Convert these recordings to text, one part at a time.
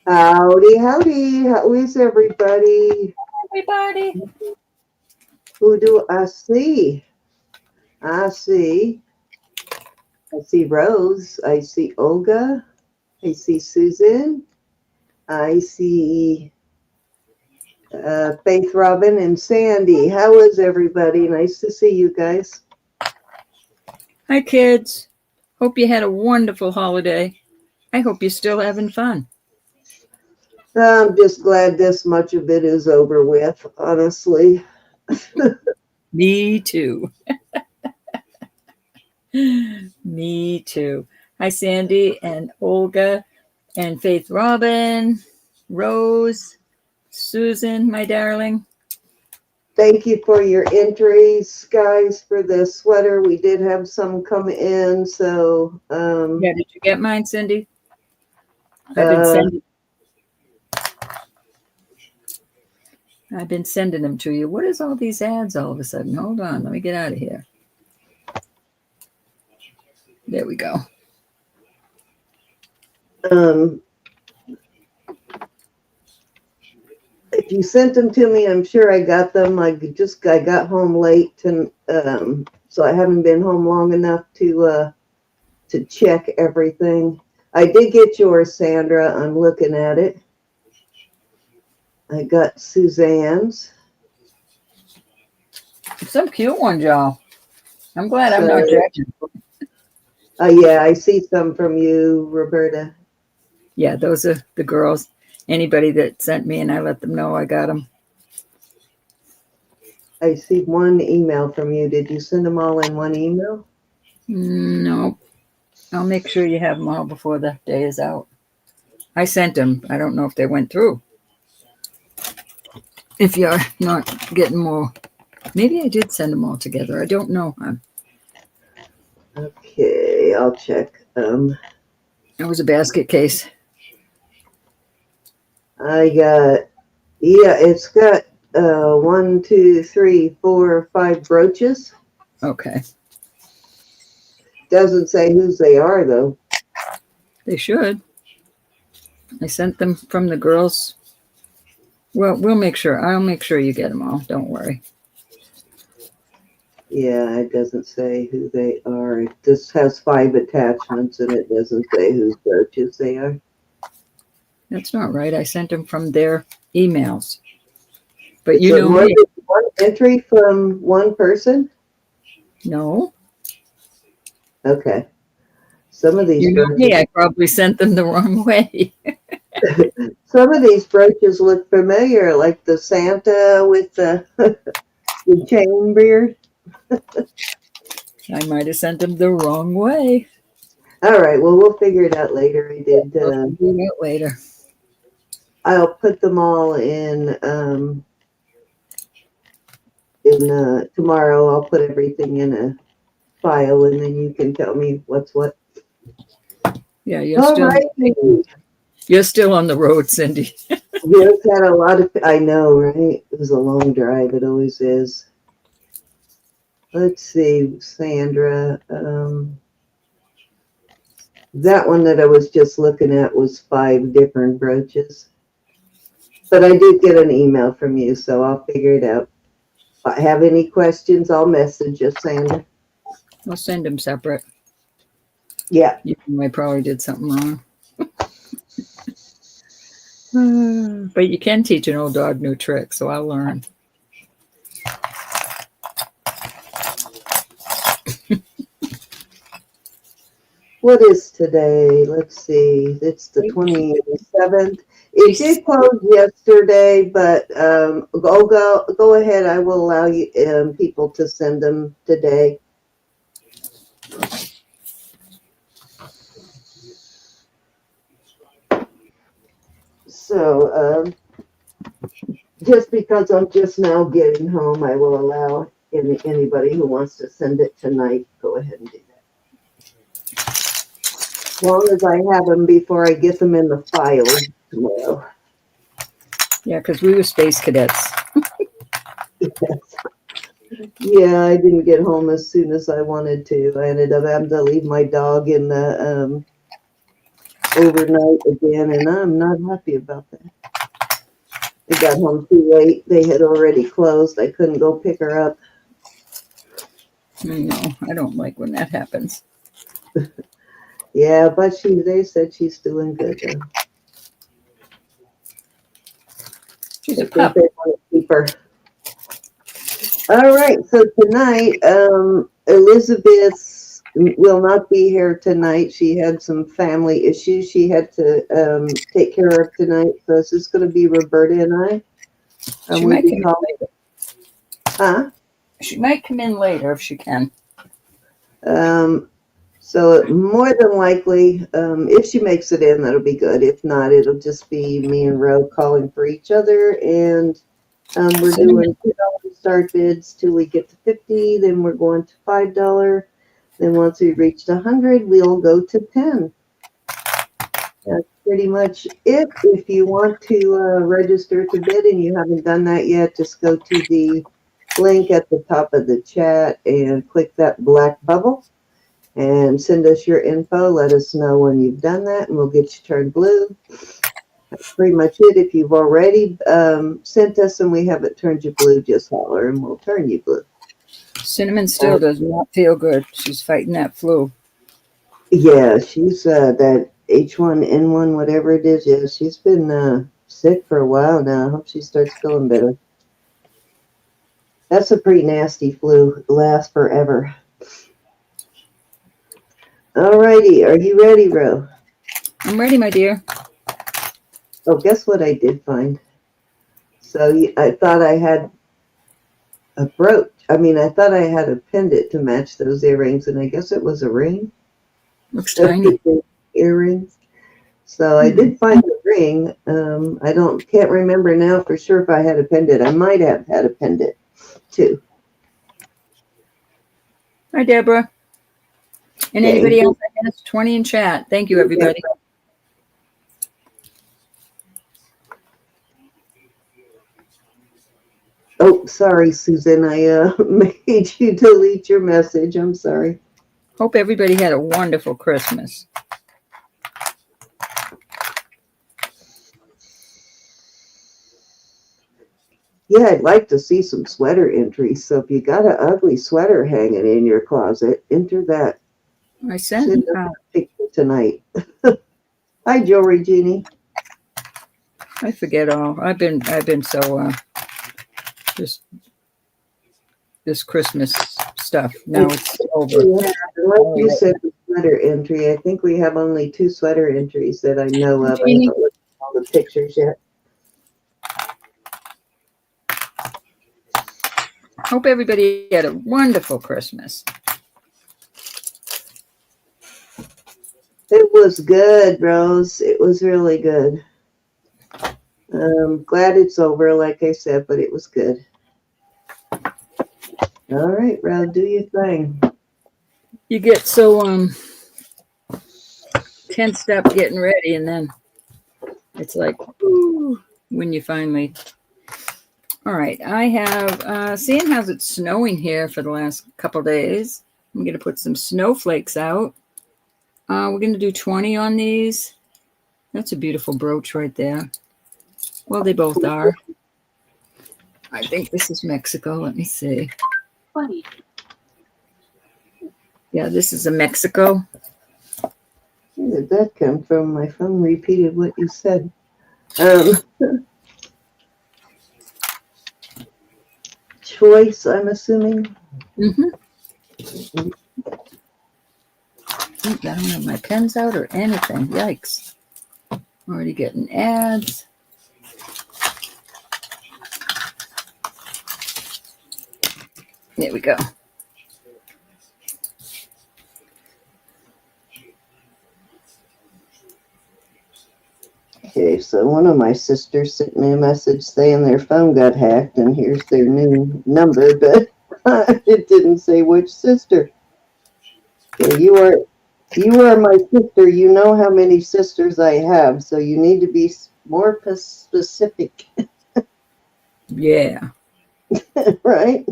Howdy, howdy. How is everybody? Everybody. Who do I see? I see. I see Rose. I see Olga. I see Susan. I see Faith, Robin, and Sandy. How is everybody? Nice to see you guys. Hi, kids. Hope you had a wonderful holiday. I hope you're still having fun. I'm just glad this much of it is over with, honestly. Me too. Me too. Hi, Sandy and Olga and Faith Robin, Rose, Susan, my darling. Thank you for your entries, guys, for the sweater. We did have some come in, so Yeah, did you get mine, Cindy? uh, I've been sending them to you. What is all these ads all of a sudden? Hold on, let me get out of here. There we go. If you sent them to me, I'm sure I got them. I got home late, and so I haven't been home long enough to check everything. I did get yours, Sandra. I'm looking at it. I got Suzanne's. Some cute ones, y'all. I'm glad I'm not judging. Yeah, I see some from you, Roberta. Yeah, those are the girls. Anybody that sent me, and I let them know I got them. I see one email from you. Did you send them all in one email? No. I'll make sure you have them all before the day is out. I sent them. I don't know if they went through. If you're not getting more, maybe I did send them all together. I don't know. Okay, I'll check. It was a basket case. I got, it's got 1, 2, 3, 4, 5 brooches. Okay. Doesn't say whose they are, though. They should. I sent them from the girls. Well, we'll make sure. I'll make sure you get them all. Don't worry. Yeah, it doesn't say who they are. It just has 5 attachments, and it doesn't say whose brooches they are. That's not right. I sent them from their emails. But Is you know me. One entry from one person? No. Okay. Some of these brooches, me, I probably sent them the wrong way. Some of these brooches look familiar, like the Santa with the, the chain beard. I might have sent them the wrong way. All right, well, we'll figure it out later. I did. We'll figure it out later. I'll put them all in tomorrow. I'll put everything in a file, and then you can tell me what's what. Yeah, you're still on the road, Cindy. Yes, had a lot of. I know, right? It was a long drive. It always is. Let's see, Sandra. That one that I was just looking at was 5 different brooches. But I did get an email from you, so I'll figure it out. If I have any questions, I'll message you, Sandra. I'll send them separate. Yeah. I probably did something wrong. But you can teach an old dog new tricks, so I'll learn. What is today? Let's see. It's the 27th. It did close yesterday, but go ahead. I will allow you people to send them today. So just because I'm just now getting home, I will allow anybody who wants to send it tonight, go ahead and do that. As long as I have them before I get them in the file tomorrow. Yeah, because we were space cadets. Yeah, I didn't get home as soon as I wanted to. I ended up having to leave my dog in the overnight again, and I'm not happy about that. I got home too late. They had already closed. I couldn't go pick her up. No, I don't like when that happens. Yeah, but they said she's doing good though. She's a I think pup. they want to keep her. All right, so tonight, Elizabeth will not be here tonight. She had some family issues she had to take care of tonight. So this is going to be Roberta and I. She We'll might be come in calling. later. Huh? She might come in later if she can. So more than likely, if she makes it in, that'll be good. If not, it'll just be me and Ro calling for each other. And we're doing $2 start bids till we get to 50. Then we're going to $5. Then once we reach 100, we'll go to 10. That's pretty much it. If you want to register to bid and you haven't done that yet, just go to the link at the top of the chat and click that black bubble and send us your info. Let us know when you've done that and we'll get you turned blue. That's pretty much it. If you've already sent us and we haven't turned you blue, just holler and we'll turn you blue. Cinnamon still does not feel good. She's fighting that flu. Yeah, she's that H1N1, whatever it is. Yeah, she's been sick for a while now. I hope she starts feeling better. That's a pretty nasty flu. It lasts forever. Alrighty, are you ready, Ro? I'm ready, my dear. Oh, guess what I did find? So I thought I had a brooch. I thought I had a pendant to match those earrings, and I guess it was a ring. Looks tiny. Earrings. So I did find a ring. I can't remember now for sure if I had a pendant. I might have had a pendant too. Hi, Deborah. And Okay. anybody else? I guess 20 in chat. Thank you, everybody. Oh, sorry, Susan. I made you delete your message. I'm sorry. Hope everybody had a wonderful Christmas. Yeah, I'd like to see some sweater entries. So if you got an ugly sweater hanging in your closet, enter that. I sent a picture tonight. Hi, Jewelry Jeannie. I forget all. I've been so just this Christmas stuff. Now it's over. Yeah, like you said, the sweater entry. I think we have only 2 sweater entries that I know of. I haven't looked at all the pictures yet. Hope everybody had a wonderful Christmas. It was good, Rose. It was really good. Glad it's over, like I said, but it was good. All right, Rose, do your thing. You get so tensed up getting ready, and then it's like, ooh, when you finally. All right, I have seeing how it's snowing here for the last couple days. I'm going to put some snowflakes out. We're going to do 20 on these. That's a beautiful brooch right there. Well, they both are. I think this is Mexico. Let me see. 20. Yeah, this is a Mexico. Where did that come from? My phone repeated what you said. Choice, I'm assuming. Mm-hmm. I don't have my pens out or anything. Yikes. Already getting ads. There we go. Okay, so one of my sisters sent me a message saying their phone got hacked, and here's their new number, but it didn't say which sister. Okay, you are my sister. You know how many sisters I have, so you need to be more specific, Yeah. right?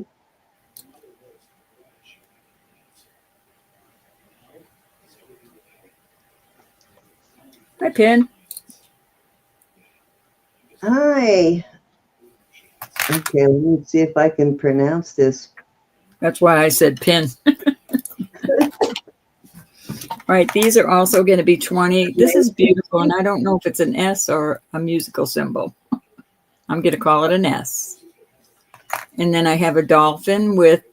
Hi, Pin. Hi. Okay, let me see if I can pronounce this. That's why I said Pin. All right, these are also going to be 20. This is beautiful, and I don't know if it's an S or a musical symbol. I'm going to call it an S. And then I have a dolphin with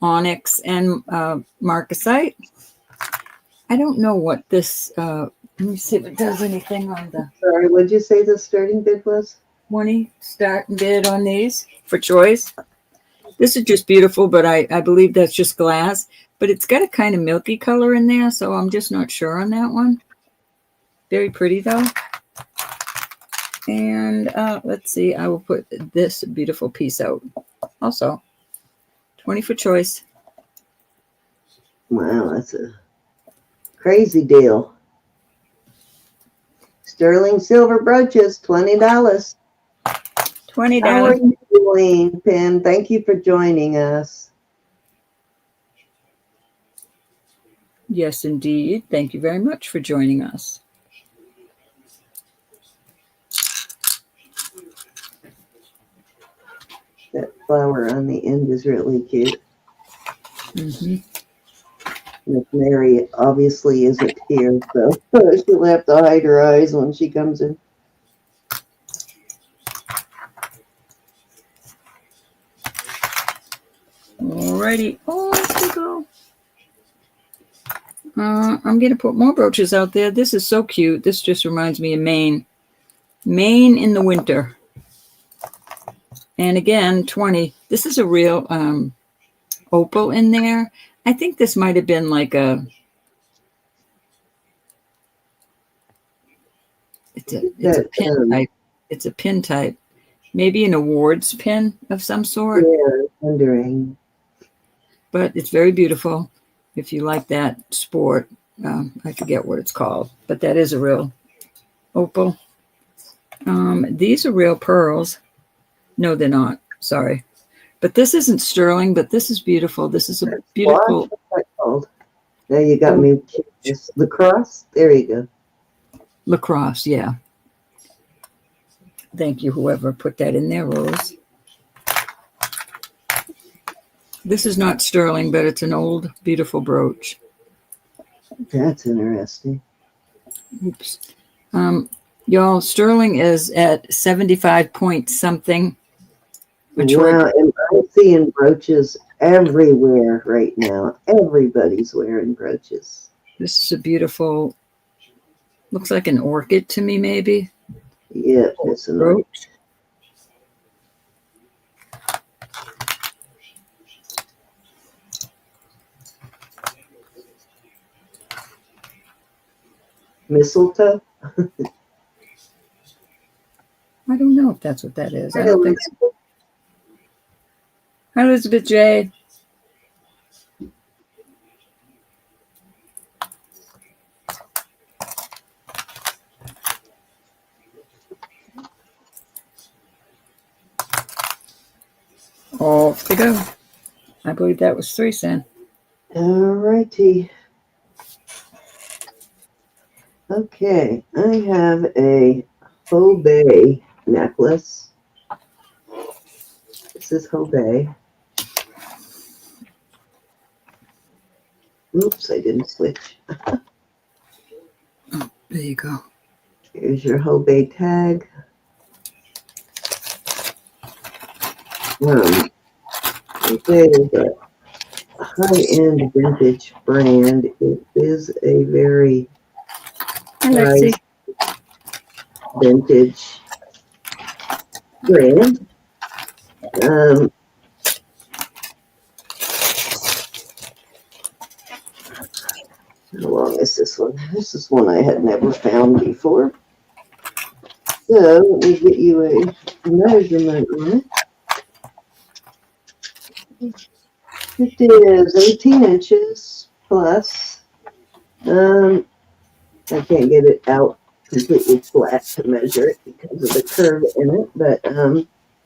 onyx and marcasite. I don't know what this, let me see if it does anything on the Sorry, what did you say the starting bid was? 20 start and bid on these for choice. This is just beautiful, but I believe that's just glass. But it's got a kind of milky color in there, so I'm just not sure on that one. Very pretty, though. And let's see, I will put this beautiful piece out. Also, 20 for choice. Wow, that's a crazy deal. Sterling silver brooches, $20. $20. How are you doing, Pin? Thank you for joining us. Yes, indeed. Thank you very much for joining us. That flower on the end is really cute. Miss Mary obviously isn't here, so she'll have to hide her eyes when she comes in. Alrighty. Oh, let's go. I'm going to put more brooches out there. This is so cute. This just reminds me of Maine. Maine in the winter. And again, 20. This is a real opal in there. I think this might have been like a... It's a pin type. It's a pin type. Maybe an awards pin of some sort. Yeah, wondering. But it's very beautiful. If you like that sport, I forget what it's called, but that is a real opal. These are real pearls. No, they're not. Sorry. But this isn't sterling, but this is beautiful. This is a beautiful. What's that called? Now you got me curious. Lacrosse? There you go. Lacrosse, yeah. Thank you, whoever put that in there, Rose. This is not sterling, but it's an old, beautiful brooch. That's interesting. Oops. Y'all, sterling is at 75 point something. Wow, and I'm seeing brooches everywhere right now. Everybody's wearing brooches. This is a beautiful, looks like an orchid to me, maybe. Yeah, it's an brooch. Mistletoe? I don't know if that's what that is. I don't think so. Hi, Elizabeth J. Off they go. I believe that was 3 cents. All righty. Okay, I have a Hobey necklace. This is Hobey. Oops, I didn't switch. Oh, there you go. Here's your Hobey tag. Hobey is a high-end vintage brand. It is a very nice vintage brand. How long is this one? This is one I had never found before. So let me get you a measurement on it. It is 18 inches plus. I can't get it out completely flat to measure it because of the curve in it, but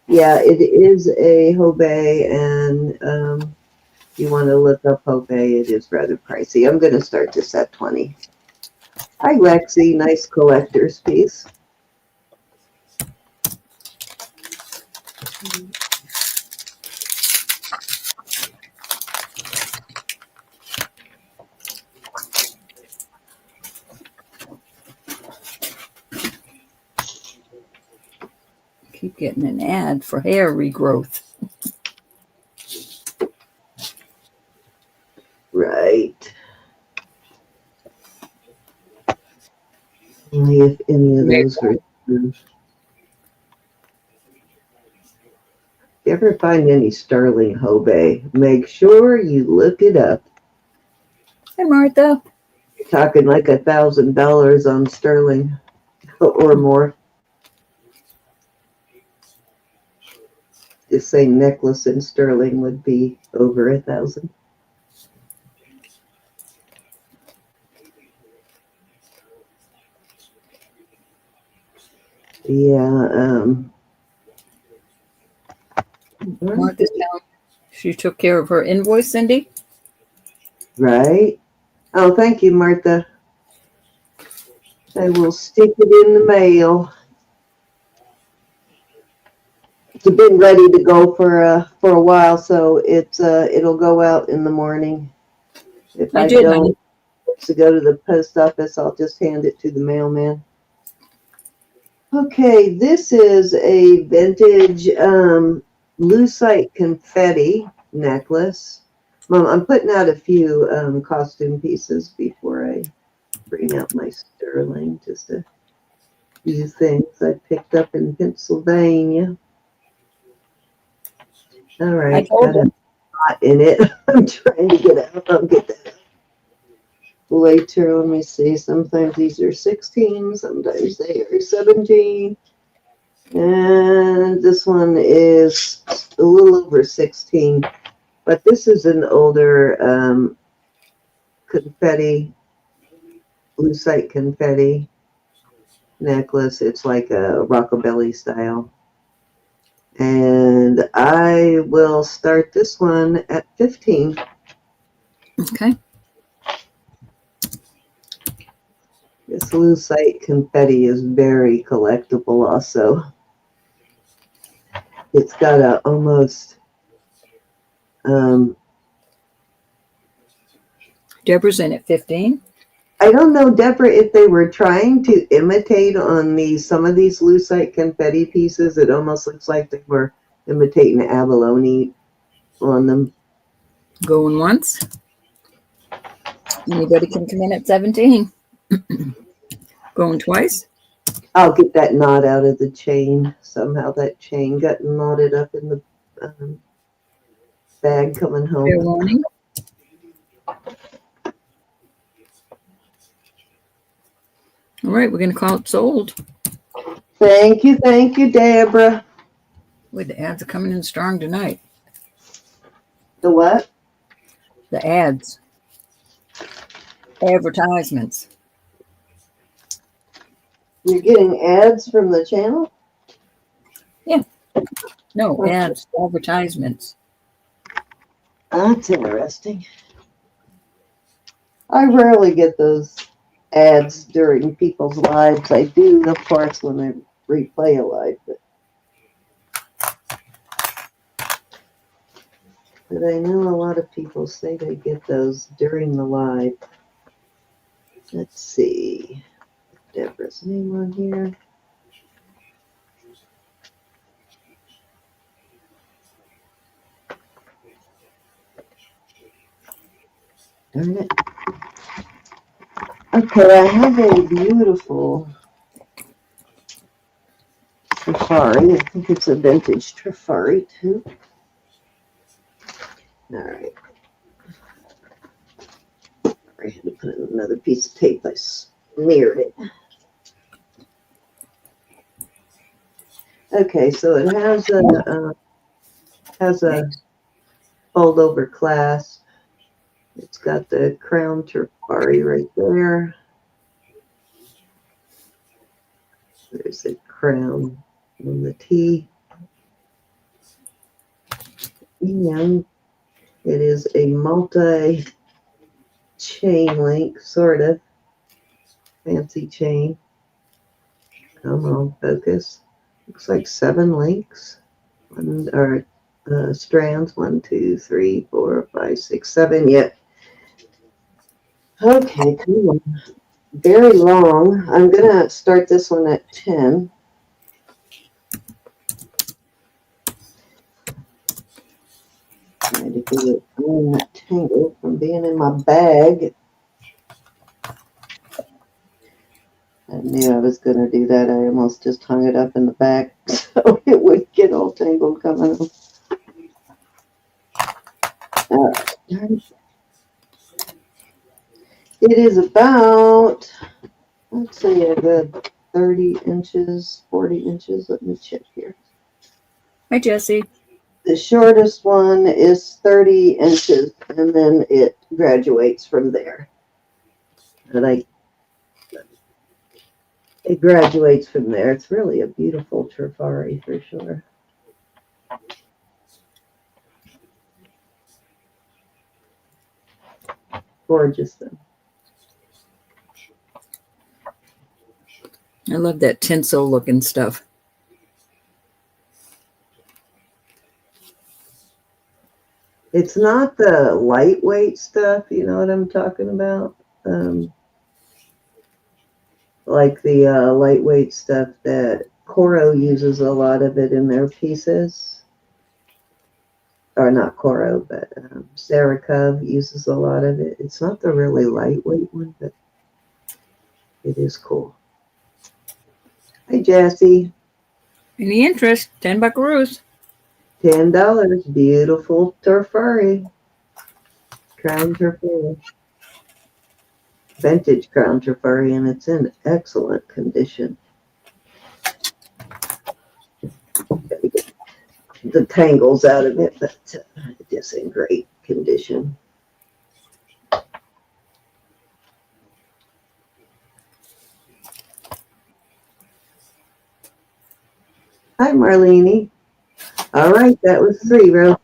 yeah, it is a Hobey, and if you want to look up Hobey, it is rather pricey. I'm going to start this at 20. Hi, Lexi. Nice collector's piece. Keep getting an ad for hair regrowth. Right. Only if any of those were. If you ever find any sterling Hobey, make sure you look it up. Hey, Martha. You're talking like $1,000 on sterling or more. Just say necklace in sterling would be over 1,000. Yeah. Martha's down. She took care of her invoice, Cindy. Right. Oh, thank you, Martha. I will stick it in the mail. It's been ready to go for a while, so it'll go out in the morning. If I don't to go to the post office, I'll just hand it to the mailman. Okay, this is a vintage lucite confetti necklace. Mom, I'm putting out a few costume pieces before I bring out my sterling. Just a few things I picked up in Pennsylvania. All right, got a knot in it. I'm trying to get out. I'll get that out later. Let me see. Sometimes these are 16, sometimes they are 17. And this one is a little over 16. But this is an older confetti, lucite confetti necklace. It's like a rockabilly style. And I will start this one at 15. Okay. This lucite confetti is very collectible also. It's got a almost Deborah's in at 15. I don't know, Deborah, if they were trying to imitate on some of these lucite confetti pieces. It almost looks like they were imitating abalone on them. Going once. Anybody can come in at 17. Going twice. I'll get that knot out of the chain. Somehow that chain got knotted up in the bag coming home. Fair warning. All right, we're going to call it sold. Thank you, Deborah. Wait, the ads are coming in strong tonight. The what? The ads. Advertisements. You're getting ads from the channel? Yeah. No, ads, advertisements. That's interesting. I rarely get those ads during people's lives. I do, of course, when I replay a live, but I know a lot of people say they get those during the live. Let's see. Deborah's name on here. Darn it. Okay, I have a beautiful Trifari. I think it's a vintage Trifari too. All right. I had to put in another piece of tape. I smeared it. Okay, so it has a fold over clasp. It's got the crown Trifari right there. There's the crown on the T. And it is a multi chain link, sort of. fancy chain. Come on, focus. Looks like 7 links. Or strands. 1, 2, 3, 4, 5, 6, 7. Yep. Okay, come on. Very long. I'm gonna start this one at 10. Trying to get it untangled from being in my bag. I knew I was going to do that. I almost just hung it up in the back so it would get all tangled coming up. It is about, let's say, a good 30 inches, 40 inches. Let me check here. Hi, Jessie. The shortest one is 30 inches, and then it graduates from there. It graduates from there. It's really a beautiful trifari for sure. Gorgeous though. I love that tinsel looking stuff. It's not the lightweight stuff, you know what I'm talking about? Like the lightweight stuff that Coro uses a lot of it in their pieces. Or not Coro, but Sarakov uses a lot of it. It's not the really lightweight one, but it is cool. Hi, Jessie. Any interest? $10 $10. Beautiful Trifari. Crown Trifari. Vintage Crown Trifari, and it's in excellent condition. Gotta get the tangles out of it, but it's in great condition. Hi, Marlene. All right, that was 3, Ro.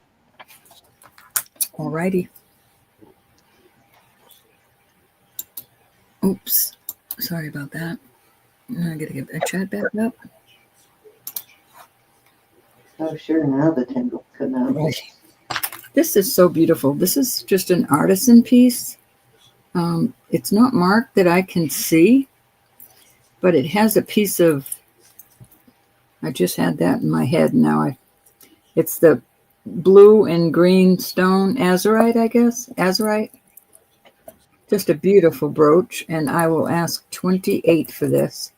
All righty. Oops. Sorry about that. I gotta get that chat back up. Oh, sure, now the tangles come out. Right. This is so beautiful. This is just an artisan piece. It's not marked that I can see, but it has a piece of, I just had that in my head. Now it's the blue and green stone azurite, I guess. Azurite. Just a beautiful brooch, and I will ask 28 for this.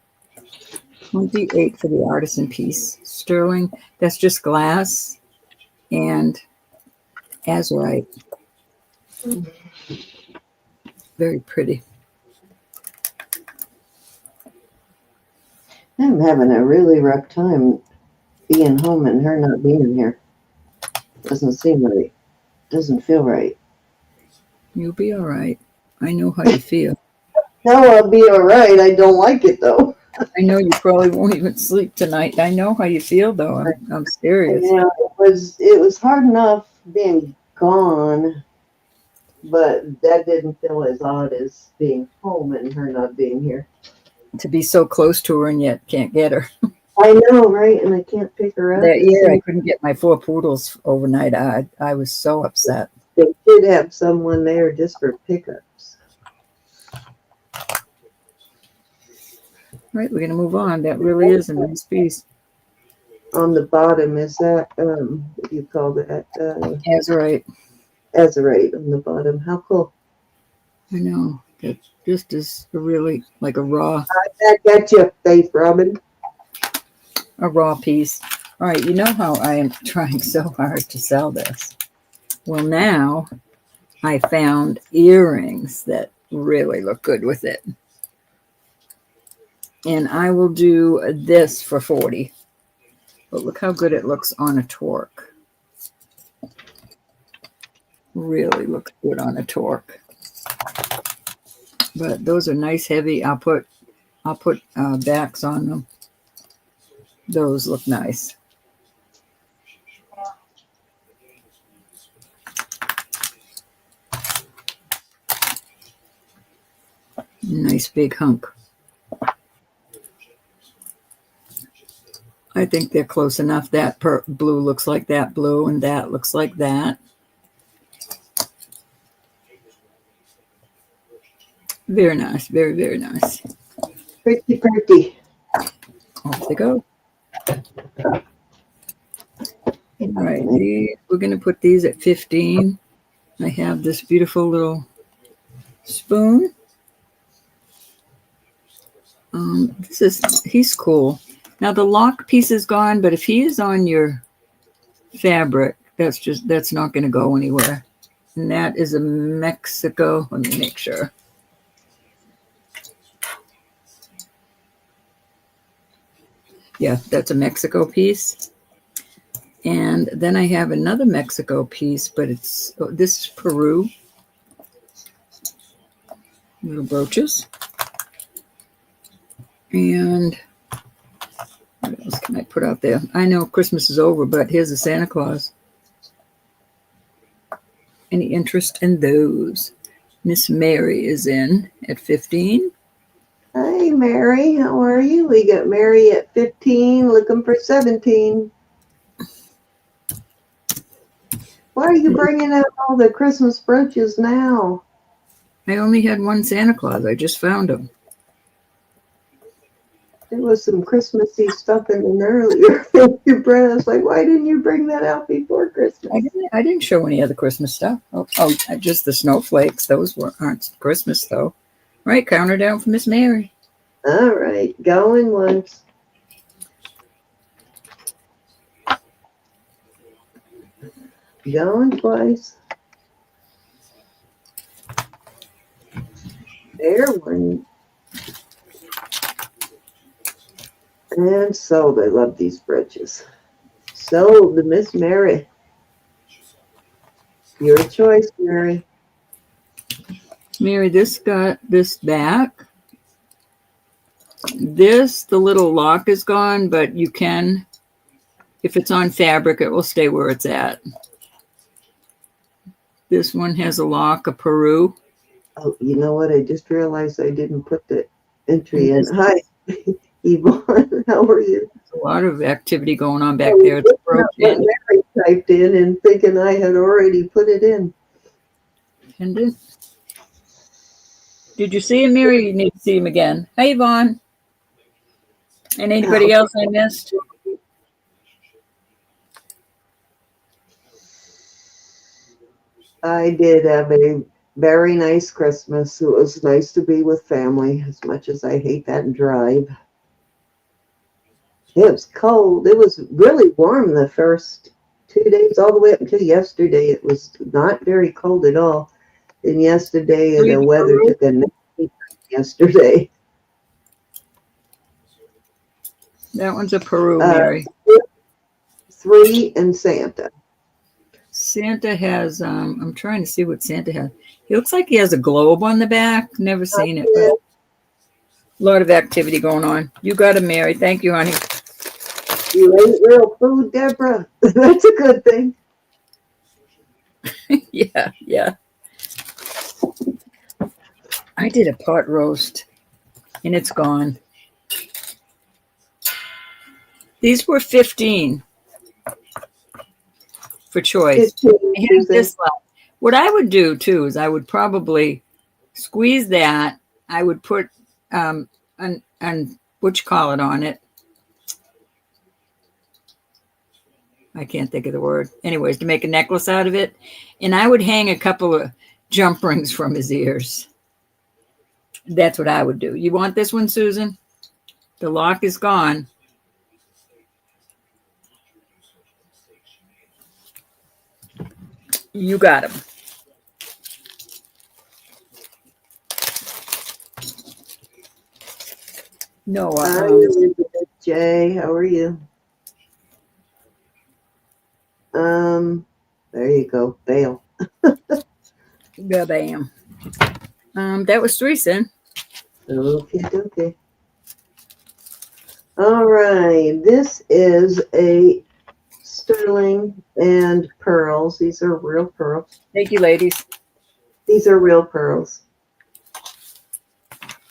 28 for the artisan piece. Sterling, that's just glass and azurite. Very pretty. I'm having a really rough time being home and her not being here. Doesn't seem right. Doesn't feel right. You'll be all right. I know how you feel. No, I'll be all right. I don't like it though. I know you probably won't even sleep tonight. I know how you feel though. I'm serious. You know, it was hard enough being gone, but that didn't feel as odd as being home and her not being here. To be so close to her and yet can't get her. I know, right? And I can't pick her up. That year I couldn't get my 4 poodles overnight. I was so upset. They did have someone there just for pickups. Right, we're going to move on. That really is a nice piece. On the bottom, is that, what do you call that? Azurite. Azurite on the bottom. How cool. I know. That just is really like a raw. I got your face, Robin. A raw piece. All right, you know how I am trying so hard to sell this. Well, now I found earrings that really look good with it. And I will do this for 40. But look how good it looks on a torque. Really looks good on a torque. But those are nice, heavy. I'll put backs on them. Those look nice. Nice big hunk. I think they're close enough. That blue looks like that blue, and that looks like that. Very nice. Very, very nice. Pretty, pretty. Off they go. All right, we're going to put these at 15. I have this beautiful little spoon. He's cool. Now the lock piece is gone, but if he is on your fabric, that's not going to go anywhere. And that is a Mexico. Let me make sure. Yeah, that's a Mexico piece. And then I have another Mexico piece, but this is Peru. Little brooches. And what else can I put out there? I know Christmas is over, but here's a Santa Claus. Any interest in those? Miss Mary is in at 15. Hey, Mary, how are you? We got Mary at 15, looking for 17. Why are you bringing out all the Christmas brooches now? I only had one Santa Claus. I just found him. There was some Christmassy stuff in an earlier. I was like, why didn't you bring that out before Christmas? I didn't show any other Christmas stuff. Oh, just the snowflakes. Those aren't Christmas, though. Right, count her down for Miss Mary. All right, going once. Going twice. There one. And sold. I love these brooches. Sold to Miss Mary. Your choice, Mary. Mary, this got this back. The little lock is gone, but you can, if it's on fabric, it will stay where it's at. This one has a lock, a Peru. Oh, you know what? I just realized I didn't put the entry in. Hi, Yvonne. How are you? There's a lot of activity going on back there. It's broken. Mary typed in and thinking I had already put it in. Pendant. Did you see him, Mary? You need to see him again. Hey, Yvonne. And anybody else I missed? I did have a very nice Christmas. It was nice to be with family, as much as I hate that drive. It was cold. It was really warm the first 2 days, all the way up until yesterday. It was not very cold at all. And yesterday, the weather took a nasty yesterday. That one's a Peru, Mary. 3 and Santa. Santa has, I'm trying to see what Santa has. He looks like he has a globe on the back. Never seen it, but a lot of activity going on. You got him, Mary. Thank you, honey. You ate real food, Deborah. That's a good thing. Yeah. I did a pot roast, and it's gone. These were 15 for choice. What I would do too is I would probably squeeze that. I would put an what you call it on it. I can't think of the word. Anyways, to make a necklace out of it, and I would hang a couple of jump rings from his ears. That's what I would do. You want this one, Susan? The lock is gone. You got him. Noah. Jay, how are you? There you go. Bail. Bam. That was 3 cents. Okay. All right. This is a sterling and pearls. These are real pearls. Thank you, ladies. These are real pearls.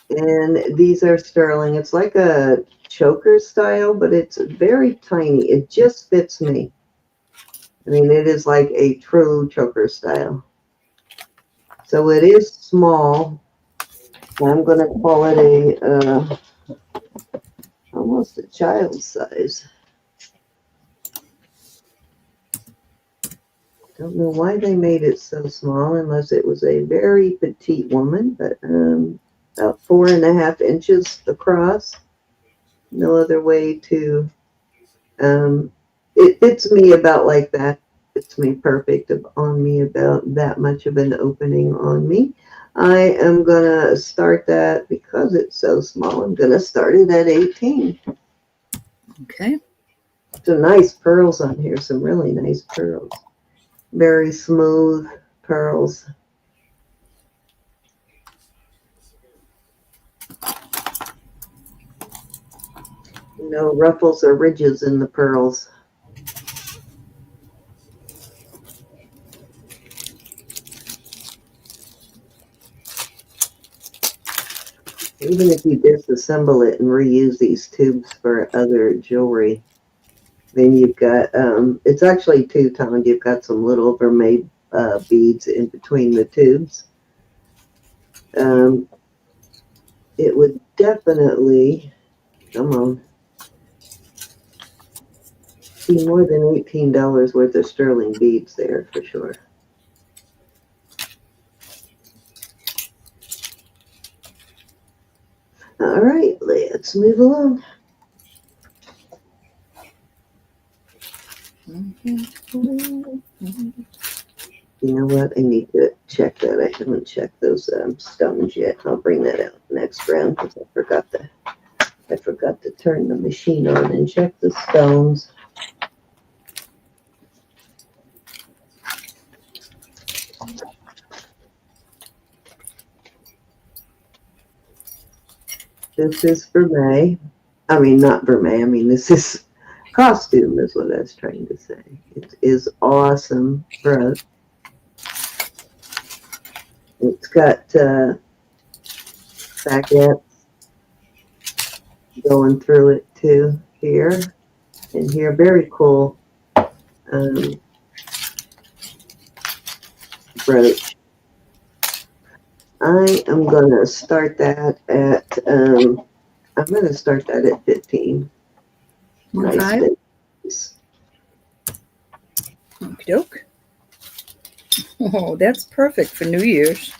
And these are sterling. It's like a choker style, but it's very tiny. It just fits me. I mean, it is like a true choker style. So it is small. I'm going to call it a almost a child size. Don't know why they made it so small unless it was a very petite woman, but about 4.5 inches across. No other way to, it fits me about like that. Fits me perfect on me, about that much of an opening on me. I am going to start that because it's so small. I'm going to start it at 18. Okay. Some nice pearls on here, some really nice pearls. Very smooth pearls. No ruffles or ridges in the pearls. Even if you disassemble it and reuse these tubes for other jewelry, then you've got, it's actually two-toned. You've got some little vermeil beads in between the tubes. It would definitely, come on, be more than $18 worth of sterling beads there for sure. All right, let's move along. You know what? I need to check that. I haven't checked those stones yet. I'll bring that out next round because I forgot to turn the machine on and check the stones. This is vermeil. I mean, not vermeil. I mean, this is costume is what I was trying to say. It is awesome, bro. It's got baguettes going through it too here and here. Very cool brooch. I am going to start that at, I'm going to start that at 15. Nice. Okie doke. Oh, that's perfect for New Year's.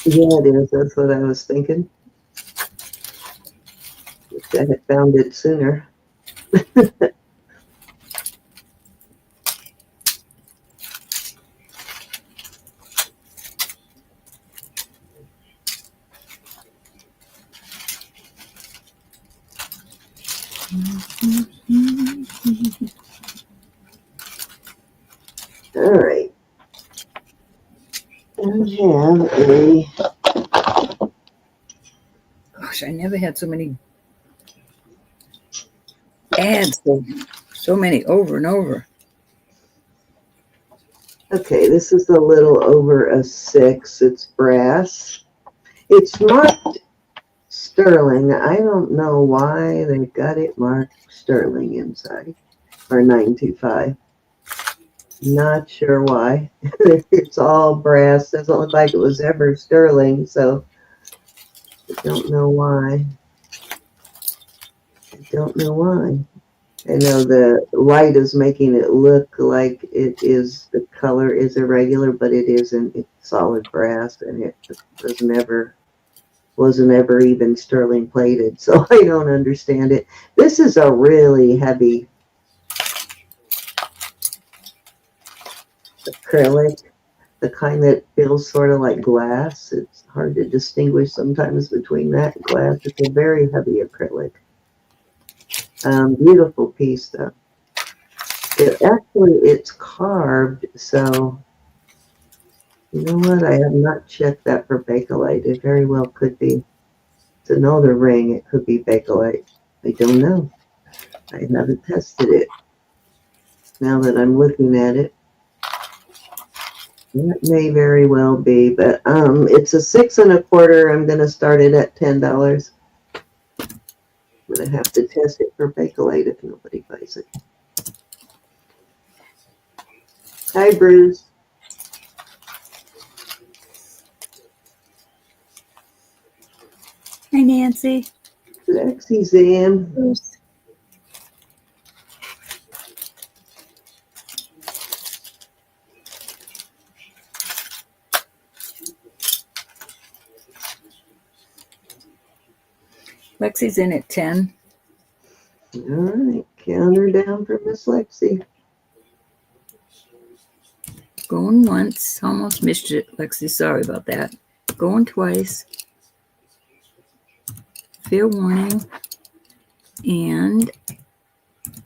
Yeah, it is. That's what I was thinking. Wish I had found it sooner. All right. I have a. Gosh, I never had so many ads. So many over and over. Okay, this is a little over a 6. It's brass. It's marked sterling. I don't know why they got it marked sterling inside, or 925. Not sure why. It's all brass. Doesn't look like it was ever sterling, so I don't know why. I don't know why. I know the light is making it look like it is, the color is irregular, but it isn't. It's solid brass, and it wasn't ever even sterling plated, so I don't understand it. This is a really heavy acrylic, the kind that feels sort of like glass. It's hard to distinguish sometimes between that and glass. It's a very heavy acrylic. Beautiful piece though. It's carved, so you know what? I have not checked that for Bakelite. It very well could be. It's an older ring. It could be Bakelite. I don't know. I haven't tested it. Now that I'm looking at it, that may very well be, but it's a 6 1/4. I'm going to start it at $10. gonna have to test it for Bakelite if nobody buys it. Hi, Bruce. Hi, Nancy. Lexi Zam. Bruce. Lexi's in at 10. All right, count her down for Miss Lexi. Going once. Almost missed it, Lexi. Sorry about that. Going twice. Fair warning. And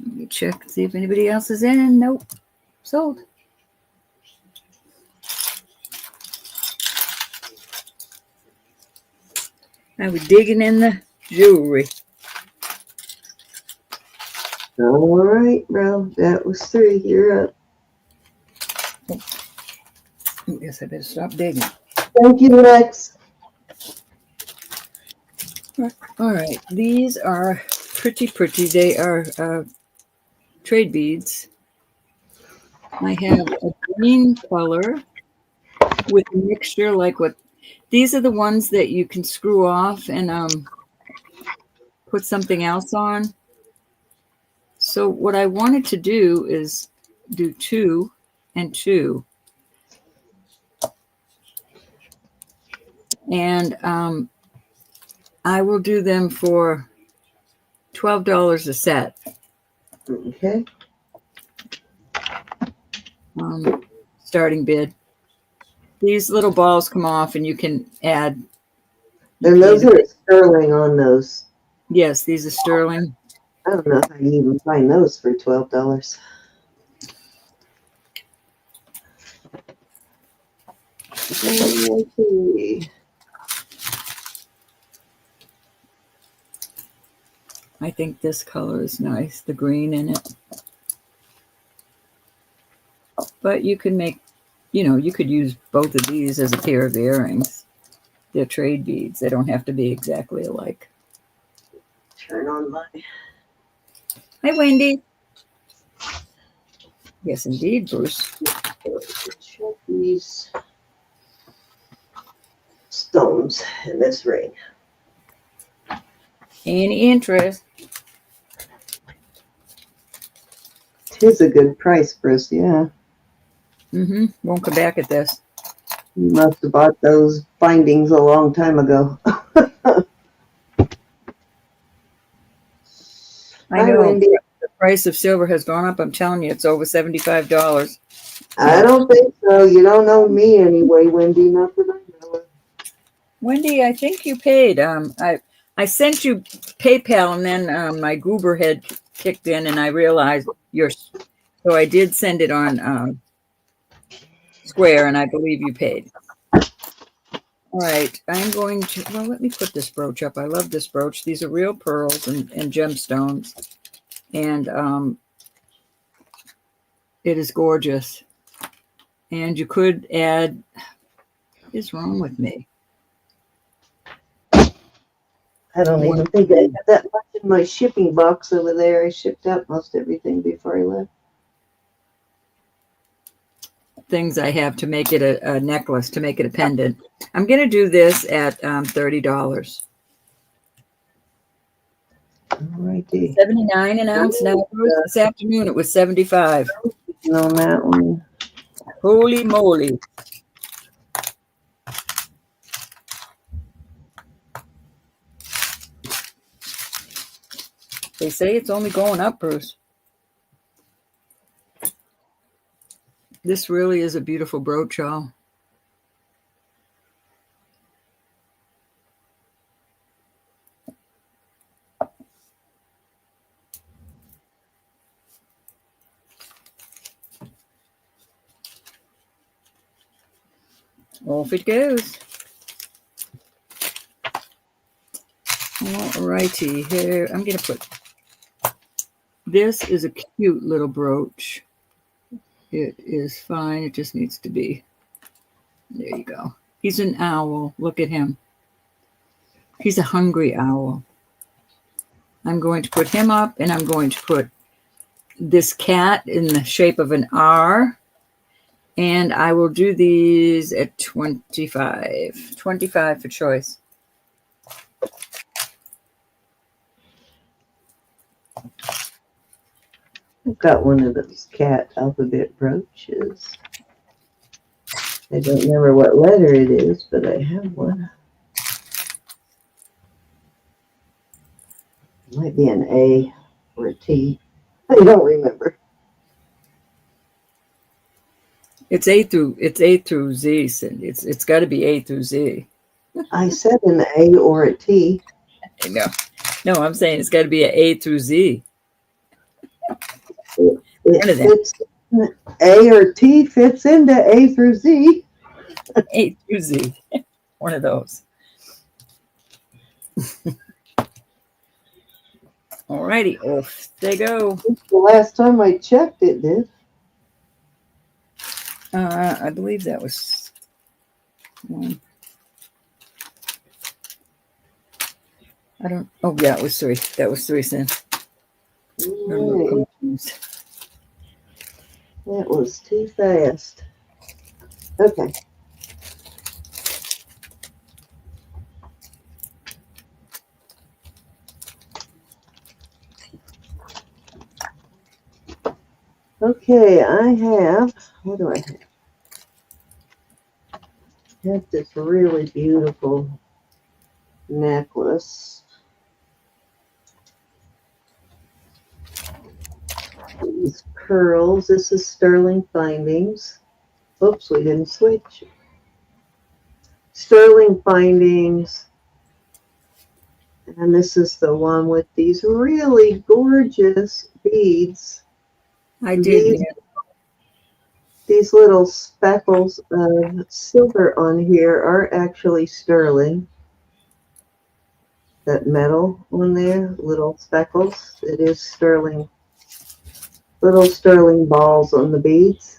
let me check and see if anybody else is in. Nope. Sold. I was digging in the jewelry. All right, bro. That was 3. You're up. I guess I better stop digging. Thank you, Lex. All right. These are pretty. They are trade beads. I have a green color with a mixture like what these are the ones that you can screw off and put something else on. So what I wanted to do is do 2 and 2. And I will do them for $12 a set. Okay. Starting bid. These little balls come off and you can add. And those are sterling on those. Yes, these are sterling. I don't know how you even find those for $12. Let's see. I think this color is nice, the green in it. But you can make, you could use both of these as a pair of earrings. They're trade beads. They don't have to be exactly alike. Turn on my. Hi, Wendy. Yes, indeed, Bruce. Check these stones in this ring. Any interest? Tis a good price, Bruce. Yeah. Won't come back at this. You must have bought those bindings a long time ago. I know. Wendy. The price of silver has gone up. I'm telling you, it's over $75. I don't think so. You don't know me anyway, Wendy. Not that I know of. Wendy, I think you paid. I sent you PayPal, and then my Goober had kicked in, and I realized so I did send it on Square, and I believe you paid. All right, I'm going to. Well, let me put this brooch up. I love this brooch. These are real pearls and gemstones, and it is gorgeous. And you could add. What is wrong with me? I don't even think I had that much in my shipping box over there. I shipped out most everything before I left. Things I have to make it a necklace, to make it a pendant. I'm going to do this at $30. Alrighty. 79 an ounce now. This afternoon it was 75. On that one. Holy moly. They say it's only going up, Bruce. This really is a beautiful brooch, y'all. Off it goes. All righty, here I'm going to put. This is a cute little brooch. It is fine. It just needs to be. There you go. He's an owl. Look at him. He's a hungry owl. I'm going to put him up, and I'm going to put this cat in the shape of an R. And I will do these at 25. 25 for choice. I've got one of those cat alphabet brooches. I don't remember what letter it is, but I have one. It might be an A or a T. I don't remember. It's A through Z, Cindy. It's got to be A through Z. I said an A or a T. No, I'm saying it's got to be an A through Z. It fits, A or T fits into A through Z. A through Z. One of those. Alrighty, off they go. The last time I checked, it did. I believe that was one. I don't. Oh yeah, it was 3. That was 3 cents. Right. That was too fast. Okay. Okay, I have, what do I have? I have this really beautiful necklace. These pearls, this is Sterling Findings. Oops, we didn't switch. Sterling Findings. And this is the one with these really gorgeous beads. I did. These little speckles of silver on here are actually sterling. That metal on there, little speckles, it is sterling. Little sterling balls on the beads.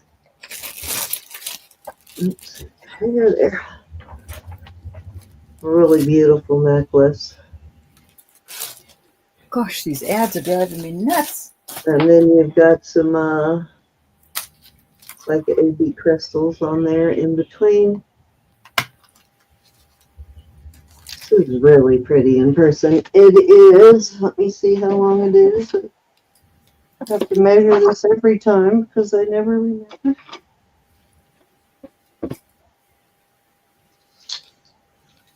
Oops, there. Really beautiful necklace. Gosh, these ads are driving me nuts. And then you've got some like AB crystals on there in between. This is really pretty in person. It is. Let me see how long it is. I have to measure this every time because I never remember.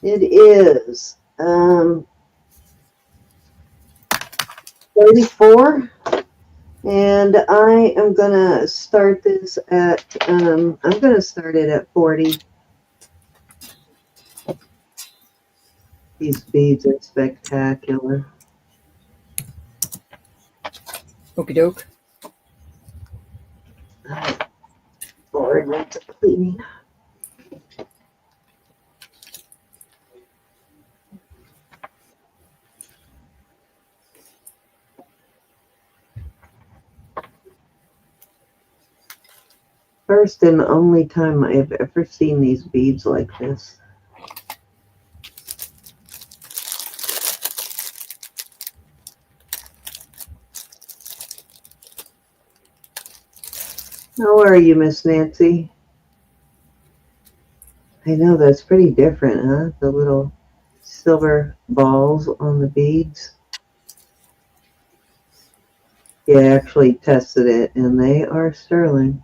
It is 34. And I am going to start this at, I'm going to start it at 40. These beads are spectacular. Okie doke. Lord, went to cleaning. First and only time I have ever seen these beads like this. How are you, Miss Nancy? I know that's pretty different, huh? The little silver balls on the beads. Yeah, I actually tested it, and they are sterling.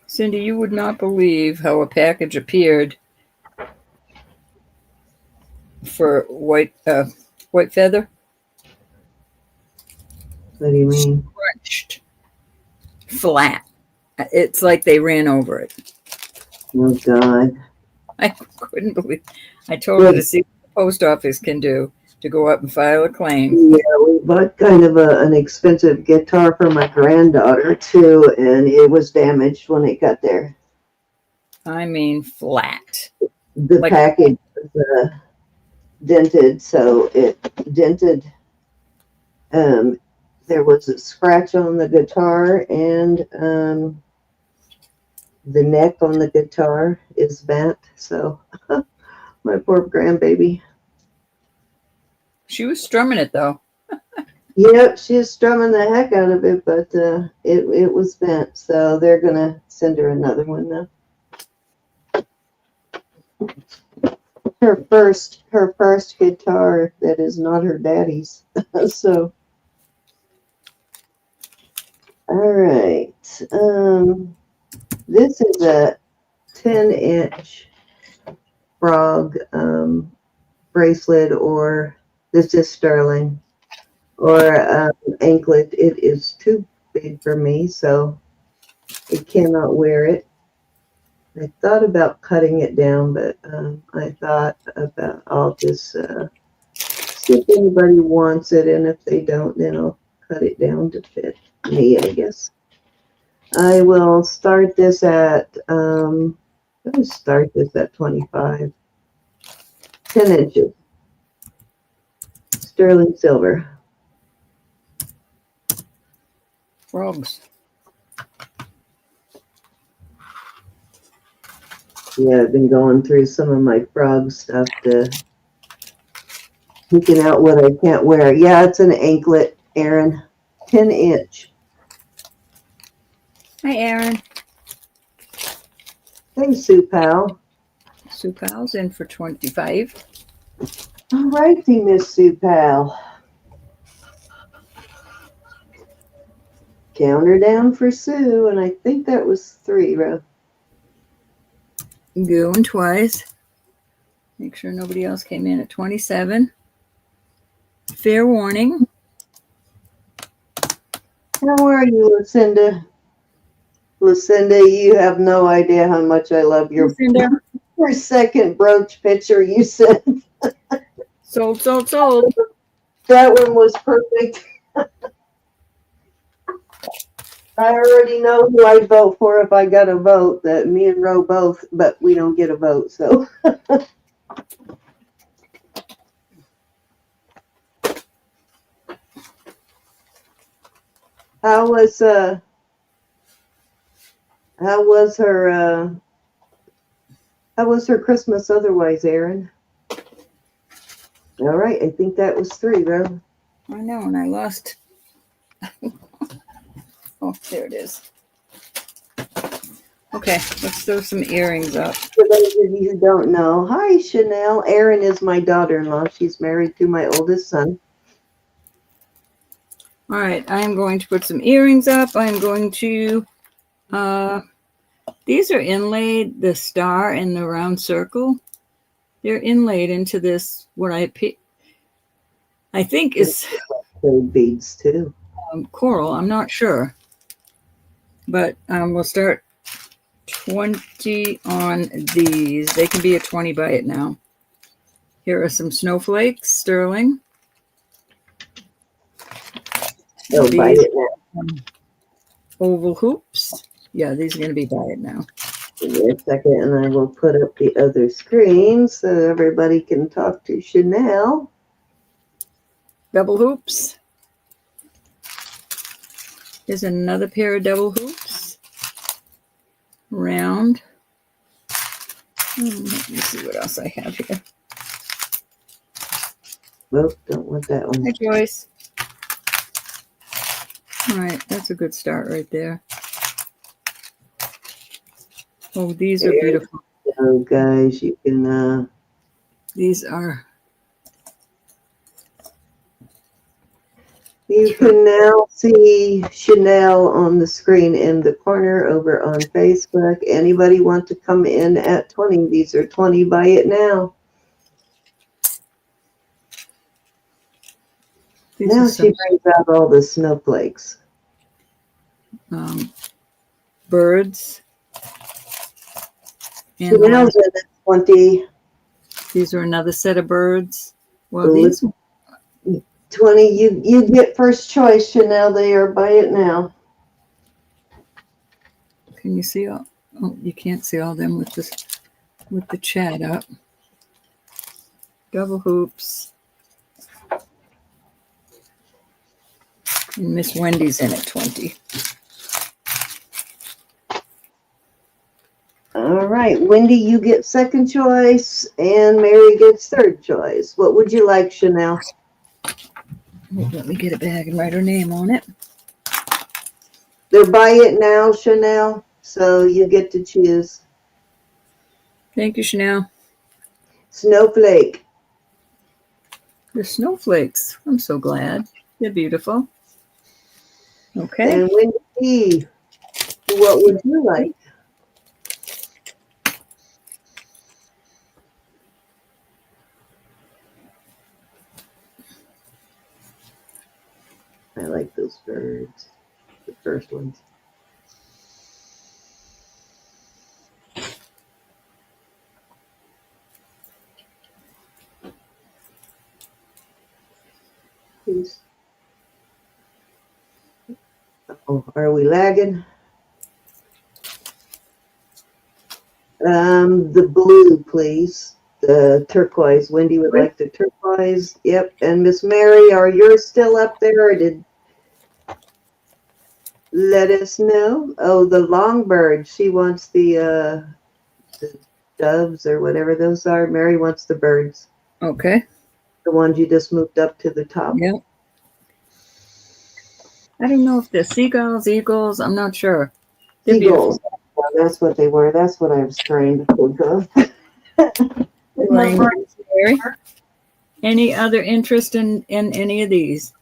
Cindy, you would not believe how a package appeared for white feather. What do you mean? Crunched, flat. It's like they ran over it. Oh, God. I couldn't believe. I told her to see what the post office can do to go up and file a claim. Yeah, we bought kind of an expensive guitar for my granddaughter, too, and it was damaged when it got there. I mean, flat. The package was dented, so it dented. There was a scratch on the guitar, and The neck on the guitar is bent, so my poor grandbaby. She was strumming it though. Yep, she was strumming the heck out of it, but it was bent, so they're gonna send her another one though. Her first guitar that is not her daddy's. So, all right. This is a 10-inch frog bracelet, or this is sterling, or anklet. It is too big for me, so I cannot wear it. I thought about cutting it down, but I thought about I'll just see if anybody wants it, and if they don't, then I'll cut it down to fit me, I guess. I will start this at, let's start this at 25, 10 inches, sterling silver. Frogs. Yeah, I've been going through some of my frog stuff to picking out what I can't wear. Yeah, it's an anklet, Aaron, 10-inch. Hi, Aaron. Hey, Sue Pal. Sue Pal's in for 25. All righty, Miss Sue Pal. Counter down for Sue, and I think that was 3, Ro. Going twice. Make sure nobody else came in at 27. Fair warning. How are you, Lucinda? Lucinda, you have no idea how much I love your second brooch picture you sent. Sold, sold, sold. That one was perfect. I already know who I'd vote for if I got a vote. That me and Ro both, but we don't get a vote. So, how was her Christmas otherwise, Aaron? All right, I think that was 3, Ro. I know, and I lost. Oh, there it is. Okay, let's throw some earrings up. For those of you who don't know, hi, Chanel. Erin is my daughter-in-law. She's married to my oldest son. All right, I'm going to put some earrings up. I'm going to, these are inlaid, the star and the round circle. They're inlaid into this, what I think is Gold beads, too. Coral. I'm not sure. But we'll start 20 on these. They can be a 20 by it now. Here are some snowflakes, sterling. Oh, by it now. Oval hoops. Yeah, these are going to be by it now. Give me a second, and I will put up the other screen so everybody can talk to Chanel. Double hoops. Here's another pair of double hoops. Round. Let me see what else I have here. Oh, don't want that one. Hi, Joyce. All right, that's a good start right there. Oh, these are beautiful. Oh, guys, you can... These are... You can now see Chanel on the screen in the corner over on Facebook. Anybody want to come in at 20? These are 20 by it now. Now she brings out all the snowflakes. Birds. And Chanel's in at 20. These are another set of birds. Well, So these 20, you get first choice, Chanel. They are by it now. Can you see all? Oh, you can't see all them with the chat up. Double hoops. And Miss Wendy's in at 20. All right, Wendy, you get second choice, and Mary gets third choice. What would you like, Chanel? Let me get a bag and write her name on it. They're buy it now, Chanel, so you get to choose. Thank you, Chanel. Snowflake. The snowflakes. I'm so glad. They're beautiful. Okay. And Wendy, what would you like? I like those birds, the first ones. Please. Oh, are we lagging? The blue, please. The turquoise. Wendy would like the turquoise. Yep. And Miss Mary, are yours still up there, or did let us know? Oh, the longbird. She wants the doves or whatever those are. Mary wants the birds. Okay. The ones you just moved up to the top. Yep. I don't know if they're seagulls, eagles. I'm not sure. They're Seagulls. Well, that's what they were. That's what I was trying to think of. Mary, any other interest in any of these?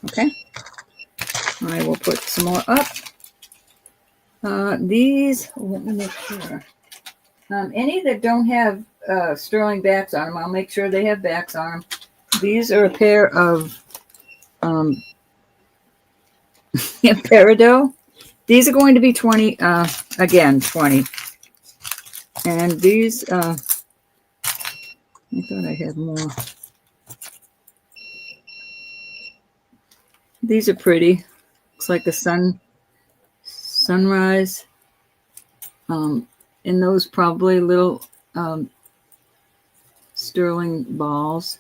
Okay. I will put some more up. These, let me make sure. Any that don't have sterling backs on them, I'll make sure they have backs on them. These are a pair of peridot. These are going to be 20, again, 20. And these, I thought I had more. These are pretty. Looks like a sunrise. And those probably little sterling balls.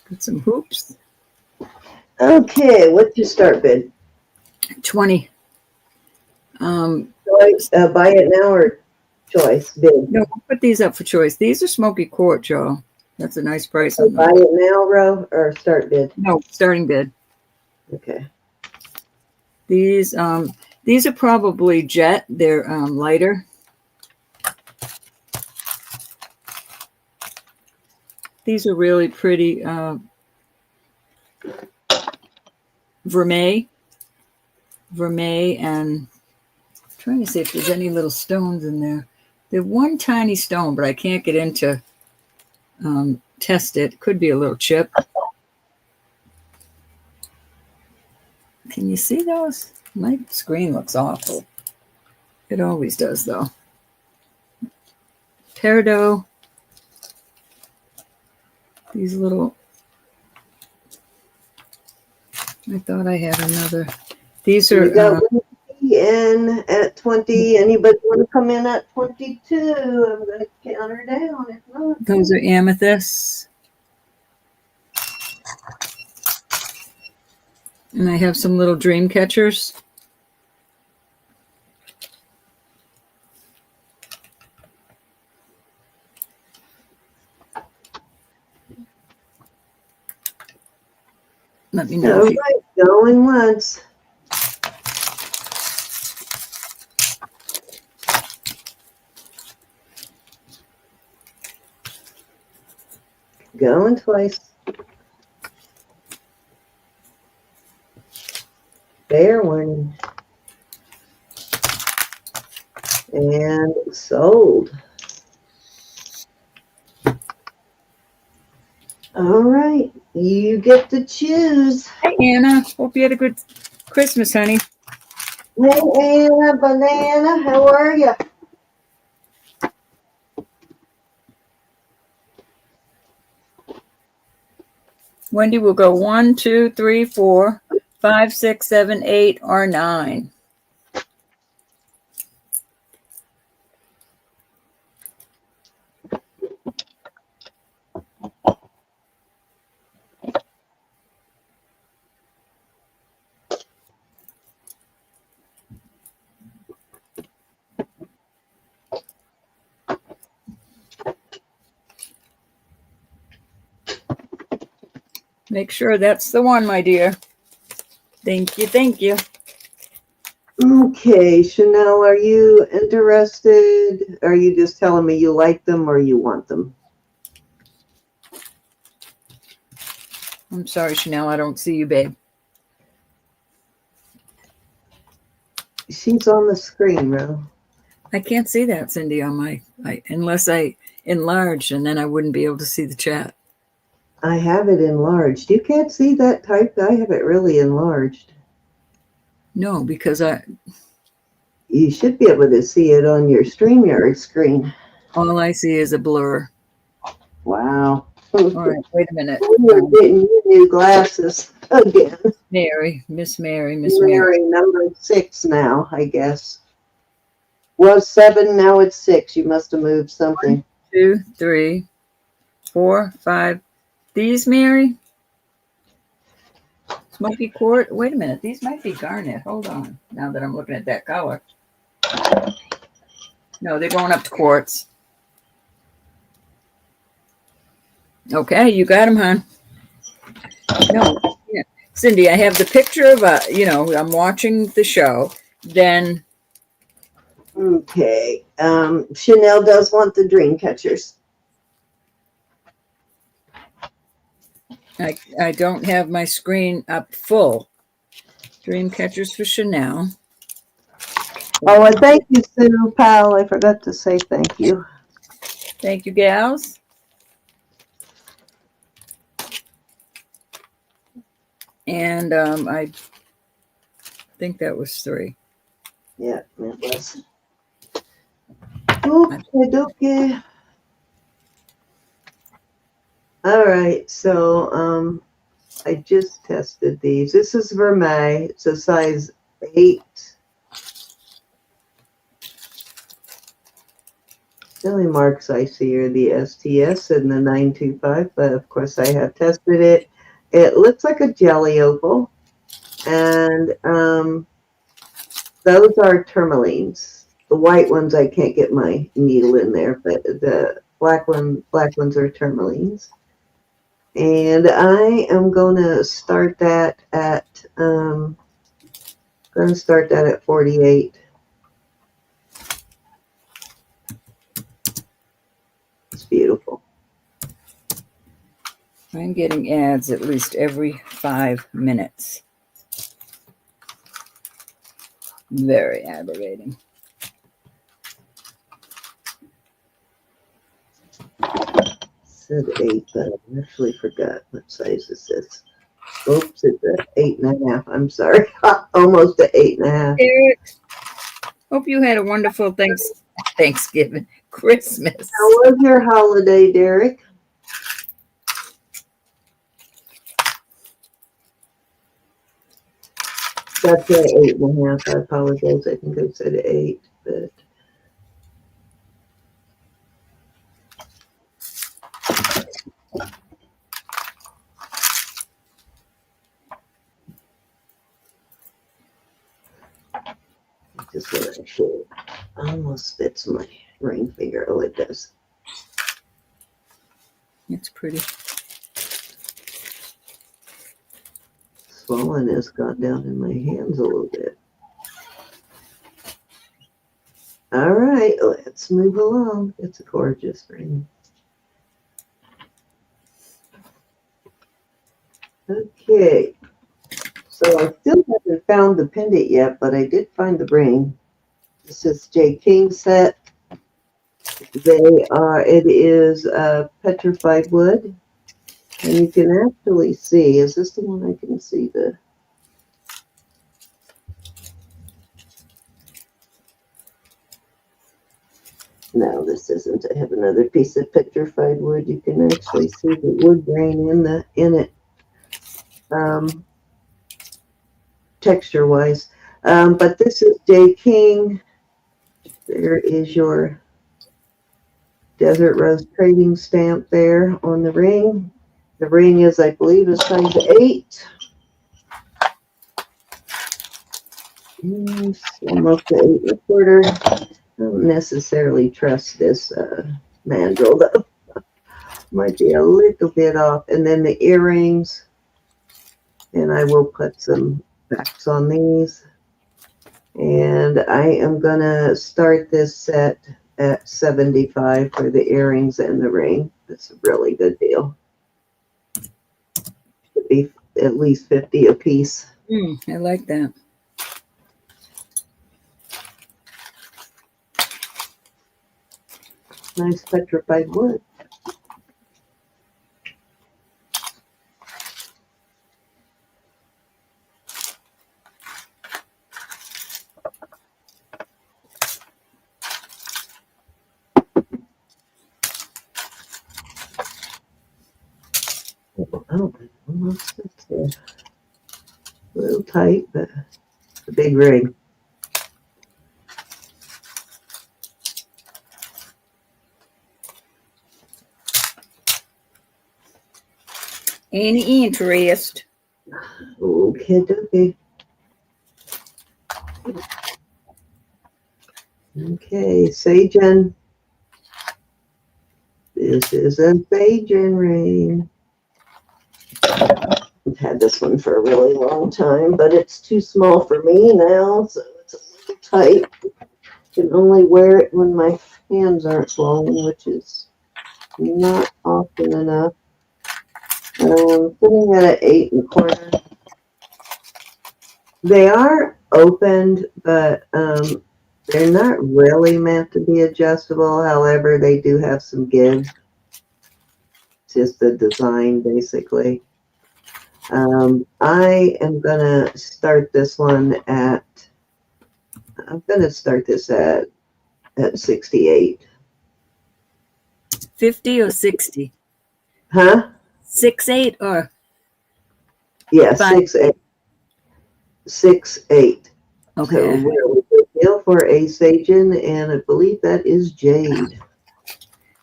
Got some hoops. Okay, what's your start bid? 20. Buy it now or choice bid? No, I'll put these up for choice. These are smoky quartz, y'all. That's a nice price on them. Buy it now, row, or start bid? No, starting bid. Okay. These are probably jet. They're lighter. These are really pretty vermeil, and I'm trying to see if there's any little stones in there. There's one tiny stone, but I can't get into test it. Could be a little chip. Can you see those? My screen looks awful. It always does, though. Peridot. These little. I thought I had another. These are. We got in at 20. Anybody want to come in at 22? I'm going to count her down. If not, those are amethysts. And I have some little dream catchers. Let me know. All right, going once. Going twice. Fair warning. And sold. All right, you get to choose. Hey, Anna. Hope you had a good Christmas, honey. Hey, Anna, Banana, how are you? Wendy will go 1, 2, 3, 4, 5, 6, 7, 8, or 9. Make sure that's the one, my dear. Thank you, thank you. Okay, Chanel, are you interested? Are you just telling me you like them or you want them? I'm sorry, Chanel, I don't see you, babe. She's on the screen, Ro. I can't see that, Cindy, on my, unless I enlarged, and then I wouldn't be able to see the chat. I have it enlarged. You can't see that typed. I have it really enlarged. No, because You should be able to see it on your StreamYard screen. all I see is a blur. Wow. All right, wait a minute. We're getting you new glasses again. Miss Mary, Mary. number 6 now, I guess. Was 7, now it's 6. You must have moved something. 2, 3, 4, 5. These, Mary? This might be quartz. Wait a minute. These might be garnet. Hold on. Now that I'm looking at that color. No, they're going up to quartz. Okay, you got them, hon. No, yeah. Cindy, I have the picture of I'm watching the show. Then. Okay. Chanel does want the dream catchers. I don't have my screen up full. Dream catchers for Chanel. Oh, and thank you, Sue, pal. I forgot to say thank you. Thank you, gals. And I think that was 3. Yeah, it was. Okay. All right, so I just tested these. This is Vermeil. It's a size 8. The only marks I see are the STS and the 925, but of course I have tested it. It looks like a jelly opal, and those are tourmalines. The white ones I can't get my needle in there, but the black ones are tourmalines. And I am going to start that at 48. It's beautiful. I'm getting ads at least every 5 minutes. Very aggravating. Said 8, but I actually forgot what size this is. Oops, it's a 8.5. I'm sorry. Almost a 8.5. Eric, hope you had a wonderful Thanksgiving, Christmas. How was your holiday, Derek? That's an 8.5. I apologize. I think I said 8, but just what I should. Almost fits my ring finger. Oh, it does. It's pretty. Swollen has gone down in my hands a little bit. All right, let's move along. It's a gorgeous ring. Okay, so I still haven't found the pendant yet, but I did find the ring. This is J. King set. It is petrified wood. And you can actually see, is this the one I can see the? No, this isn't. I have another piece of petrified wood. You can actually see the wood grain in it. texture wise. But this is J. King. There is your Desert Rose trading stamp there on the ring. The ring is, I believe, is size 8. Almost 8 1/4. I don't necessarily trust this mandrel though. Might be a little bit off. And then the earrings. And I will put some backs on these. And I am going to start this set at $75 for the earrings and the ring. That's a really good deal. Should be at least $50 a piece. I like that. Nice petrified wood. Oh, almost fits there. A little tight, but it's a big ring. Any interest? Okay, dokie. Okay, Sajen. This is a Sajen ring. I've had this one for a really long time, but it's too small for me now, so it's a little tight. Can only wear it when my hands aren't swollen, which is not often enough. I'm sitting at an 8 1/4. They are opened, but they're not really meant to be adjustable. However, they do have some give. It's just the design, basically. I am gonna start this one at. I'm gonna start this at 68. 50 or 60? Huh? 6'8" or Yeah, 5? 6'8". 6'8". Okay. So really good deal for a Sajen, and I believe that is jade.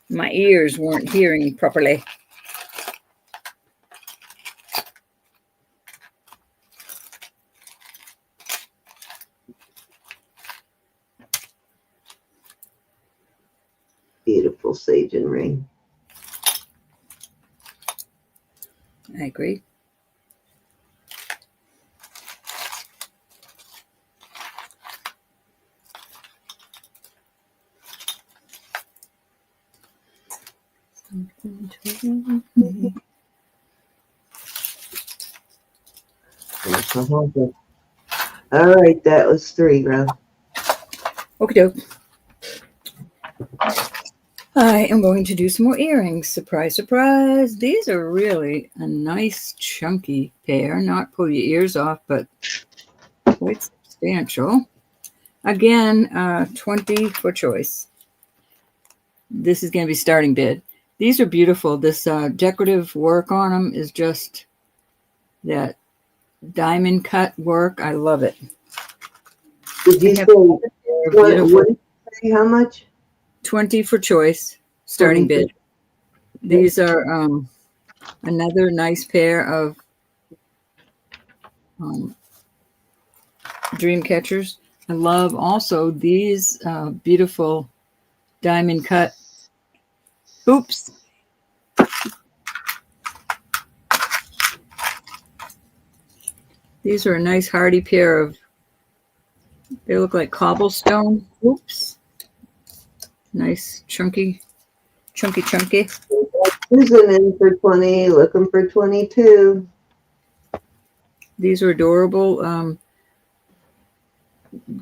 My ears weren't hearing properly. Beautiful Sajen ring. I agree. All right, that was 3, Rob. Okie doke. I am going to do some more earrings. Surprise, surprise. These are really a nice chunky pair. Not pull your ears off, but quite substantial. Again, 20 for choice. This is going to be starting bid. These are beautiful. This decorative work on them is just that diamond cut work. I love it. Did you say, how much? 20 for choice, starting bid. These are another nice pair of dream catchers. I love also these beautiful diamond cut. Oops. These are a nice hardy pair of, they look like cobblestone. Oops. Nice chunky. Susan in for 20, looking for 22. These are adorable.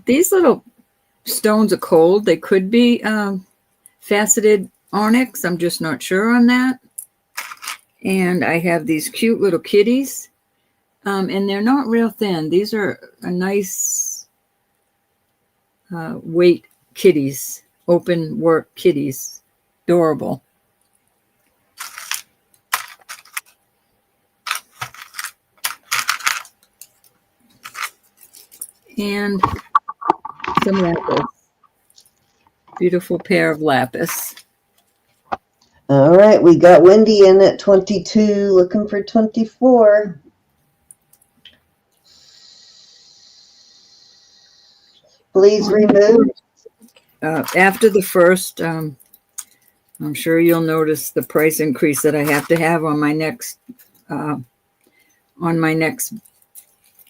These little stones are cold. They could be faceted onyx. I'm just not sure on that. And I have these cute little kitties. And they're not real thin. These are a nice weight kitties, open work kitties. Adorable. And some lapis. Beautiful pair of lapis. All right, we got Wendy in at 22, looking for 24. Please remove. After the first, I'm sure you'll notice the price increase that I have to have on my next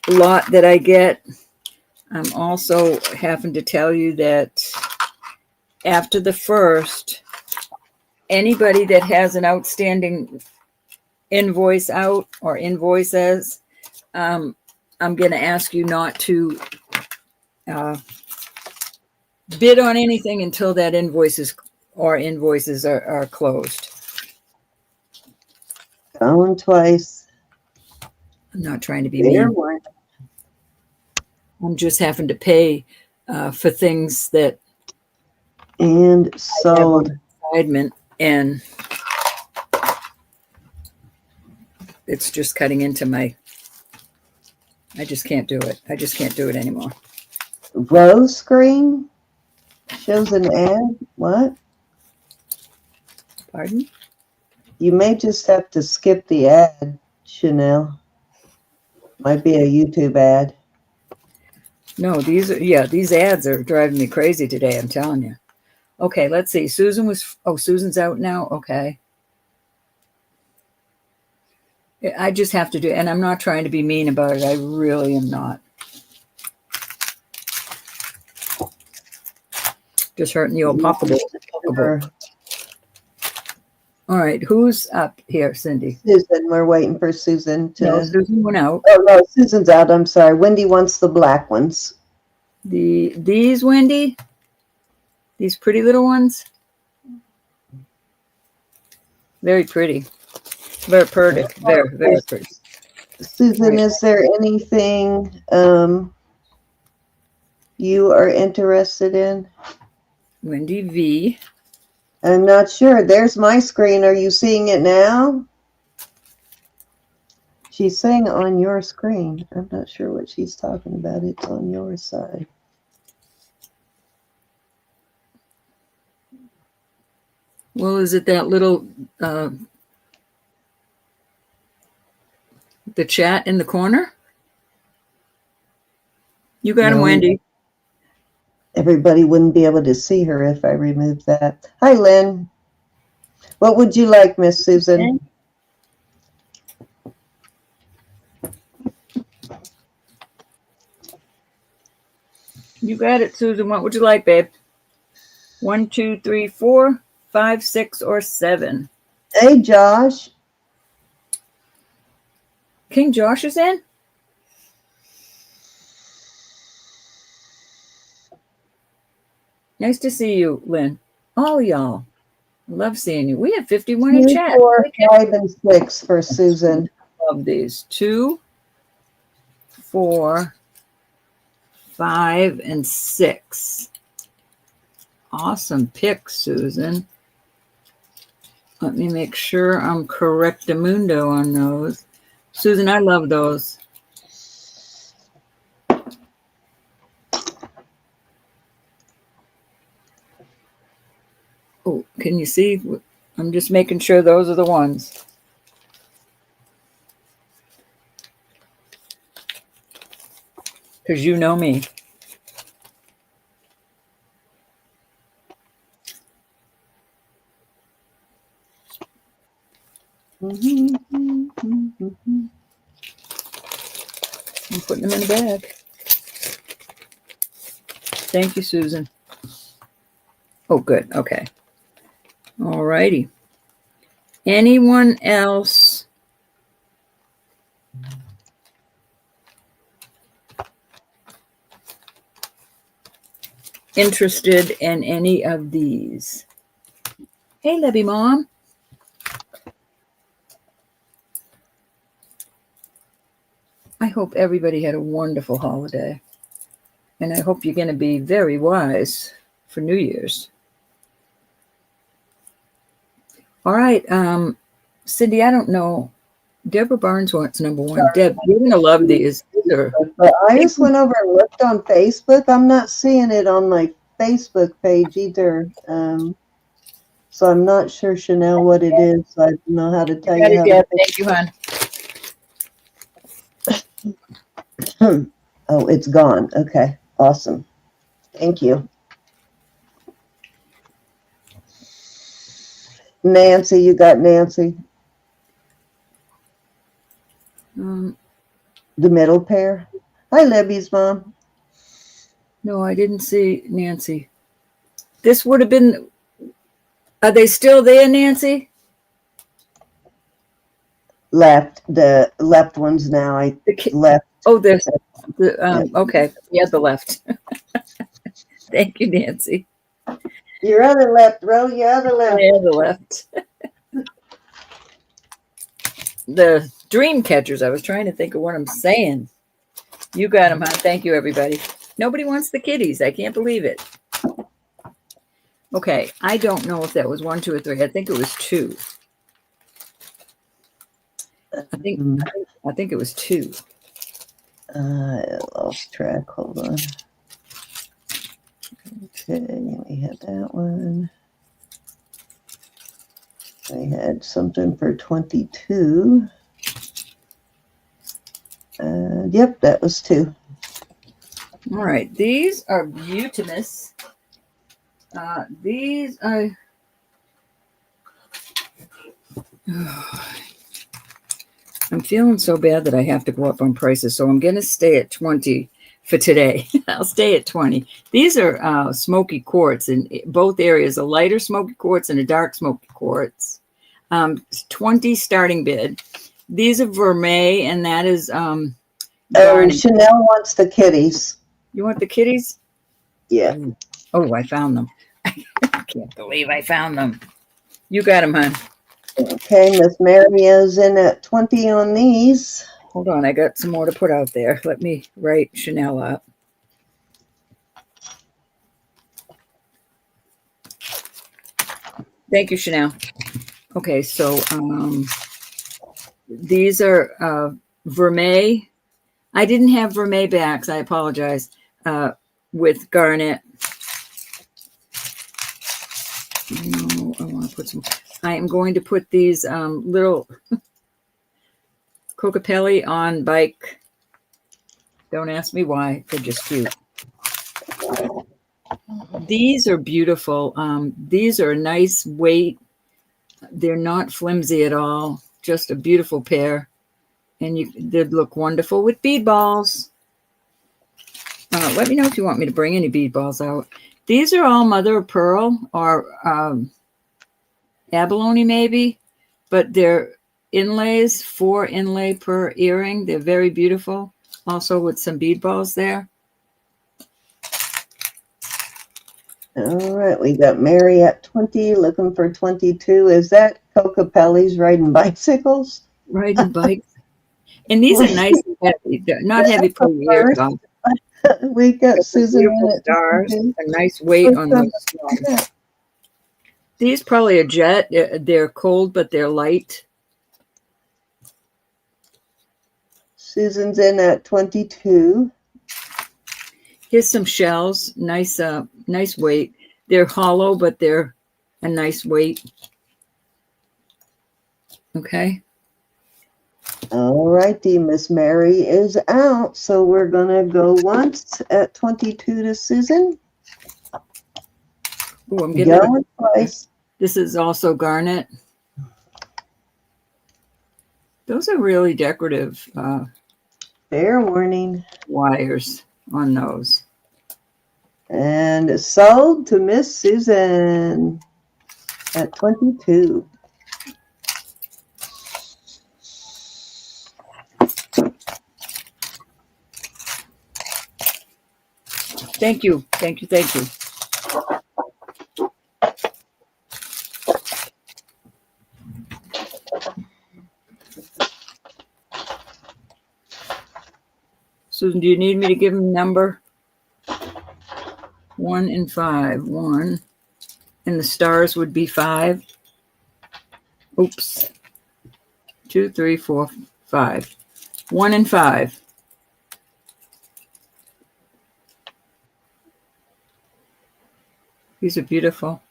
lot that I get. I'm also having to tell you that after the first, anybody that has an outstanding invoice out or invoices, I'm going to ask you not to bid on anything until that invoices are closed. Going twice. I'm not trying to be mean. I'm just having to pay for things that and sold. And it's just cutting into my. I just can't do it. I just can't do it anymore. Rose screen shows an ad. What? Pardon? You may just have to skip the ad, Chanel. Might be a YouTube ad. No, these ads are driving me crazy today, I'm telling you. Okay, let's see. Susan's out now. Okay. I just have to do, and I'm not trying to be mean about it. I really am not. Just hurting the old pocketbook. All right, who's up here, Cindy? Susan, we're waiting for Susan to. No, Susan went out. Oh no, Susan's out. I'm sorry. Wendy wants the black ones. These, Wendy? These pretty little ones? Very pretty. Very pretty. Very, very pretty. Susan, is there anything you are interested in? Wendy V. I'm not sure. There's my screen. Are you seeing it now? She's saying on your screen. I'm not sure what she's talking about. It's on your side. Well, is it that little, the chat in the corner? You got him, Wendy. Everybody wouldn't be able to see her if I removed that. Hi, Lynn. What would you like, Miss Susan? You got it, Susan. What would you like, babe? 1, 2, 3, 4, 5, 6, or 7? Hey, Josh. King Josh is in? Nice to see you, Lynn. All y'all. Love seeing you. We have 51 in chat. 4, 5, and 6 for Susan. Love these. 2, 4, 5, and 6. Awesome pick, Susan. Let me make sure I'm correctamundo on those. Susan, I love those. Oh, can you see? I'm just making sure those are the ones. Because you know me. I'm putting them in the bag. Thank you, Susan. Oh, good. Okay. All righty. Anyone else interested in any of these? Hey, Libby Mom. I hope everybody had a wonderful holiday. And I hope you're going to be very wise for New Year's. All right. Cindy, I don't know. Deborah Barnes wants number 1. Deb, you're going to love these. Or But I just went over and looked on Facebook. I'm not seeing it on my Facebook page either. So I'm not sure, Chanel, what it is. So I don't know how to tell got you it, how Deb. to Thank you, hon. Oh, it's gone. Okay, awesome. Thank you. Nancy, you got Nancy? The middle pair? Hi, Libby's mom. No, I didn't see Nancy. This would have been, are they still there, Nancy? Left. The left ones now. Left. Oh, there's okay. Yeah, the left. Thank you, Nancy. Your other left, Ro. Your other left. Yeah, the left. The dream catchers. I was trying to think of what I'm saying. You got them, huh? Thank you, everybody. Nobody wants the kitties. I can't believe it. Okay, I don't know if that was 1, 2, or 3. I think it was 2. I think it was 2. I lost track. Hold on. Okay, we had that one. We had something for 22. Yep, that was 2. All right, these are beautimous. These are. I'm feeling so bad that I have to go up on prices, so I'm going to stay at 20 for today. I'll stay at 20. These are smoky quartz in both areas, a lighter smoky quartz and a dark smoky quartz. 20 starting bid. These are vermeil, and that is Chanel wants the kitties. You want the kitties? Yeah. Oh, I found them. I can't believe I found them. You got them, hon. Okay, Miss Mary is in at 20 on these. Hold on, I got some more to put out there. Let me write Chanel up. Thank you, Chanel. Okay, so these are vermeil. I didn't have vermeil backs. I apologize. With garnet. No, I want to put some. I am going to put these little Cocapelli on bike. Don't ask me why. They're just cute. These are beautiful. These are a nice weight. They're not flimsy at all. Just a beautiful pair. And they look wonderful with bead balls. Let me know if you want me to bring any bead balls out. These are all mother of pearl or abalone maybe, but they're inlays, 4 inlay per earring. They're very beautiful. Also with some bead balls there. All right, we got Mary at 20, looking for 22. Is that Cocapelli's riding bicycles? Riding bikes. And these are nice and heavy. They're not heavy per ear. We got Susan beautiful stars. A nice weight on those. These probably a jet. They're cold, but they're light. Susan's in at 22. Here's some shells. Nice, nice weight. They're hollow, but they're a nice weight. Okay. All righty, Miss Mary is out, so we're gonna go once at 22 to Susan. Oh, I'm getting going twice. This is also garnet. Those are really decorative Fair warning. wires on those. And sold to Miss Susan at 22. Thank you. Thank you. Thank you. Susan, do you need me to give him a number? 1 and 5. 1. And the stars would be 5. Oops. 2, 3, 4, 5. 1 and 5. These are beautiful.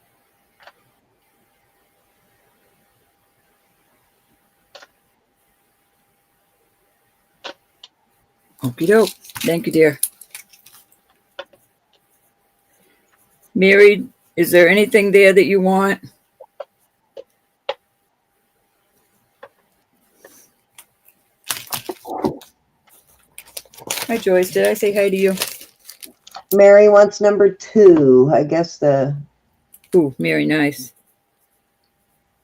Okie doke. Thank you, dear. Mary, is there anything there that you want? Hi, Joyce. Did I say hi to you? Mary wants number 2. I guess the Ooh, Mary, nice.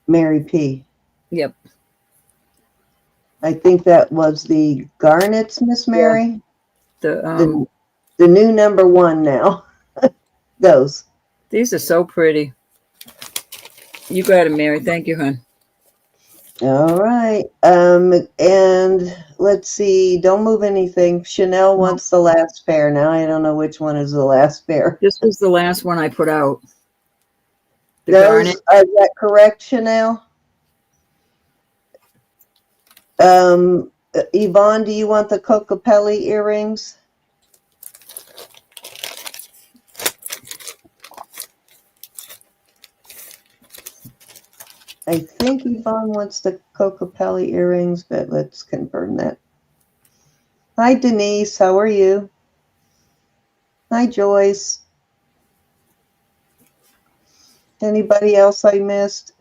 Mary P. Yep. I think that was the garnets, Miss Mary. The The new number 1 now. Those. These are so pretty. You got it, Mary. Thank you, hon. All right. And let's see. Don't move anything. Chanel wants the last pair. Now I don't know which one is the last pair. This was the last one I put out. The Those, garnet. is that correct, Chanel? Yvonne, do you want the Cocapelli earrings? I think Yvonne wants the Cocapelli earrings, but let's confirm that. Hi, Denise. How are you? Hi, Joyce. Anybody else I missed?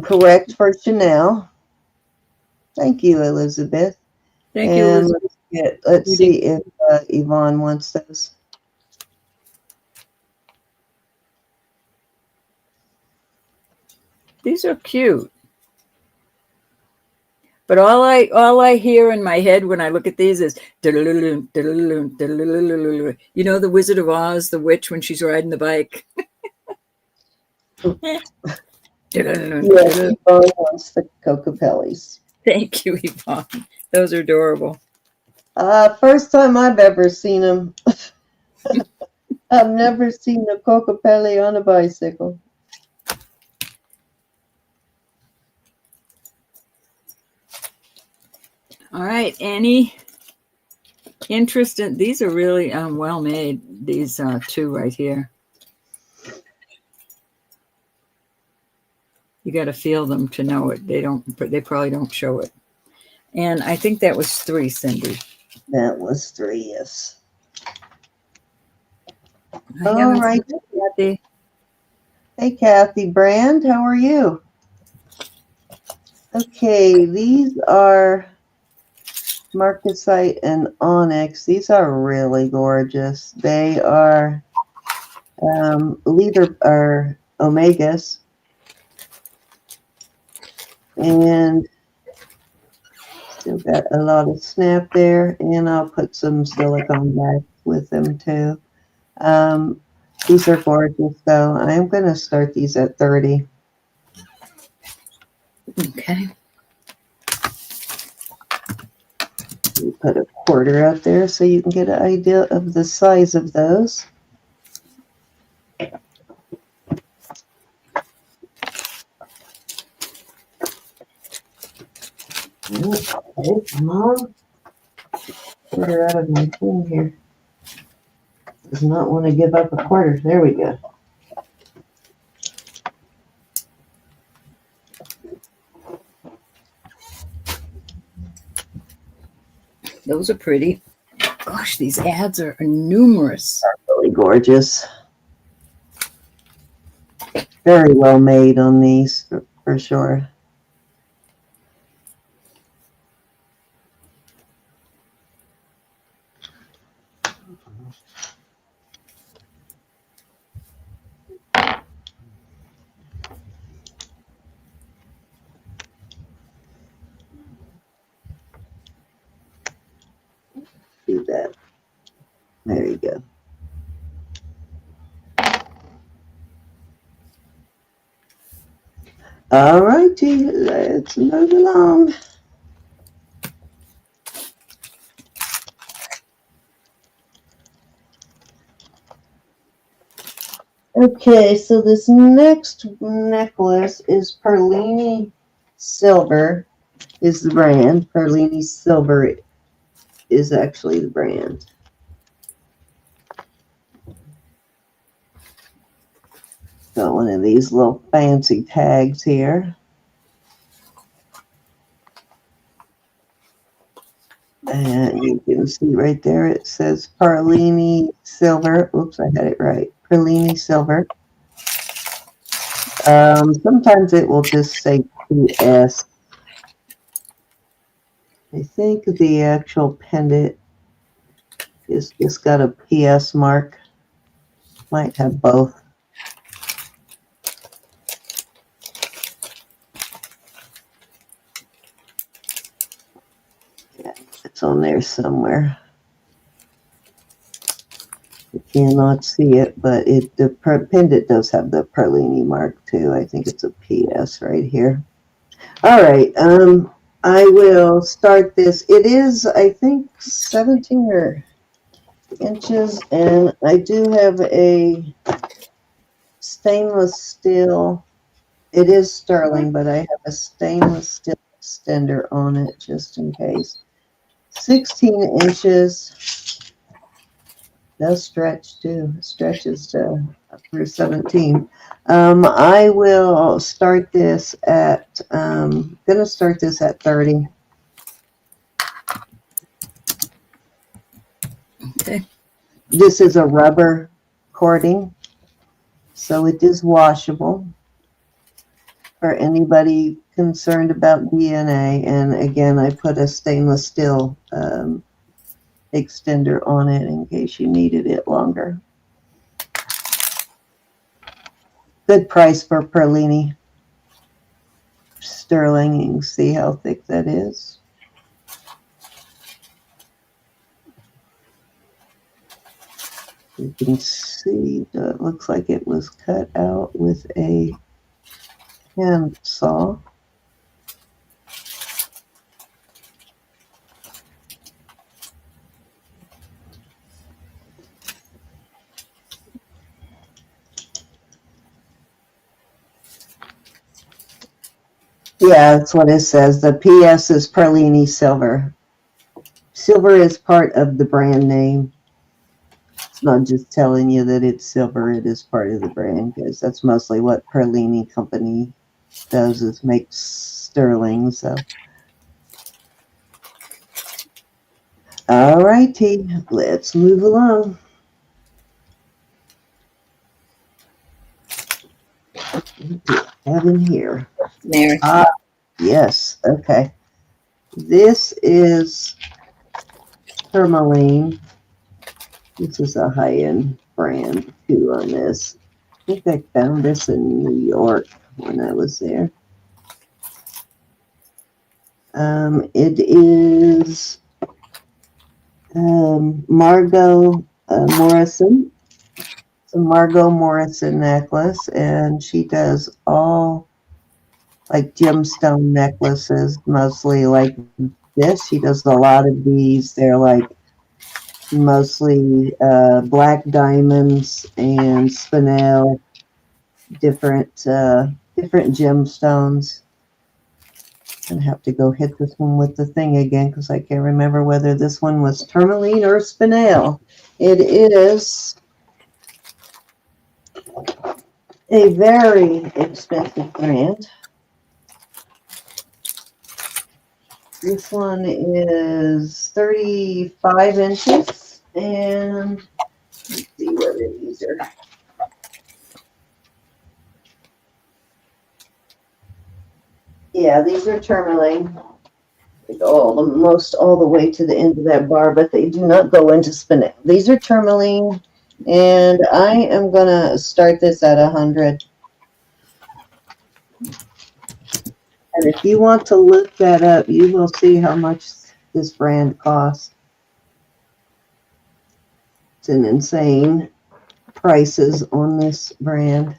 Correct for Chanel. Thank you, Elizabeth. Thank you, Elizabeth. Let's see if Yvonne wants those. These are cute. But all I hear in my head when I look at these is you know the Wizard of Oz, the witch when she's riding the bike. Yes, Yvonne wants the Cocapellis. Thank you, Yvonne. Those are adorable. First time I've ever seen them. I've never seen a Cocapelli on a bicycle. All right, any interest in these? Are really well made. These 2 right here. You got to feel them to know it. They probably don't show it. And I think that was 3, Cindy. That was 3, yes. All right. Kathy. Hey, Kathy Brand, how are you? Okay, these are Marcasite and Onyx. These are really gorgeous. They are Omegas. And still got a lot of snap there. And I'll put some silicone back with them too. These are gorgeous though. I'm going to start these at 30. Okay. You put a quarter out there so you can get an idea of the size of those. Okay, come on. Quarter out of my thing here. Does not want to give up a quarter. There we go. Those are pretty. Gosh, these ads are numerous. Really gorgeous. Very well made on these for sure. Do that. There you go. All righty, let's move along. Okay, so this next necklace is Perlini Silver is the brand. Perlini Silver is actually the brand. Got one of these little fancy tags here. And you can see right there it says Perlini Silver. Oops, I had it right. Perlini Silver. Sometimes it will just say PS. I think the actual pendant is just got a PS mark. Might have both. Yeah, it's on there somewhere. You cannot see it, but the pendant does have the Perlini mark too. I think it's a PS right here. All right, I will start this. It is, I think, 17 inches, and I do have a stainless steel. It is sterling, but I have a stainless steel extender on it just in case. 16 inches. Does stretch too. Stretches to up through 17. I will start this at, gonna start this at 30. Okay. This is a rubber cording, so it is washable for anybody concerned about DNA. And again, I put a stainless steel extender on it in case you needed it longer. Good price for Perlini sterling. You can see how thick that is. You can see that it looks like it was cut out with a hand saw. Yeah, that's what it says. The PS is Perlini Silver. Silver is part of the brand name. It's not just telling you that it's silver. It is part of the brand because that's mostly what Perlini company does is make sterling. So, all righty, let's move along. What do we have in here? Mary. Yes. Okay. This is tourmaline. This is a high-end brand too on this. I think I found this in New York when I was there. It is Margot Morrison. It's a Margot Morrison necklace, and she does all like gemstone necklaces, mostly like this. She does a lot of these. They're like mostly black diamonds and spinel, different gemstones. And have to go hit this one with the thing again because I can't remember whether this one was tourmaline or spinel. It is a very expensive brand. This one is 35 inches, and let's see whether these are. Yeah, these are tourmaline. They go all the way to the end of that bar, but they do not go into spinel. These are tourmaline, and I am gonna start this at 100. And if you want to look that up, you will see how much this brand costs. It's an insane prices on this brand.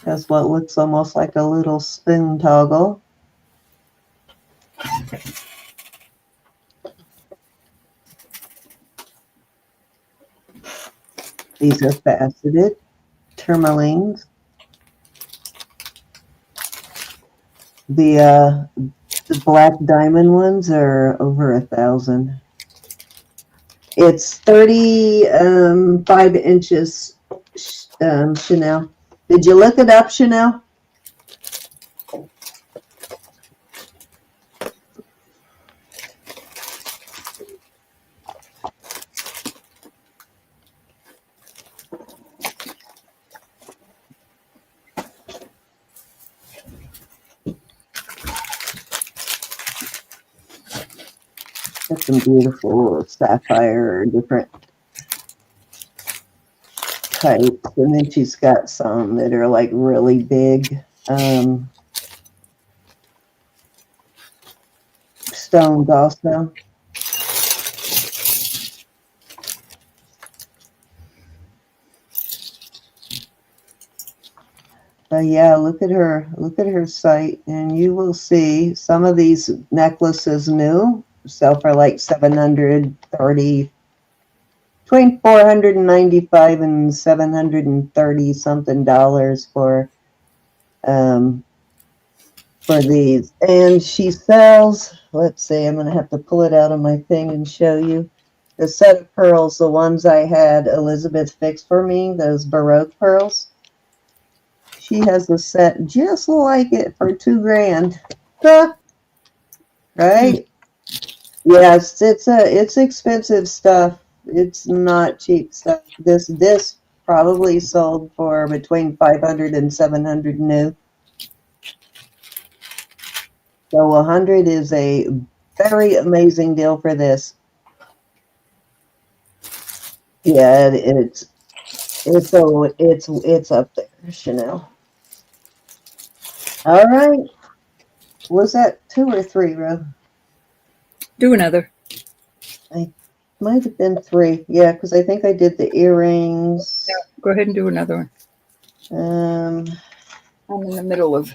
Has what looks almost like a little spoon toggle. These are faceted tourmalines. The black diamond ones are over 1,000. It's 35 inches Chanel. Did you look it up, Chanel? Got some beautiful sapphire, different types, and then she's got some that are like really big stones also. So yeah, look at her site, and you will see some of these necklaces new sell for like 730, between 495 and 730 something dollars for these. And she sells, let's see, I'm gonna have to pull it out of my thing and show you the set of pearls, the ones I had Elizabeth fix for me, those Baroque pearls. She has a set just like it for $2,000. Huh? Right? Yes, it's expensive stuff. It's not cheap stuff. This probably sold for between 500 and 700 new. So 100 is a very amazing deal for this. Yeah, it's up there, Chanel. All right. Was that 2 or 3, Rob? Do another. I might have been 3. Yeah, because I think I did the earrings. Yeah, go ahead and do another Um. one. I'm in the middle of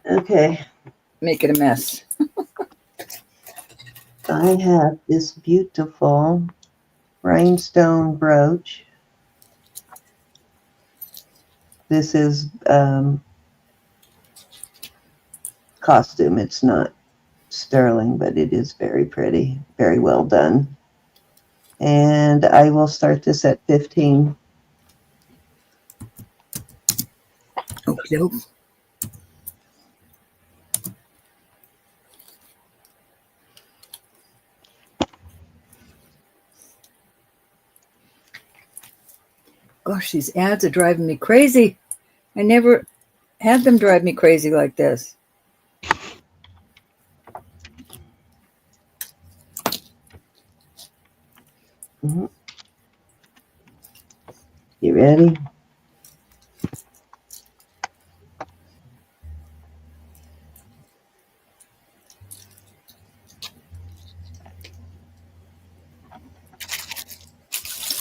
Okay. making a mess. I have this beautiful rhinestone brooch. This is costume. It's not sterling, but it is very pretty, very well done. And I will start this at 15. Okay. Gosh, these ads are driving me crazy. I never had them drive me crazy like this. Mm-hmm. You ready?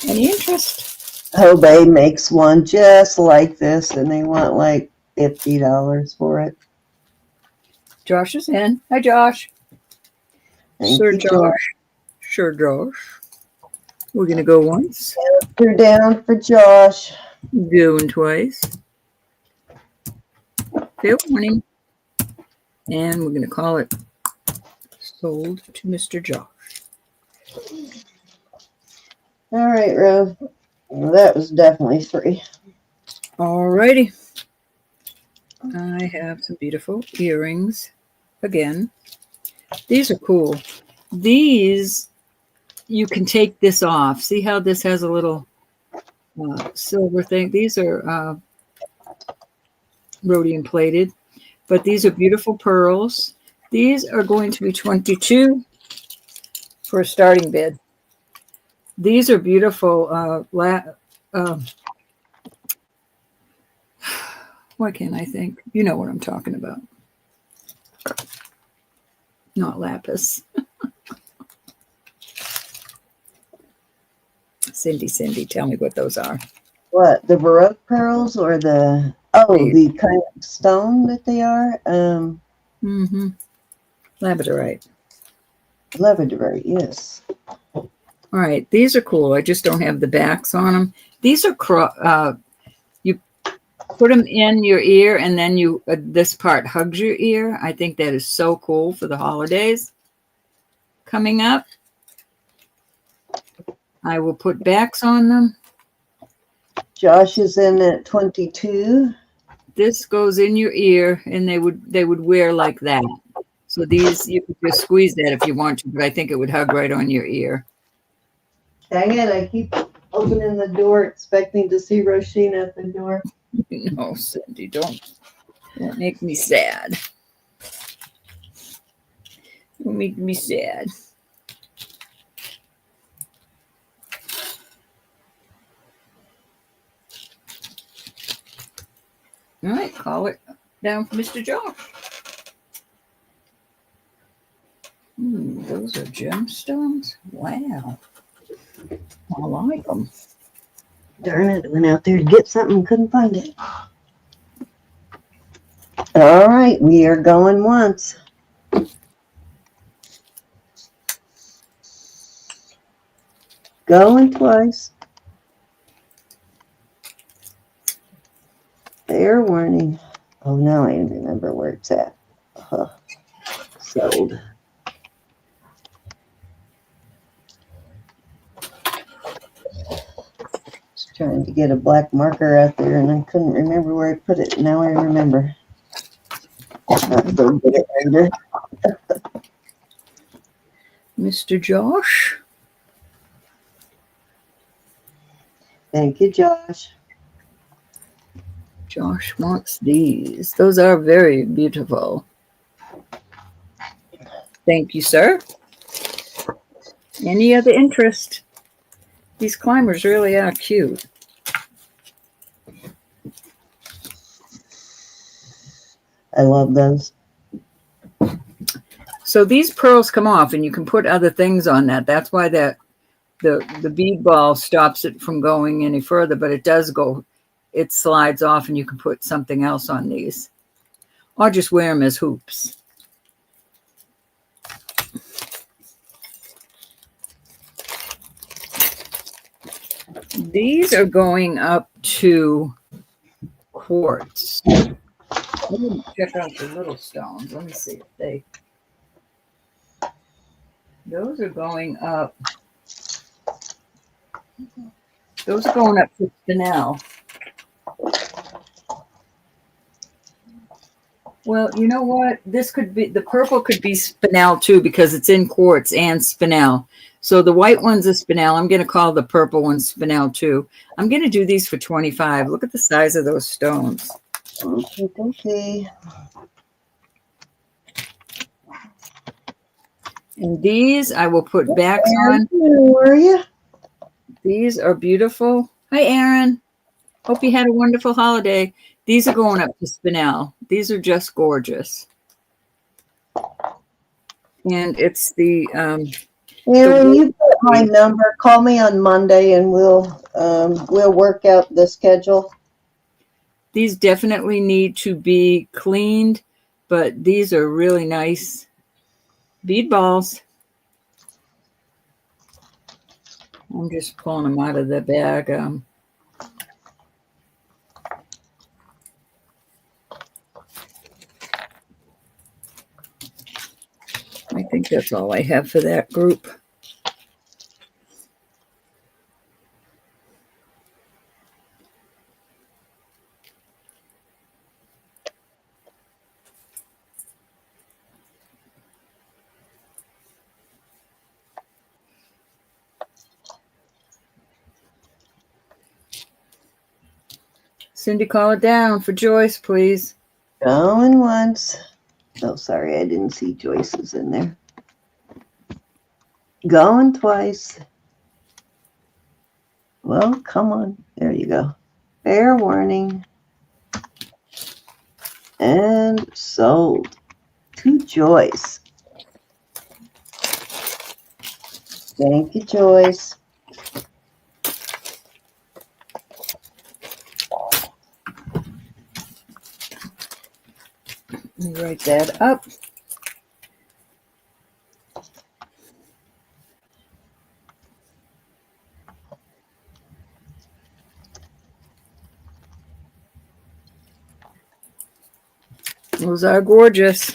Any interest? Hobey makes one just like this, and they want like $50 for it. Josh is in. Hi, Josh. Thank Sir you, Josh. Sure, Josh. We're going to go once. You're down for Josh. Going twice. Fair warning. And we're going to call it sold to Mr. Josh. All right, Rose. Well, that was definitely 3. Alrighty. I have some beautiful earrings again. These are cool. These, you can take this off. See how this has a little silver thing? These are rhodium plated, but these are beautiful pearls. These are going to be $22 for a starting bid. These are beautiful. Why can't I think? You know what I'm talking about. Not lapis. Cindy, tell me what those are. What, the Baroque pearls or the the kind of stone that they are? Labradorite. Labradorite, yes. All right, these are cool. I just don't have the backs on them. These are you put them in your ear, and then you this part hugs your ear. I think that is so cool for the holidays coming up. I will put backs on them. Josh is in at 22. This goes in your ear, and they would wear like that. So these, you could just squeeze that if you want to, but I think it would hug right on your ear. Dang it, I keep opening the door expecting to see Roshina at the door. No, Cindy, don't make me sad. Don't make me sad. All right, call it down for Mr. Josh. Those are gemstones. Wow. I like them. Darn it, I went out there to get something, couldn't find it. All right, we are going once. Going twice. Fair warning. Oh, now I remember where it's at. Sold. Just trying to get a black marker out there, and I couldn't remember where I put it. Now I remember. I'll go get it later. Mr. Josh? Thank you, Josh. Josh wants these. Those are very beautiful. Thank you, sir. Any other interest? These climbers really are cute. I love those. So these pearls come off, and you can put other things on that. That's why the bead ball stops it from going any further, but it does go. It slides off, and you can put something else on these. Or just wear them as hoops. These are going up to quartz. Let me check out the little stones. Let me see if they... Those are going up. Those are going up to spinel. Well, you know what? This could be, the purple could be spinel too, because it's in quartz and spinel. So the white one's a spinel. I'm going to call the purple one spinel too. I'm going to do these for 25. Look at the size of those stones. Okay. And these I will put backs on. How are you? These are beautiful. Hi, Aaron. Hope you had a wonderful holiday. These are going up to spinel. These are just gorgeous. And it's the... Aaron, you put my number. Call me on Monday, and we'll work out the schedule. These definitely need to be cleaned, but these are really nice bead balls. I'm just pulling them out of the bag. I think that's all I have for that group. Cindy, call it down for Joyce, please. Going once. Oh, sorry, I didn't see Joyce's in there. Going twice. Well, come on. There you go. Fair warning. And sold to Joyce. Thank you, Joyce. Let me write that up. Those are gorgeous.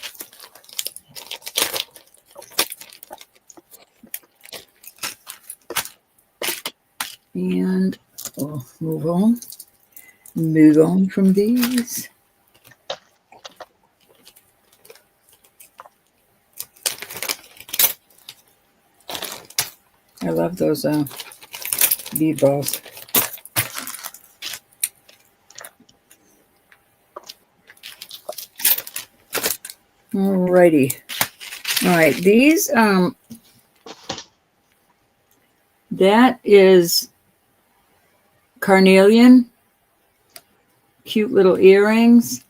And we'll move move on. Move on from these. I love those bead balls. Alrighty. All right, these that is carnelian, cute little earrings,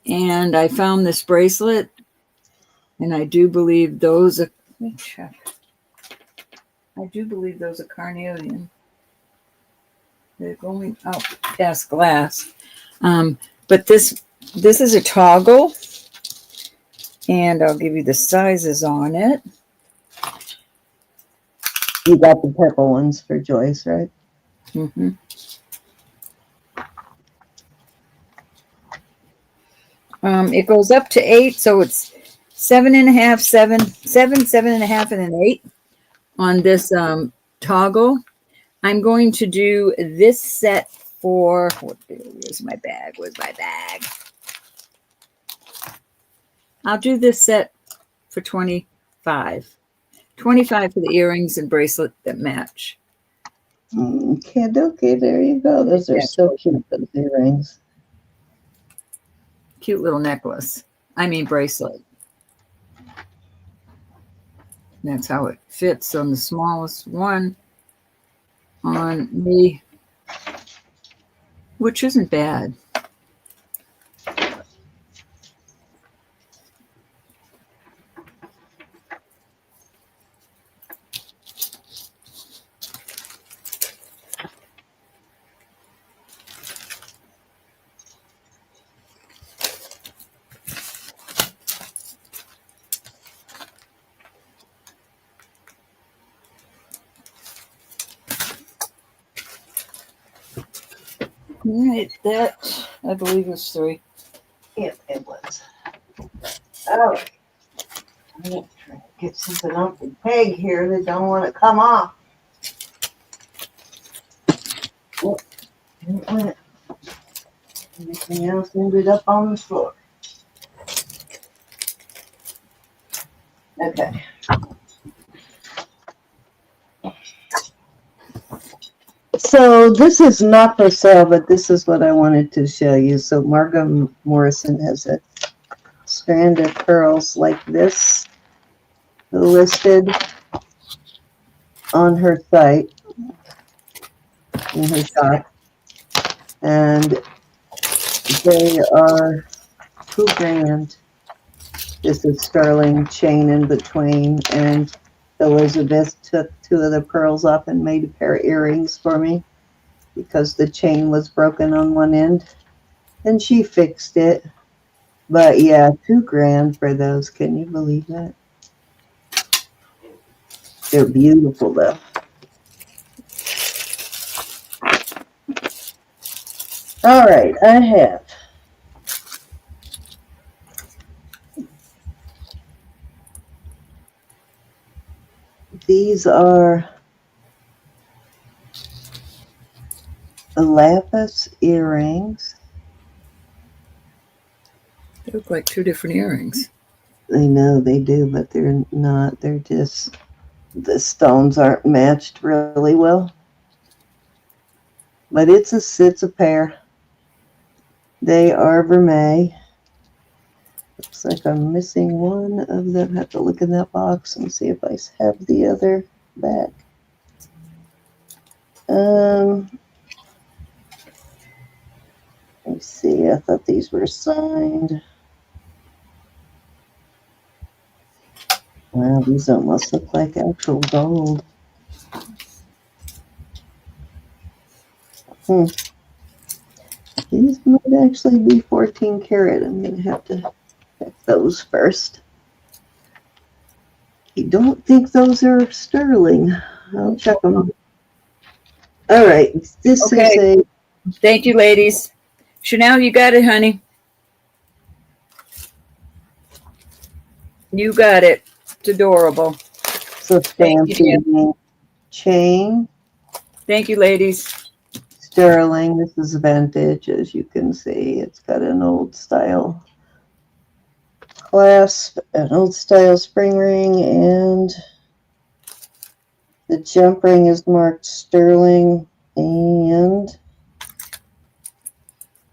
and I found this bracelet, and I do believe those are. Let me check. I do believe those are carnelian. They're going up past glass, but this is a toggle, and I'll give you the sizes on it. You got the purple ones for Joyce, right? Mm-hmm. It goes up to 8, so it's 7.5, 7.5, and an 8 on this toggle. I'm going to do this set for, where's my bag? Where's my bag? I'll do this set for 25. 25 for the earrings and bracelet that match. Okay, there you go. Those are so cute, those earrings. Cute little necklace. I mean bracelet. That's how it fits on the smallest one on me, which isn't bad. All right, that I believe was 3. Yep, it was. All right. I'm going to try to get something off the peg here that don't want to come off. Oh, didn't want it. Everything else ended up on the floor. Okay. So this is not for sale, but this is what I wanted to show you. So Margot Morrison has a strand of pearls like this listed on her site in her shop, and they are $2,000. This is sterling chain in between, and Elizabeth took 2 of the pearls off and made a pair of earrings for me because the chain was broken on one end, and she fixed it. But yeah, $2,000 for those. Can you believe that? They're beautiful though. All right, I have these are lapis earrings. They look like 2 different earrings. I know they do, but they're not. They're just, the stones aren't matched really well. But it's a pair. They are vermeil. Looks like I'm missing one of them. Have to look in that box and see if I have the other back. Let me see. I thought these were signed. Wow, these almost look like actual gold. These might actually be 14 karat. I'm going to have to check those first. I don't think those are sterling. I'll check them. All right. This is a... Thank you, ladies. Chanel, you got it, honey. You got it. It's adorable. So stamped chain. Thank you, ladies. sterling. This is vintage, as you can see. It's got an old style clasp, an old style spring ring, and the jump ring is marked sterling. And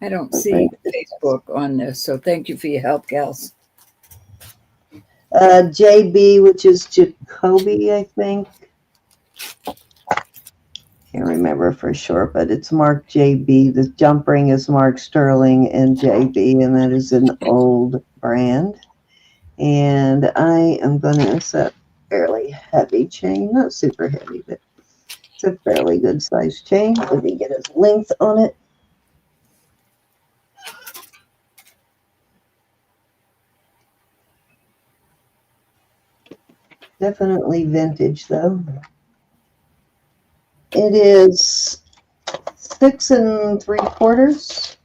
I don't see Facebook on this, so thank you for your help, gals. JB, which is Jacoby, I think. Can't remember for sure, but it's marked JB. The jump ring is marked sterling and JB, and that is an old brand. And I am going to set a fairly heavy chain, not super heavy, but it's a fairly good size chain. Let me get its length on it. Definitely vintage, though. It is 6 3/4.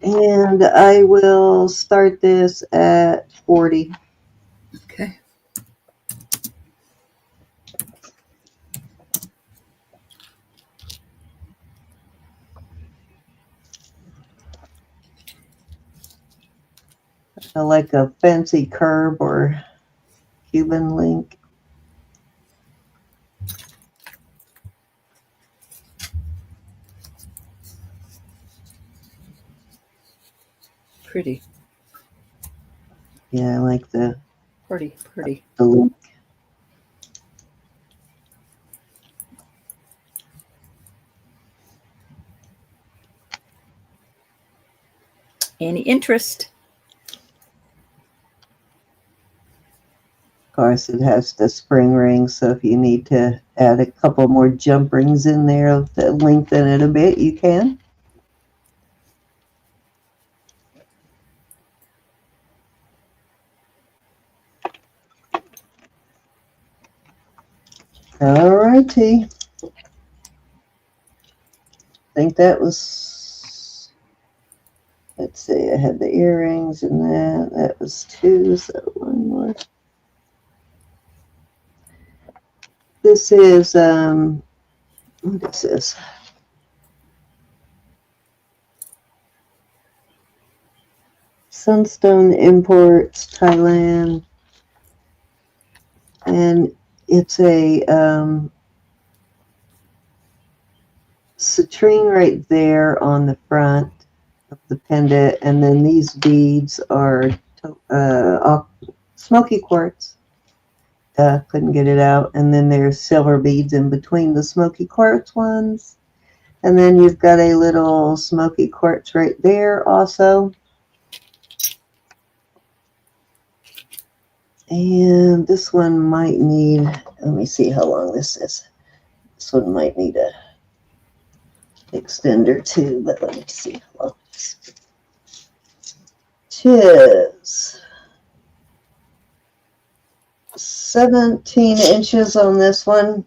And I will start this at 40. Okay. I like a fancy curb or Cuban link. Pretty. Yeah, I like the Pretty. link. Any interest? Of course, it has the spring ring, so if you need to add a couple more jump rings in there to lengthen it a bit, you can. Alrighty. I think that was, let's see, I had the earrings and that was 2, so 1 more. This is, what is this? Sunstone Imports, Thailand. And it's a citrine right there on the front of the pendant. And then these beads are smoky quartz. Couldn't get it out. And then there's silver beads in between the smoky quartz ones. And then you've got a little smoky quartz right there also. And this one might need, let me see how long this is. This one might need a extender too, but let me see how long this is. 17 inches on this one.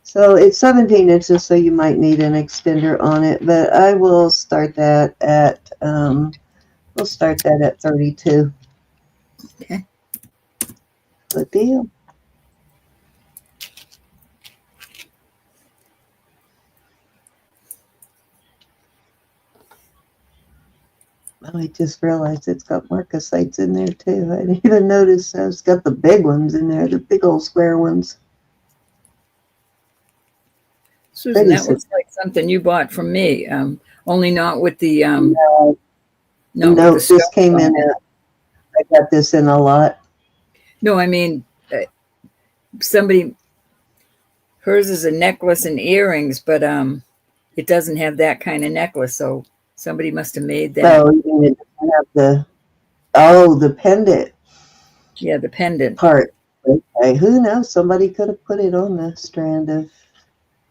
So it's 17 inches, so you might need an extender on it, but I will start that at, we'll start that at 32. Okay. Good deal. Oh, I just realized it's got marcasites in there too. I didn't even notice it's got the big ones in there, the big old square ones. Susan, that looks like something you bought from me. Only not with the no, this came in. I got this in a lot. No, I mean somebody. Hers is a necklace and earrings, but it doesn't have that kind of necklace. So somebody must have made that. So you have the pendant. Yeah, the pendant part. Okay, who knows? Somebody could have put it on the strand of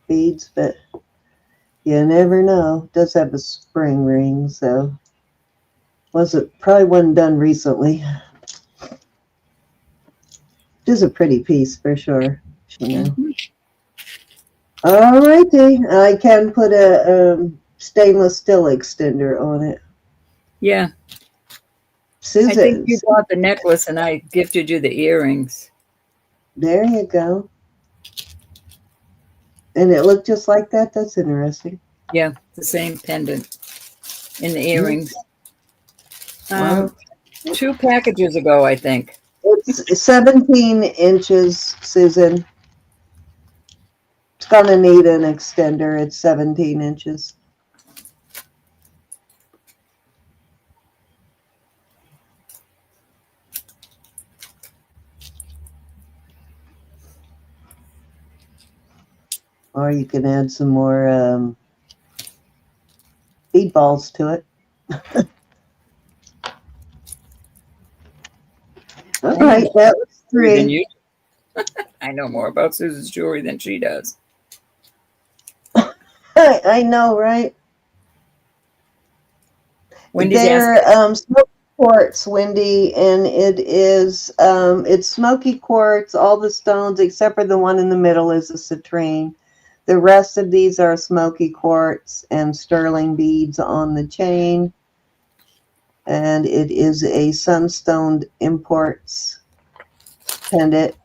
beads, but you never know. It does have a spring ring, so probably wasn't done recently. It is a pretty piece for sure. You know. All righty, I can put a stainless steel extender on it. Yeah. Susan, I think you bought the necklace and I gifted you the earrings. There you go. And it looked just like that. That's interesting. Yeah, the same pendant in the earrings. Wow. 2 packages ago, I think. It's 17 inches, Susan. It's gonna need an extender. It's 17 inches. Or you can add some more bead balls to it. All right, that was Than 3. you. I know more about Susan's jewelry than she does. I know, right? Wendy's They're asking. smoky quartz, Wendy, and it's smoky quartz. All the stones except for the one in the middle is a citrine. The rest of these are smoky quartz and sterling beads on the chain. And it is a Sunstone Imports pendant.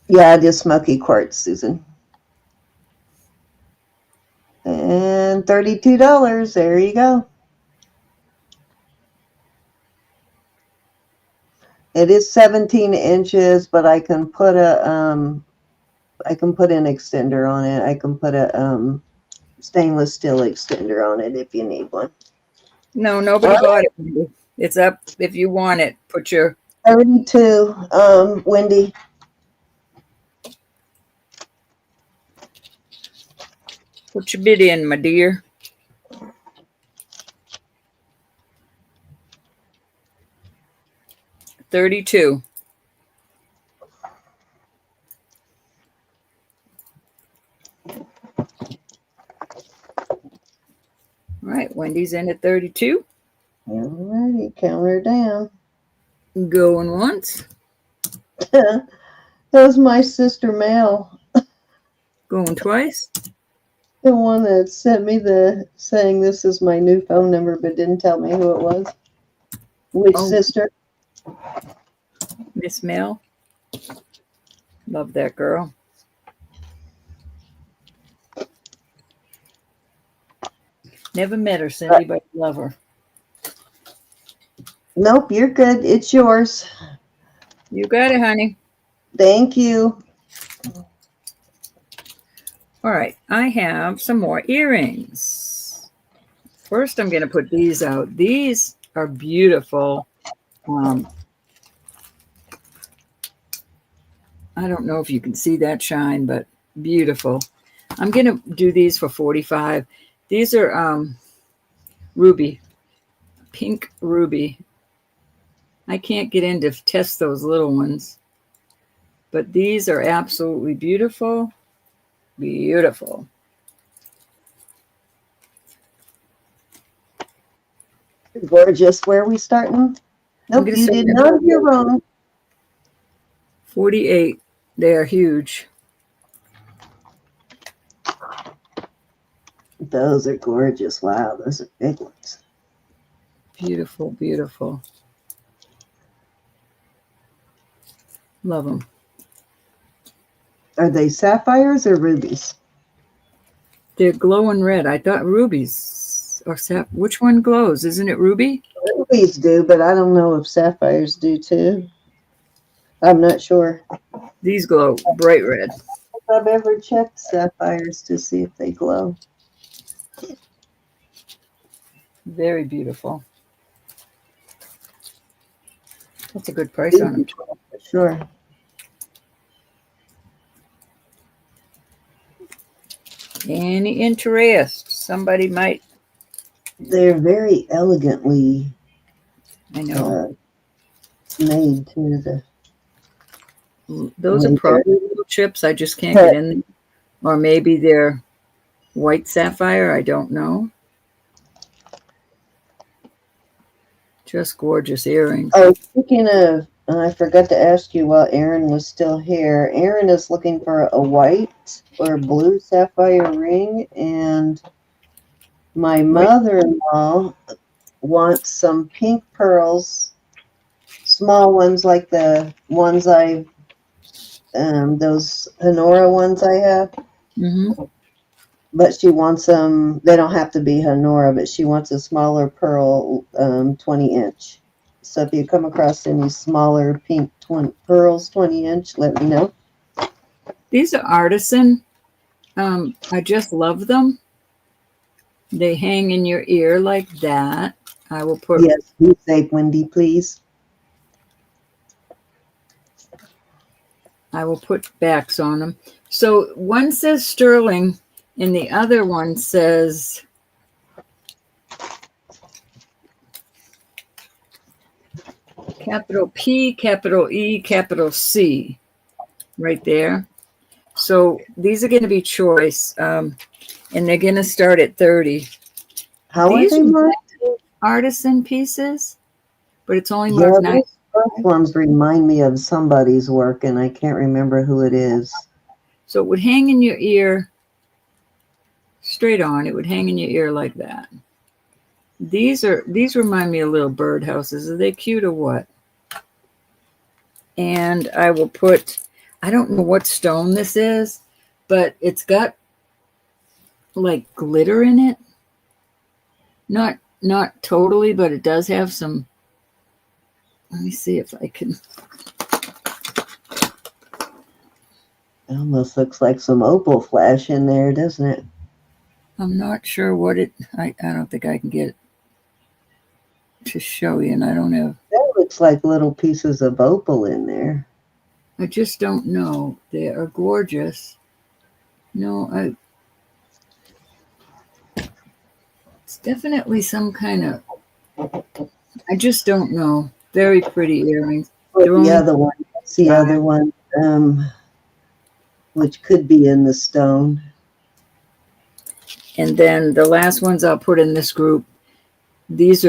Yeah, it is smoky quartz, Susan. And $32. There you go. It is 17 inches, but I can put an extender on it. I can put a stainless steel extender on it if you need one. No, nobody bought it, Wendy. It's up if you want it. Put your 32, Wendy. bid in, my dear. $32. All right, Wendy's in at 32. All righty, count her down. Going once. That was my sister Mel, Going twice. the one that sent me saying this is my new phone number, but didn't tell me who it was. Which sister? Miss Mel. Love that girl. Never met her, Cindy, but love her. Nope, you're good. It's yours. You got it, honey. Thank you. All right, I have some more earrings. First, I'm going to put these out. These are beautiful. I don't know if you can see that shine, but beautiful. I'm going to do these for $45. These are ruby, pink ruby. I can't get in to test those little ones, but these are absolutely beautiful. Beautiful. Gorgeous. Where are we starting? Nope, you did not hear wrong. 48. They are huge. Those are gorgeous. Wow, those are big ones. Beautiful, beautiful. Love them. Are they sapphires or rubies? They're glowing red. I thought rubies or which one glows? Isn't it ruby? Rubies do, but I don't know if sapphires do too. I'm not sure. These glow bright red. If I've ever checked sapphires to see if they glow. Very beautiful. That's a good price on them. Sure. Any interest? Somebody might. They're very elegantly I know. Made to Those are probably little chips. I just can't get in them. Or maybe they're white sapphire. I don't know. Just gorgeous earrings. Oh, speaking of, I forgot to ask you while Erin was still here. Erin is looking for a white or blue sapphire ring, and my mother-in-law wants some pink pearls, small ones like the ones I've those Honora ones I have. Mm-hmm. But she wants them, they don't have to be Honora, but she wants a smaller pearl 20 inch. So if you come across any smaller pink pearls 20 inch, let me know. These are artisan. I just love them. They hang in your ear like that. I will put Yes, be safe, Wendy, please. backs on them. So one says sterling and the other one says capital P, capital E, capital C right there. So these are going to be choice, and they're going to start at 30. How are These they are marked? artisan pieces, but it's only Yeah, marked 9. those first ones remind me of somebody's work, and I can't remember who it is. So it would hang in your ear straight on. It would hang in your ear like that. These remind me of little birdhouses. Are they cute or what? And I will put, I don't know what stone this is, but it's got like glitter in it. Not totally, but it does have some. Let me see if I can. It almost looks like some opal flash in there, doesn't it? I'm not sure what it. I don't think I can get it to show you, and I don't have. That looks like little pieces of opal in there. I just don't know. They are gorgeous. No, it's definitely some kind of. I just don't know. Very pretty earrings. Or They're the only other one. That's the other one, which could be in the stone. And then the last ones I'll put in this group. This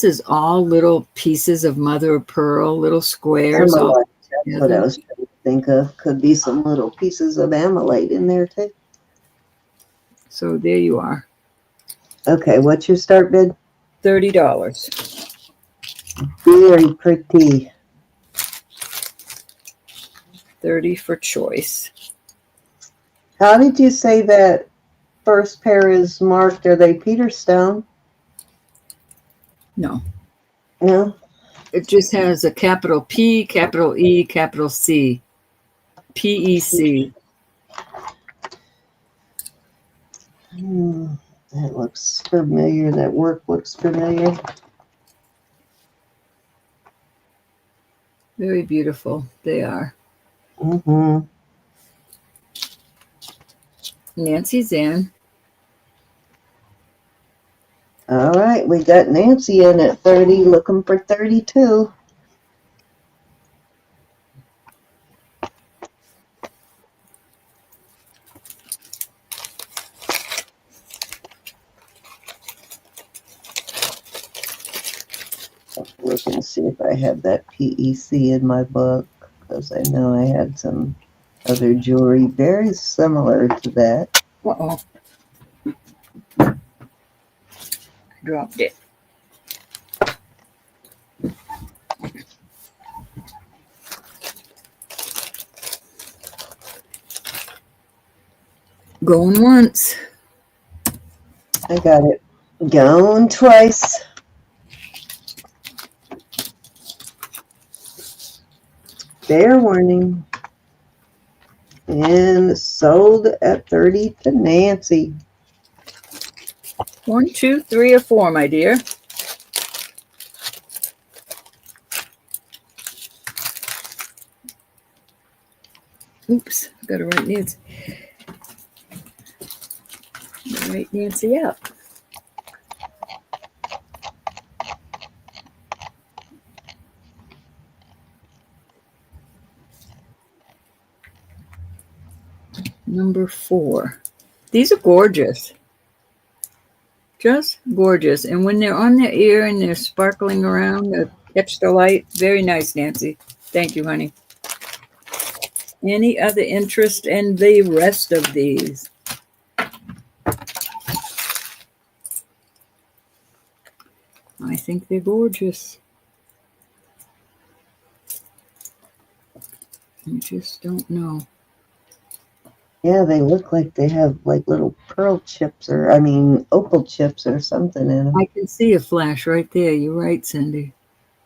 is all little pieces of mother of pearl, little squares. Amylite. That's what I Together. was trying to think of. Could be some little pieces of amylite in there too. So there you are. Okay, what's your start bid? $30. Very pretty. 30 for choice. How did you say that first pair is marked? Are they Peter Stone? No. No? It just has a capital P, capital E, capital C. PEC. That looks familiar. That work looks familiar. Very beautiful. They are. Mm-hmm. Nancy's in. All right, we got Nancy in at 30, looking for 32. Look and see if I have that PEC in my book, because I know I had some other jewelry very similar to that. Uh-oh. I dropped it. Going once. I got it. Gone twice. Fair warning. And sold at 30 to Nancy. 1, 2, 3, or 4, my dear. Oops, I gotta write Nancy. Write Nancy up. Number 4. These are gorgeous. Just gorgeous. And when they're on their ear and they're sparkling around to catch the light, very nice, Nancy. Thank you, honey. Any other interest in the rest of these? I think they're gorgeous. I just don't know. Yeah, they look like they have like little pearl chips or, I mean, opal chips or something in them. I can see a flash right there. You're right, Cindy.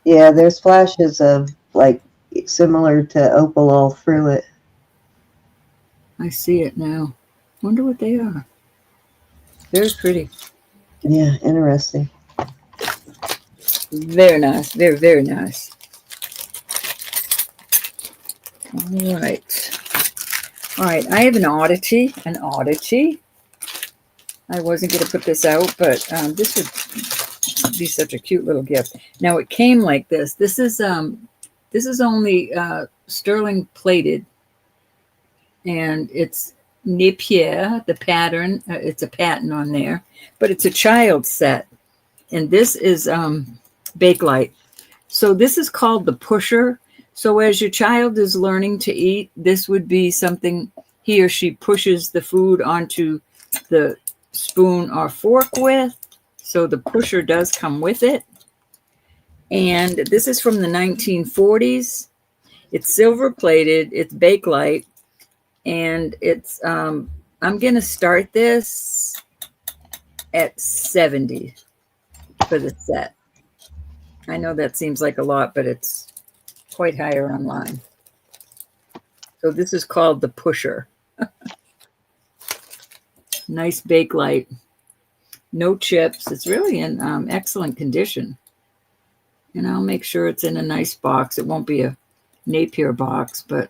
Yeah, there's flashes of like similar to opal all through it. I see it now. Wonder what they are. Very pretty. Yeah, interesting. Very nice. Very, very nice. All right. All right. I have an oddity. An oddity. I wasn't going to put this out, but this would be such a cute little gift. Now it came like this. This is only sterling plated, and it's Napier, the pattern. It's a pattern on there, but it's a child set, and this is Bakelite. So this is called the pusher. So as your child is learning to eat, this would be something he or she pushes the food onto the spoon or fork with. So the pusher does come with it. And this is from the 1940s. It's silver plated. It's Bakelite. And it's, I'm going to start this at 70 for the set. I know that seems like a lot, but it's quite higher online. So this is called the pusher. Nice Bakelite. No chips. It's really in excellent condition. And I'll make sure it's in a nice box. It won't be a Napier box, but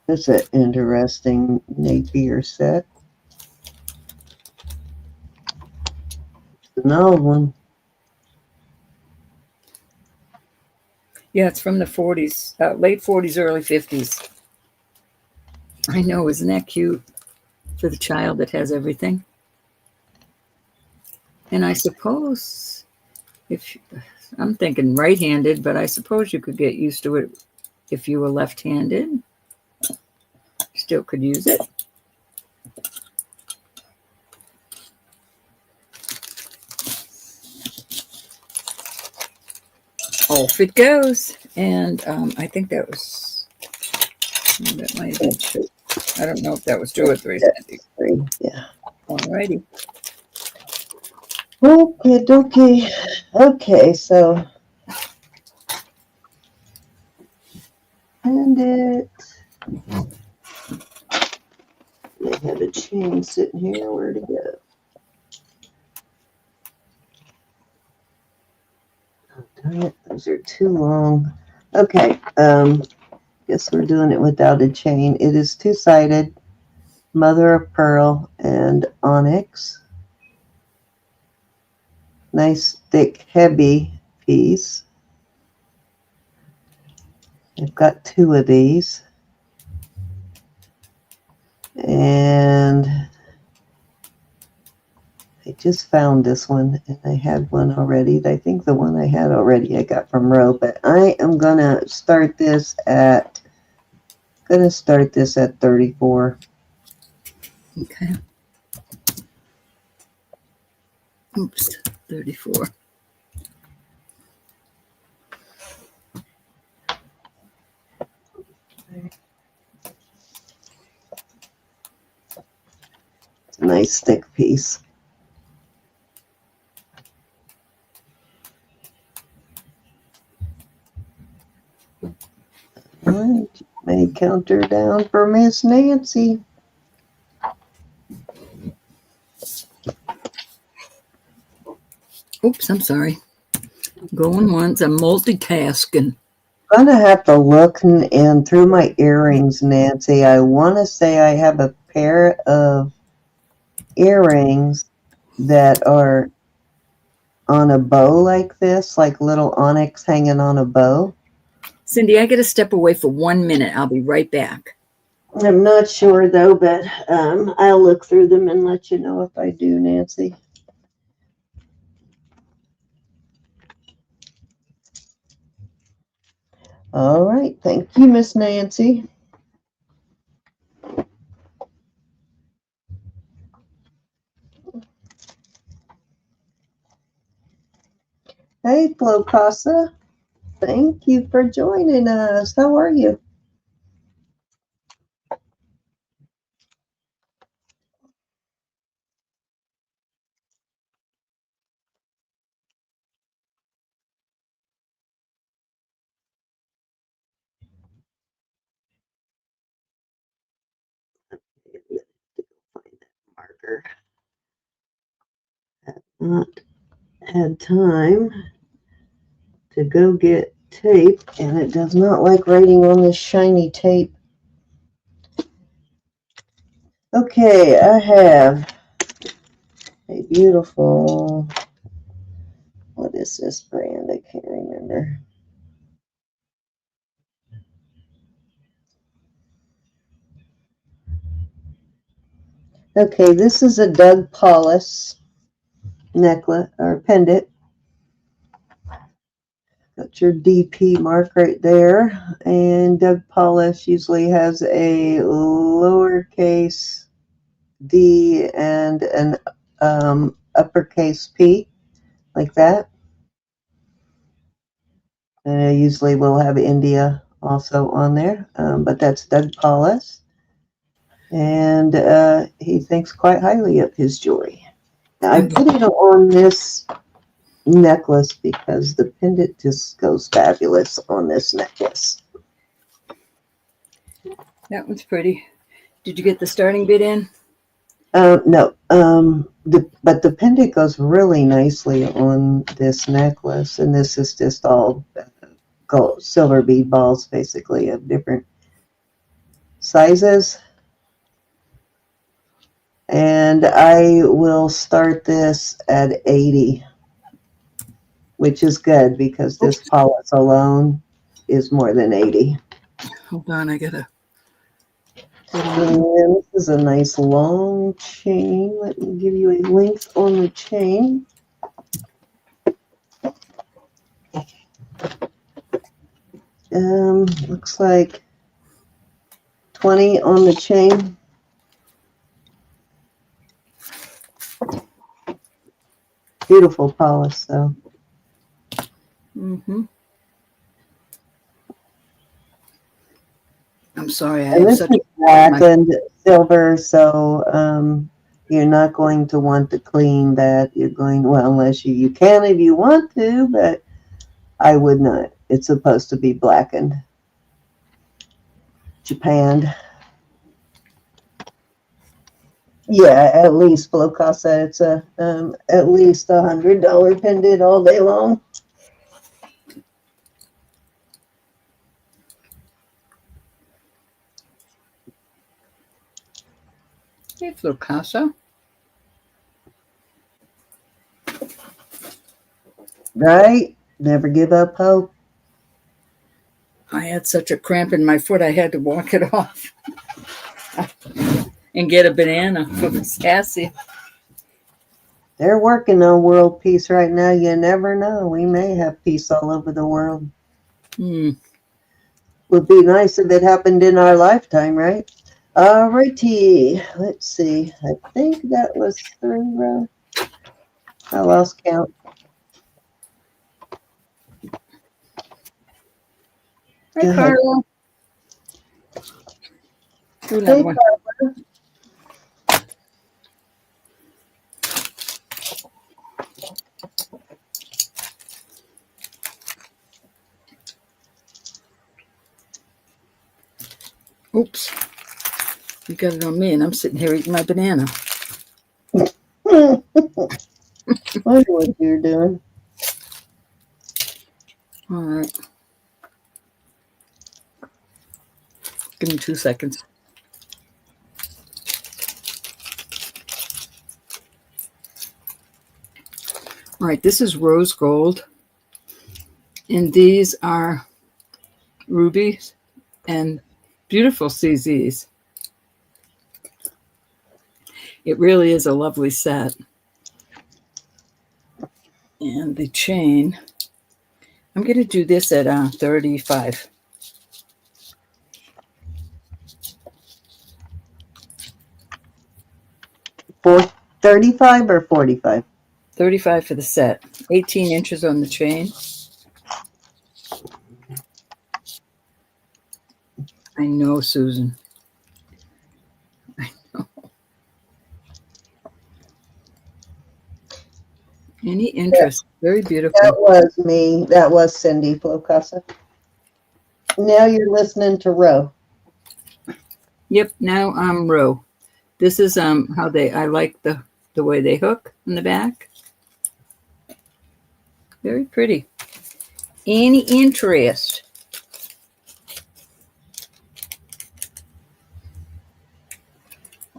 That's an interesting Napier set. An old one. yeah, it's from the 40s, late 40s, early 50s. I know, isn't that cute for the child that has everything? And I suppose if I'm thinking right-handed, but I suppose you could get used to it if you were left-handed. Still could use it. Off it goes. And I think that was, that might have been two. I don't know if that was 2 or 3. Three, yeah. Alrighty. Okay. Okay, so and it. I have a chain sitting here. Where'd it go? Oh, darn it, those are too long. Okay, guess we're doing it without a chain. It is two-sided, mother of pearl and onyx. Nice, thick, heavy piece. I've got 2 of these. And I just found this one, and I had one already. I think the one I had already I got from Ro, but I am gonna start this at 34. Okay. Oops, 34. It's a nice thick piece. All right, may count her down for Miss Nancy. Oops, I'm sorry. Going once. I'm multitasking. I'm gonna have to look and through my earrings, Nancy. I want to say I have a pair of earrings that are on a bow like this, like little onyx hanging on a bow. Cindy, I got to step away for 1 minute. I'll be right back. I'm not sure though, but I'll look through them and let you know if I do, Nancy. All right, thank you, Miss Nancy. Hey, Flo Casa. Thank you for joining us. How are you? not had time to go get tape, and it does not like writing on this shiny tape. Okay, I have a beautiful, what is this brand? I can't remember. Okay, this is a Doug Paulus necklace or pendant. Got your DP mark right there. And Doug Paulus usually has a lowercase d and an uppercase p, like that. And I usually will have India also on there, but that's Doug Paulus. And he thinks quite highly of his jewelry. I put it on this necklace because the pendant just goes fabulous on this necklace. That one's pretty. Did you get the starting bit in? No. But the pendant goes really nicely on this necklace, and this is just all gold, silver bead balls, basically, of different sizes. And I will start this at 80, which is good because this polish alone is more than 80. Hold on, I gotta. And this is a nice long chain. Let me give you a length on the chain. Looks like 20 on the chain. Beautiful polish, though. Mm-hmm. I'm sorry, I And have this such is black and silver, so you're not going to want to clean that. You're going, well, unless you can if you want to, but I would not. It's supposed to be blackened. Japan. Yeah, at least Flocasa. It's a at least $100 pendant all day long. Hey, Flocasa. Right? Never give up hope. I had such a cramp in my foot, I had to walk it off and get a banana for Cassie. They're working on world peace right now. You never know. We may have peace all over the world. Would be nice if it happened in our lifetime, right? Alrighty. Let's see. I think that was 3 rows. I lost count. Hi, Carla. Do another one. Carla. Oops. You got it on me, and I'm sitting here eating my banana. I wonder what you're doing. All right. Give me 2 seconds. All right, this is rose gold. And these are rubies and beautiful CZs. It really is a lovely set. And the chain, I'm going to do this at 35. For 35 or 45? 35 for the set. 18 inches on the chain. I know, Susan. I know. Any interest? Very beautiful. That was me. That was Cindy Flocasa. Now you're listening to Ro. Yep, now Ro. This is how I like the way they hook in the back. Very pretty. Any interest?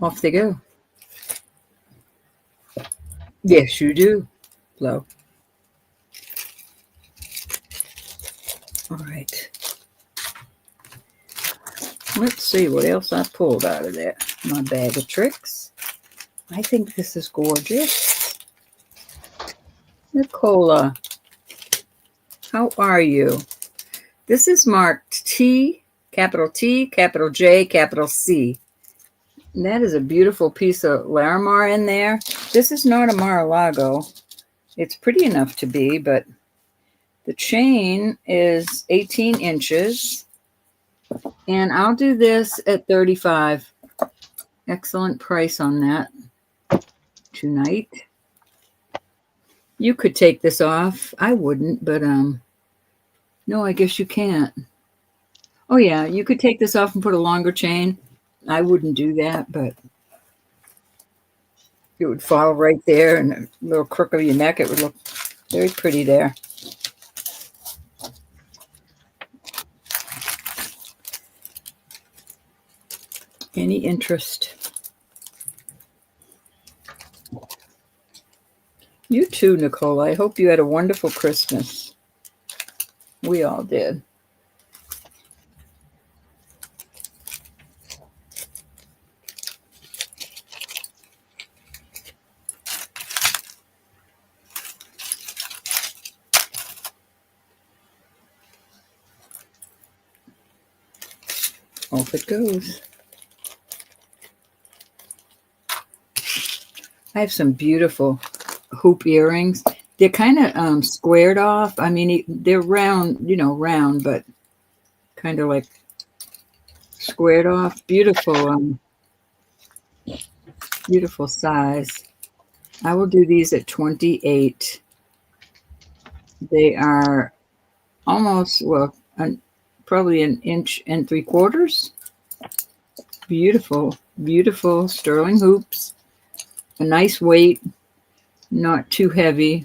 Off they go. Yes, you do. Blow. All right. Let's see what else I pulled out of there. My bag of tricks. I think this is gorgeous. Nicola, how are you? This is marked T, capital J, capital C. And that is a beautiful piece of Larimar in there. This is not a Mar-a-Lago. It's pretty enough to be, but the chain is 18 inches. And I'll do this at $35. Excellent price on that tonight. You could take this off. I wouldn't, but no, I guess you can't. Oh yeah, you could take this off and put a longer chain. I wouldn't do that, but it would fall right there and a little crook of your neck. It would look very pretty there. Any interest? You too, Nicole. I hope you had a wonderful Christmas. We all did. Off it goes. I have some beautiful hoop earrings. They're kind of squared off. I mean, they're round, round, but kind of like squared off. Beautiful, beautiful size. I will do these at 28. They are almost, well, probably 1.75 inches. Beautiful, beautiful sterling hoops. A nice weight, not too heavy.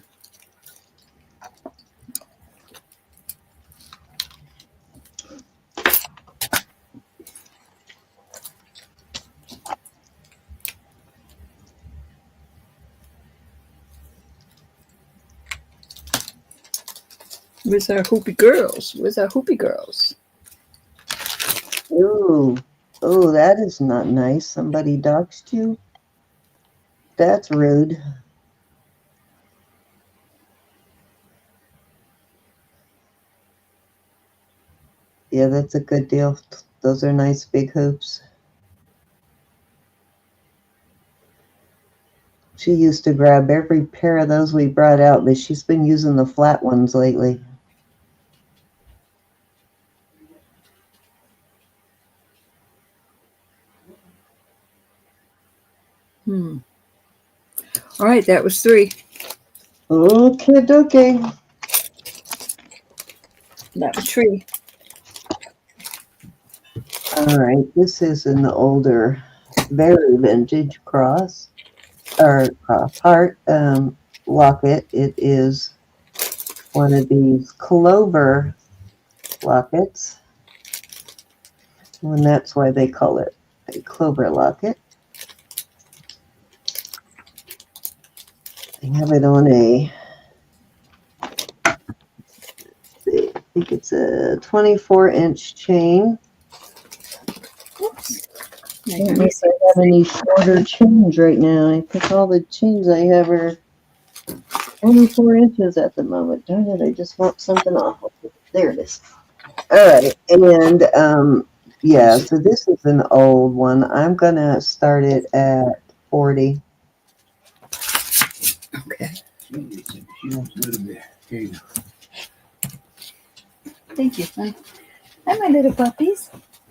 Where's our hoopy girls? Where's our hoopy girls? Ooh. Oh, that is not nice. Somebody doxed you? That's rude. Yeah, that's a good deal. Those are nice big hoops. She used to grab every pair of those we brought out, but she's been using the flat ones lately. All right, that was 3. Okay. That was 3. All right, this is an older, very vintage cross or heart locket. It is one of these clover lockets, and that's why they call it a clover locket. I have it on I think it's a 24-inch chain. Oops. I don't know if I have any shorter chains right now. I think all the chains I have are 24 inches at the moment. Darn it, I just want something off. There it is. All right, and yeah, so this is an old one. I'm going to start it at 40. Okay. She wants a little bit. Here you go. Thank you. Hi, my little puppies.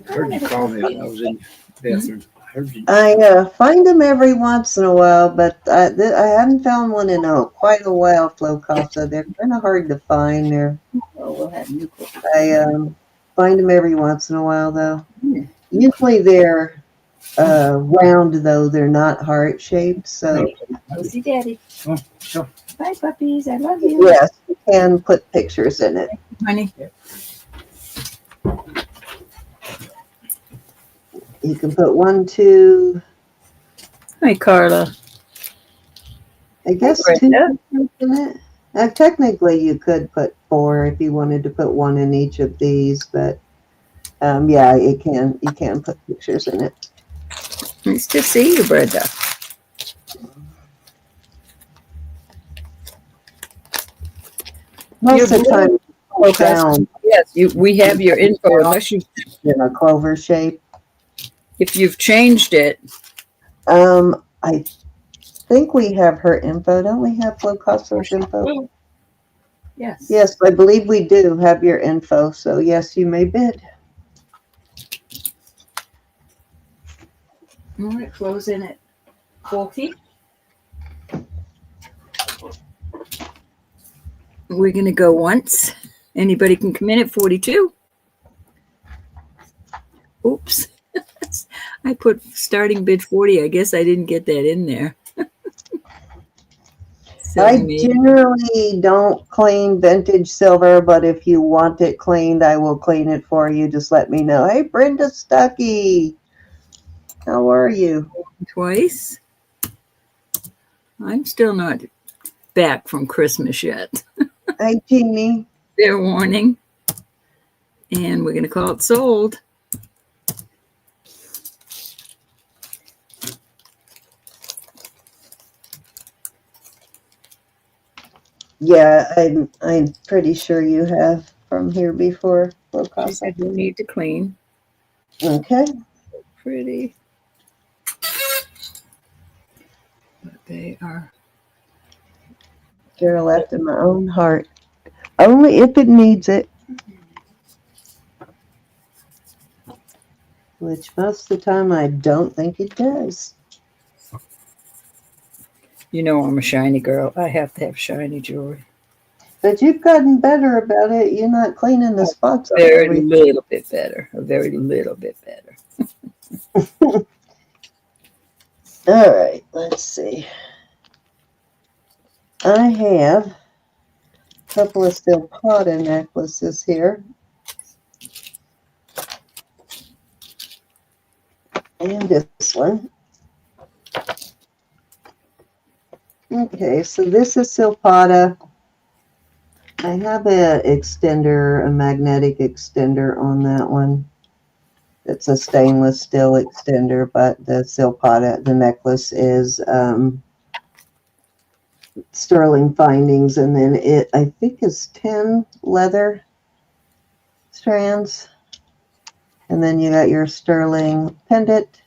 I heard you call me when I was in the bathroom. I heard you. I find them every once in a while, but I haven't found one in quite a while, Flocasa. They're kind of hard to find. We'll have new cookies. I find them every once in a while, though. Usually they're round, though. They're not heart-shaped, so... Go see Daddy. Oh, sure. Bye, puppies. I love you. Yes, you can put pictures in it. Honey. You can put 1, 2, Hi, Carla. I guess Hi, 2 Brenda. pictures in it. Technically, you could put 4 if you wanted to put 1 in each of these, but yeah, you can put pictures in it. Nice to see you, Brenda. Most Your of the time, blue it's down yes, we have your info unless you in a clover shape. if you've changed it. I think we have her info. Don't we have Flo Cosso's info? Yes. Yes, I believe we do have your info. So yes, you may bid. All right, close in at 40. We're going to go once. Anybody can come in at 42. Oops. I put starting bid 40. I guess I didn't get that in there. I generally don't clean vintage silver, but if you want it cleaned, I will clean it for you. Just let me know. Hey, Brenda Stuckey. How are you? Twice. I'm still not back from Christmas yet. Hi, Jeannie. Fair warning. And we're going to call it sold. Yeah, I'm pretty sure you have from here before. She said no need to clean. Okay. Pretty. But they are. They're left in my own heart. Only if it needs it. Which most of the time I don't think it does. You know I'm a shiny girl. I have to have shiny jewelry. But you've gotten better about it. You're not cleaning the spots up Very every little bit better. A very little bit better. All right, let's see. I have a couple of silpada necklaces here. And this one. Okay, so this is silpada. I have a extender, a magnetic extender on that one. It's a stainless steel extender, but the silpada, the necklace is sterling findings, and then it, I think, is 10 leather strands. And then you got your sterling pendant,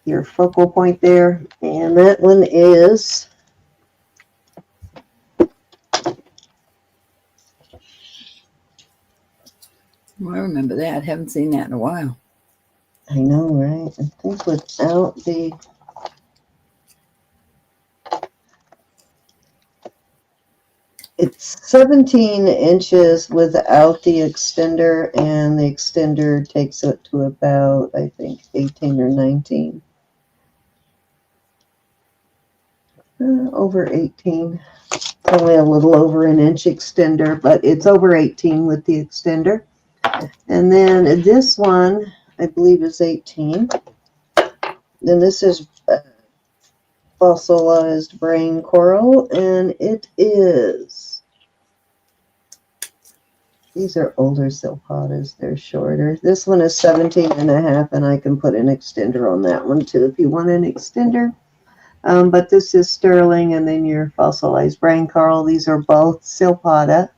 your focal point there, and that one is Well, I remember that. Haven't seen that in a while. I know, right? I think without the it's 17 inches without the extender, and the extender takes it to about, I think, 18 or 19. Over 18. Only a little over an inch extender, but it's over 18 with the extender. And then this one, I believe, is 18. Then this is fossilized brain coral, and it is, these are older silpadas, they're shorter. This one is 17 and a half, and I can put an extender on that one too if you want an extender. But this is sterling, and then your fossilized brain coral. These are both silpada.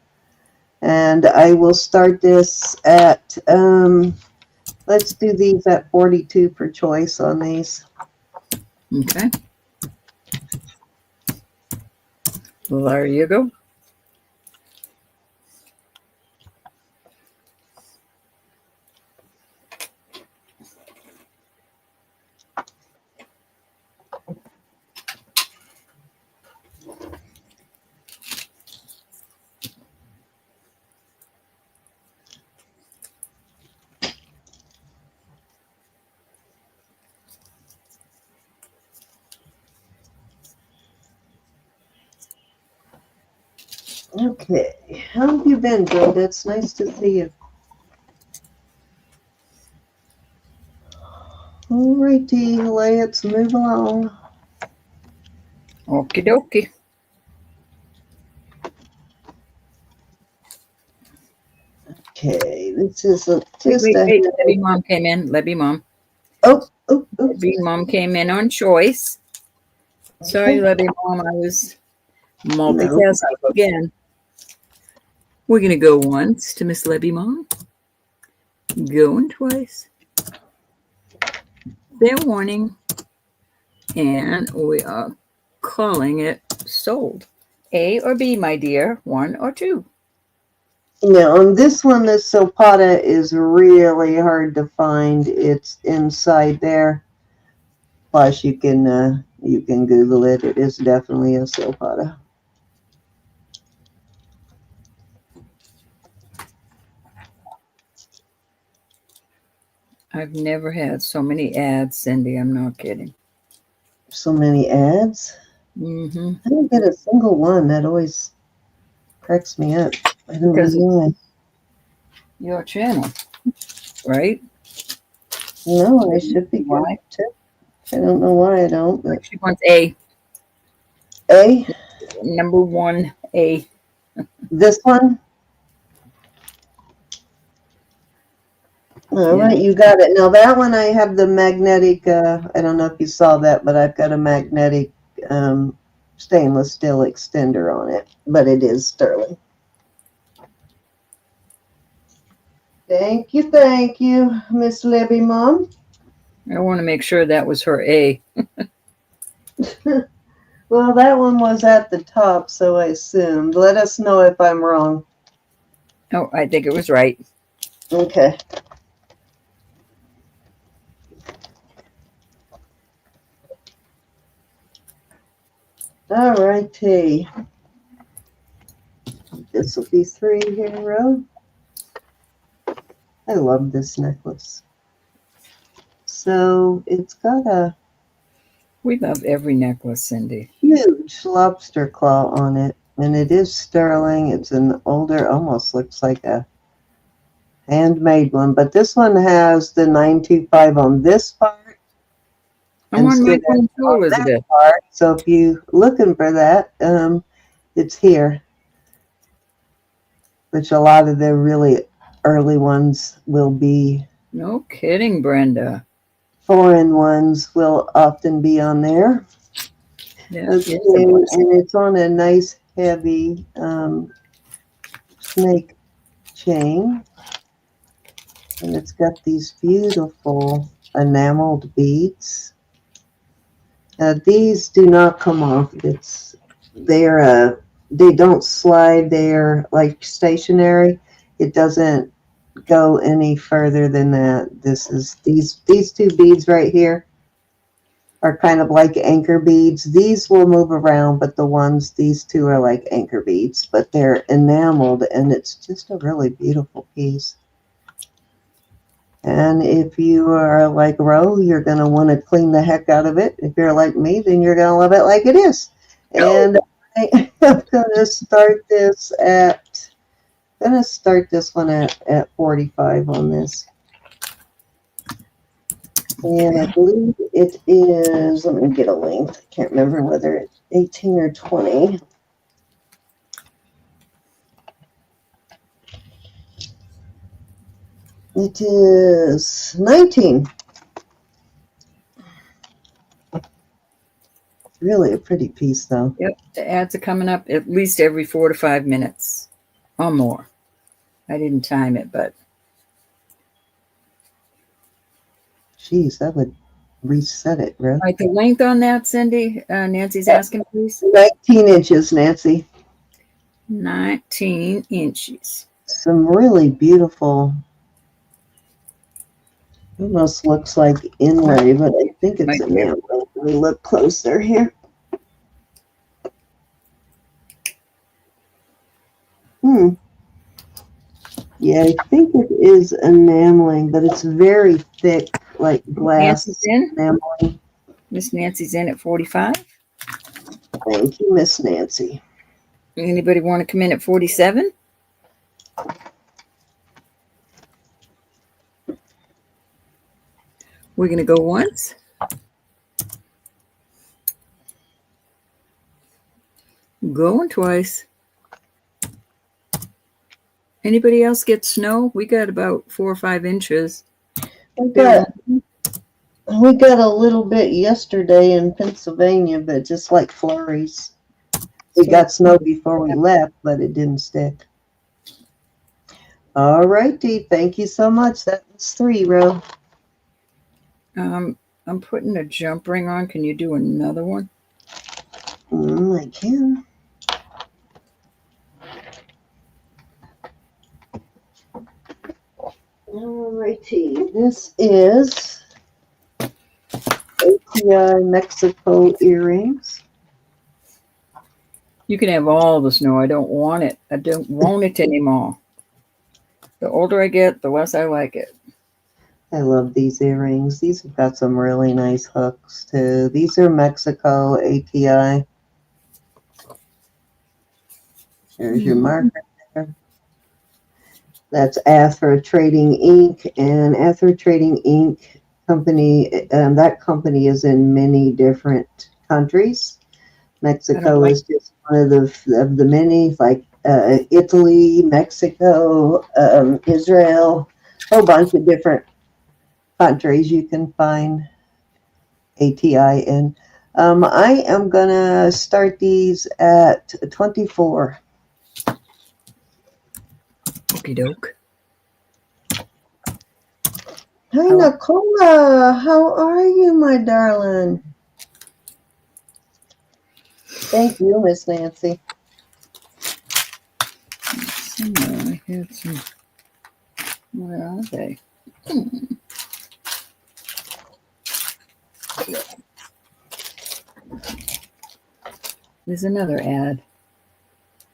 And I will start this at, let's do these at 42 per choice on these. Okay. Well, there you go. Okay, how have you been, Brenda? It's nice to see you. All righty, let's move along. Okie dokie. Okay, this is Wait, just wait, a wait. Lebby Mom came in. Lebby Mom. oh. Lebby Mom came in on choice. Sorry, Lebby Mom. I was multitasking again. We're going to go once to Miss Lebby Mom. Going twice. Fair warning. And we are calling it sold. A or B, my dear? 1 or 2? Now on this one, the silpada is really hard to find. It's inside there. Plus, you can Google it. It is definitely a silpada. I've never had so many ads, Cindy. I'm not kidding. So many ads. Mm-hmm. I don't get a single one. That always cracks me up. I don't Because know why. Your channel, right? No, I should be Why? good too. I don't know why I don't. But She wants A. A, Number 1, A. this one. All right, you got it. Now that one I have the magnetic, I don't know if you saw that, but I've got a magnetic stainless steel extender on it, but it is sterling. Thank you, Miss Libby Mom. I want to make sure that was her A. Well, that one was at the top, so I assumed. Let us know if I'm wrong. Oh, I think it was right. Okay. All righty. This will be 3 here in a row. I love this necklace. So it's got a We love every necklace, Cindy. huge lobster claw on it, and it is sterling. It's an older, almost looks like a handmade one, but this one has the 925 on this part. I'm on my phone too, on Elizabeth. that part. So if you looking for that, it's here. Which a lot of the really early ones will be. No kidding, Brenda. Foreign ones will often be on there. Okay, and it's on a nice heavy snake chain, and it's got these beautiful enameled beads. These do not come off. They don't slide. They're like stationary. It doesn't go any further than that. These 2 beads right here are kind of like anchor beads. These will move around, but these 2 are like anchor beads, but they're enameled, and it's just a really beautiful piece. And if you are like Ro, you're going to want to clean the heck out of it. If you're like me, then you're going to love it like it is. And I am going to start this one at 45 on this. And I believe it is, let me get a length. I can't remember whether it's 18 or 20. It is 19. Really a pretty piece, though. Yep, the ads are coming up at least every 4 to 5 minutes or more. I didn't time it, but. Jeez, that would reset it, bro. Right, the length on that, Cindy? Nancy's asking, please. 19 inches, Nancy. 19 inches. Some really beautiful, almost looks like inlay, but I think it's enamel. Let me look closer here. Yeah, I think it is enameling, but it's very thick, like glass enameling. Miss Nancy's in at 45. Thank you, Miss Nancy. Anybody want to come in at 47? We're going to go once. Going twice. Anybody else get snow? We got about 4 or 5 inches. We got a little bit yesterday in Pennsylvania, but just like flurries. We got snow before we left, but it didn't stick. All righty. Thank you so much. That was 3, Ro. I'm putting a jump ring on. Can you do another one? I can. All righty. This is ATI Mexico earrings. You can have all the snow. I don't want it. I don't want it anymore. The older I get, the less I like it. I love these earrings. These have got some really nice hooks too. These are Mexico ATI. There's your marker there. That's Athra Trading Inc. And Athra Trading Inc. company, that company is in many different countries. Mexico is just one of the many, like Italy, Mexico, Israel, a whole bunch of different countries you can find ATI in. I am gonna start these at 24. Okie doke. Hi, Nicola. How are you, my darling? Thank you, Miss Nancy. Somewhere I had some. Where are they? There's another ad.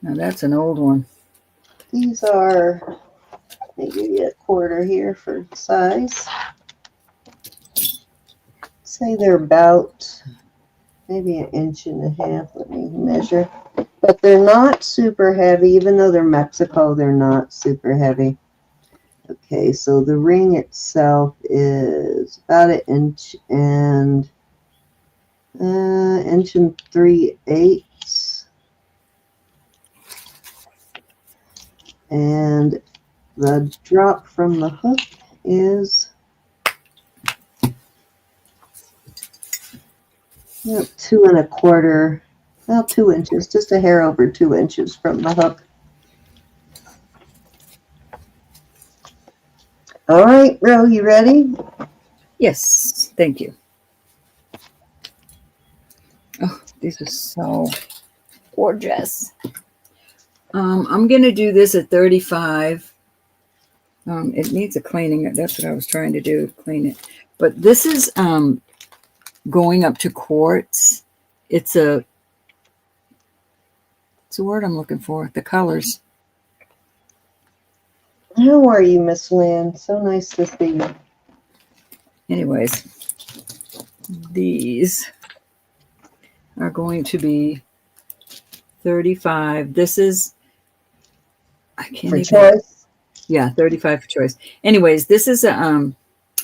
Now that's an old one. These are, let me give you a quarter here for size. Say they're about maybe 1.5 inches. Let me measure. But they're not super heavy, even though they're Mexico, they're not super heavy. Okay, so the ring itself is about 1 inch and 1 3/8. And the drop from the hook is about 2 1/4, about 2 inches, just a hair over 2 inches from the hook. All right, Ro, you ready? Yes, thank you. Oh, these are so gorgeous. I'm going to do this at 35. It needs a cleaning. That's what I was trying to do, clean it. But this is going up to quartz. It's a word I'm looking for. The colors. How are you, Miss Lynn? So nice to see you. Anyways, these are going to be 35. This is, I can't For even. choice? Yeah, 35 for choice. Anyways, this is a,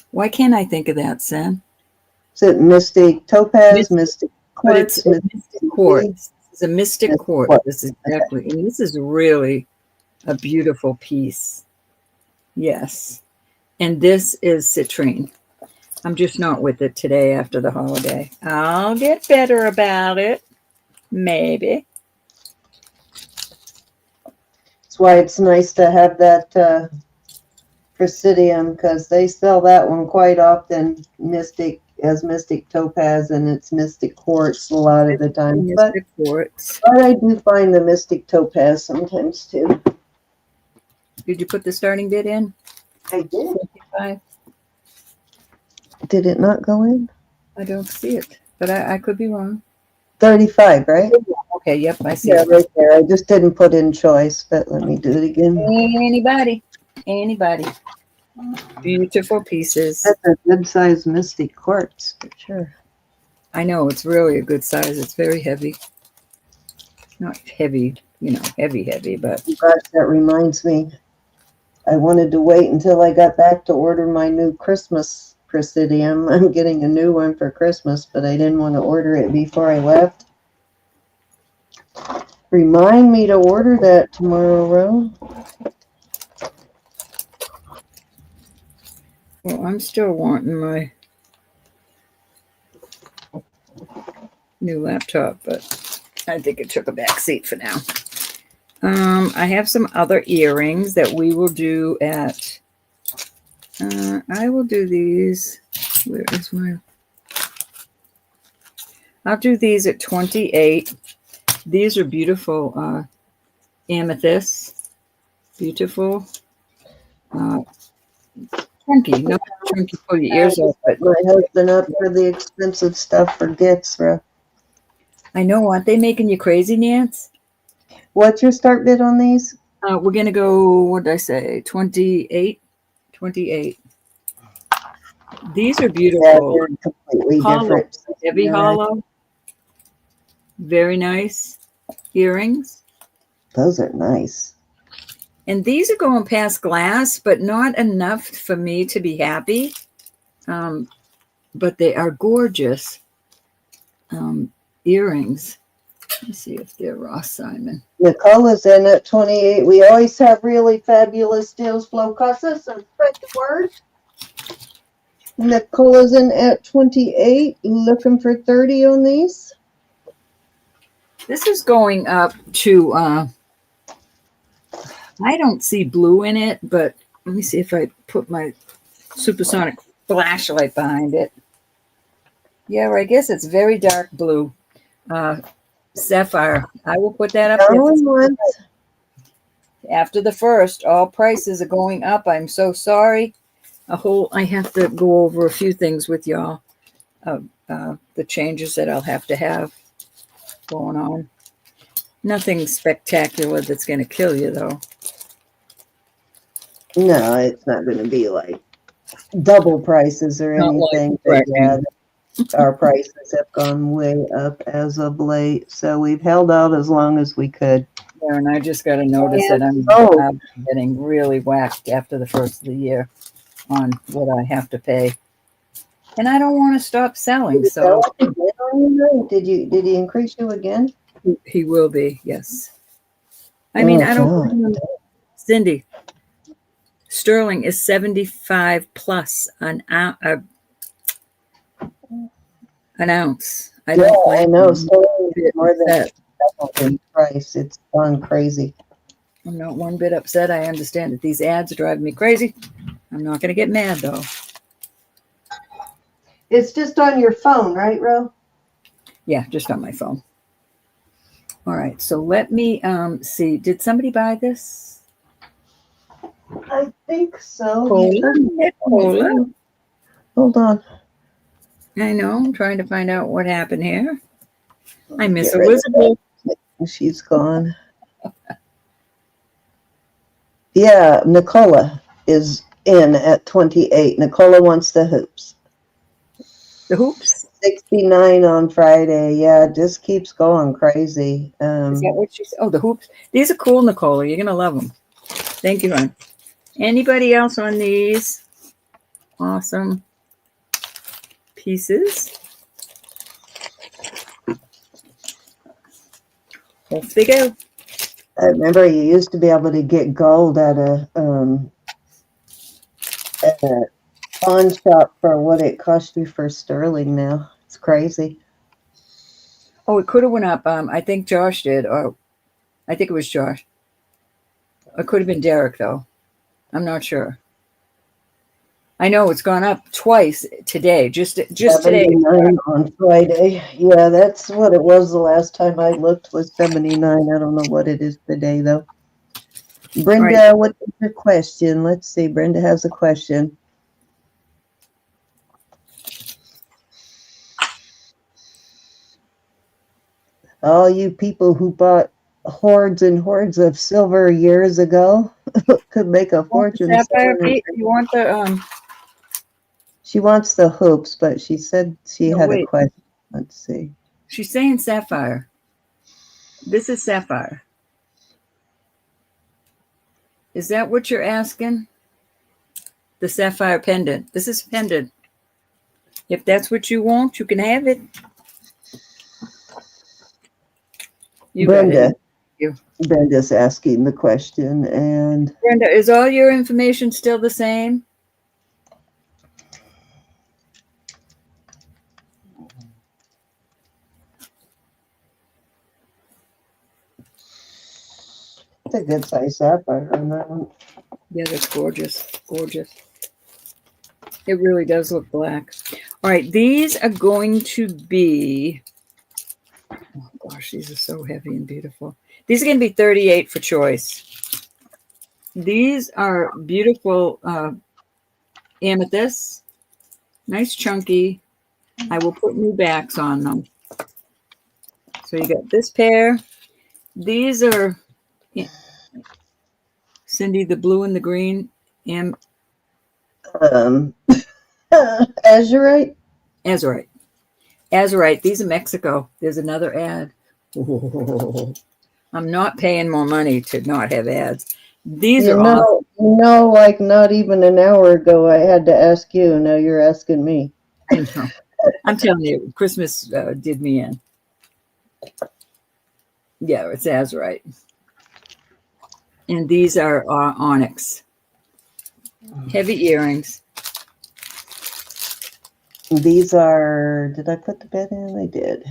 why can't I think of that, Sam? Is it Mystic Topaz, Mystic But it's Quartz? a mystic quartz. It's a mystic Mystic quartz. quartz. This is exactly, and this is really a beautiful piece. Yes. And this is citrine. I'm just not with it today after the holiday. I'll get better about it. Maybe. That's why it's nice to have that Presidium, because they sell that one quite often, Mystic Topaz, and it's Mystic Quartz a lot of the time. Mystic quartz. But I do find the Mystic Topaz sometimes too. Did you put the starting bid in? I did. 55? Did it not go in? I don't see it, but I could be wrong. 35, right? Okay, yep, I see Yeah, it. right there. I just didn't put in choice, but let me do it again. Anybody. Beautiful pieces. That's a good size Mystic Quartz for sure. I know, it's really a good size. It's very heavy. Not heavy, heavy, but Gosh, that reminds me. I wanted to wait until I got back to order my new Christmas Presidium. I'm getting a new one for Christmas, but I didn't want to order it before I left. Remind me to order that tomorrow, Ro. well, I'm still wanting my new laptop, but I think it took a back seat for now. I have some other earrings that we will do at, I will do these. Where is my, I'll do these at 28. These are beautiful amethysts. Beautiful. Chunky. Not chunky, pull your ears off, but My husband up for the expensive stuff for gifts, Ro. I know. Aren't they making you crazy, Nance? What's your start bid on these? We're going to go, what did I say? 28? 28. These are Yeah, beautiful. they're completely Hollow. different. Heavy hollow. Very nice earrings. Those are nice. And these are going past glass, but not enough for me to be happy. But they are gorgeous earrings. Let me see if they're Ross Simon. Nicola's in at 28. We always have really fabulous deals, Flo Casa, so spread the word. Nicola's in at 28, looking for 30 on these. This is going up to, I don't see blue in it, but let me see if I put my supersonic flashlight behind it. Yeah, I guess it's very dark blue. Sapphire. I will put that up there. After the first, all prices are going up. I'm so sorry. I have to go over a few things with y'all. The changes that I'll have to have going on. Nothing spectacular that's going to kill you, though. No, it's not going to be like double prices or Not like anything. correct. Yeah, our prices have gone way up as of late, so we've held out as long as we could. Yeah, and I just got to notice that I'm getting really whacked after the first of the year on what I have to pay. And I don't want to stop selling, so Did he increase you again? he will be, yes. I mean, I don't. Cindy, sterling is 75 plus an ounce. I know. Sterling is more than that in price. It's gone crazy. I'm not one bit upset. I understand that these ads are driving me crazy. I'm not going to get mad, though. It's just on your phone, right, Ro? Yeah, just on my phone. All right, so let me see. Did somebody buy this? I think so. Cola. Hold on. I know. I'm trying to find out what happened here. I miss Elizabeth. She's gone. Yeah, Nicola is in at 28. Nicola wants the hoops. The hoops? 69 on Friday. Yeah, it just keeps going crazy. Is that what she said? Oh, the hoops. These are cool, Nicola. You're going to love them. Thank you, hon. Anybody else on these awesome pieces? Off they go. I remember you used to be able to get gold at a pawn shop for what it cost you for sterling now. It's crazy. Oh, it could have went up. I think Josh did. Or I think it was Josh. It could have been Derek, though. I'm not sure. I know it's gone up twice today. Just today. On Friday. Yeah, that's what it was the last time I looked was 79. I don't know what it is today, though. Brenda, right. What's your question? Let's see. Brenda has a question. All you people who bought hordes and hordes of silver years ago could make a fortune. You want the She wants the hoops, but she said she had a question. Let's see. She's saying sapphire. This is sapphire. Is that what you're asking? The sapphire pendant. This is pendant. If that's what you want, you can have it. You got Brenda. it. You. Brenda's asking the question, and Brenda, is all your information still the same? it's a good size sapphire on that one. Yeah, that's gorgeous. Gorgeous. It really does look black. All right, these are going to be, oh gosh, these are so heavy and beautiful. These are going to be 38 for choice. These are beautiful amethysts. Nice chunky. I will put new backs on them. So you got this pair. These are, Cindy, the blue and the green. Azurite. Azurite. Azurite. These are Mexico. There's another ad. Oh, I'm not paying more money to not have ads. These are awesome. Like not even an hour ago, I had to ask you. Now you're asking me. I know. I'm telling you, Christmas did me in. Yeah, it's Azurite. And these are onyx. Heavy earrings. These are, did I put the bed in? I did.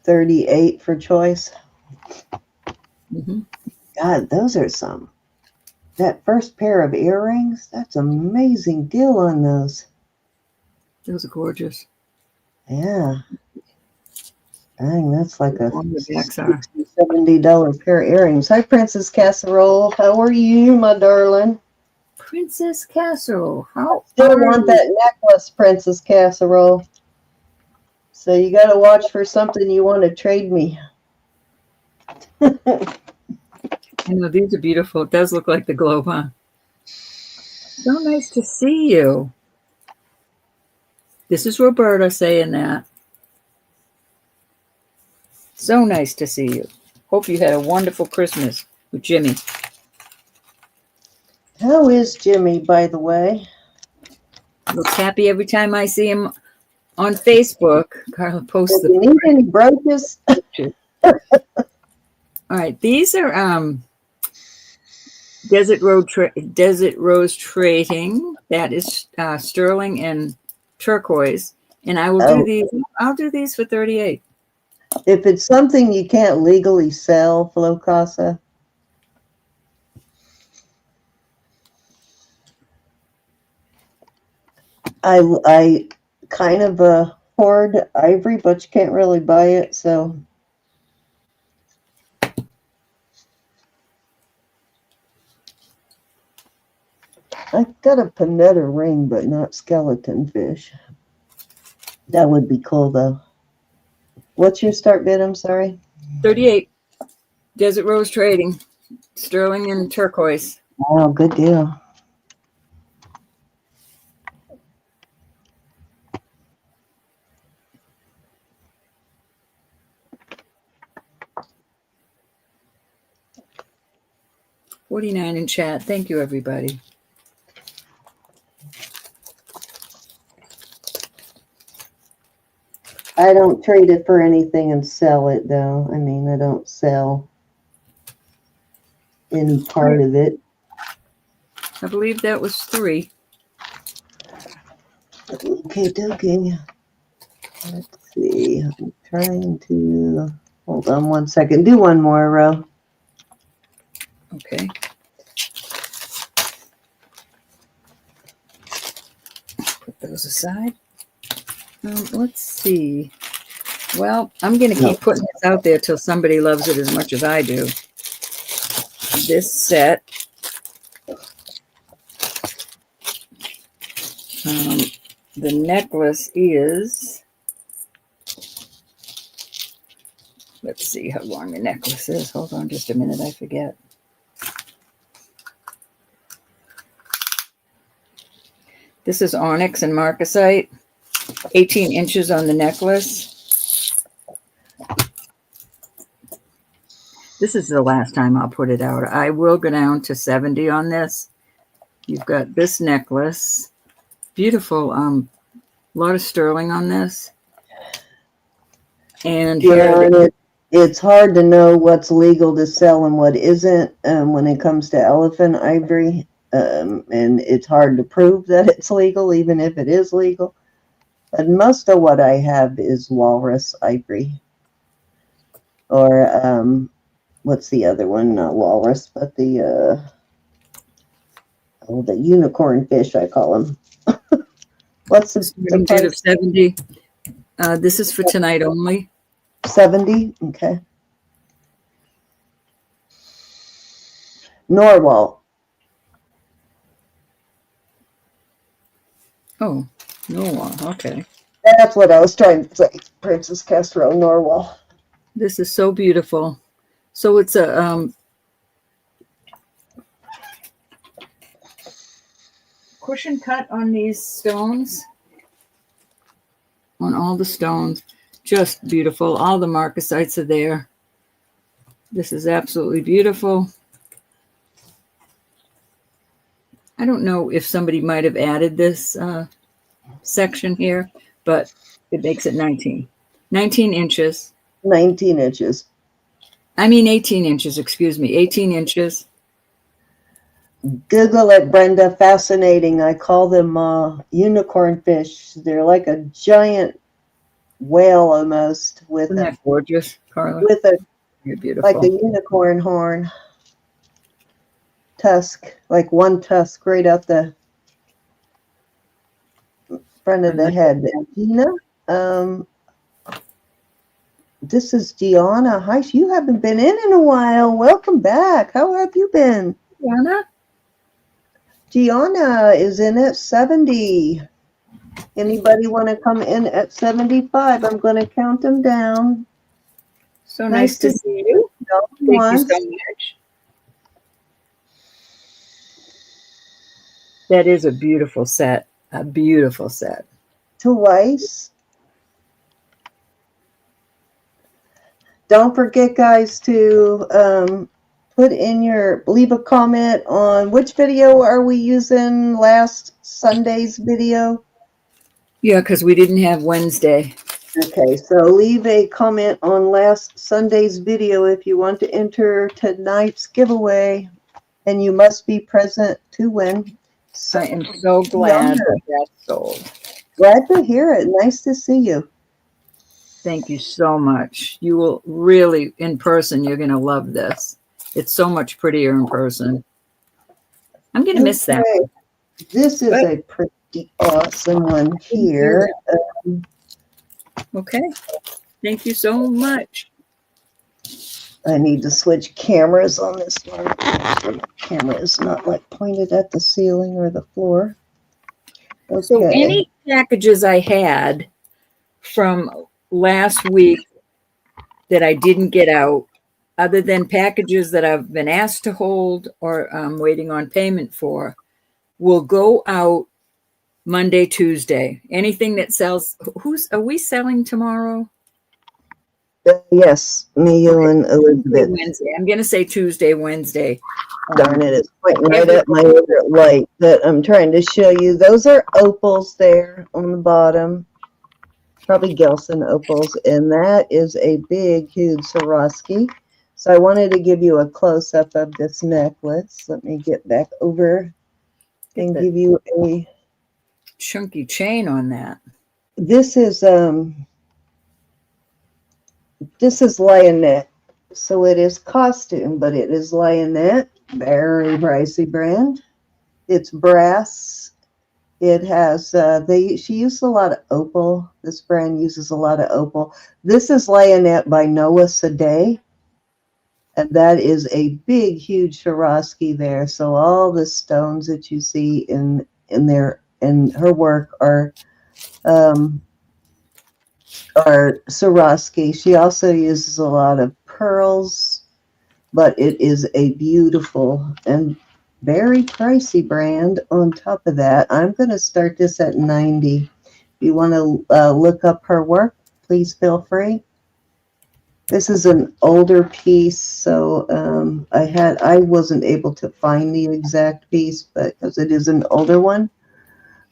38 for choice. Mm-hmm. God, those are some. That first pair of earrings, that's an amazing deal on those. Those are gorgeous. Yeah. Dang, that's like a On the backs are. $70 pair of earrings. Hi, Princess Casserole. How are you, my darling? Princess Casserole. How Still are want you? that necklace, Princess Casserole. So you got to watch for something you want to trade me. I know, these are beautiful. It does look like the globe, huh? So nice to see you. This is Roberta saying that. So nice to see you. Hope you had a wonderful Christmas with Jimmy. How is Jimmy, by the way? Looks happy every time I see him on Facebook. Carla posts Does he need any brooches? picture. All right, these are Desert Rose Trading. That is sterling and turquoise, and I will do these. I'll do these for 38. If it's something you can't legally sell, Flo Casa, I kind of hoard ivory, but you can't really buy it, so. I've got a Panetta ring, but not skeleton fish. That would be cool, though. What's your start bid? I'm sorry. 38. Desert Rose Trading, sterling and turquoise. Oh, good deal. $49 in chat. Thank you, everybody. I don't trade it for anything and sell it, though. I mean, I don't sell any part of it. I believe that was 3. Okay, dokie. Let's see. I'm trying to. Hold on one second. Do one more row. Okay. Put those aside. Let's see. Well, I'm going to keep putting this out there till somebody loves it as much as I do. This set. The necklace is, let's see how long the necklace is. Hold on just a minute, I forget. This is onyx and marcasite, 18 inches on the necklace. This is the last time I'll put it out. I will go down to 70 on this. You've got this necklace. Beautiful. Lot of sterling on this. And Yeah, and it's hard to know what's legal to sell and what isn't when it comes to elephant ivory. And it's hard to prove that it's legal, even if it is legal. But most of what I have is walrus ivory. Or what's the other one? Not walrus, but the unicorn fish, I call them. What's the bid of 70. This is for tonight only. 70? Okay. Norwal. Oh, no. Okay. That's what I was trying to say. Princess Castro Norwal. This is so beautiful. So it's a cushion cut on these stones. On all the stones. Just beautiful. All the marcasites are there. This is absolutely beautiful. I don't know if somebody might have added this section here, but it makes it 19. 19 inches. 19 inches. I mean 18 inches, excuse me. 18 inches. Google it, Brenda. Fascinating. I call them unicorn fish. They're like a giant whale almost with Isn't that gorgeous, Carla? with a You're beautiful. like a unicorn horn tusk, like one tusk right out the front of the head. Gina, this is Gianna. Hi, you haven't been in a while. Welcome back. How have you been? Gianna is in at 70. Anybody want to come in at 75? I'm going to count them down. So nice to see you. Thank you so much. That is a beautiful set. A beautiful set. Twice. Don't forget, guys, to leave a comment on which video are we using last Sunday's video. Yeah, because we didn't have Wednesday. Okay, so leave a comment on last Sunday's video if you want to enter tonight's giveaway, and you must be present to win. I am so glad that that's sold. Glad to hear it. Nice to see you. Thank you so much. You will really, in person, you're going to love this. It's so much prettier in person. I'm going to miss that. This is a pretty awesome one here. Okay. Thank you so much. I need to switch cameras on this one. The camera is not like pointed at the ceiling or the floor. Okay. So any packages I had from last week that I didn't get out, other than packages that I've been asked to hold or I'm waiting on payment for, will go out Monday, Tuesday. Anything that sells, are we selling tomorrow? Yes, me, you, and Elizabeth. Wednesday. I'm going to say Tuesday, Wednesday. Darn it, it's pointing right at my other light that I'm trying to show you. Those are opals there on the bottom. Probably Gelson opals. And that is a big, huge Swarovski. So I wanted to give you a close-up of this necklace. Let me get back over and give you a chunky chain on that. This is lionette, so it is costume, but it is lionette. Very pricey brand. It's brass. It has she used a lot of opal. This brand uses a lot of opal. This is lionette by Noah Sadeh, and that is a big, huge Swarovski there. So all the stones that you see in there in her work are Swarovski. She also uses a lot of pearls, but it is a beautiful and very pricey brand on top of that. I'm going to start this at 90. If you want to look up her work, please feel free. This is an older piece, so I wasn't able to find the exact piece, but because it is an older one.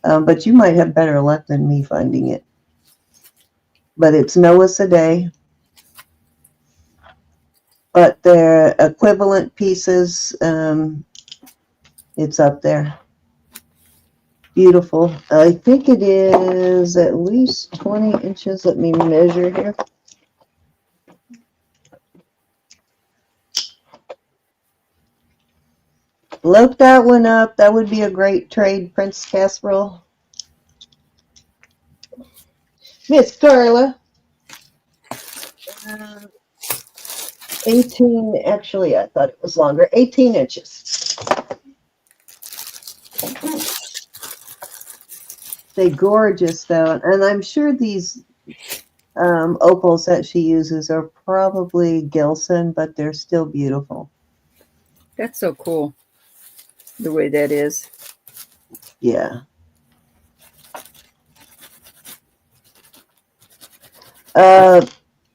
But you might have better luck than me finding it. But it's Noah Sadeh. But they're equivalent pieces. It's up there. Beautiful. I think it is at least 20 inches. Let me measure here. Look that one up. That would be a great trade, Prince Casserole. Miss Carla. 18, actually, I thought it was longer. 18 inches. They're gorgeous, though. And I'm sure these opals that she uses are probably Gilson, but they're still beautiful. That's so cool, the way that is. Yeah.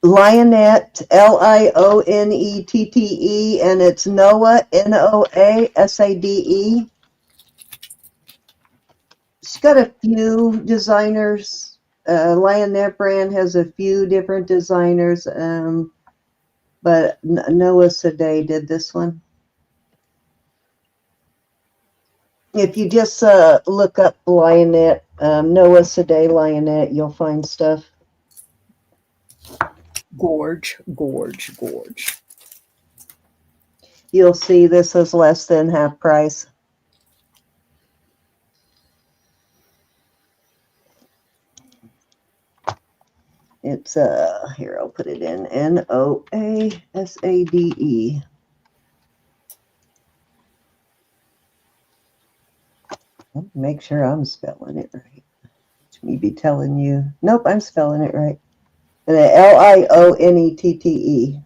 Lionette, Lionette, and it's Noah, Noah, Sade. She's got a few designers. Lionette brand has a few different designers, but Noah Sadeh did this one. If you just look up Lionette, Noah Sadeh Lionette, you'll find stuff. Gorge, gorge, gorge. You'll see this is less than half price. It's here, I'll put it in Noasade. Make sure I'm spelling it right. Me be telling you, nope, I'm spelling it right. And Lionette.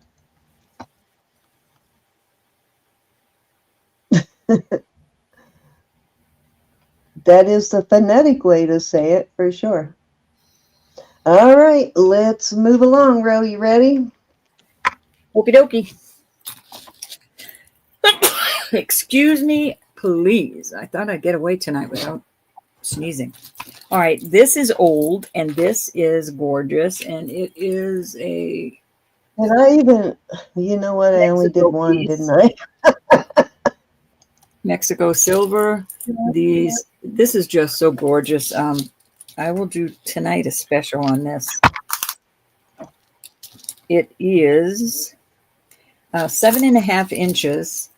That is the phonetic way to say it for sure. All right, let's move along, Ro. You ready? Okie dokie. Excuse me, please. I thought I'd get away tonight without sneezing. All right, this is old, and this is gorgeous, and it is a... Did I even, you know what, I only did one, didn't I? Mexico silver. This is just so gorgeous. I will do tonight a special on this. It is 7.5 inches,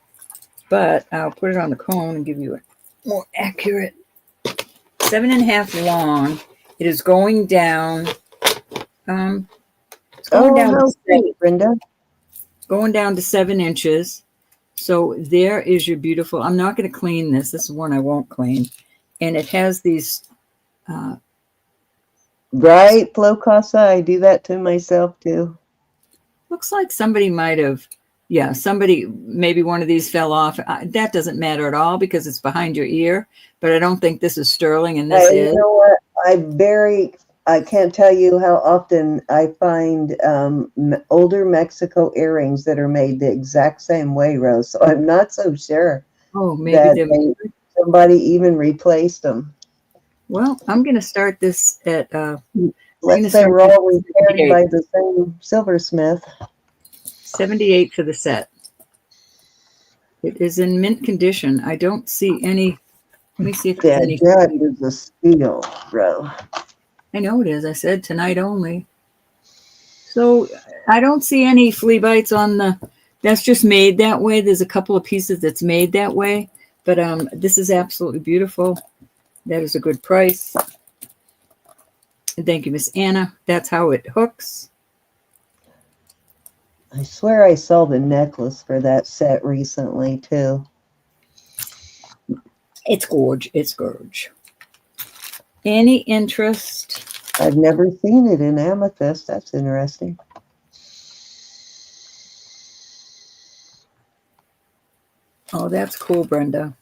but I'll put it on the cone and give you a more accurate 7.5 long. It is going down. It's going down to 7, Brenda. going down to 7 inches. So there is your beautiful. I'm not going to clean this. This is one I won't clean, and it has these. Right, Flo Casa. I do that to myself too. Looks like somebody might have, maybe one of these fell off. That doesn't matter at all because it's behind your ear, but I don't think this is sterling, and this is. You know what? I can't tell you how often I find older Mexico earrings that are made the exact same way, Rose. So I'm not so sure. Oh, maybe somebody even replaced them. Well, I'm going to start this at. Let's say we're all repaired by the same silversmith. 78 for the set. It is in mint condition. I don't see any. Let me see if there's any. That is a steal, bro. I know it is. I said tonight only. So I don't see any flea bites on the. That's just made that way. There's a couple of pieces that's made that way, but this is absolutely beautiful. That is a good price. Thank you, Miss Anna. That's how it hooks. I swear I saw the necklace for that set recently, too. It's gorge. It's gorge. Any interest? I've never seen it in amethyst. That's interesting. Oh, that's cool, Brenda.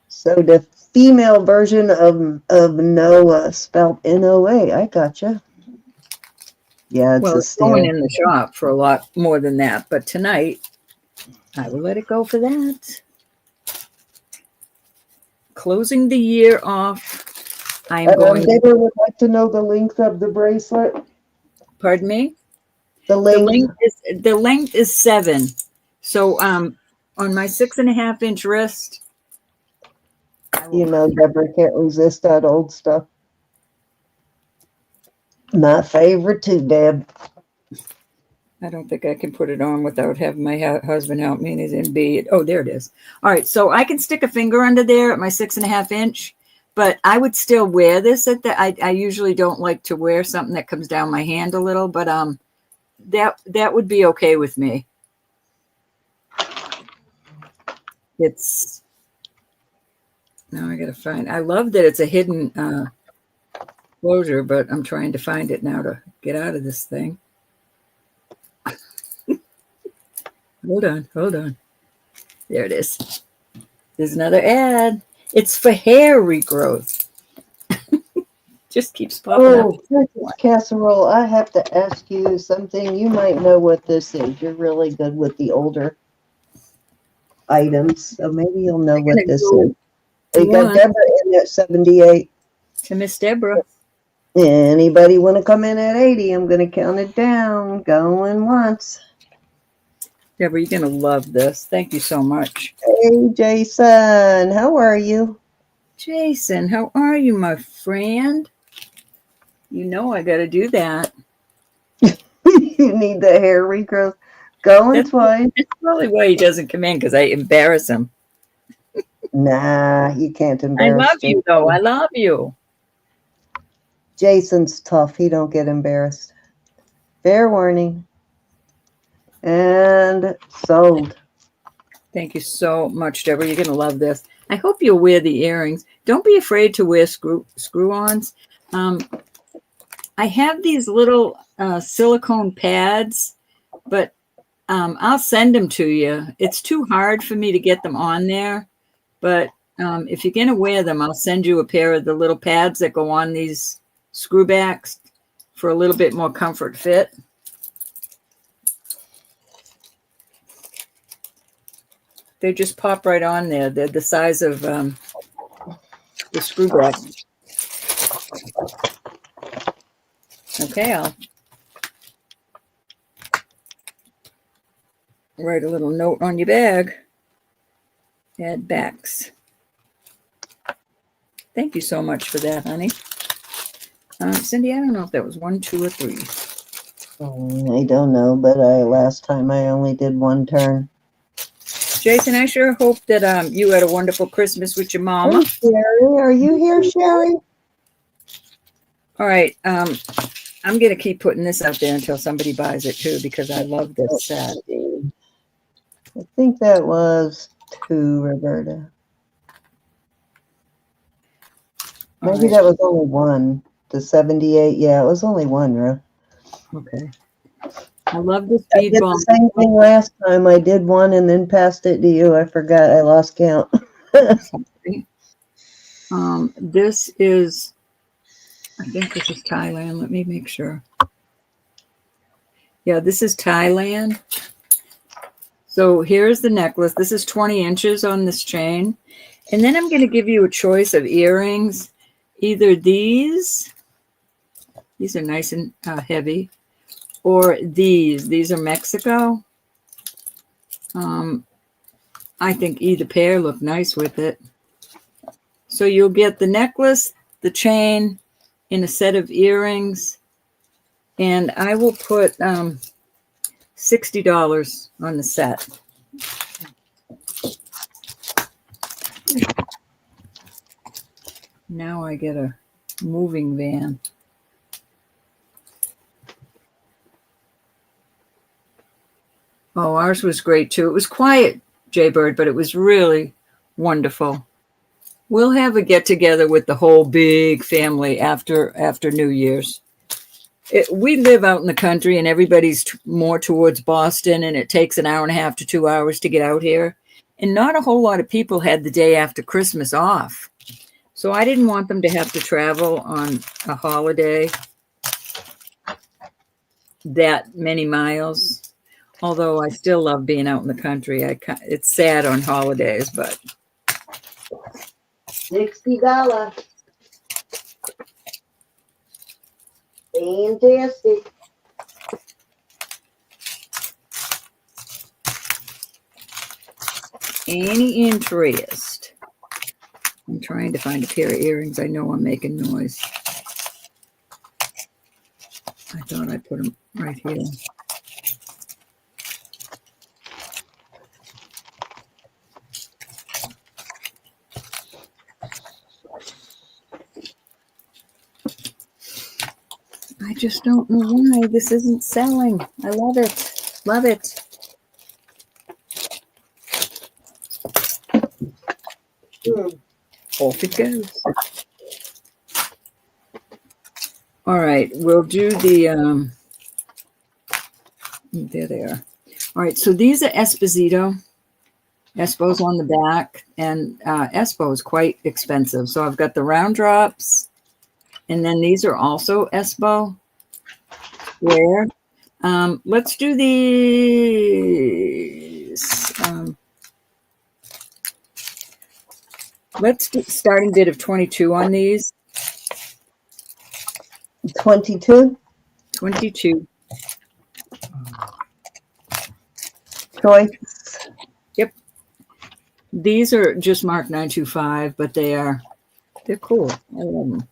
So the female version of Noah, spelled Noa. I gotcha. Yeah, it's Well, a it's going steal. in the shop for a lot more than that, but tonight I will let it go for that. Closing the year off, I am going. Deborah would like to know the length of the bracelet. Pardon me. The length. The length is 7. So on my 6.5-inch wrist, You know, Deborah can't resist that old stuff. My favorite too, Deb. I don't think I can put it on without having my husband help me, and he's in B. Oh, there it is. All right, so I can stick a finger under there at my 6.5-inch, but I would still wear this at the. I usually don't like to wear something that comes down my hand a little, but that would be okay with me. It's now I gotta find. I love that it's a hidden closure, but I'm trying to find it now to get out of this thing. Hold on. There it is. There's another ad. It's for hair regrowth. Just keeps popping up. Princess Casserole, I have to ask you something. You might know what this is. You're really good with the older items, so maybe you'll know what this is. You got Deborah in at 78. To Miss Deborah. Anybody want to come in at 80? I'm going to count it down. Going once. Deborah, you're going to love this. Thank you so much. Hey, Jason. How are you? Jason, how are you, my friend? You know I got to do that. You need the hair regrowth. Going twice. That's probably why he doesn't come in, because I embarrass him. Nah, you can't embarrass I love you, though. I love you. Jason's tough. He don't get embarrassed. Fair warning. And sold. Thank you so much, Deborah. You're going to love this. I hope you'll wear the earrings. Don't be afraid to wear screw-ons. I have these little silicone pads, but I'll send them to you. It's too hard for me to get them on there, but if you're going to wear them, I'll send you a pair of the little pads that go on these screwbacks for a little bit more comfort fit. They just pop right on there. They're the size of the screwback. Okay, I'll write a little note on your bag. Add backs. Thank you so much for that, honey. Cindy, I don't know if that was 1, 2, or 3. I don't know, but last time I only did one turn. Jason, I sure hope that you had a wonderful Christmas with your mama. Hey, Sherry, are you here, Sherry? All right. I'm going to keep putting this out there until somebody buys it, too, because I love this set. I think that was 2, Roberta. Maybe that was only 1. The 78. Yeah, it was only 1, Ro. Okay. I love this I bead did ball. the same thing last time. I did 1 and then passed it to you. I forgot. I lost count. This is, I think this is Thailand. Let me make sure. Yeah, this is Thailand. So here's the necklace. This is 20 inches on this chain. And then I'm going to give you a choice of earrings. Either these are nice and heavy, or these are Mexico. I think either pair look nice with it. So you'll get the necklace, the chain, and a set of earrings. And I will put $60 on the set. Now I get a moving van. Oh, ours was great too. It was quiet, Jaybird, but it was really wonderful. We'll have a get together with the whole big family after New Year's. We live out in the country, and everybody's more towards Boston, and it takes an hour and a half to 2 hours to get out here. And not a whole lot of people had the day after Christmas off. So I didn't want them to have to travel on a holiday. that many miles. Although I still love being out in the country. It's sad on holidays, but $60. Fantastic. any interest? I'm trying to find a pair of earrings. I know I'm making noise. I thought I put them right here. I just don't know why this isn't selling. I love it. Love it. Off it goes. All right, we'll do the, there they are. All right, so these are Esposito. Espo's on the back, and Espo is quite expensive. So I've got the round drops, and then these are also Espo. Where? Let's do these. Let's do starting bid of 22 on these. 22. 22. Choice. Yep. These are just marked 925, but they're cool. I love them.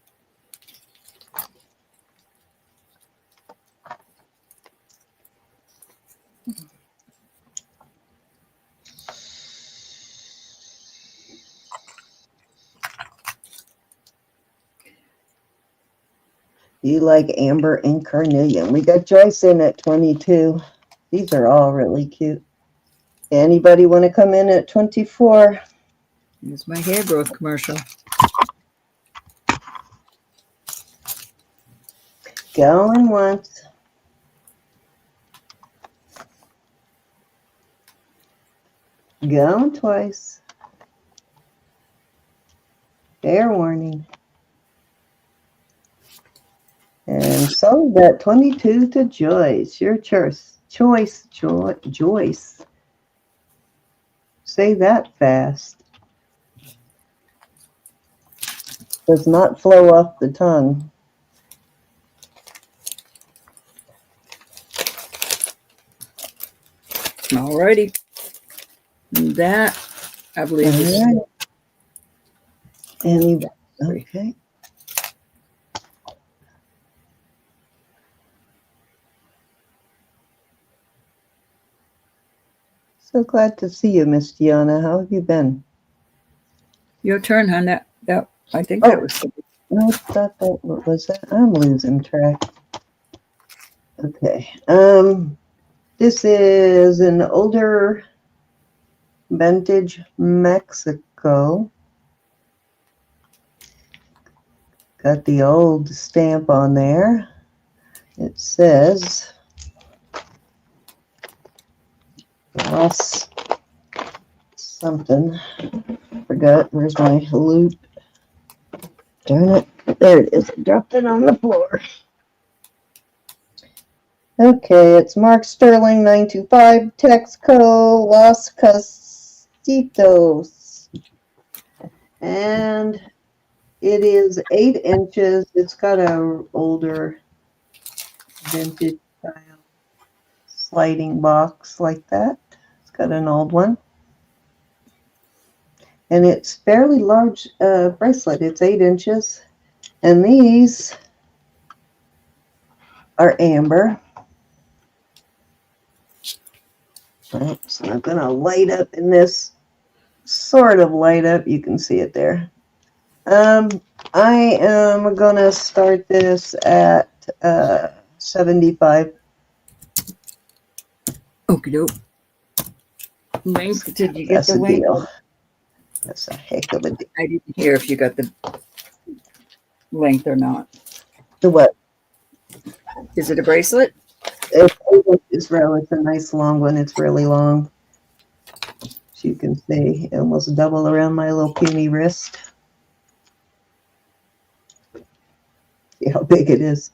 You like amber and carnelian. We got Joyce in at 22. These are all really cute. Anybody want to come in at 24? Here's my hair growth commercial. Going once. Going twice. Fair warning. And sold that 22 to Joyce. Your choice. Joyce. Say that fast. Does not flow off the tongue. Alrighty. That, I believe, is All right. Okay. So glad to see you, Miss Gianna. How have you been? your turn, hon. That I think Oh. that was. I thought that, what was that? I'm losing track. Okay. This is an older vintage Mexico. Got the old stamp on there. It says Ross something. Forgot. Where's my loop? Darn it. There it is. I dropped it on the floor. Okay, it's Mark Sterling 925 Texaco Los Casitos. And it is 8 inches. It's got a older vintage style sliding box like that. It's got an old one. And it's fairly large bracelet. It's 8 inches. And these are amber. It's not going to light up in this. Sort of light up. You can see it there. I am going to start this at 75. Okie doke. Link, did you get That's the a link? deal. That's a heck of a deal. I didn't hear if you got the length or not. The what? Is it a bracelet? It's a nice long one. It's really long. As you can see, almost double around my little puny wrist. See how big it is.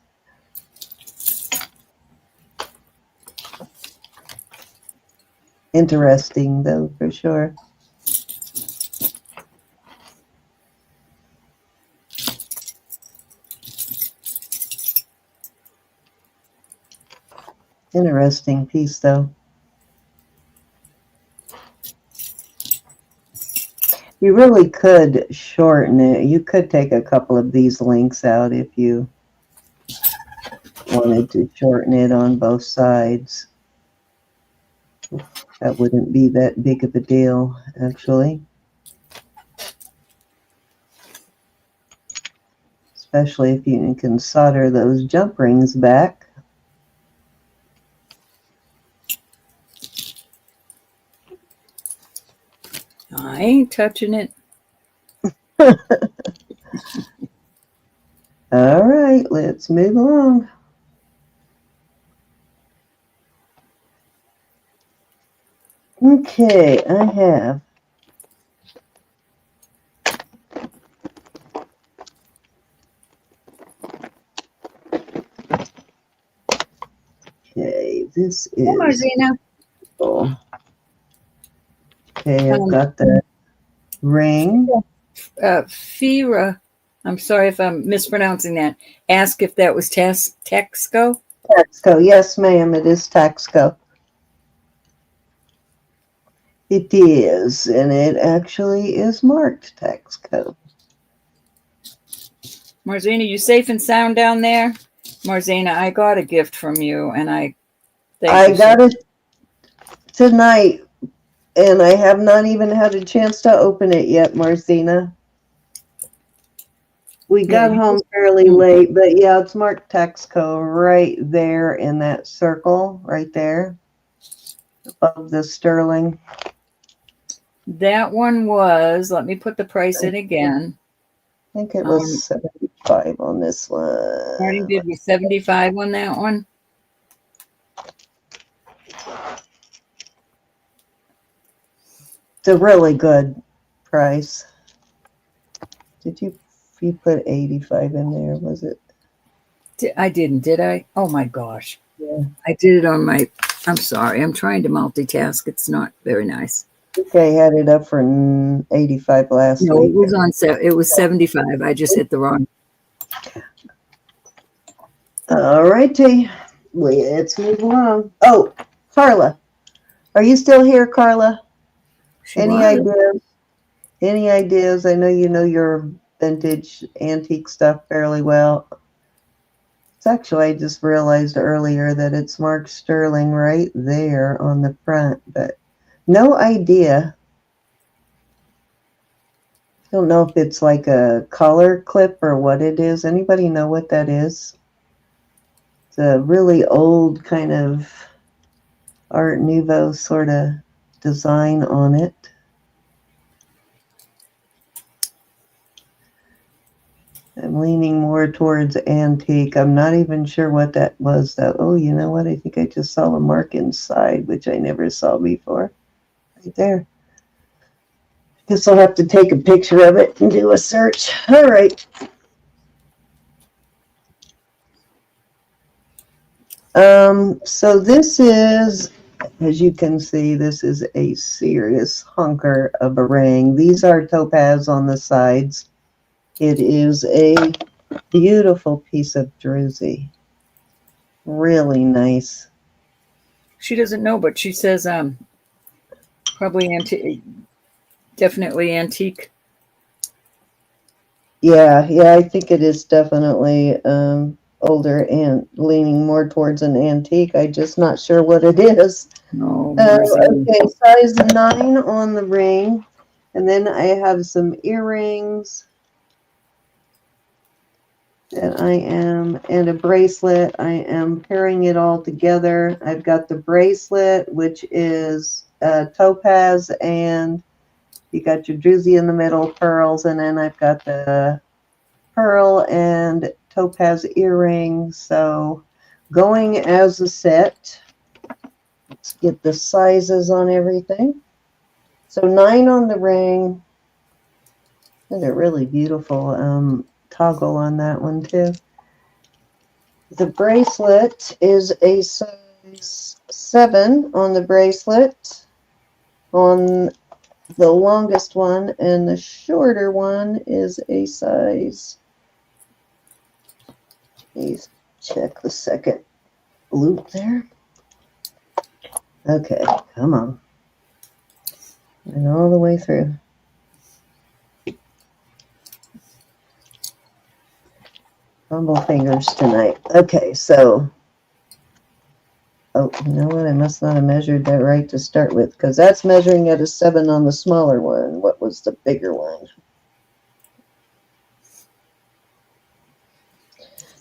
Interesting, though, for sure. Interesting piece, though. You really could shorten it. You could take a couple of these links out if you wanted to shorten it on both sides. That wouldn't be that big of a deal, actually. Especially if you can solder those jump rings back. I ain't touching it. All right, let's move along. Okay, I have this is Come on, Zena. cool. Okay, I've got the ring. Fira, I'm sorry if I'm mispronouncing that. Ask if that was Texco. Taxco, yes, ma'am, it is Taxco. It is, and it actually is marked Taxco. Marzina, you safe and sound down there? Marzina, I got a gift from you, and I got it tonight, and I have not even had a chance to open it yet, Marcina. We got home fairly late, but yeah, it's marked Taxco right there in that circle, right there, above the sterling. That one was, let me put the price in again. I think it was 75 on this one. Starting bid was 75 on that one. It's a really good price. Did you put 85 in there, was it? I didn't, did I? Oh my gosh. Yeah. I did it on my, I'm sorry, I'm trying to multitask. It's not very nice. I think I had it up for 85 last No, week. it was on, it was 75. I just hit the wrong. All righty. Let's move along. Oh, Carla. Are you still here, Carla? Any ideas? Any ideas? I know you know your vintage antique stuff fairly well. It's actually, I just realized earlier that it's marked sterling right there on the front, but no idea. I don't know if it's like a collar clip or what it is. Anybody know what that is? It's a really old kind of Art Nouveau sort of design on it. I'm leaning more towards antique. I'm not even sure what that was, though. Oh, you know what? I think I just saw a mark inside, which I never saw before. Right there. Guess I'll have to take a picture of it and do a search. All right. So this is, as you can see, this is a serious hunker of a ring. These are topaz on the sides. It is a beautiful piece of druzy. Really nice. She doesn't know, but she says probably antique, definitely antique. Yeah, I think it is definitely older and leaning more towards an antique. I'm just not sure what it is. No, okay, size 9 on the ring. And then I have some earrings that and a bracelet. I am pairing it all together. I've got the bracelet, which is topaz, and you got your druzy in the middle, pearls, and then I've got the pearl and topaz earrings. So going as a set. Let's get the sizes on everything. So 9 on the ring. And a really beautiful toggle on that one too. The bracelet is a size 7 on the bracelet. on the longest one, and the shorter one is a size. Please check the second loop there. Okay, come on. And all the way through. Fumble fingers tonight. Okay, so. Oh, you know what? I must not have measured that right to start with, because that's measuring at a 7 on the smaller one. What was the bigger one?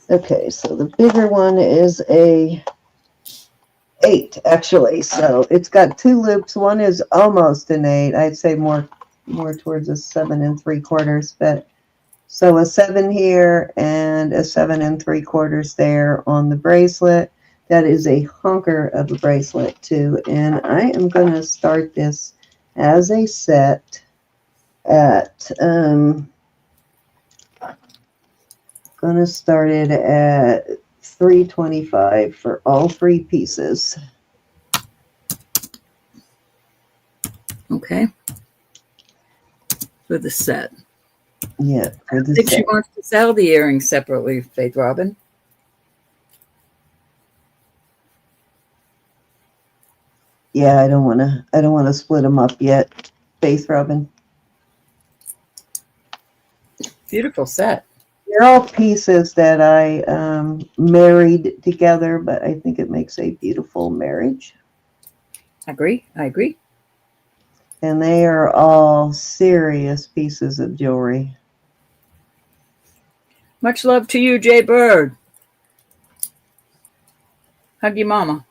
Okay, so the bigger one is a 8, actually. So it's got 2 loops. One is almost an 8. I'd say more towards a 7 3/4. But so a 7 here and a 7 3/4 there on the bracelet. That is a hunker of a bracelet too. And I am going to start this as a set at going to start it at $325 for all 3 pieces. Okay. For the set. Yeah, for the I think set. she wants to sell the earrings separately, Faith Robin. Yeah, I don't want to split them up yet, Faith Robin. Beautiful set. They're all pieces that I married together, but I think it makes a beautiful marriage. I agree. And they are all serious pieces of jewelry. Much love to you, Jay Bird. Hug your mama.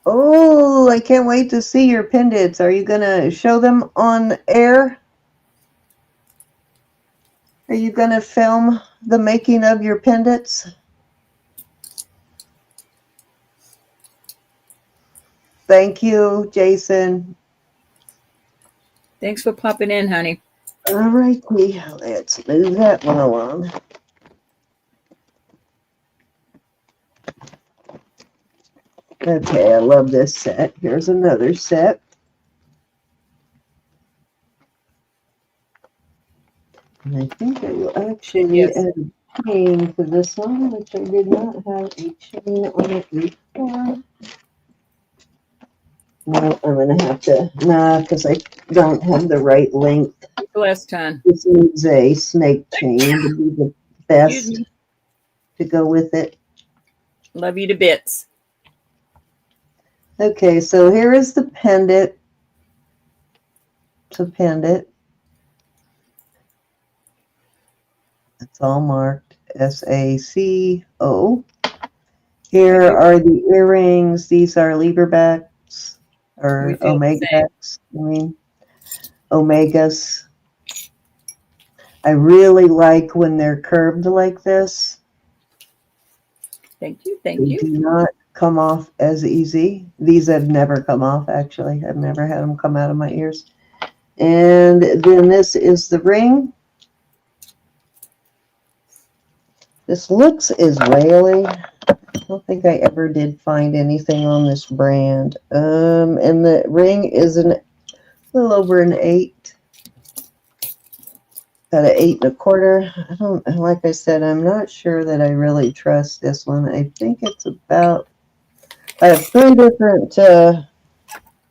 Oh, I can't wait to see your pendants. Are you going to show them on air? Are you going to film the making of your pendants? Thank you, Jason. Thanks for popping in, honey. All righty, let's move that one along. Okay, I love this set. Here's another set. And I think I will actually add a chain to this one, which I did not have a chain on it before. No, I'm going to have to, because I don't have the right length. Last time. This needs a snake chain to be the best to go with it. Love you to bits. Okay, so here is the pendant to pendant. It's all marked SACO. Here are the earrings. These are Lieberbacks or Omega backs. I mean, Omegas. I really like when they're curved like this. Thank you. They do not come off as easy. These have never come off, actually. I've never had them come out of my ears. And then this is the ring. This looks Israeli. I don't think I ever did find anything on this brand. And the ring is a little over an 8. Got an 8 1/4. I don't, like I said, I'm not sure that I really trust this one. I think it's about, I have 3 different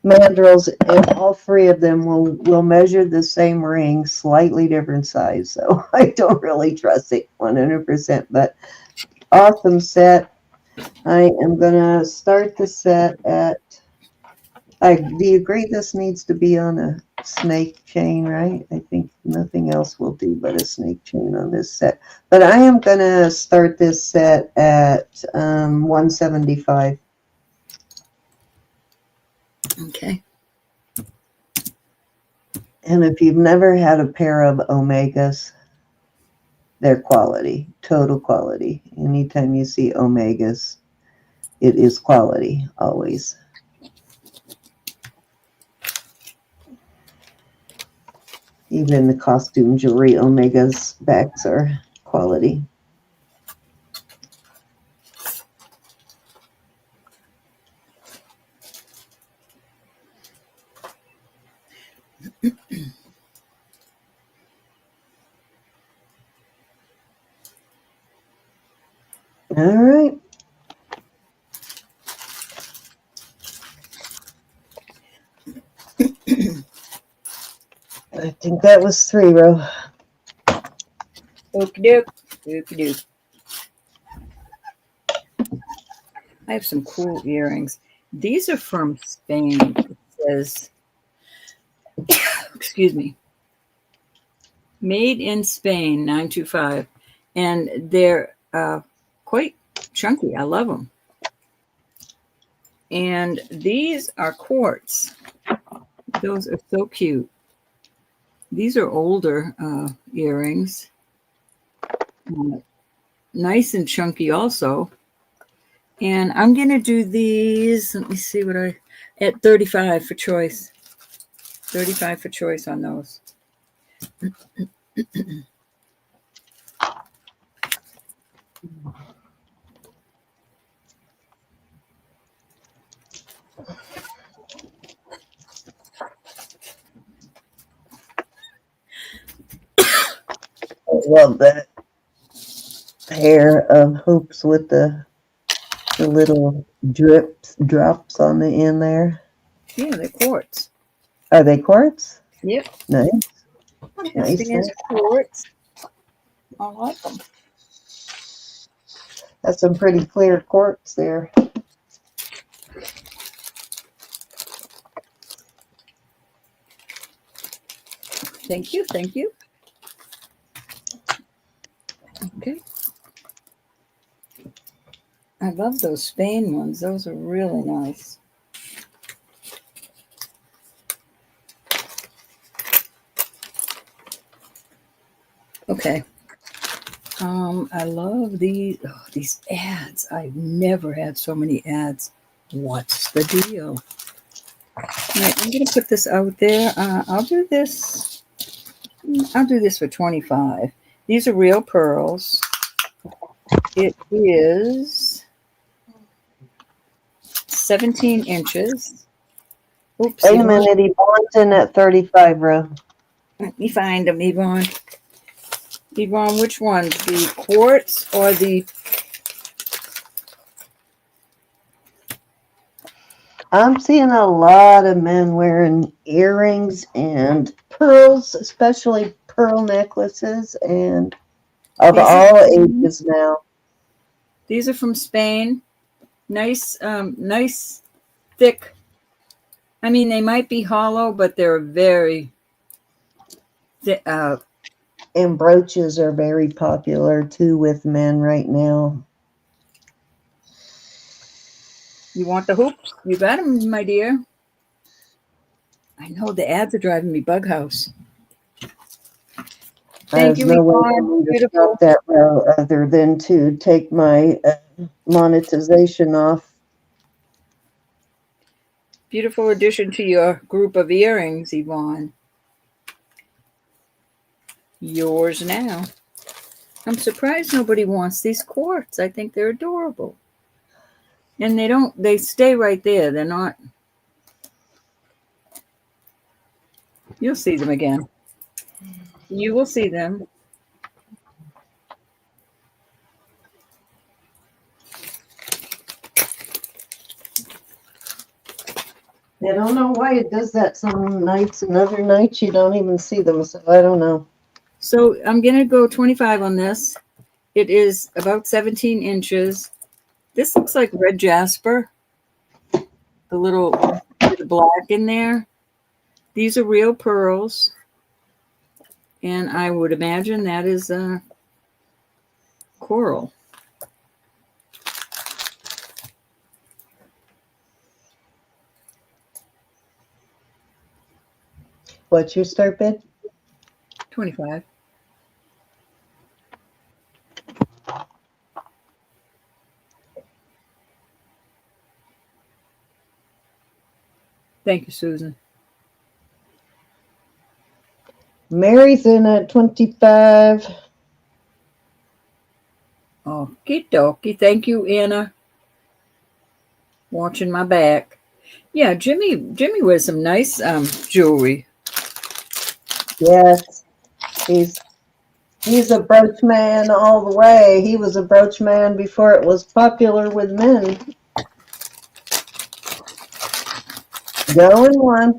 mandrels, and all 3 of them will measure the same ring, slightly different size. So I don't really trust it 100%, but awesome set. I am going to start the set at, do you agree this needs to be on a snake chain, right? I think nothing else will do but a snake chain on this set. But I am going to start this set at $175. Okay. And if you've never had a pair of Omegas, they're quality, total quality. Anytime you see Omegas, it is quality, always. Even the costume jewelry Omega's backs are quality. All right. I think that was 3, Ro. Okie doke. Okie doke. I have some cool earrings. These are from Spain. It says, excuse me, made in Spain, 925. And they're quite chunky. I love them. And these are quartz. Those are so cute. These are older earrings. Nice and chunky also. And I'm going to do these. Let me see what at 35 for choice. 35 for choice on those. I love that pair of hoops with the little drops on the end there. Yeah, they're quartz. Are they quartz? Yep. Nice. Testing is quartz. I like them. That's some pretty clear quartz there. Thank you. Thank you. Okay. I love those Spain ones. Those are really nice. Okay. I love these ads. I've never had so many ads. What's the deal? All right, I'm going to put this out there. I'll do this. I'll do this for 25. These are real pearls. It is 17 inches. Oops. Wait a minute, Yvonne's in at 35, Ro. Let me find them, Yvonne. Yvonne, which ones? The quartz or the... I'm seeing a lot of men wearing earrings and pearls, especially pearl necklaces, and of all ages now. These are from Spain. Nice, nice, thick. I mean, they might be hollow, but they're very thick. And brooches are very popular too with men right now. You want the hoops? You got them, my dear. I know the ads are driving me bug house. Thank you, no way Yvonne. to stop that, Ro, other than to take my monetization off. Beautiful addition to your group of earrings, Yvonne. Yours now. I'm surprised nobody wants these quartz. I think they're adorable. And they stay right there. They're not. You'll see them again. You will see them. I don't know why it does that some nights and other nights you don't even see them, so I don't know. So I'm going to go 25 on this. It is about 17 inches. This looks like red jasper. The little bit of black in there. These are real pearls. And I would imagine that is coral. What's your start bid? 25. Thank you, Susan. Mary's in at 25. Okie dokie. Thank you, Anna. Watching my back. Yeah, Jimmy wears some nice jewelry. Yes, he's a brooch man all the way. He was a brooch man before it was popular with men. Going once.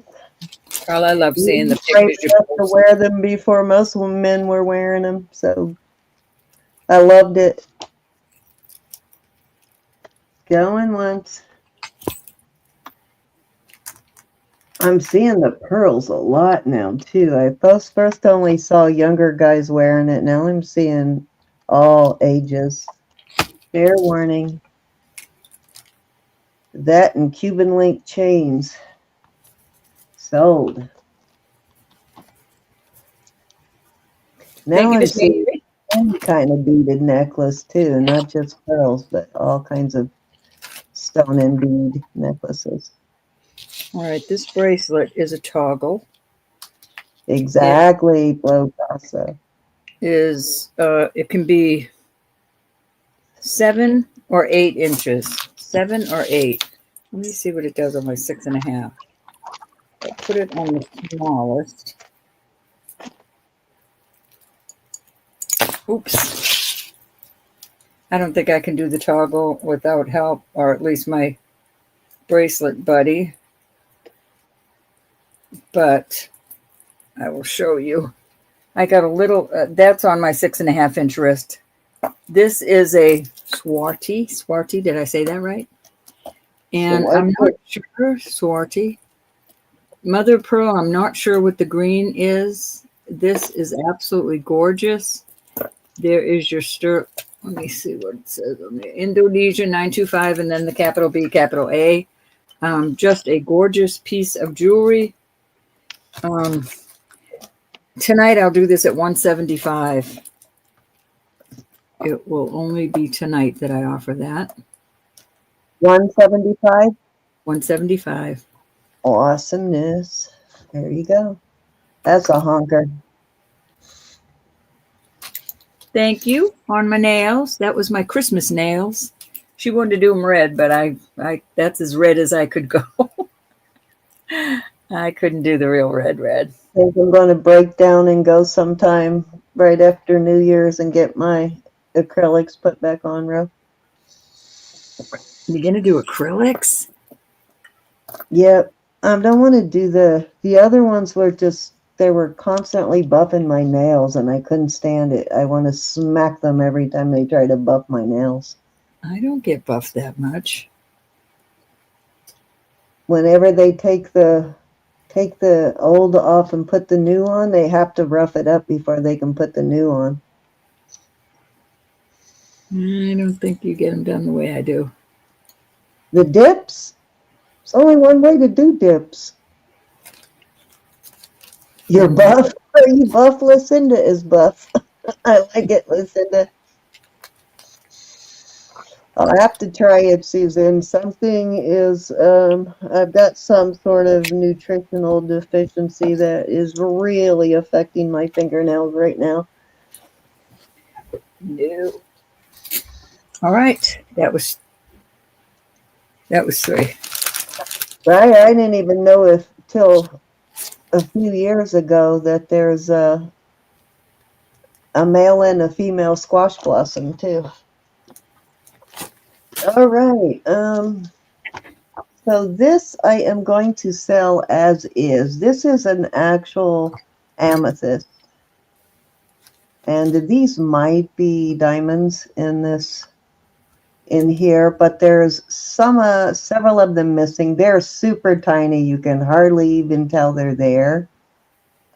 Carl, I love He seeing the was brave pictures you enough to post. wear them before most men were wearing them, so I loved it. Going once. I'm seeing the pearls a lot now too. I first only saw younger guys wearing it. Now I'm seeing all ages. Fair warning. That and Cuban link chains. Sold. Now Thank you, I'm Miss seeing Mary. any kind of beaded necklace too, not just pearls, but all kinds of stone and bead necklaces. All right, this bracelet is a toggle. Exactly, Blow Casa. It can be 7 or 8 inches. 7 or 8. Let me see what it does on my 6.5. I put it on the smallest. Oops. I don't think I can do the toggle without help, or at least my bracelet buddy. But I will show you. I got a little, that's on my 6.5-inch wrist. This is a Swarty. Did I say that right? And I'm not sure, Swarty. Mother of Pearl, I'm not sure what the green is. This is absolutely gorgeous. There is your stirrup. Let me see what it says on there. Indonesia 925 and then the capital B, capital A. Just a gorgeous piece of jewelry. Tonight I'll do this at $175. It will only be tonight that I offer that. 175. $175. Awesomeness. There you go. That's a honker. Thank you. On my nails. That was my Christmas nails. She wanted to do them red, but I that's as red as I could go. I couldn't do the real red. I think I'm going to break down and go sometime right after New Year's and get my acrylics put back on, Ro. You're going to do acrylics? Yep. I don't want to do the other ones were just, they were constantly buffing my nails and I couldn't stand it. I want to smack them every time they try to buff my nails. I don't get buffed that much. Whenever they take the old off and put the new on, they have to rough it up before they can put the new on. I don't think you get them done the way I do. The dips? There's only one way to do dips. You're buff? Are you buff? Lucinda is buff. I like it, Lucinda. I'll have to try it, Susan. Something is, I've got some sort of nutritional deficiency that is really affecting my fingernails right now. No. All right. That was 3. I didn't even know if till a few years ago that there's a male and a female squash blossom too. All right. So this I am going to sell as is. This is an actual amethyst. And these might be diamonds in here, but there's several of them missing. They're super tiny. You can hardly even tell they're there.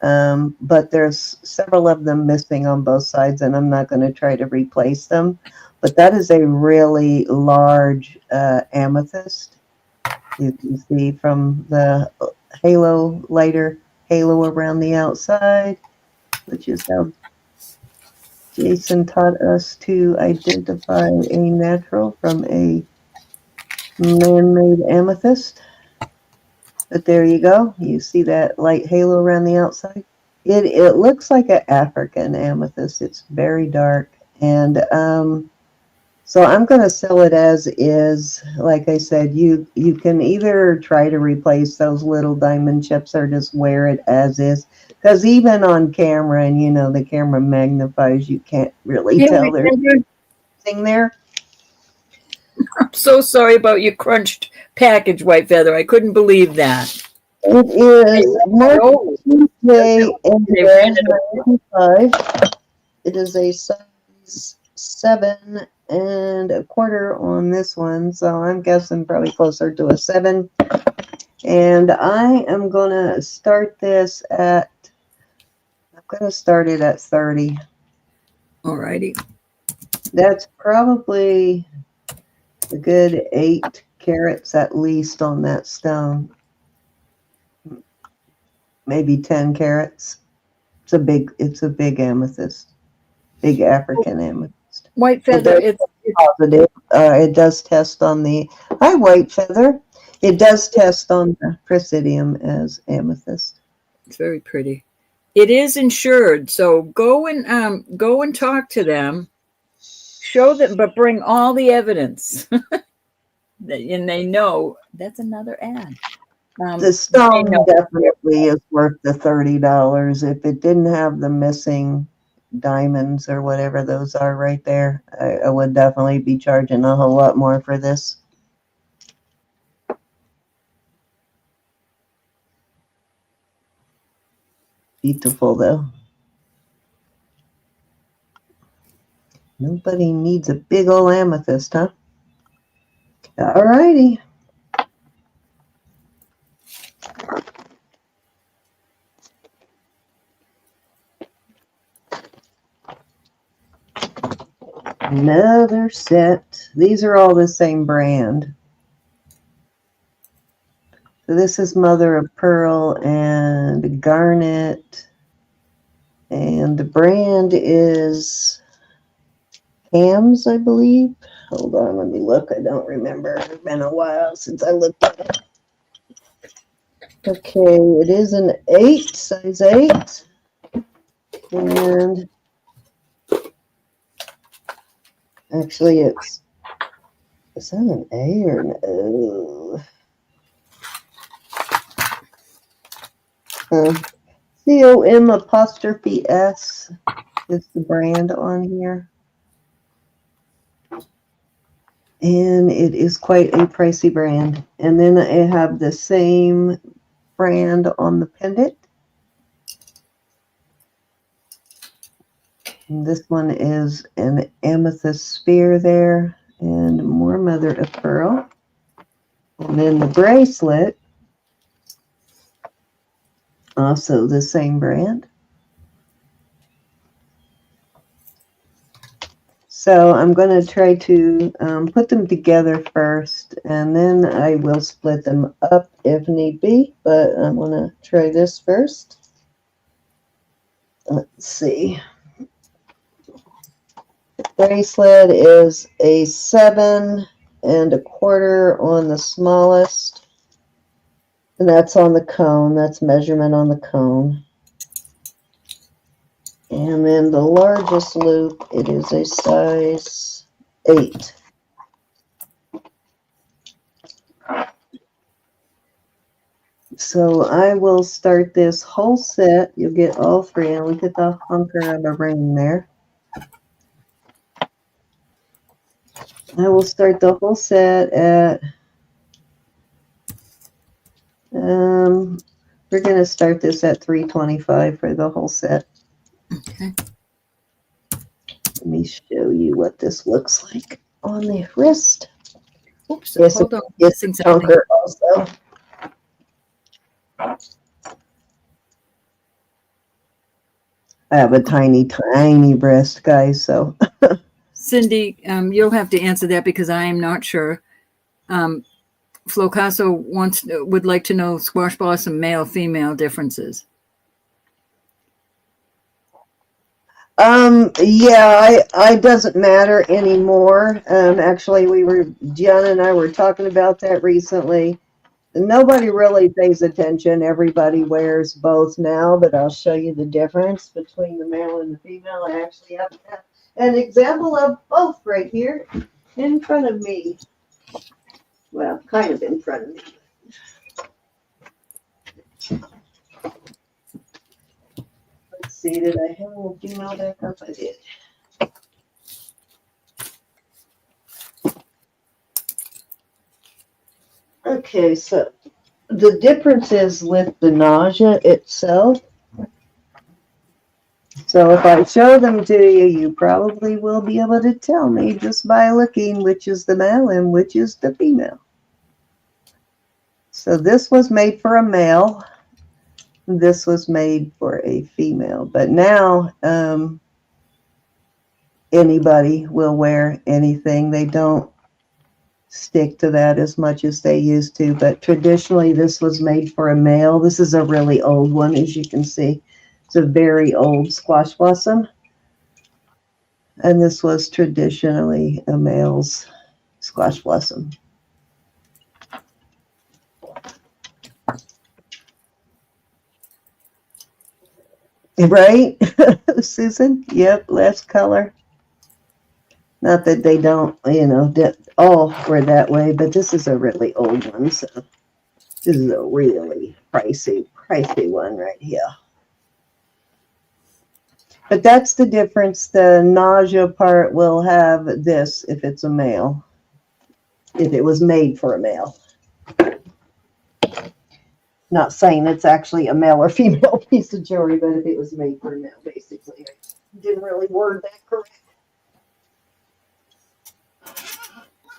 But there's several of them missing on both sides, and I'm not going to try to replace them. But that is a really large amethyst. You can see from the lighter halo around the outside, which is how Jason taught us to identify a natural from a man-made amethyst. But there you go. You see that light halo around the outside? It looks like an African amethyst. It's very dark. And So I'm going to sell it as is. Like I said, you can either try to replace those little diamond chips or just wear it as is. Because even on camera, and you know, the camera magnifies, you can't really Yeah, tell there's anything there. I'm so sorry about your crunched package, White Feather. I couldn't believe that. It is Mark Oh, Tuesday and they ran it over. 95. It is a size 7.25 on this one, so I'm guessing probably closer to a 7. And I am gonna start this at. I'm gonna start it at 30. Alrighty. That's probably a good 8 carats at least on that stone. Maybe 10 carats. It's a big amethyst. Big African amethyst. White Feather, it's Positive. It does test on the White Feather. It does test on the Presidium as amethyst. very pretty. It is insured, so go and talk to them. Show them, but bring all the evidence. And they know that's another ad. The stone definitely is worth the $30. If it didn't have the missing diamonds or whatever those are right there, I would definitely be charging a whole lot more for this. Beautiful though. Nobody needs a big old amethyst, huh? All righty. Another set. These are all the same brand. So this is Mother of Pearl and Garnet. And the brand is Hams, I believe. Hold on, let me look. I don't remember. It's been a while since I looked at it. Okay, it is an 8, size 8. And actually is that an A or an O? COM''S is the brand on here. And it is quite a pricey brand. And then I have the same brand on the pendant. And this one is an amethyst sphere there and more Mother of Pearl. And then the bracelet, also the same brand. So I'm going to try to put them together first, and then I will split them up if need be, but I'm going to try this first. Let's see. Bracelet is a 7.25 on the smallest, and that's on the cone. That's measurement on the cone. And then the largest loop, it is a size 8. So I will start this whole set. You'll get all 3. And look at the hunker of a ring there. I will start the whole set at, we're going to start this at $325 for the whole set. Okay. Let me show you what this looks like on the wrist. Oops, Yes, hold on. it's Missing something. hunker also. I have a tiny, tiny breast, guys, so. Cindy, you'll have to answer that because I am not sure. Flocaso would like to know squash blossom male female differences. Yeah, I doesn't matter anymore. Actually, Gianna and I were talking about that recently. Nobody really pays attention. Everybody wears both now, but I'll show you the difference between the male and the female. I actually have an example of both right here. in front of me. Well, kind of in front of me. Let's see, did I have a female back up? I did. Okay, so the difference is with the nausea itself. So if I show them to you, you probably will be able to tell me just by looking which is the male and which is the female. So this was made for a male. This was made for a female. But now anybody will wear anything. They don't stick to that as much as they used to. But traditionally, this was made for a male. This is a really old one, as you can see. It's a very old squash blossom. And this was traditionally a male's squash blossom. Right, Susan? Yep, less color. Not that they don't, all were that way, but this is a really old one. So this is a really pricey one right here. But that's the difference. The nausea part will have this if it's a male. If it was made for a male. Not saying it's actually a male or female piece of jewelry, but if it was made for a male, basically. I didn't really word that correct.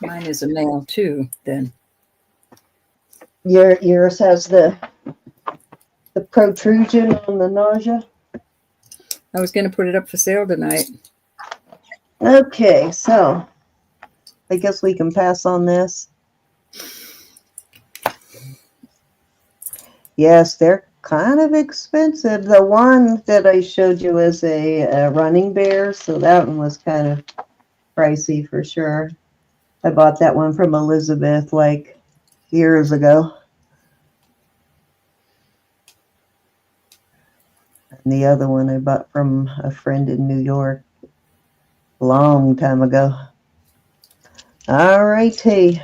Mine is a male too, then. Yours has the protrusion on the nausea. I was going to put it up for sale tonight. Okay, so I guess we can pass on this. Yes, they're kind of expensive. The one that I showed you is a running bear, so that one was kind of pricey for sure. I bought that one from Elizabeth like years ago. And the other one I bought from a friend in New York a long time ago. All righty.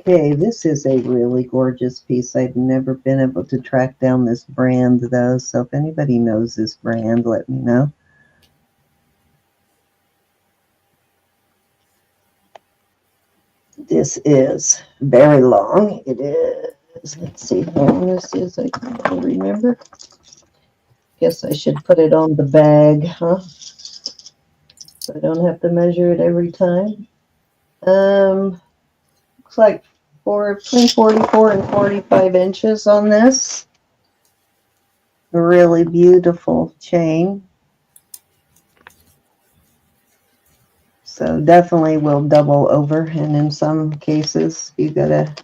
Okay, this is a really gorgeous piece. I've never been able to track down this brand, though, so if anybody knows this brand, let me know. This is very long. It is, let's see how long this is. I can't remember. Guess I should put it on the bag, huh? So I don't have to measure it every time. Looks like between 44 and 45 inches on this. A really beautiful chain. So definitely will double over, and in some cases, you got a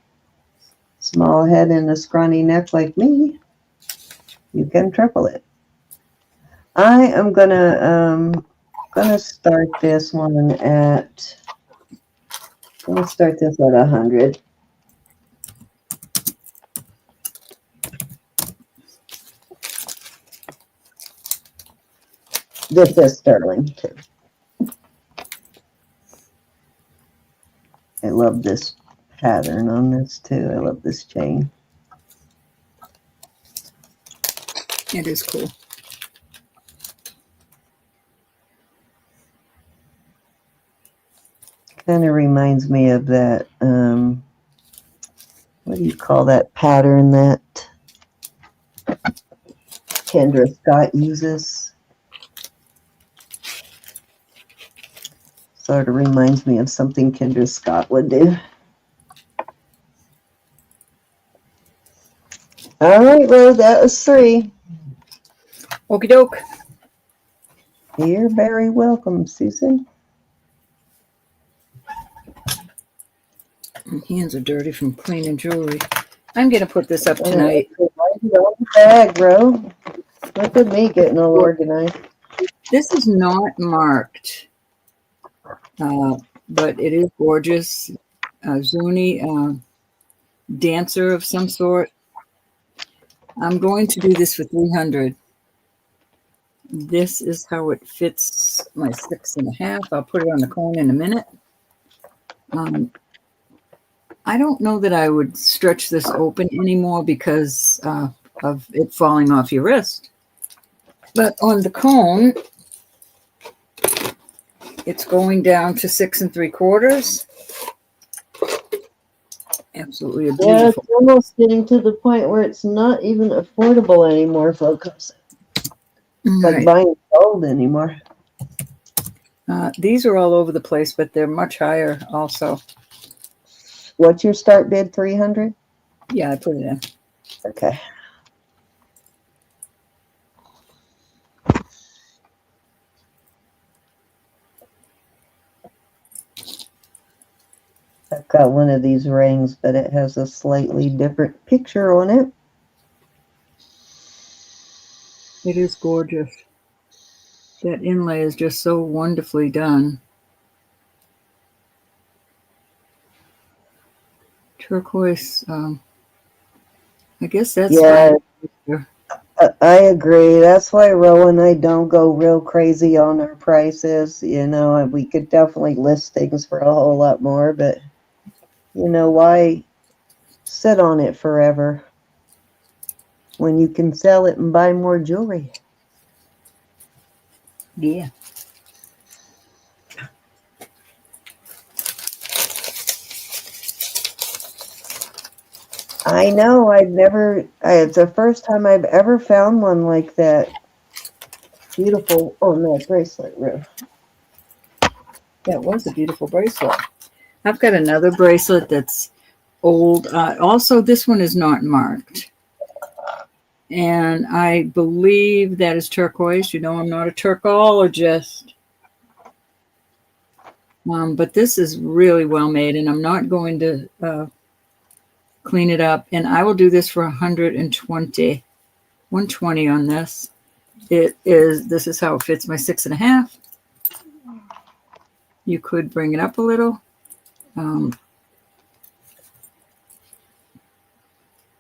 small head and a scrawny neck like me, you can triple it. I am gonna start this one at. Let's start this at 100. This is sterling too. I love this pattern on this too. I love this chain. It is cool. Kind of reminds me of that, what do you call that pattern that Kendra Scott uses? Sort of reminds me of something Kendra Scott would do. All right, Rose, that was 3. Okie doke. You're very welcome, Susan. My hands are dirty from cleaning jewelry. I'm going to put this up tonight. Bag, bro. Look at me getting all organized. This is not marked but it is gorgeous. Zuni dancer of some sort. I'm going to do this for 300. This is how it fits my 6.5. I'll put it on the cone in a minute. I don't know that I would stretch this open anymore because of it falling off your wrist. But on the cone, it's going down to 6 3/4. Absolutely Yeah, beautiful. it's almost getting to the point where it's not even affordable anymore, folks. Like Right. buying gold anymore. These are all over the place, but they're much higher also. What's your start bid? 300? Yeah, I put it in. Okay. I've got one of these rings, but it has a slightly different picture on it. It is gorgeous. That inlay is just so wonderfully done. Turquoise, I guess that's Yeah, fine. I agree. That's why Ro and I don't go real crazy on our prices. You know, and we could definitely list things for a whole lot more, but you know, why sit on it forever when you can sell it and buy more jewelry? Yeah. I know. It's the first time I've ever found one like that. Beautiful on that bracelet, Ro. That was a beautiful bracelet. I've got another bracelet that's old. Also, this one is not marked. And I believe that is turquoise. You know, I'm not a turcologist. But this is really well made, and I'm not going to clean it up. And I will do this for 120. 120 on this. This is how it fits my 6.5. You could bring it up a little.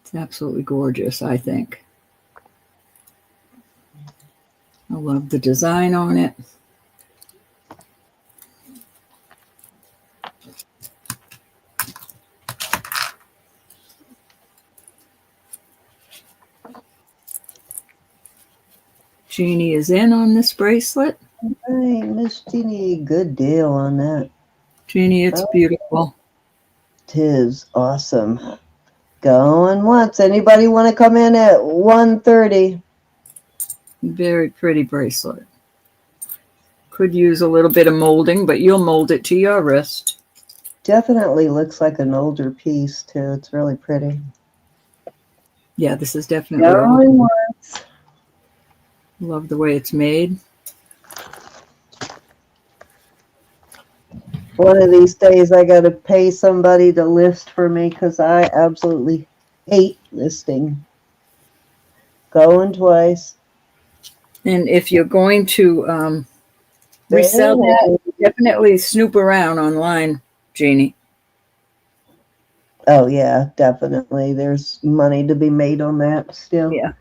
It's absolutely gorgeous, I think. I love the design on it. Jeannie is in on this bracelet. Hey, Miss Jeannie, good deal on that. Jeannie, it's beautiful. Tis awesome. Going once. Anybody want to come in at 130? Very pretty bracelet. Could use a little bit of molding, but you'll mold it to your wrist. Definitely looks like an older piece, too. It's really pretty. Yeah, this is definitely old. Going once. Love the way it's made. One of these days, I got to pay somebody to list for me because I absolutely hate listing. Going twice. And if you're going to resell that, definitely snoop around online, Jeannie. Oh, yeah, definitely. There's money to be made on that still. Yeah.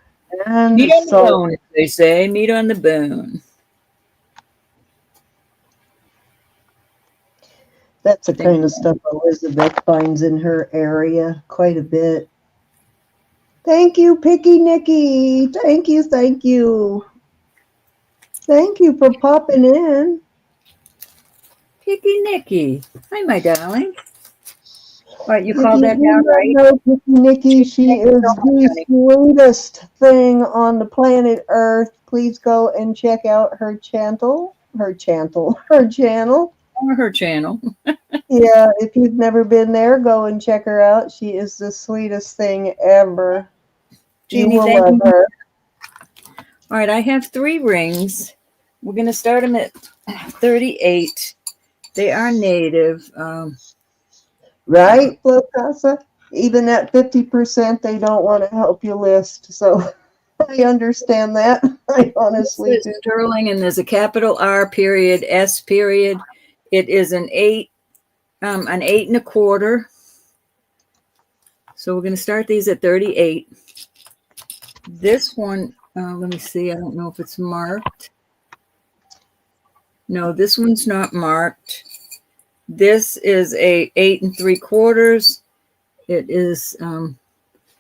And Meat on the bone, as they say. Meat on the bone. that's the kind of stuff Elizabeth finds in her area quite a bit. Thank you, Picky Nikki. Thank you, thank you. Thank you for popping in. Picky Nicky. Hi, my darling. All right, you If called you that do down not right? know Picky Nikki, she Thank you is so much, the honey. sweetest thing on the planet Earth. Please go and check out her channel. Or her channel. Yeah, if you've never been there, go and check her out. She is the sweetest thing ever. Jeannie, You will thank love you. her. All right, I have 3 rings. We're going to start them at 38. They are native. Right, Flo Casa? Even at 50%, they don't want to help you list. So I understand that. I honestly This do. is sterling, and there's a capital R period, S period. It is an 8 an 8 1/4. So we're going to start these at 38. This one, let me see. I don't know if it's marked. No, this one's not marked. This is a 8 3/4. It is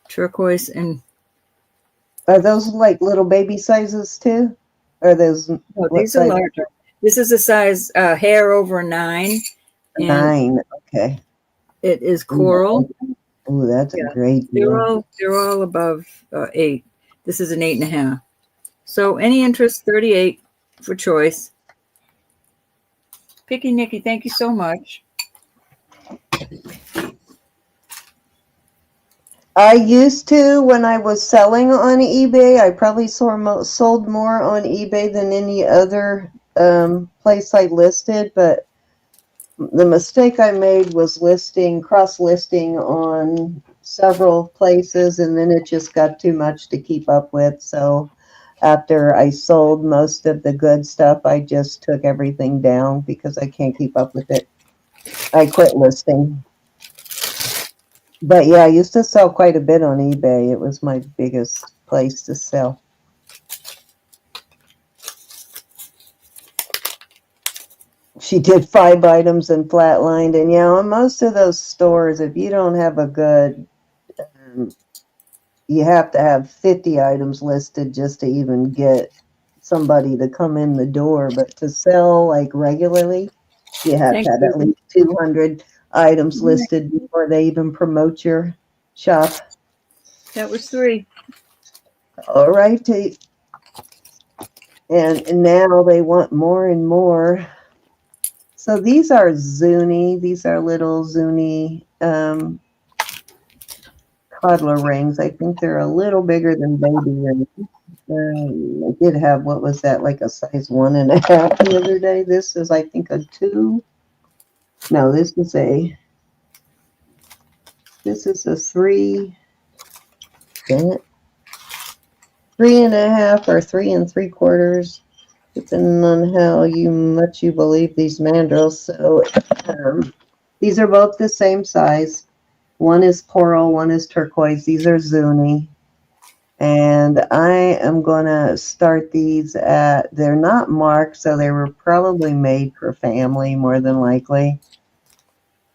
turquoise and. Are those like little baby sizes too? Or those? Oh, what these are size? larger. This is a size hair over 9. And 9. Okay. it is coral. Oh, that's a Yeah. great deal. They're all above 8. This is an 8 1/2. So any interest, 38 for choice. Picky Nikki, thank you so much. I used to, when I was selling on eBay, I probably sold more on eBay than any other place I listed, but the mistake I made was cross-listing on several places, and then it just got too much to keep up with. So after I sold most of the good stuff, I just took everything down because I can't keep up with it. I quit listing. But yeah, I used to sell quite a bit on eBay. It was my biggest place to sell. She did 5 items and flatlined. And yeah, on most of those stores, if you don't have a good, you have to have 50 items listed just to even get somebody to come in the door. But to sell like regularly, you have to have at least 200 items listed before they even promote your shop. That was 3. All righty. And now they want more and more. So these are Zuni. These are little Zuni toddler rings. I think they're a little bigger than baby rings. I did have, what was that, like a size 1 1/2 the other day. This is, I think, a 2. No, this is a 3. Dang it. 3 1/2 or 3 3/4, depending on how much you believe these mandrels. So these are both the same size. One is coral, one is turquoise. These are Zuni. And I am going to start these at, they're not marked, so they were probably made for family more than likely.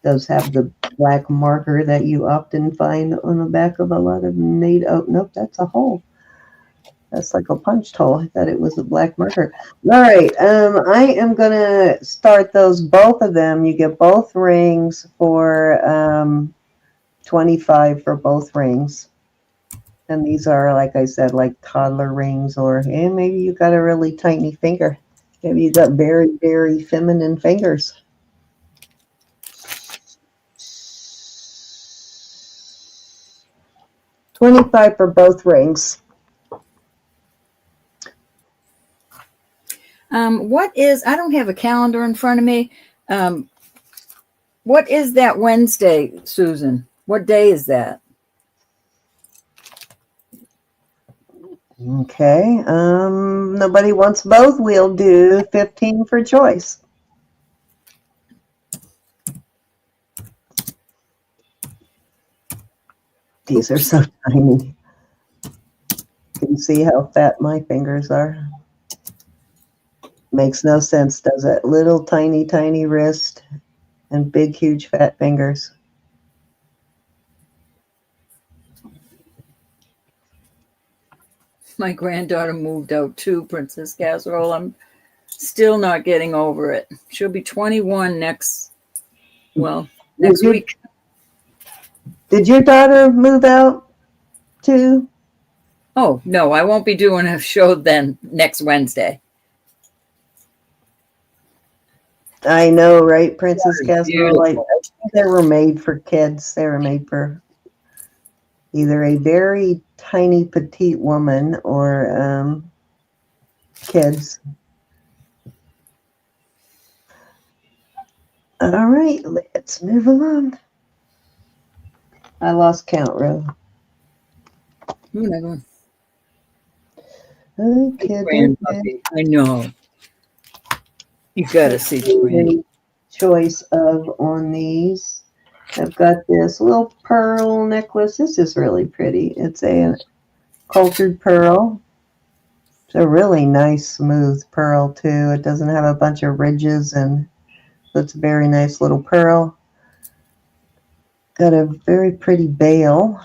Those have the black marker that you often find on the back of a lot of made. Oh, nope, that's a hole. That's like a punched hole. I thought it was a black marker. All right, I am going to start those, both of them. You get both rings for $25 for both rings. And these are, like I said, like toddler rings, or maybe you got a really tiny finger. Maybe you got very, very feminine fingers. $25 for both rings. What is, I don't have a calendar in front of me. What is that Wednesday, Susan? What day is that? Okay. Nobody wants both. We'll do 15 for choice. These are so tiny. Can you see how fat my fingers are? Makes no sense, does it? Little tiny, tiny wrist and big, huge, fat fingers. My granddaughter moved out too, Princess Casserole. I'm still not getting over it. She'll be 21 next week. Did your daughter move out too? Oh, no, I won't be doing a show then next Wednesday. I know, right, Princess Casserole? Like, they were made for kids. They were made for either a very tiny, petite woman or kids. All right, let's move along. I lost count, Ro. Never. Okay. I know. You gotta see the grand. choice of on these. I've got this little pearl necklace. This is really pretty. It's a cultured pearl. It's a really nice, smooth pearl, too. It doesn't have a bunch of ridges, and it's a very nice little pearl. Got a very pretty bail.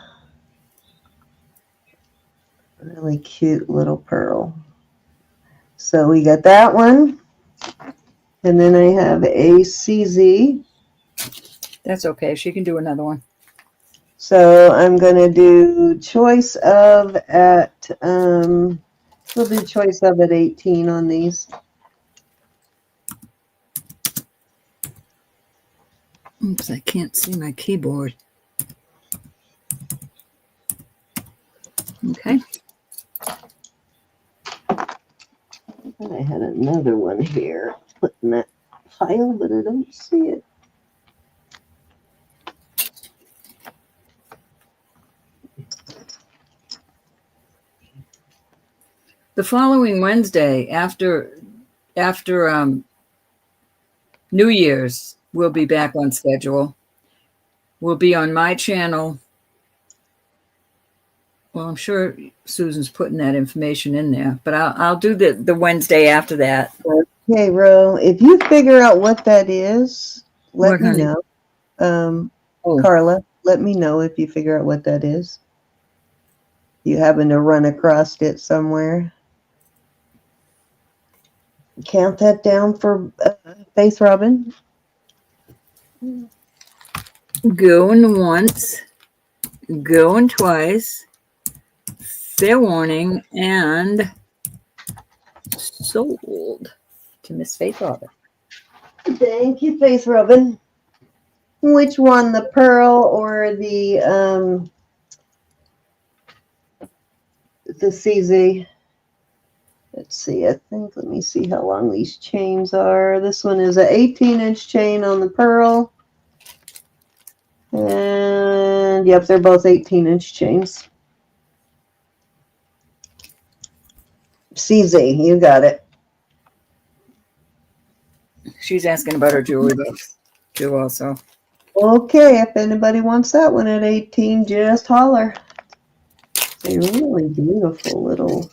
Really cute little pearl. So we got that one. And then I have a CZ. That's okay. She can do another one. So I'm going to do choice of at, we'll do choice of at 18 on these. Oops, I can't see my keyboard. Okay. I had another one here, put in that pile, but I don't see it. The following Wednesday, after New Year's, we'll be back on schedule. We'll be on my channel. Well, I'm sure Susan's putting that information in there, but I'll do the Wednesday after that. Okay, Ro, if you figure out what that is, let What, me honey? know. Oh, Carla, let me know if you figure out what that is. You happen to run across it somewhere. Count that down for Faith Robin. going once, going twice, fair warning, and sold to Miss Faith Robin. Thank you, Faith Robin. Which one, the pearl or the CZ? Let's see, I think, let me see how long these chains are. This one is an 18-inch chain on the pearl. And, yep, they're both 18-inch chains. CZ, you got it. She's asking about her jewelry box too, also. Okay, if anybody wants that one at 18, just holler. They're really beautiful little...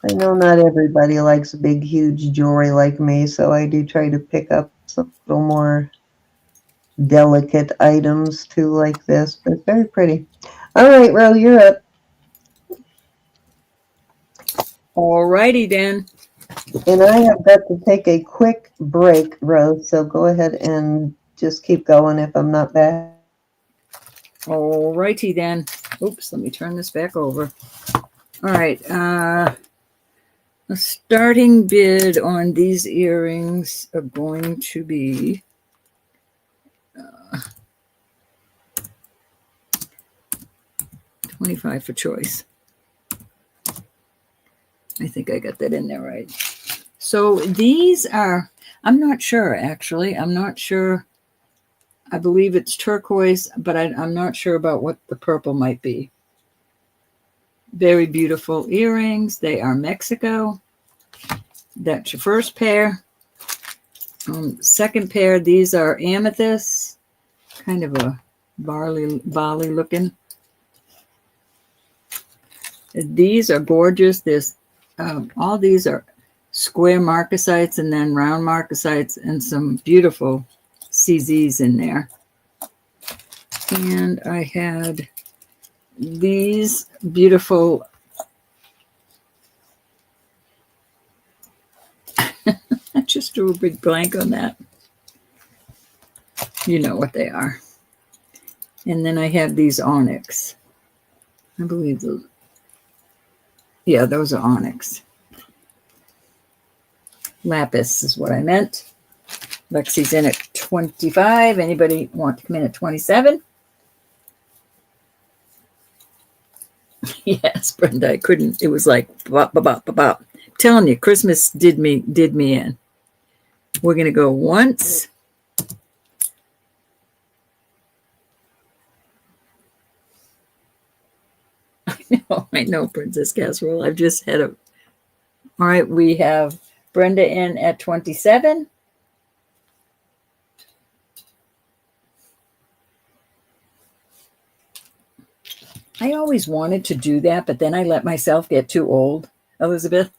I know not everybody likes big, huge jewelry like me, so I do try to pick up some little more delicate items too, like this, but very pretty. All right, Ro, you're up. All righty then. And I have got to take a quick break, Ro, so go ahead and just keep going if I'm not back. All righty then. Oops, let me turn this back over. All right. The starting bid on these earrings are going to be $25 for choice. I think I got that in there right. So these are, I'm not sure actually. I'm not sure. I believe it's turquoise, but I'm not sure about what the purple might be. Very beautiful earrings. They are Mexico. That's your first pair. Second pair, these are amethyst, kind of a barley looking. These are gorgeous. There's all these are square marcasites and then round marcasites and some beautiful CZs in there. And I had these beautiful I just drew a big blank on that. You know what they are. And then I have these onyx. I believe those. Yeah, those are onyx. Lapis is what I meant. Lexi's in at 25. Anybody want to come in at 27? Yes, Brenda, I couldn't. It was like bop, bop, bop, bop, bop. Telling you, Christmas did me in. We're gonna go once. I know, Princess Casserole. I've just had a. All right, we have Brenda in at 27. I always wanted to do that, but then I let myself get too old, Elizabeth.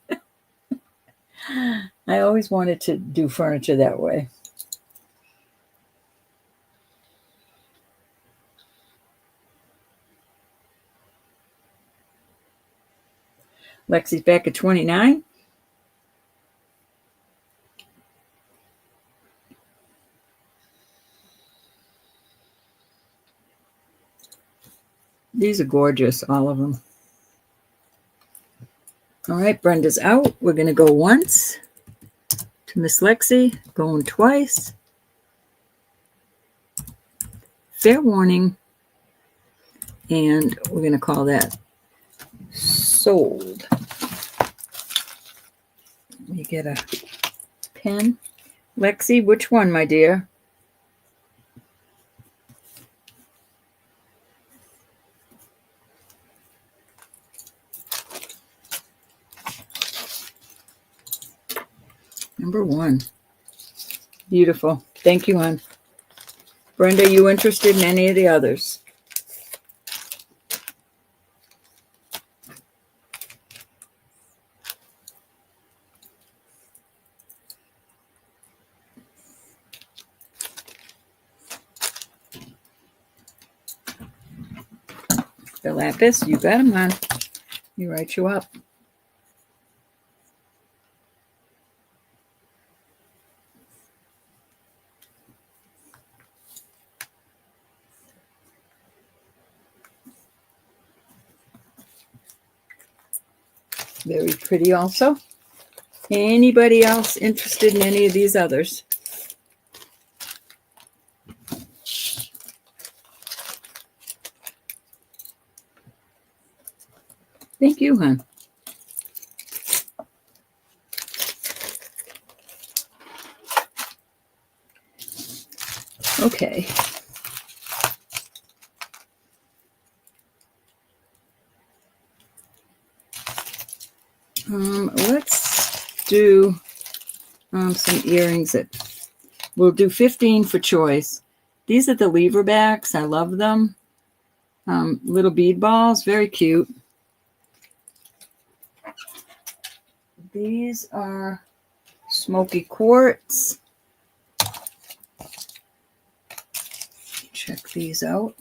I always wanted to do furniture that way. Lexi's back at 29. These are gorgeous, all of them. All right, Brenda's out. We're going to go once to Miss Lexi, going twice. Fair warning. And we're going to call that sold. Let me get a pen. Lexi, which one, my dear? Number 1. Beautiful. Thank you, hon. Brenda, you interested in any of the others? The lapis, you got them, hon. You write you up. Very pretty also. Anybody else interested in any of these others? Thank you, hon. Okay. Let's do some earrings that we'll do 15 for choice. These are the lever backs. I love them. Little bead balls, very cute. These are smoky quartz. Check these out.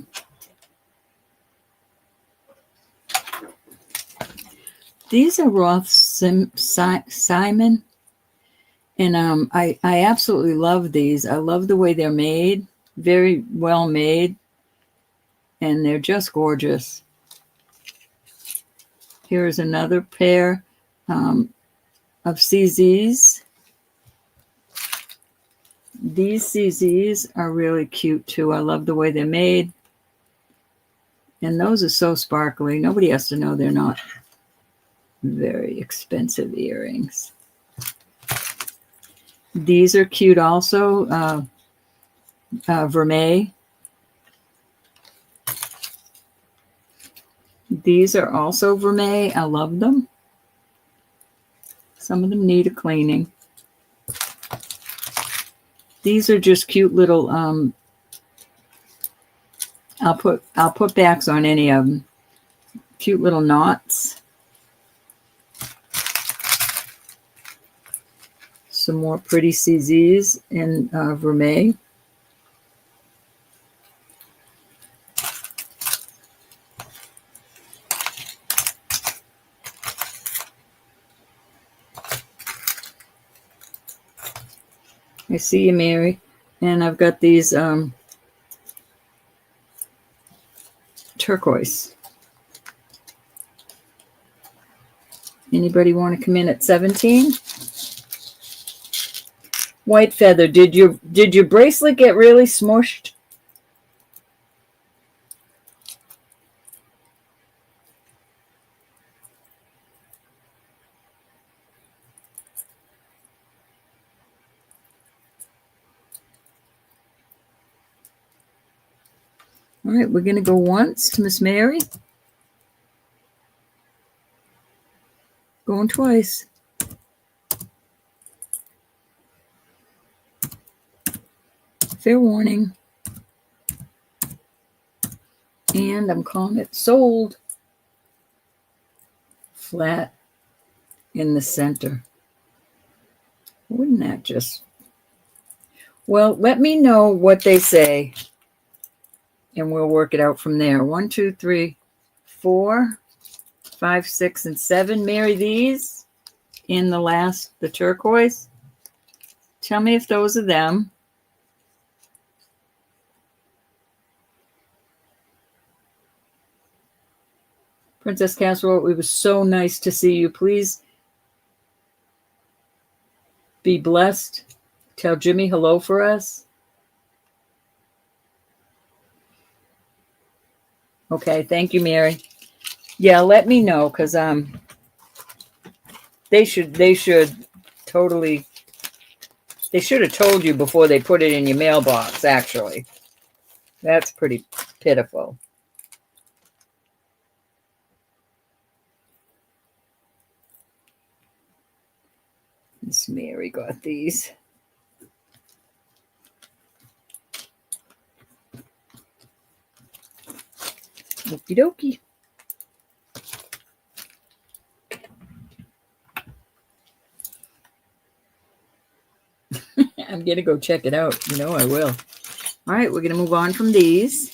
These are Roth Simon, and I absolutely love these. I love the way they're made, very well made, and they're just gorgeous. Here's another pair of CZs. These CZs are really cute too. I love the way they're made, and those are so sparkly. Nobody has to know they're not very expensive earrings. These are cute also. Vermeil. These are also vermeil. I love them. Some of them need a cleaning. These are just cute little. I'll put backs on any of them. Cute little knots. Some more pretty CZs in vermeil. I see you, Mary. And I've got these turquoise. Anybody want to come in at 17? White feather. Did your bracelet get really smushed? All right, we're going to go once to Miss Mary. Going twice. Fair warning. And I'm calling it sold. Flat in the center. Wouldn't that just... Well, let me know what they say, and we'll work it out from there. 1, 2, 3, 4, 5, 6, and 7. Mary, these in the turquoise. Tell me if those are them. Princess Casserole, it was so nice to see you. Please be blessed. Tell Jimmy hello for us. Okay, thank you, Mary. Yeah, let me know, because they should totally, they should have told you before they put it in your mailbox, actually. That's pretty pitiful. Miss Mary got these. Okie dokie. I'm going to go check it out. You know I will. All right, we're going to move on from these.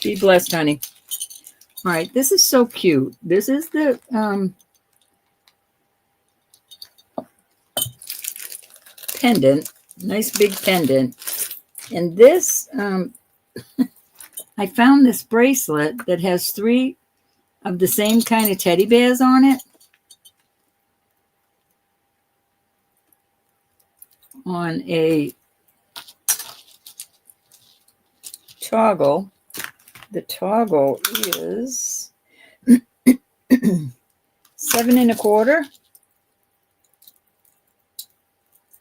Be blessed, honey. All right, this is so cute. This is the pendant. Nice big pendant. And this, I found this bracelet that has 3 of the same kind of teddy bears on it. On a toggle. The toggle is 7 1/4.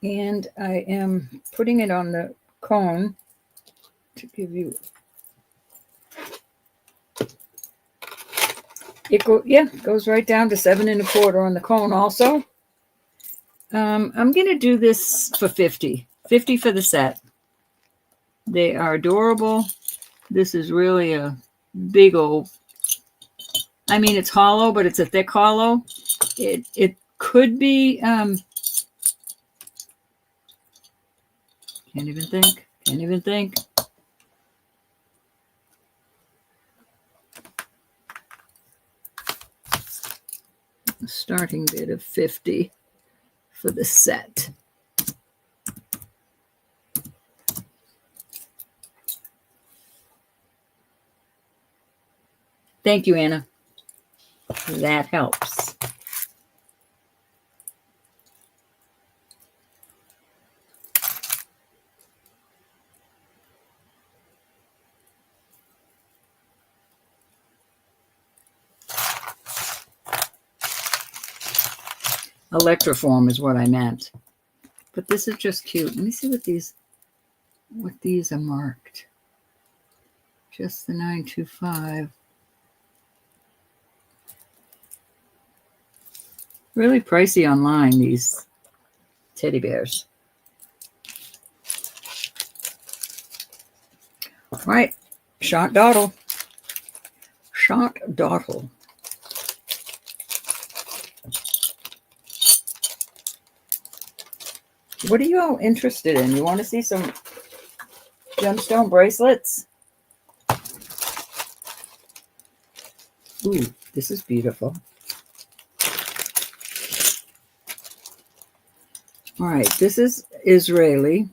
And I am putting it on the cone to give you... It goes right down to 7 1/4 on the cone also. I'm going to do this for 50. 50 for the set. They are adorable. This is really a big old... I mean, it's hollow, but it's a thick hollow. It could be... can't even think. Can't even think. A starting bid of 50 for the set. Thank you, Anna. That helps. Electroform is what I meant. But this is just cute. Let me see what these are marked. Just the 925. Really pricey online, these teddy bears. All right, shot dottle. Shot dottle. What are you all interested in? You want to see some gemstone bracelets? Ooh, this is beautiful. All right, this is Israeli.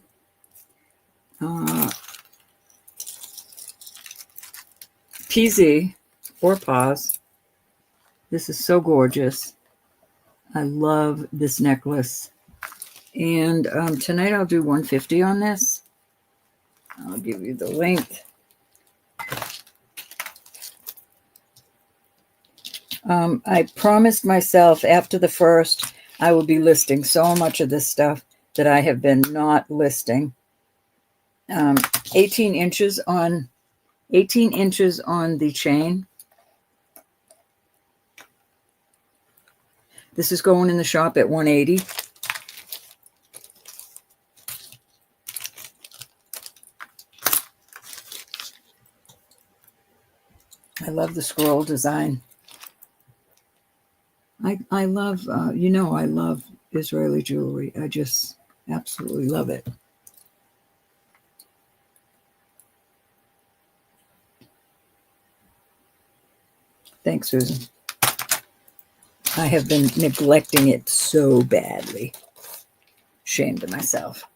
PZ or Paz. This is so gorgeous. I love this necklace. And tonight I'll do 150 on this. I'll give you the length. I promised myself after the first, I will be listing so much of this stuff that I have been not listing. 18 inches on the chain. This is going in the shop at $180. I love the scroll design. I love, I love Israeli jewelry. I just absolutely love it. Thanks, Susan. I have been neglecting it so badly. Shame to myself.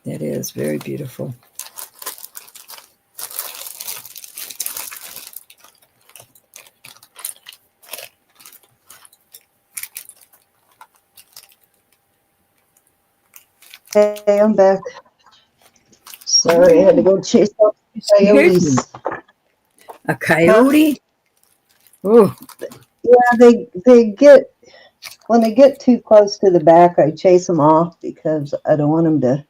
That is very beautiful. Hey, I'm back. Sorry, I had to go chase off coyotes. A coyote? Oh, Yeah, they get, when they get too close to the back, I chase them off because I don't want them to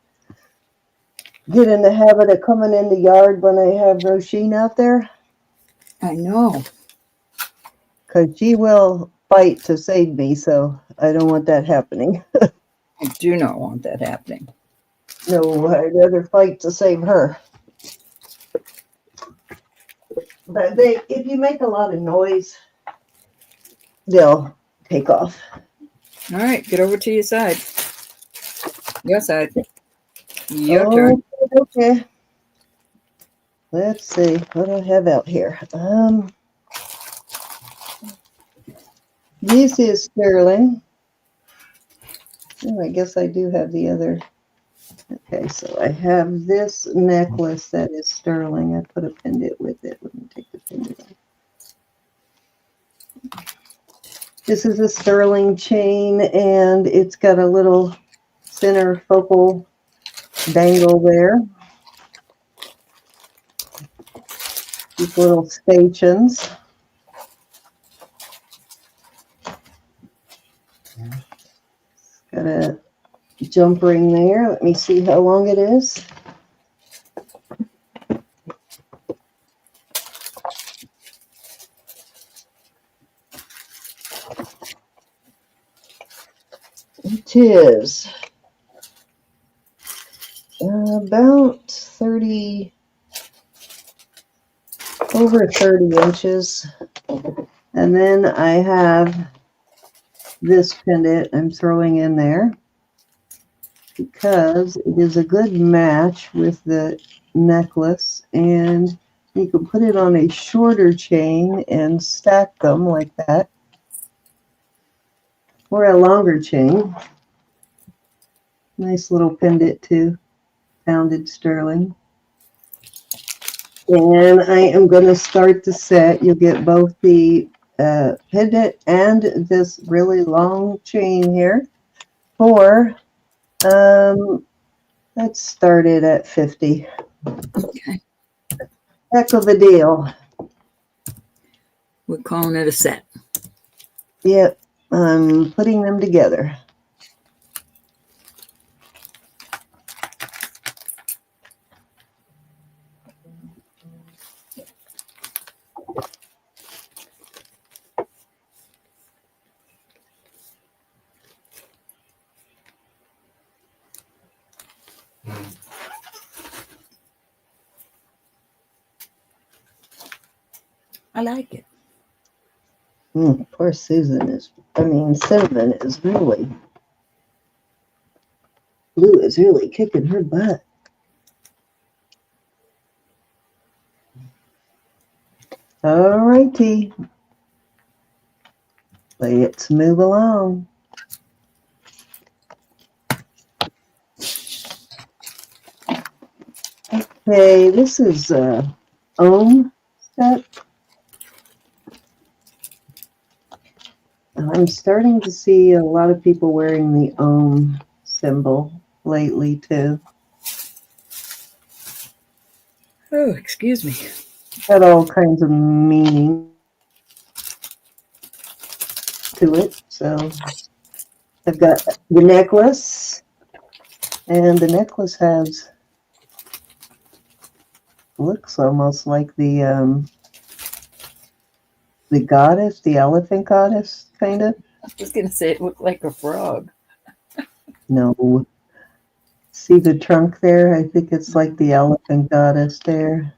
get in the habit of coming in the yard when I have Roisin out there. I know. Because she will fight to save me, so I don't want that happening. I do not want that happening. No, I'd rather fight to save her. But if you make a lot of noise, they'll take off. All right, get over to your side. Your side. Your turn. Okay. Let's see what do I have out here. This is sterling. Oh, I guess I do have the other. Okay, so I have this necklace that is sterling. I put a pendant with it. Let me take the pendant off. This is a sterling chain, and it's got a little center focal dangle there. These little stations. Got a jump ring there. Let me see how long it is. It is about 30, over 30 inches. And then I have this pendant I'm throwing in there because it is a good match with the necklace, and you can put it on a shorter chain and stack them like that, or a longer chain. Nice little pendant too, pounded sterling. And I am going to start the set. You'll get both the pendant and this really long chain here for let's start it at 50. Okay. Heck of a deal. We're calling it a set. Yep, I'm putting them together. I like it. Poor Cinnamon is really, Blue is really kicking her butt. All righty. Let's move along. Okay, this is ohm set. I'm starting to see a lot of people wearing the ohm symbol lately too. Oh, excuse me. Got all kinds of meaning to it. So I've got the necklace, and the necklace has, looks almost like the the goddess, the elephant goddess, kind of. I was going to say it looked like a frog. No. See the trunk there? I think it's like the elephant goddess there.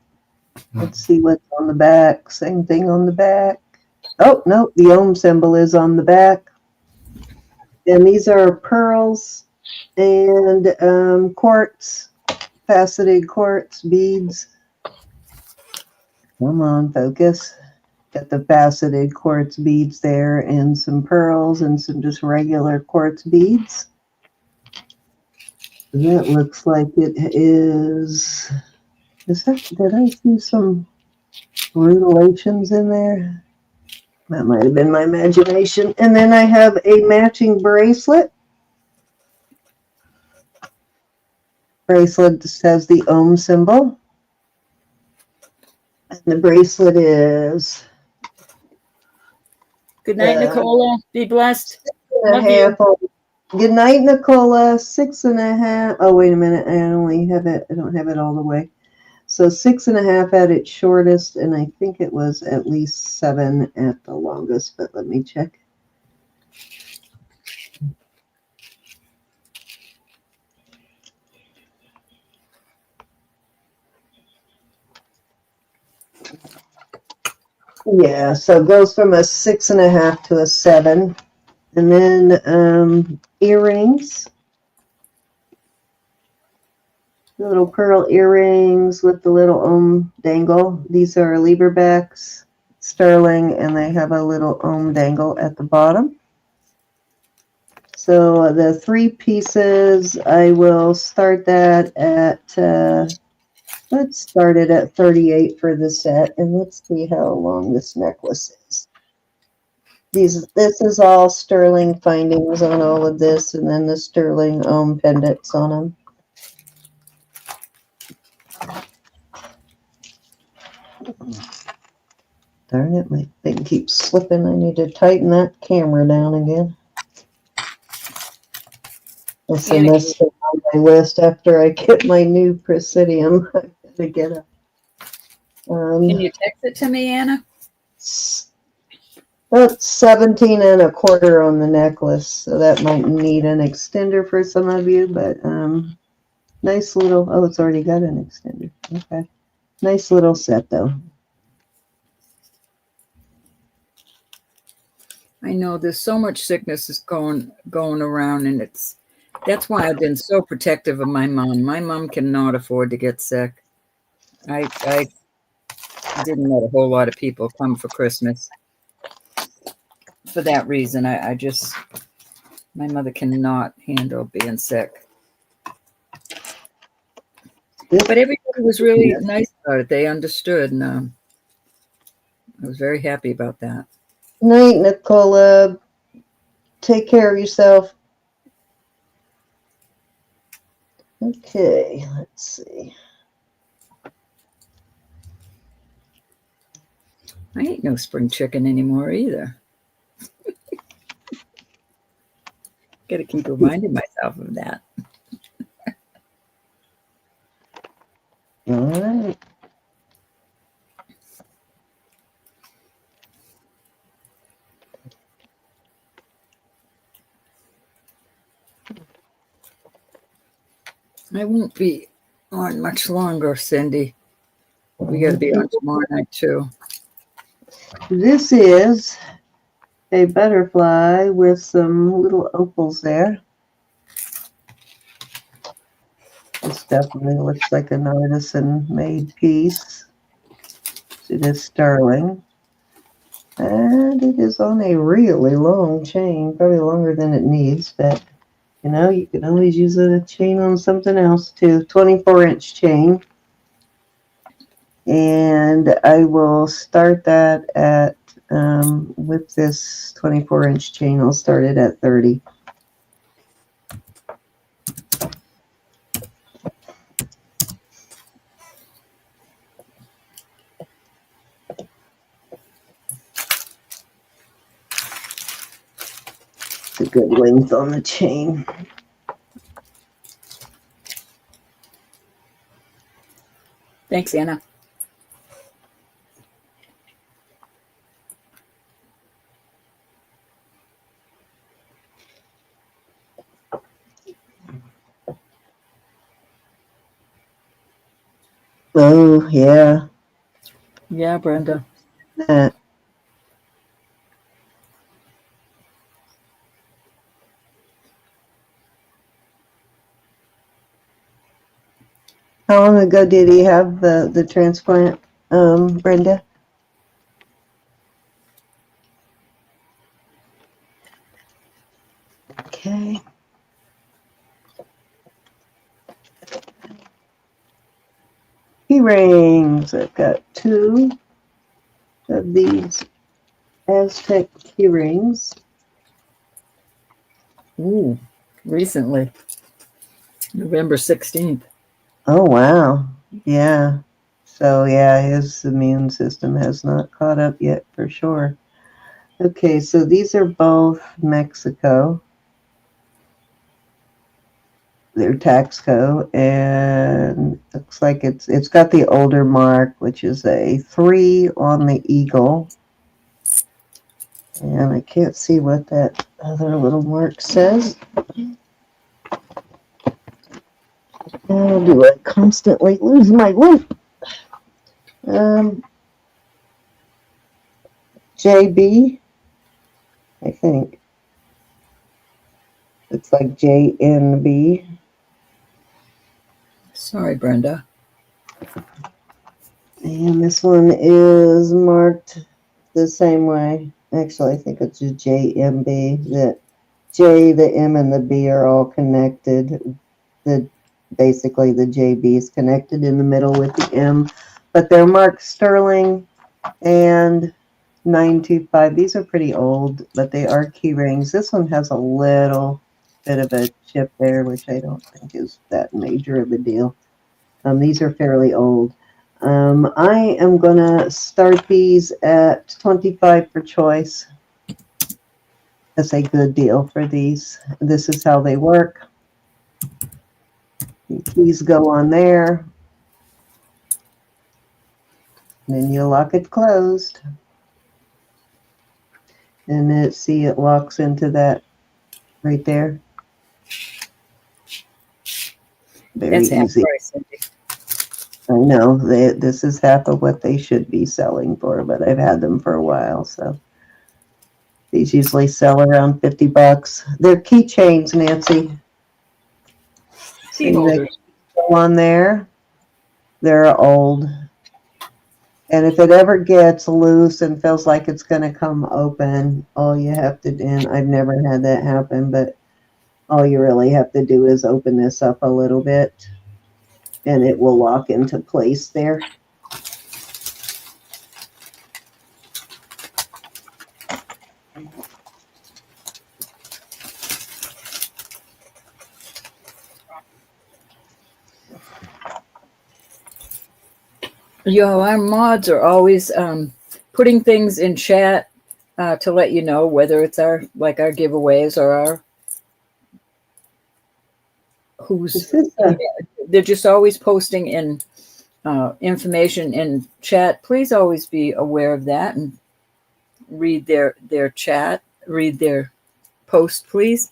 Let's see what's on the back. Same thing on the back. Oh, no, the Om symbol is on the back. And these are pearls and quartz, faceted quartz beads. Come on, focus. Got the faceted quartz beads there and some pearls and some just regular quartz beads. That looks like it is that, did I see some rutilations in there? That might have been my imagination. And then I have a matching bracelet. Bracelet just has the Om symbol. And the bracelet is... Good night, Nicola. Be blessed. Love you. Good night, Nicola. 6.5. Oh, wait a minute. I only have it. I don't have it all the way. So 6.5 at its shortest, and I think it was at least 7 at the longest, but let me check. Yeah, so it goes from a 6.5 to a 7. And then earrings. Little pearl earrings with the little Om dangle. These are Lieberbecks, sterling, and they have a little Om dangle at the bottom. So the 3 pieces, I will start that at, let's start it at 38 for the set, and let's see how long this necklace is. This is all sterling findings on all of this, and then the sterling Om pendants on them. Darn it, my thing keeps slipping. I need to tighten that camera down again. That's the next thing on my list after I get my new Presidium. I gotta get a. Can you text it to me, Anna? That's 17.25 on the necklace, so that might need an extender for some of you, but nice little. Oh, it's already got an extender. Okay, nice little set though. I know there's so much sickness is going around, and that's why I've been so protective of my mom. My mom cannot afford to get sick. I didn't let a whole lot of people come for Christmas for that reason. I just, my mother cannot handle being sick. But everybody was really nice about it. They understood, and I was very happy about that. Night, Nicola. Take care of yourself. Okay, let's see. I ain't no spring chicken anymore either. Gotta keep reminding myself of that. All right. I won't be on much longer, Cindy. We got to be on tomorrow night, too. This is a butterfly with some little opals there. This definitely looks like an artisan-made piece. It is sterling. And it is on a really long chain, probably longer than it needs, but you know, you can always use a chain on something else too. 24-inch chain. And I will start that at, with this 24-inch chain, I'll start it at 30. It's a good length on the chain. Thanks, Anna. Oh, yeah. Yeah, Brenda. That. How long ago did he have the transplant, Brenda? Okay. Key rings. I've got 2 of these Aztec key rings. Ooh, recently, November 16th. Oh, wow. Yeah. So, yeah, his immune system has not caught up yet for sure. Okay, so these are both Mexico. They're Taxco, and looks like it's got the older mark, which is a 3 on the eagle. And I can't see what that other little mark says. How do I constantly lose my way? JB, I think. It's like JNB. Sorry, Brenda. And this one is marked the same way. Actually, I think it's just JMB. The J, the M, and the B are all connected. Basically the JB is connected in the middle with the M, but they're marked sterling and 925. These are pretty old, but they are key rings. This one has a little bit of a chip there, which I don't think is that major of a deal. These are fairly old. I am going to start these at 25 for choice. That's a good deal for these. This is how they work. The keys go on there. And then you lock it closed. And then see it locks into that right there. Very That's half easy. price, Cindy. I know this is half of what they should be selling for, but I've had them for a while, so these usually sell around $50. They're keychains, Nancy. Key holders. Go on there. They're old, and if it ever gets loose and feels like it's going to come open, all you have to do, and I've never had that happen, but all you really have to do is open this up a little bit, and it will lock into place there. Our mods are always putting things in chat to let you know whether it's our giveaways or our they're just always posting in information in chat. Please always be aware of that and read their chat, read their post, please.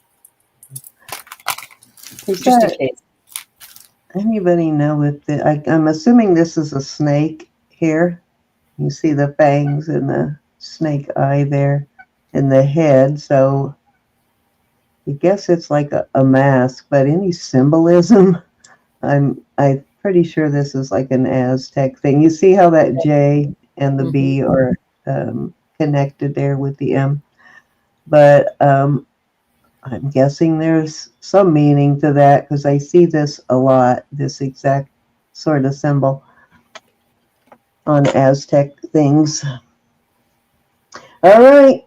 Just in case. Anybody know if I'm assuming this is a snake here. You see the fangs and the snake eye there in the head. So I guess it's like a mask, but any symbolism, I'm pretty sure this is like an Aztec thing. You see how that J and the B are connected there with the M, but I'm guessing there's some meaning to that because I see this a lot, this exact sort of symbol on Aztec things. All right,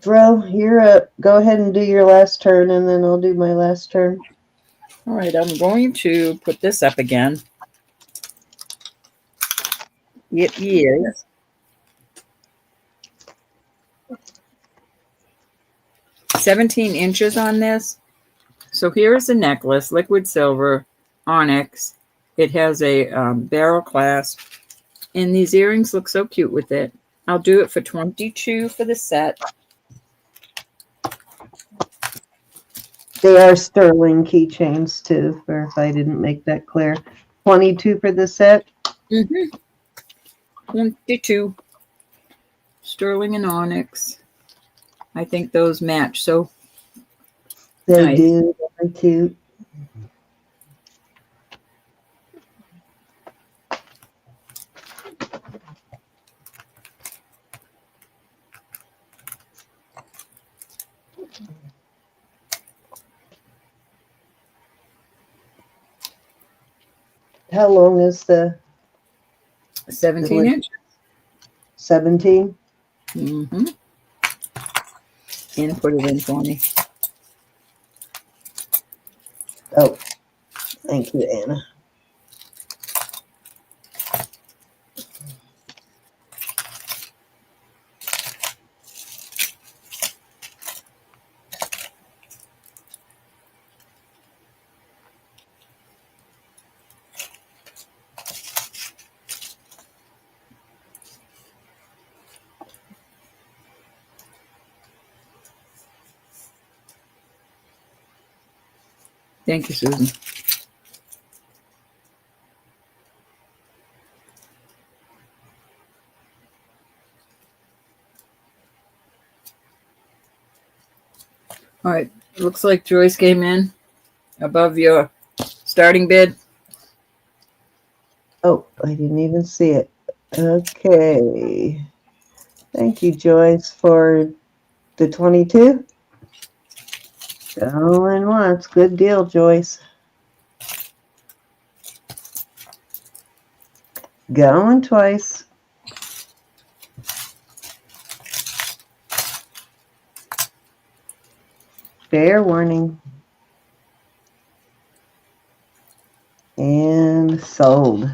Dro, you're up. Go ahead and do your last turn, and then I'll do my last turn. All right, I'm going to put this up again. It is 17 inches on this. So here is the necklace, liquid silver, onyx. It has a barrel clasp, and these earrings look so cute with it. I'll do it for $22 for the set. They are sterling keychains too, for if I didn't make that clear. 22 for the set. 22. Sterling and onyx. I think those match. So They nice. do. They're cute. How long is the 17 inches. 17? Mm-hmm. And put it in for me. Oh, thank you, Anna. Thank you, Susan. All right. Looks like Joyce came in above your starting bid. Oh, I didn't even see it. Okay. Thank you, Joyce, for the 22. Going once. Good deal, Joyce. Going twice. Fair warning. And sold.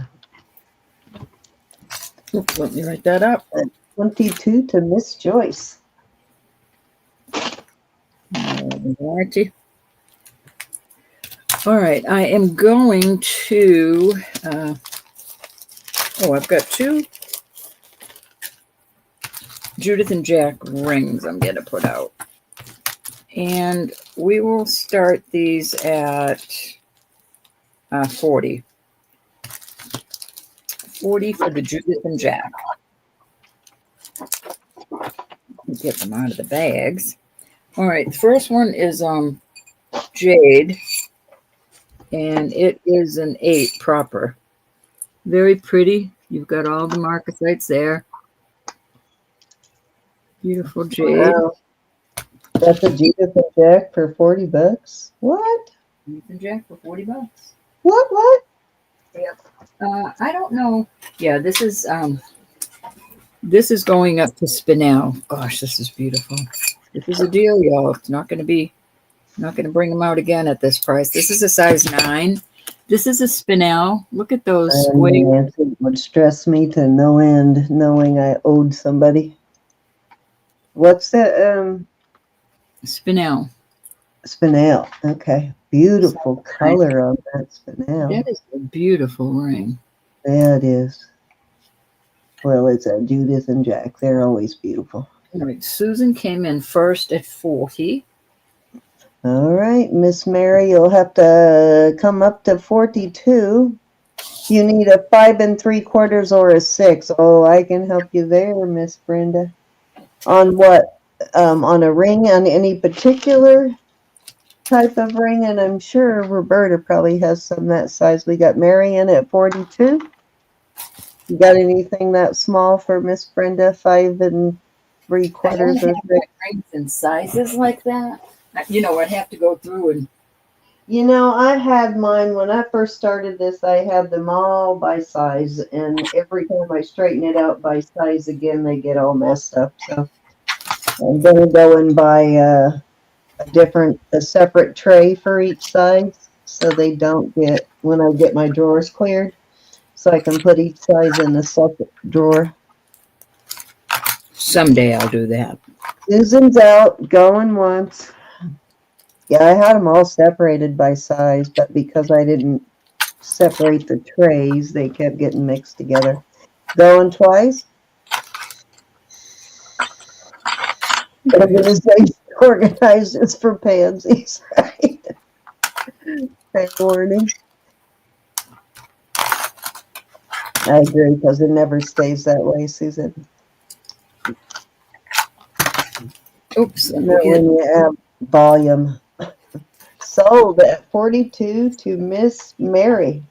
Oops, let me write that up. 22 to Miss Joyce. Warranty. All right, I am going to, I've got 2 Judith and Jack rings I'm going to put out. And we will start these at 40. 40 for the Judith and Jack. Get them out of the bags. All right, the first one is Jade, and it is an 8 proper. Very pretty. You've got all the marcasites there. Beautiful jade. Wow. That's a Judith and Jack for $40. What? Judith and Jack for $40. What? I don't know. Yeah, this is going up to Spinel. Gosh, this is beautiful. This is a deal, y'all. It's not going to bring them out again at this price. This is a size 9. This is a Spinel. Look at those wings. It would stress me to no end knowing I owed somebody. What's the Spinel. Spinel? Okay. Beautiful color on that Spinel. That is a beautiful ring. That is. Well, it's a Judith and Jack. They're always beautiful. All right, Susan came in first at 40. All right, Miss Mary, you'll have to come up to 42. You need a 5 3/4 or a 6. Oh, I can help you there, Miss Brenda. On what? On a ring, on any particular type of ring? And I'm sure Roberta probably has some that size. We got Marion at 42. You got anything that small for Miss Brenda? 5 3/4 or 6? Rings and sizes like that. You know, I'd have to go through and. You know, I had mine when I first started this. I had them all by size, and every time I straighten it out by size again, they get all messed up. So I'm gonna go and buy a separate tray for each size, so they don't get when I get my drawers cleared, so I can put each size in a separate drawer. Someday I'll do that. Susan's out, going once. Yeah, I had them all separated by size, but because I didn't separate the trays, they kept getting mixed together. Going twice. But I'm going to say organized is for pansies, right? Fair warning. I agree, because it never stays that way, Susan. Oops. Let me Not get when you have volume. Sold at 42 to Miss Mary.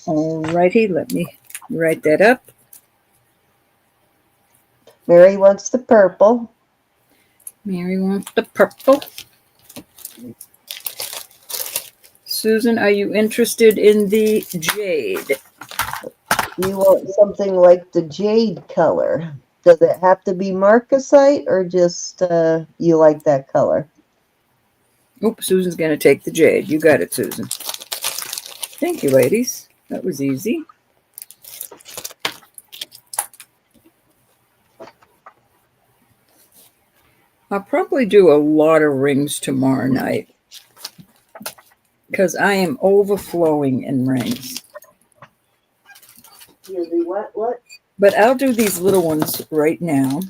Alrighty, let me write that up. Mary wants the purple. Mary wants the purple. Susan, are you interested in the jade? You want something like the jade color. Does it have to be marcasite or just you like that color? Oops, Susan's going to take the jade. You got it, Susan. Thank you, ladies. That was easy. I'll probably do a lot of rings tomorrow night because I am overflowing in rings. You do what? But I'll do these little ones right now.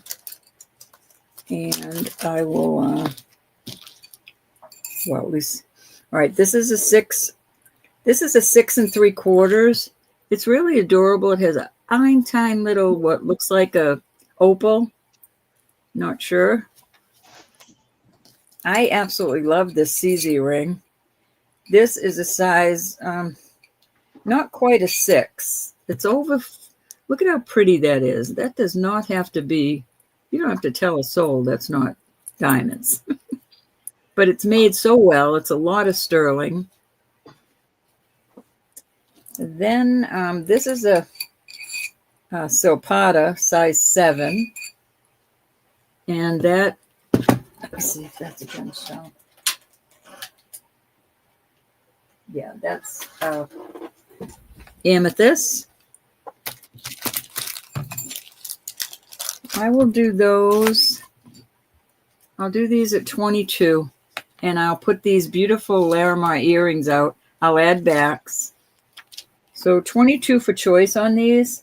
And I will, well, at least, all right, this is a 6. This is a 6 3/4. It's really adorable. It has a tiny little, what looks like a opal. Not sure. I absolutely love this CZ ring. This is a size, not quite a 6. It's over. Look at how pretty that is. That does not have to be, you don't have to tell a soul that's not diamonds. But it's made so well. It's a lot of sterling. Then this is a silpada, size 7. And that, let's see if that's a gemstone. Yeah, that's amethyst. I will do those. I'll do these at 22. And I'll put these beautiful Larimar earrings out. I'll add backs. So 22 for choice on these.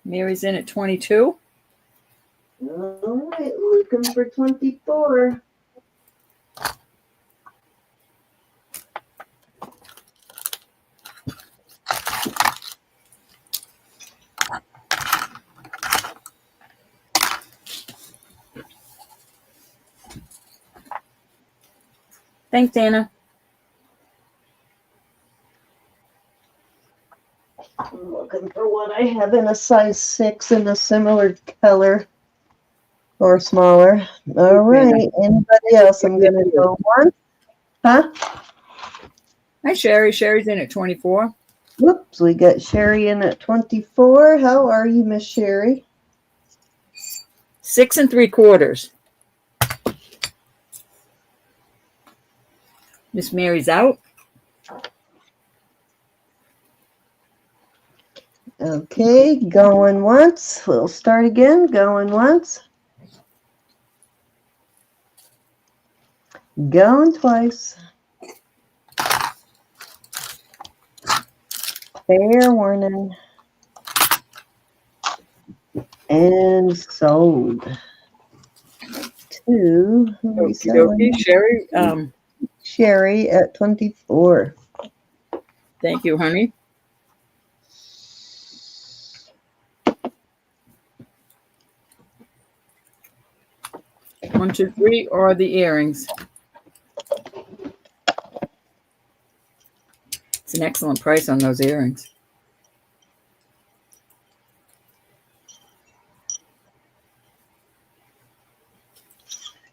Mary's in at 22. All right, looking for 24. Thanks, Anna. I'm looking for what I have in a size 6 in a similar color or smaller. All right, anybody else? I'm going to go one. Huh? Hi, Sherry. Sherry's in at 24. Whoops, we got Sherry in at 24. How are you, Miss Sherry? 6 3/4. Miss Mary's out. Okay, going once. We'll start again. Going once. Going twice. Fair warning. And sold. To Okie dokie. Sherry, Sherry at 24. thank you, honey. One, two, three, or the earrings. It's an excellent price on those earrings.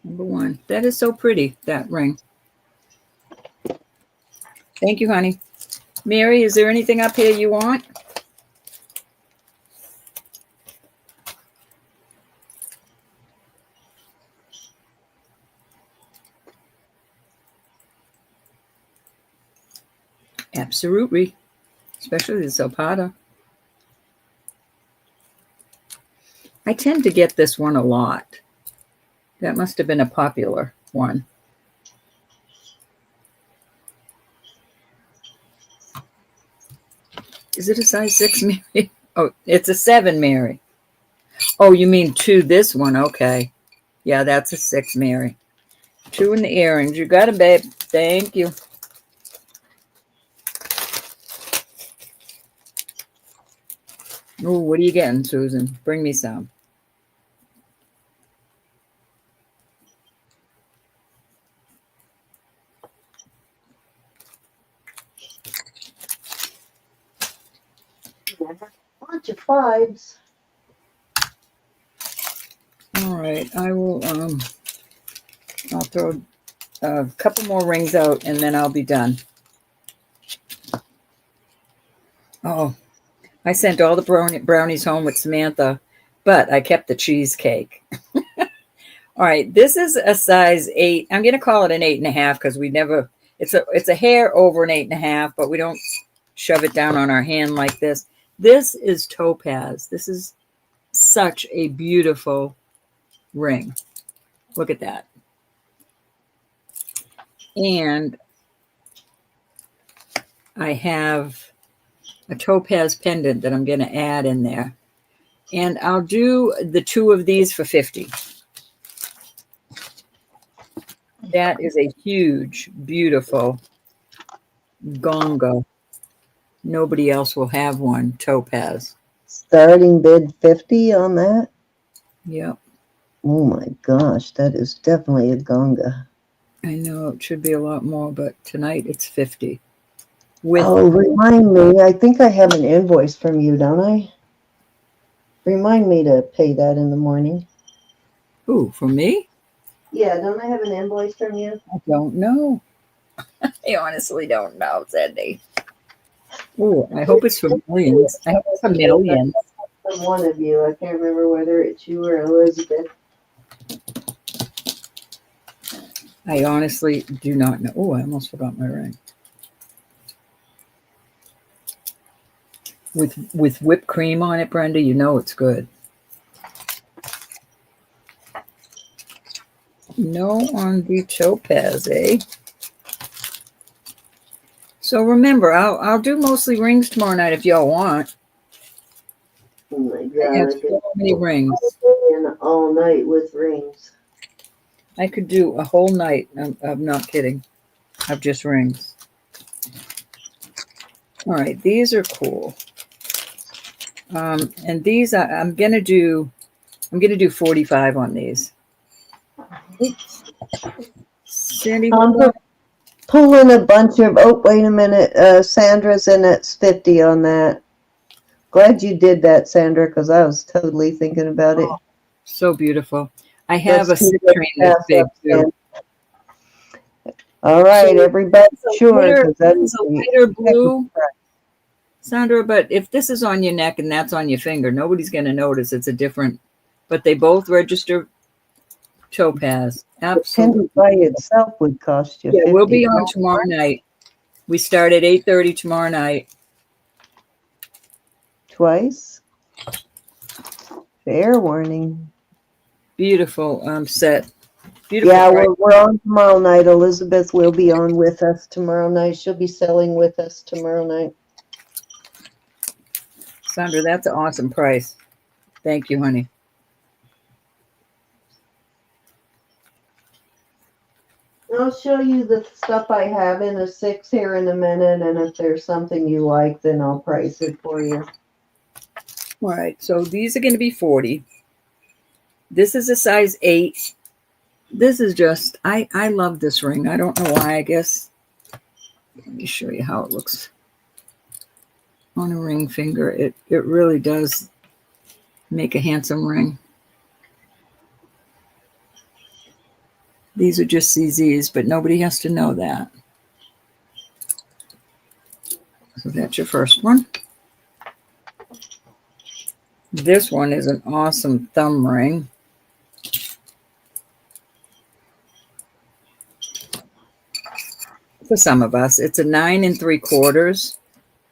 Number 1. That is so pretty, that ring. Thank you, honey. Mary, is there anything up here you want? Absolutely. Especially the silpada. I tend to get this one a lot. That must have been a popular one. Is it a size 6, Mary? Oh, it's a 7, Mary. Oh, you mean to this one? Okay. Yeah, that's a 6, Mary. 2 in the earrings. You got it, babe. Thank you. Oh, what are you getting, Susan? Bring me some. Bunch of fives. All right, I will. I'll throw a couple more rings out, and then I'll be done. Oh, I sent all the brownies home with Samantha, but I kept the cheesecake. All right, this is a size 8. I'm going to call it an 8.5 because we never. It's a hair over an 8.5, but we don't shove it down on our hand like this. This is topaz. This is such a beautiful ring. Look at that. And I have a topaz pendant that I'm going to add in there. And I'll do the 2 of these for $50. That is a huge, beautiful gongo. Nobody else will have one, topaz. Starting bid 50 on that. Yep. Oh my gosh, that is definitely a gonga. I know it should be a lot more, but tonight it's 50. Oh, remind me. I think I have an invoice from you, don't I? Remind me to pay that in the morning. Who, for me? Yeah, don't I have an invoice from you? I don't know. I honestly don't know, Cindy. Oh, I hope it's for millions. I hope it's for millions. From one of you. I can't remember whether it's you or Elizabeth. I honestly do not know. Oh, I almost forgot my ring. With whipped cream on it, Brenda, you know it's good. No on the topaz, eh? So remember, I'll do mostly rings tomorrow night if y'all want. Oh my I have god, I so many rings. could all night with rings. I could do a whole night. I'm not kidding. Of just rings. All right, these are cool. And these I'm gonna do 45 on these. Oops. Sandy, Pulling a bunch of, oh, wait a minute, Sandra's in at 50 on that. Glad you did that, Sandra, because I was totally thinking about it. so beautiful. I have Let's a keep citrine that's big too. All right, everybody, sure. It's a lighter blue, Sandra, but if this is on your neck and that's on your finger, nobody's going to notice. It's a different, but they both register topaz. Absolutely. By itself would cost you Yeah, $50. we'll be on tomorrow night. We start at 8:30 tomorrow night. Twice? Fair warning. Beautiful set. Beautiful. Yeah, we're on tomorrow night. Elizabeth will be on with us tomorrow night. She'll be selling with us tomorrow night. Sandra, that's an awesome price. Thank you, honey. I'll show you the stuff I have in a 6 here in a minute, and if there's something you like, then I'll price it for you. All right, so these are going to be 40. This is a size 8. This is just, I love this ring. I don't know why, I guess. Let me show you how it looks on a ring finger. It really does make a handsome ring. These are just CZs, but nobody has to know that. So that's your first one. This one is an awesome thumb ring. For some of us, it's a 9 3/4,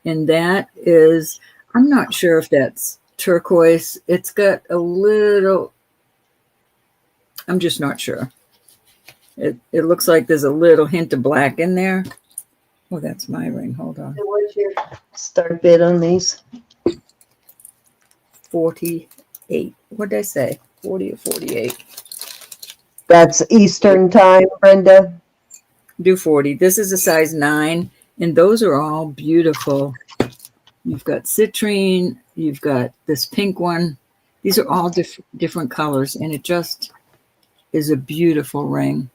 and that is, I'm not sure if that's turquoise. It's got a little, I'm just not sure. It looks like there's a little hint of black in there. Oh, that's my ring. Hold on. What's your start bid on these? 48. What did I say? 40 or 48? That's Eastern time, Brenda. Do 40. This is a size 9, and those are all beautiful. You've got citrine, you've got this pink one. These are all different colors, and it just is a beautiful ring.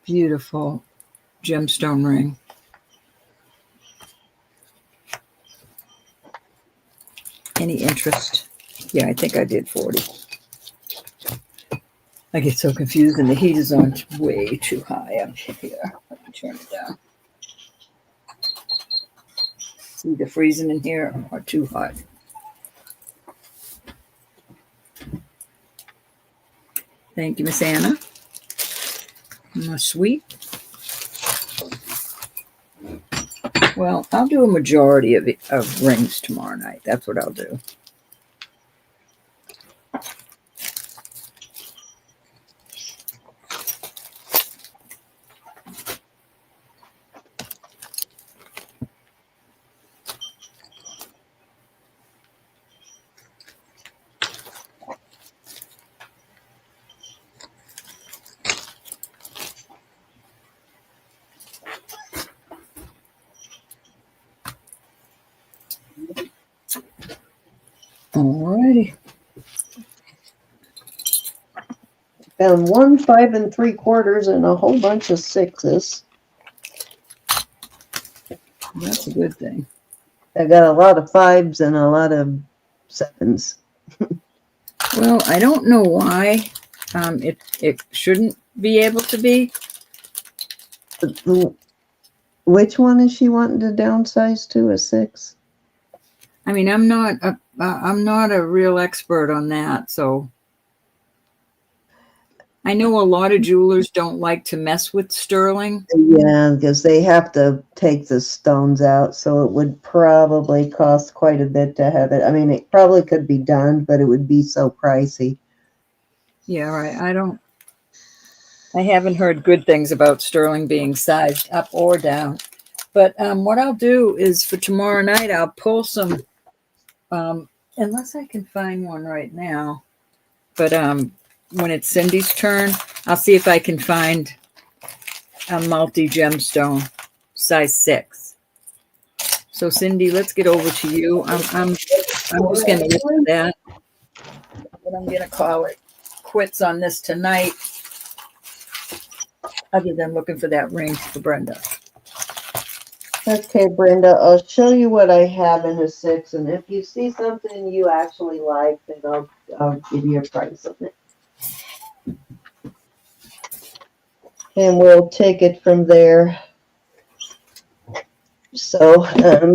Beautiful gemstone ring. Any interest? Yeah, I think I did 40. I get so confused, and the heat is on way too high up here. Let me turn it down. It's either freezing in here or too hot. Thank you, Miss Anna. My sweet. Well, I'll do a majority of rings tomorrow night. That's what I'll do. Alrighty. Found 1 5 3/4 and a whole bunch of 6s. That's a good thing. I got a lot of 5s and a lot of 7s. Well, I don't know why it shouldn't be able to be. Which one is she wanting to downsize to? A 6? I mean, I'm not a real expert on that, so I know a lot of jewelers don't like to mess with sterling. Yeah, because they have to take the stones out, so it would probably cost quite a bit to have it. I mean, it probably could be done, but it would be so pricey. Yeah, right. I haven't heard good things about sterling being sized up or down. But what I'll do is for tomorrow night, I'll pull some, unless I can find one right now. But when it's Cindy's turn, I'll see if I can find a multi-gemstone size 6. So Cindy, let's get over to you. I'm just going to look at that. But I'm going to call it quits on this tonight, other than looking for that ring for Brenda. Okay, Brenda, I'll show you what I have in a 6, and if you see something you actually like, then I'll give you a price on it. And we'll take it from there. So,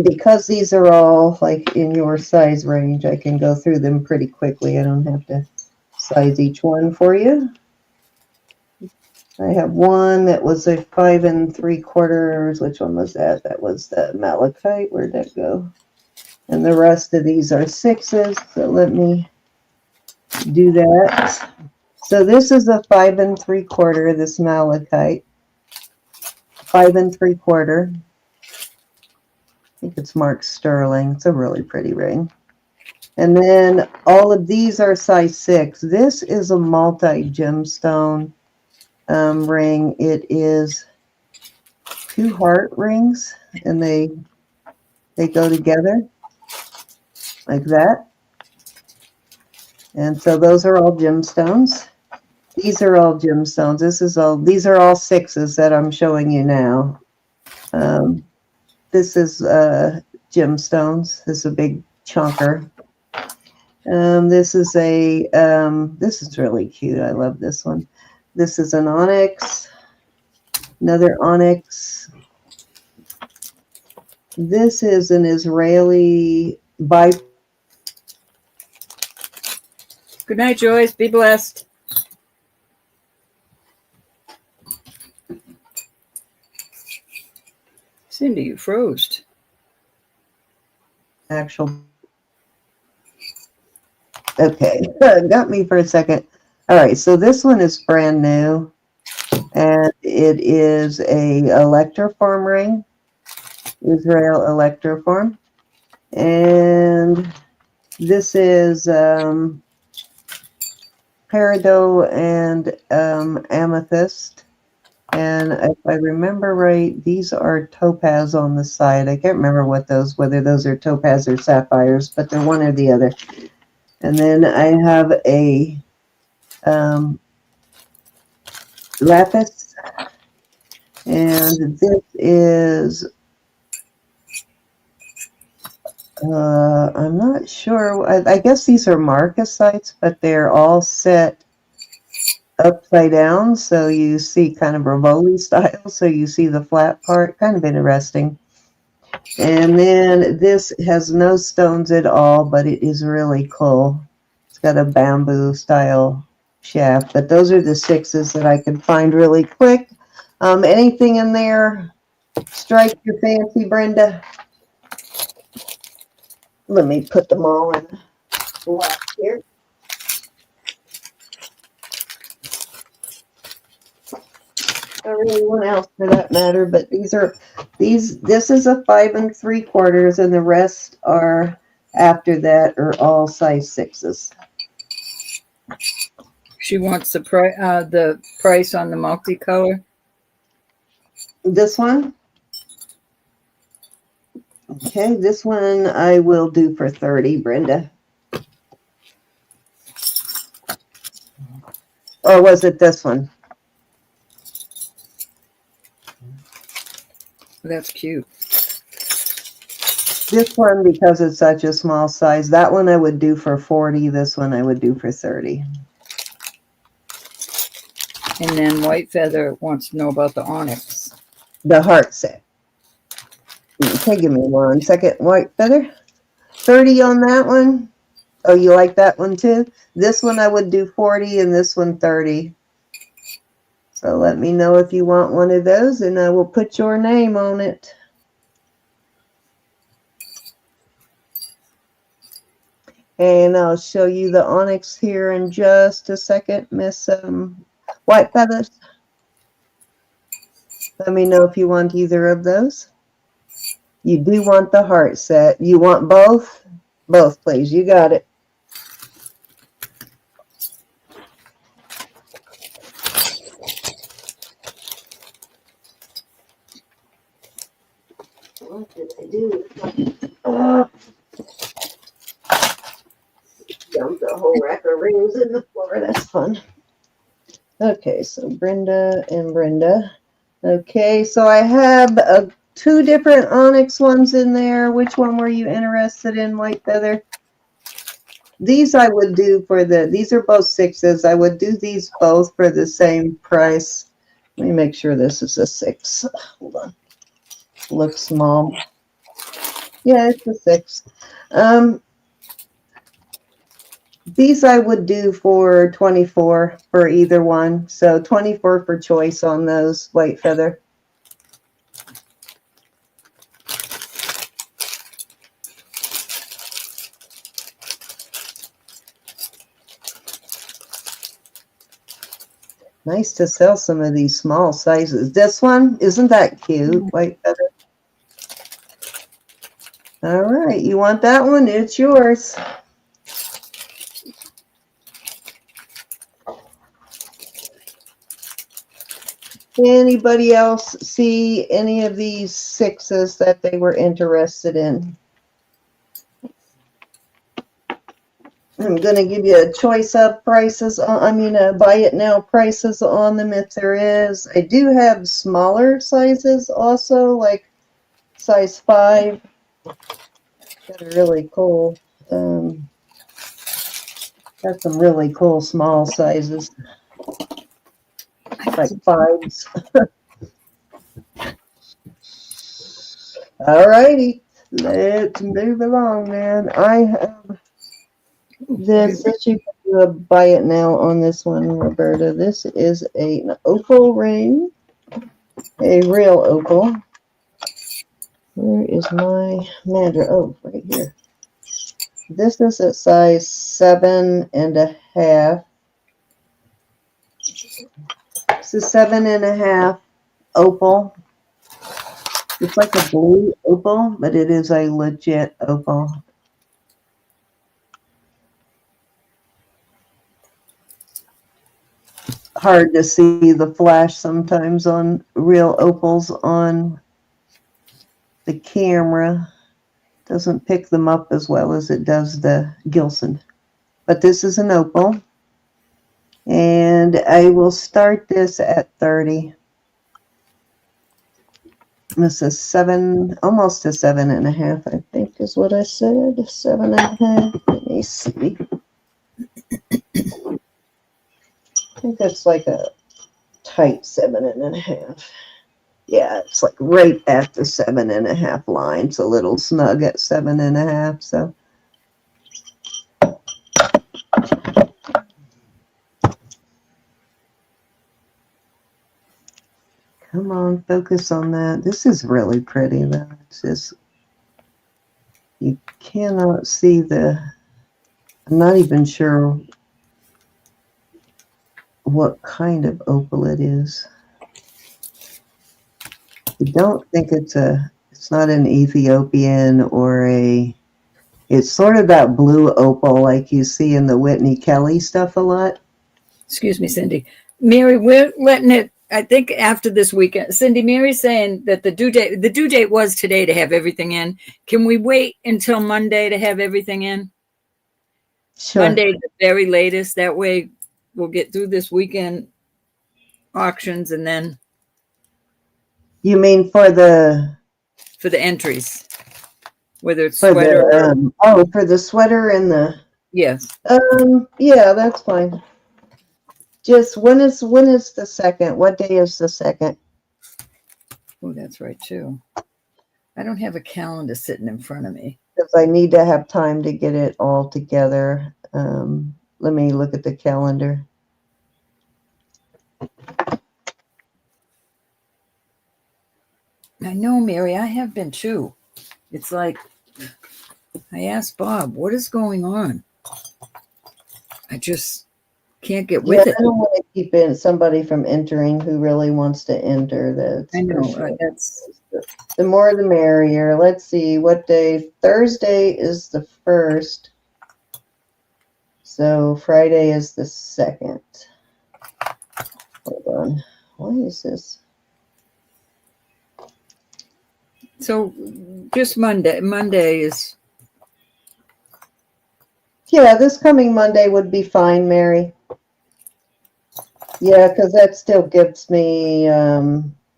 because these are all like in your size range, I can go through them pretty quickly. I don't have to size each one for you. I have one that was a 5 3/4. Which one was that? That was the malachite. Where'd that go? And the rest of these are 6s. So let me do that. So this is a 5 3/4. This malachite, 5 3/4. I think it's marked sterling. It's a really pretty ring. And then all of these are size 6. This is a multi-gemstone ring. It is 2 heart rings, and they go together like that. And so those are all gemstones. These are all gemstones. These are all 6s that I'm showing you now. This is gemstones. This is a big chunker. This is really cute. I love this one. This is an onyx. Another onyx. This is an Israeli Good night, Joyce. Be blessed. Cindy, you froze. actual. Okay, got me for a second. All right, so this one is brand new, and it is a electroform ring, Israel electroform, and this is kind peridot and amethyst. And if I remember right, these are topaz on the side. I can't remember whether those are topaz or sapphires, but they're one or the other. And then I have a lapis, and this is, I'm not sure. I guess these are marcasites, but they're all set upside down, so you see kind of Rivoli style, so you see the flat part, kind of interesting. And then this has no stones at all, but it is really cool. It's got a bamboo style shaft, but those are the 6s that I could find really quick. Anything in there strike your fancy, Brenda? Let me put them all in black here. Or anyone else for that matter, but this is a 5 3/4, and the rest are after that are all size 6s. She wants the price on the multicolor. This one? Okay, this one I will do for 30, Brenda. Or was it this one? That's cute. This one, because it's such a small size. That one I would do for 40. This one I would do for 30. And then White Feather wants to know about the onyx. The heart set. Okay, give me 1 second. White Feather. 30 on that one. Oh, you like that one too? This one I would do 40 and this one 30. So let me know if you want one of those and I will put your name on it. And I'll show you the onyx here in just a second, Miss White Feathers. Let me know if you want either of those. You do want the heart set. You want both? Both, please. You got it. What did I do? Dumped a whole rack of rings in the floor. That's fun. Okay, so Brenda and Brenda. Okay, so I have 2 different onyx ones in there. Which one were you interested in, White Feather? These I would do these are both 6s. I would do these both for the same price. Let me make sure this is a 6. Hold on. Looks small. Yeah, it's a 6. These I would do for 24 for either one. So 24 for choice on those, White Feather. Nice to sell some of these small sizes. This one, isn't that cute, White Feather? All right, you want that one? It's yours. Anybody else see any of these 6s that they were interested in? I'm going to give you a choice of prices. Buy it now prices on them if there is. I do have smaller sizes also, like size 5. Got a really cool, got some really cool small sizes. Like 5s. All righty, let's move along, man. I have this. You can do a buy it now on this one, Roberta. This is an opal ring, a real opal. Where is my mandrel? Oh, right here. This is a size 7.5. It's a 7.5 opal. It's like a blue opal, but it is a legit opal. hard to see the flash sometimes on real opals on the camera. Doesn't pick them up as well as it does the Gilson. But this is an opal. And I will start this at 30. This is 7, almost a 7.5, I think is what I said. 7.5. Let me see. I think that's like a tight 7.5. Yeah, it's like right at the 7.5 line. It's a little snug at 7.5. So come on, focus on that. This is really pretty though. It's just, you cannot see the, I'm not even sure what kind of opal it is. I don't think it's not an Ethiopian or it's sort of that blue opal like you see in the Whitney Kelly stuff a lot. Excuse me, Cindy. Mary, we're letting it, I think after this weekend. Cindy, Mary's saying that the due date was today to have everything in. Can we wait until Monday to have everything in? Sure. Monday, the very latest. That way we'll get through this weekend auctions and then You mean for the entries, whether it's for sweater. for the sweater and the Yes. yeah, that's fine. Just when is the second? What day is the second? Oh, that's right too. I don't have a calendar sitting in front of me. Because I need to have time to get it all together. Let me look at the calendar. I know, Mary, I have been too. It's like, I asked Bob, what is going on? I just can't get with it. I don't want to keep in somebody from entering who really wants to enter. That's I know. sure. That's The more the merrier. Let's see what day. Thursday is the 1st. So Friday is the 2nd. Hold on. Why is this? so just Monday. Monday is Yeah, this coming Monday would be fine, Mary. Yeah, because that still gives me,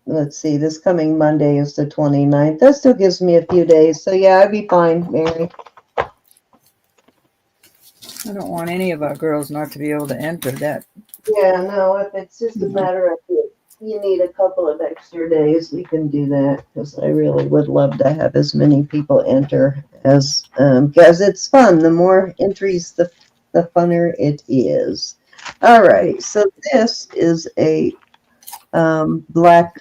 let's see, this coming Monday is the 29th. That still gives me a few days. So yeah, I'd be fine, Mary. I don't want any of our girls not to be able to enter that. Yeah, no, if it's just a matter of you need a couple of extra days, we can do that because I really would love to have as many people enter as because it's fun. The more entries, the funner it is. All right, so this is a black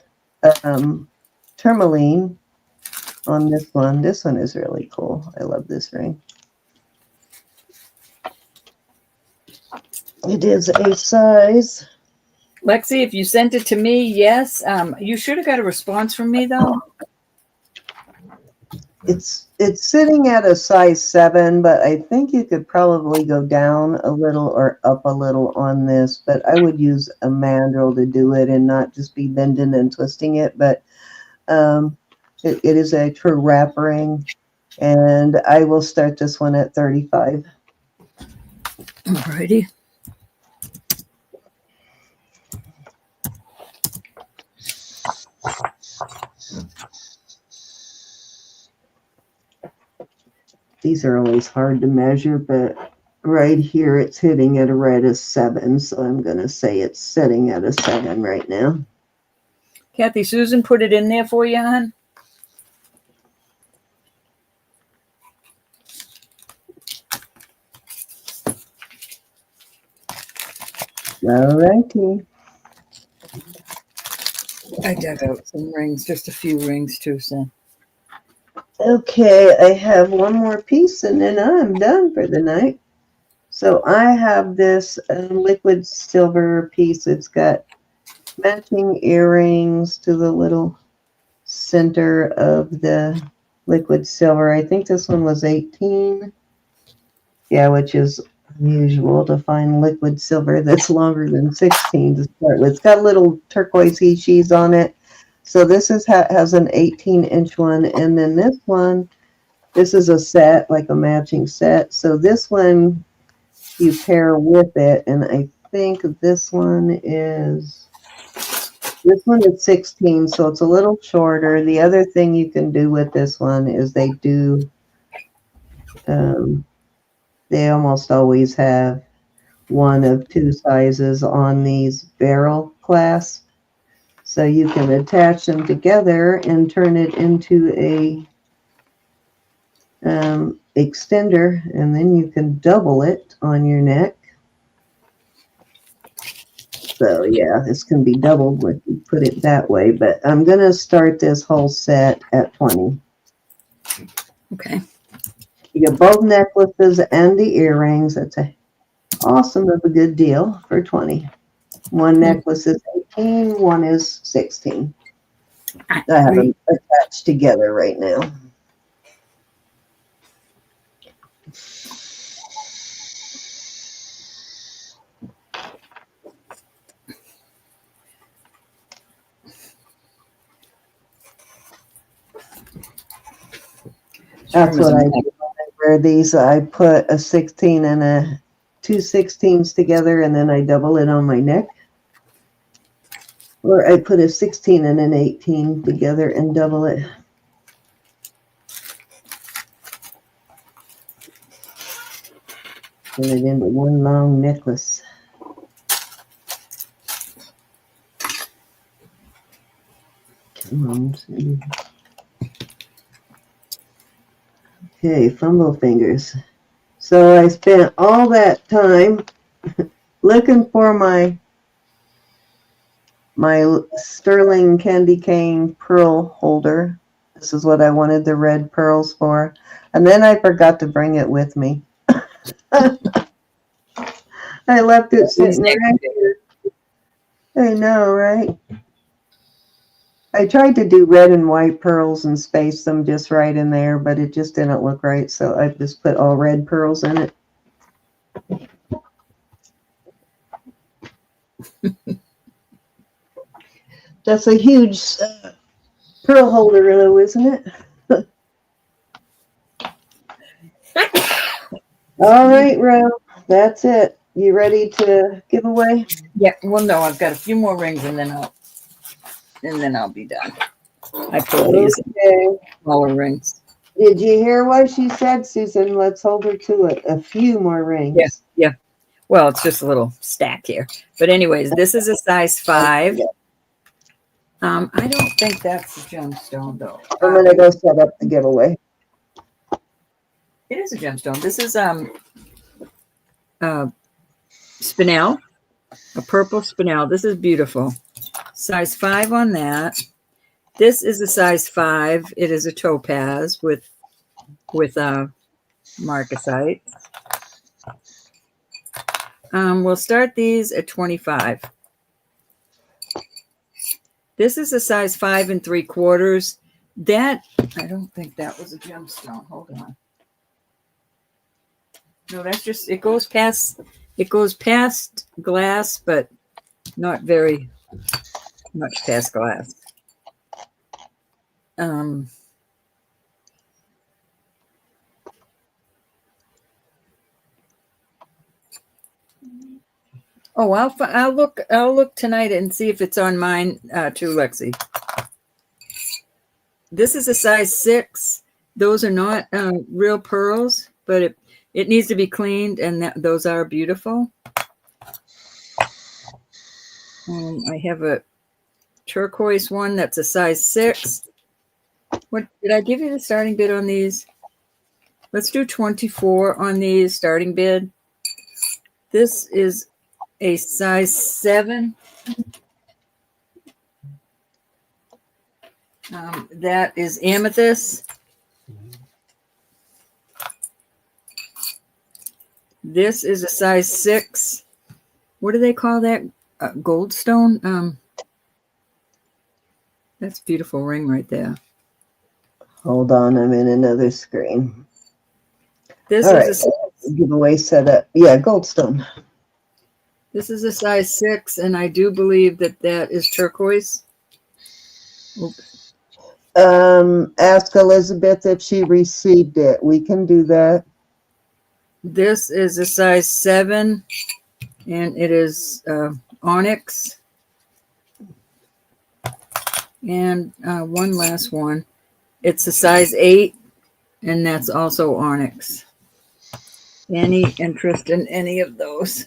tourmaline on this one. This one is really cool. I love this ring. It is a size. Lexi, if you sent it to me, yes. You should have got a response from me though. It's sitting at a size 7, but I think you could probably go down a little or up a little on this, but I would use a mandrel to do it and not just be bending and twisting it. But it is a true wrap ring, and I will start this one at 35. Alrighty. These are always hard to measure, but right here it's hitting at right at 7, so I'm going to say it's sitting at a 7 right now. Kathy, Susan put it in there for you, hon. All righty. I dug out some rings, just a few rings too, so. Okay, I have one more piece and then I'm done for the night. So I have this liquid silver piece. It's got matching earrings to the little center of the liquid silver. I think this one was 18. Yeah, which is unusual to find liquid silver that's longer than 16 to start with. It's got little turquoise she's on it. So this has an 18-inch one, and then this one, this is a set, like a matching set. So this one you pair with it, and I think this one is 16, so it's a little shorter. The other thing you can do with this one is they almost always have one of two sizes on these barrel clasps. So you can attach them together and turn it into a extender, and then you can double it on your neck. So yeah, this can be doubled if you put it that way, but I'm going to start this whole set at 20. Okay. You get both necklaces and the earrings. That's awesome of a good deal for 20. One necklace is 18, one is 16. I have them attached together right now. That's what I do when I wear these. I put a 16 and two 16s together, and then I double it on my neck. Or I put a 16 and an 18 together and double it. Turn it into one long necklace. Come on. Okay, fumble fingers. So I spent all that time looking for my sterling candy cane pearl holder. This is what I wanted the red pearls for. And then I forgot to bring it with me. I left it sitting right here. I know, right? I tried to do red and white pearls and space them just right in there, but it just didn't look right. So I just put all red pearls in it. That's a huge pearl holder, though, isn't it? All right, Ro. That's it. You ready to give away? Yeah. Well, no, I've got a few more rings, and then I'll be done. I put these smaller rings. Did you hear what she said, Susan? Let's hold her to it. A few more rings. Yes. Yeah. Well, it's just a little stack here. But anyways, this is a size 5. I don't think that's a gemstone, though. I'm going to go set up the giveaway. It is a gemstone. This is spinel, a purple spinel. This is beautiful. Size 5 on that. This is a size 5. It is a topaz with marcasite. We'll start these at 25. This is a size 5 3/4. That, I don't think that was a gemstone. Hold on. No, that's just, it goes past glass, but not very much past glass. Oh, I'll look tonight and see if it's on mine too, Lexi. This is a size 6. Those are not real pearls, but it needs to be cleaned, and those are beautiful. I have a turquoise one that's a size 6. What did I give you the starting bid on these? Let's do 24 on these starting bid. This is a size 7. That is amethyst. This is a size 6. What do they call that? Goldstone. That's a beautiful ring right there. Hold on, I'm in another screen. This All is a giveaway setup. Yeah, Goldstone. This is a size 6, and I do believe that that is turquoise. Oops. Ask Elizabeth if she received it. We can do that. This is a size 7, and it is onyx. And one last one. It's a size 8, and that's also onyx. Any interest in any of those?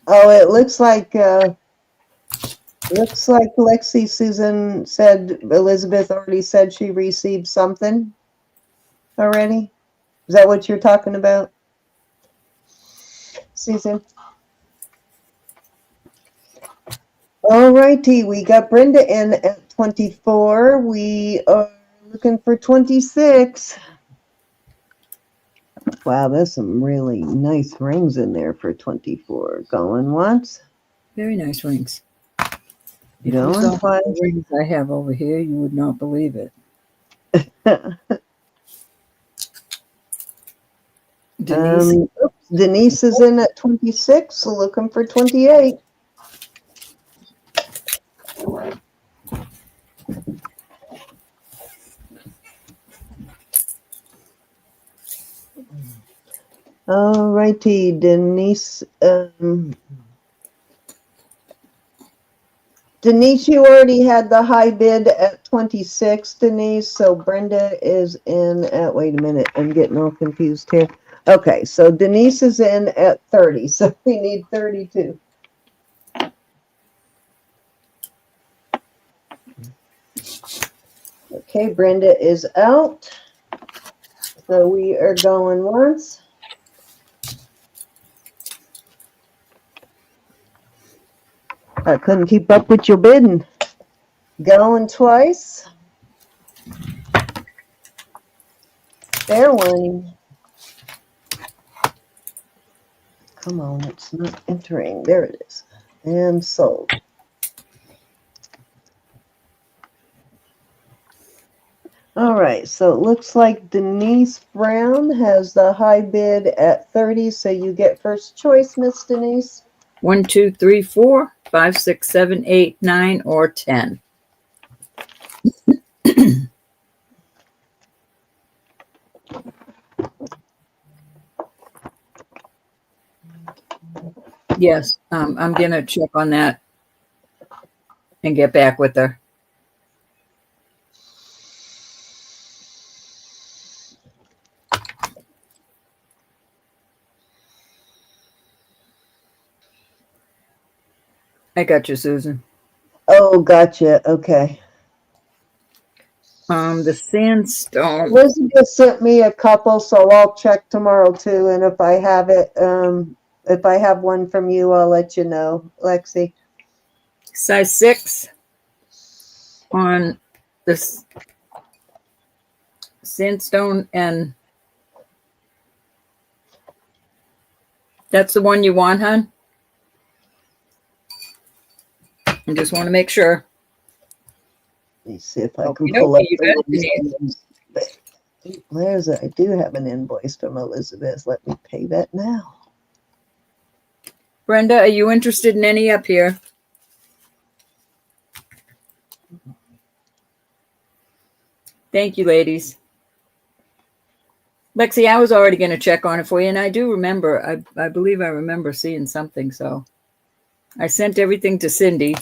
Oh, it looks like Lexi Susan said Elizabeth already said she received something already. Is that what you're talking about, Susan? All righty, we got Brenda in at 24. We are looking for 26. Wow, there's some really nice rings in there for 24. Going once. Very nice rings. If you Going saw twice. the rings I have over here, you would not believe it. Denise is in at 26, so looking for 28. All righty, Denise. Denise, you already had the high bid at 26, Denise. So Brenda is in at, wait a minute, I'm getting all confused here. Okay, so Denise is in at 30, so we need 32. Okay, Brenda is out. So we are going once. I couldn't keep up with your bidding. Going twice. Fair one. Come on, it's not entering. There it is. And sold. All right, so it looks like Denise Brown has the high bid at 30, so you get first choice, Miss Denise. 1, 2, 3, 4, 5, 6, 7, 8, 9, or 10. Yes, I'm going to check on that and get back with her. I got you, Susan. Oh, gotcha. Okay. The sandstone. Elizabeth sent me a couple, so I'll check tomorrow too. And if I have it, if I have one from you, I'll let you know, Lexi. Size 6 on this sandstone, and that's the one you want, hon? I just want to make sure. Let me see if I can Okay, pull up you got it, Elizabeth. There's I do have an invoice from Elizabeth. Let me pay that now. Brenda, are you interested in any up here? Thank you, ladies. Lexi, I was already going to check on it for you, and I do remember, I believe I remember seeing something, so I sent everything to Cindy.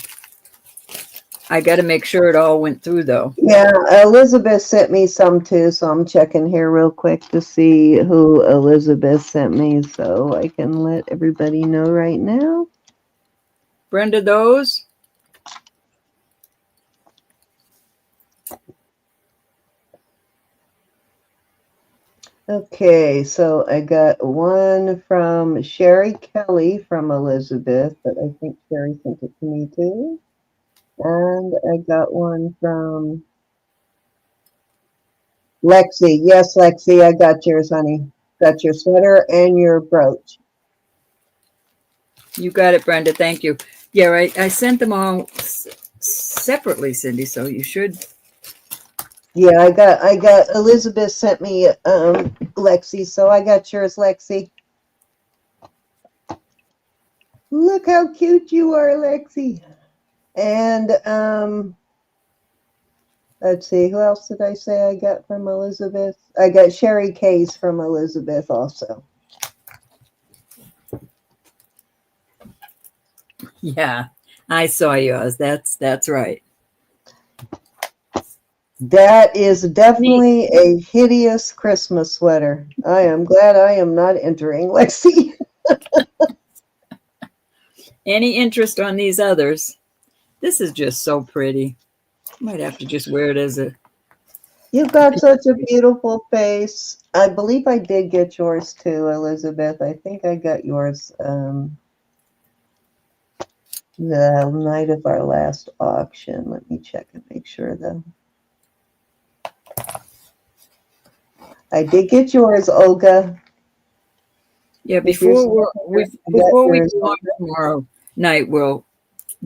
I got to make sure it all went through, though. Yeah, Elizabeth sent me some too, so I'm checking here real quick to see who Elizabeth sent me so I can let everybody know right now. Brenda, those? Okay, so I got one from Sherry Kelly from Elizabeth, but I think Sherry sent it to me too. And I got one from Lexi. Yes, Lexi, I got yours, honey. Got your sweater and your brooch. You got it, Brenda. Thank you. Yeah, right. I sent them all separately, Cindy, so you should Yeah, I got Elizabeth sent me Lexi, so I got yours, Lexi. Look how cute you are, Lexi. And let's see, who else did I say I got from Elizabeth? I got Sherry Case from Elizabeth also. Yeah, I saw yours. That's right. That is Neat. definitely a hideous Christmas sweater. I am glad I am not entering, Lexi. Any interest on these others? This is just so pretty. Might have to just wear it as a. You've got such a beautiful face. I believe I did get yours too, Elizabeth. I think I got yours the night of our last auction. Let me check and make sure though. I did get yours, Olga. Yeah, If you're before I got before we yours, go on Olga. tomorrow night, we'll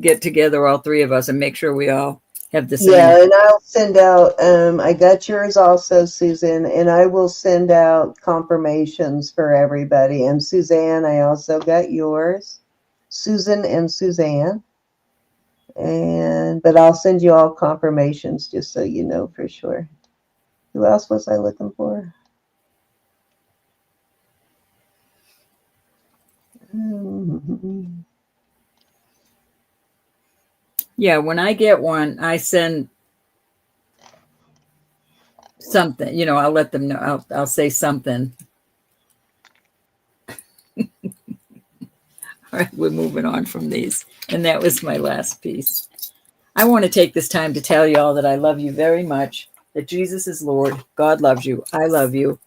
get together, all three of us, and make sure we all have the same. Yeah, and I'll send out I got yours also, Susan, and I will send out confirmations for everybody. And Suzanne, I also got yours. Susan and Suzanne. But I'll send you all confirmations just so you know for sure. Who else was I looking for? Yeah, when I get one, I send something. I'll let them know. I'll say something. All right, we're moving on from these, and that was my last piece. I want to take this time to tell you all that I love you very much. That Jesus is Lord. God loves you. I love you.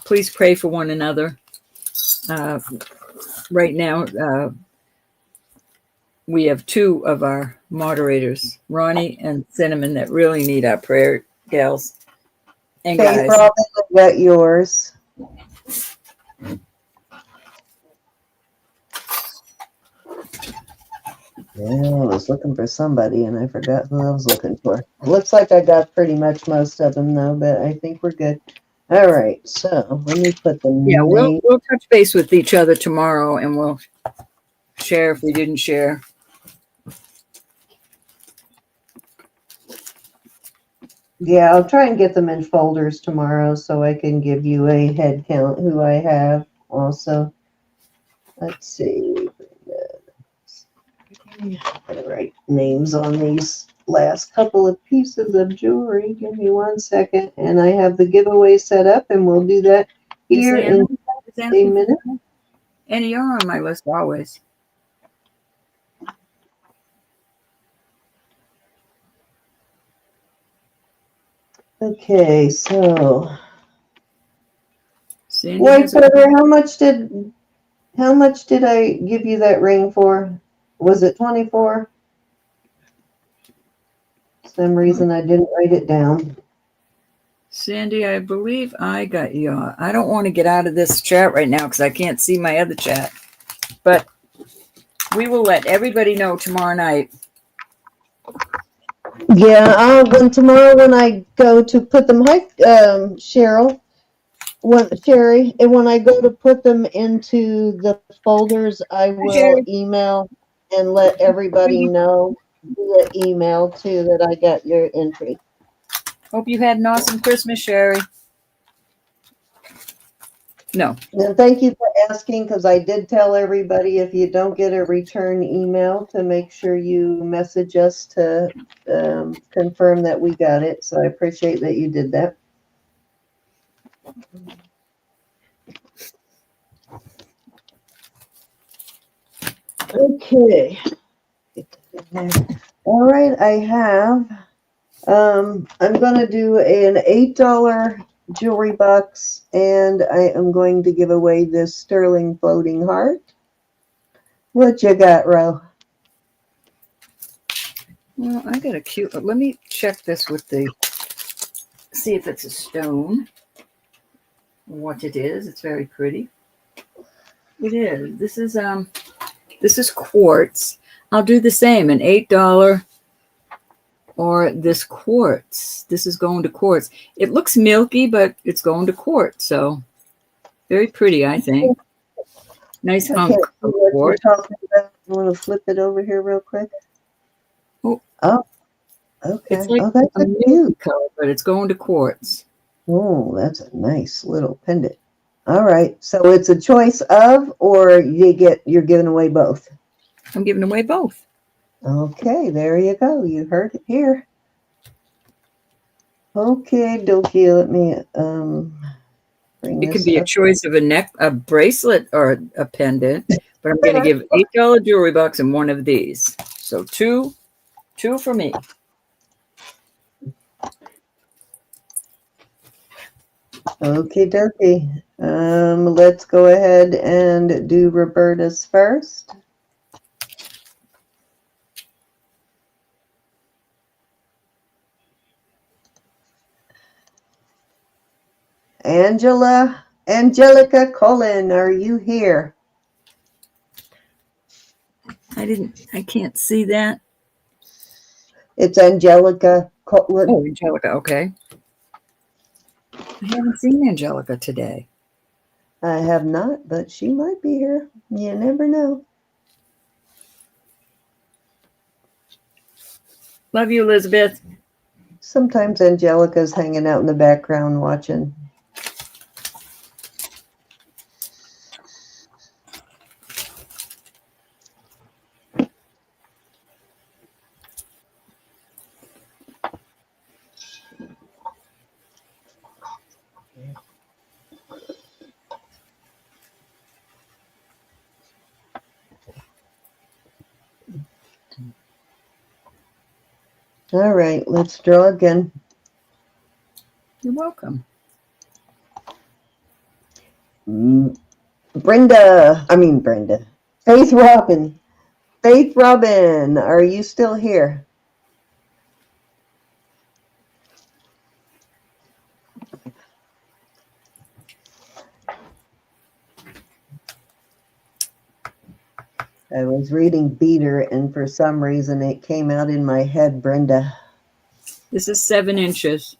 Please pray for one another. Right now, we have two of our moderators, Ronnie and Cinnamon, that really need our prayer, gals and Faith, guys. Robin, I got yours. Yeah, I was looking for somebody and I forgot who I was looking for. It looks like I got pretty much most of them though, but I think we're good. All right, so let me put the Yeah, name. we'll touch base with each other tomorrow, and we'll share if we didn't share. Yeah, I'll try and get them in folders tomorrow so I can give you a head count who I have also. Let's see. Put the right names on these last couple of pieces of jewelry. Give me 1 second. And I have the giveaway set up and we'll do that here in a minute. Annie, you're on my list always. Okay, so Sandy White has a, Feather, how much did I give you that ring for? Was it 24? Some reason I didn't write it down. Sandy, I believe I got you. I don't want to get out of this chat right now because I can't see my other chat. But we will let everybody know tomorrow night. Yeah, tomorrow when I go to put them, Cheryl, Sherry, and when I go to put them into the folders, I will Sherry. email and let everybody know via email too that I got your entry. Hope you had an awesome Christmas, Sherry. No. And thank you for asking, because I did tell everybody if you don't get a return email to make sure you message us to confirm that we got it. So I appreciate that you did that. Okay. All right, I have, I'm going to do an $8 jewelry box, and I am going to give away this sterling floating heart. What you got, Ro? Well, I got a cute. Let me check this with see if it's a stone. What it is. It's very pretty. It is. This is quartz. I'll do the same, an $8 or this quartz. This is going to quartz. It looks milky, but it's going to quartz. So very pretty, I think. Nice I hunk can't see of what you're quartz. talking about. You want to flip it over here real quick? Oh, Oh, okay. it's like Oh, that's a a milky cute. color, but it's going to quartz. Oh, that's a nice little pendant. All right. So it's a choice of, or you're giving away both. I'm giving away both. Okay, there you go. You heard it here. Okay, dokie. Let me bring It could this be a up. choice of a bracelet, or a pendant, but I'm going to give $8 jewelry box and one of these. So two for me. Okay, dokie. Let's go ahead and do Roberta's first. Angelica Cullen, are you here? I can't see that. It's Angelica Cullen. Oh, Angelica, okay. I haven't seen Angelica today. I have not, but she might be here. You never know. Love you, Elizabeth. Sometimes Angelica's hanging out in the background watching. All right, let's draw again. You're welcome. Brenda. Faith Robin. Faith Robin, are you still here? I was reading Beater, and for some reason it came out in my head, Brenda. This is 7 inches.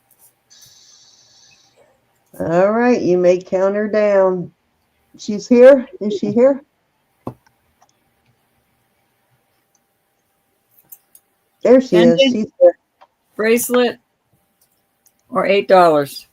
All right, you may count her down. She's here? Is she here? There she is. Pendant, She's here. bracelet, or $8.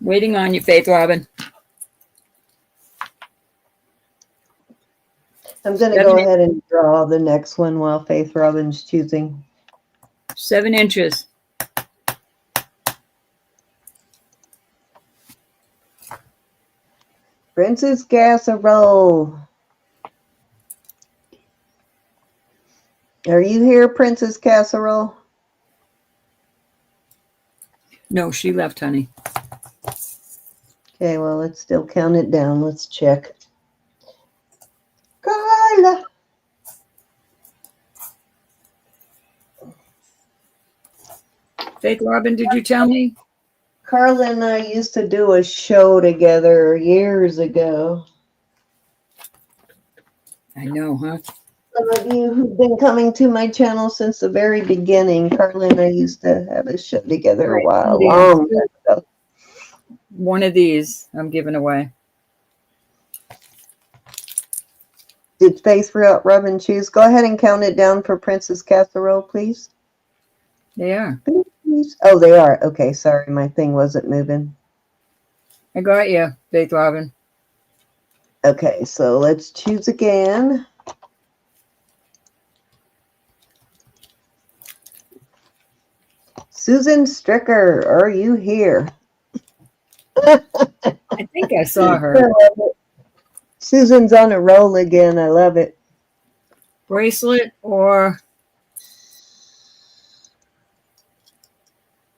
Waiting on you, Faith Robin. I'm going to go ahead and draw the next one while Faith Robin's choosing. 7 inches. Princess Casserole. Are you here, Princess Casserole? No, she left, honey. Okay, well, let's still count it down. Let's check. Carla. Faith Robin, did you tell me? Carla and I used to do a show together years ago. I know, huh? Some of you who've been coming to my channel since the very beginning, Carla and I used to have a show together a while, long time ago. One of these I'm giving away. Did Faith Robin choose? Go ahead and count it down for Princess Casserole, please. They are. Please. Oh, they are. Okay, sorry, my thing wasn't moving. I got you, Faith Robin. Okay, so let's choose again. Susan Stricker, are you here? I think I saw her. Susan's on a roll again. I love it. Bracelet or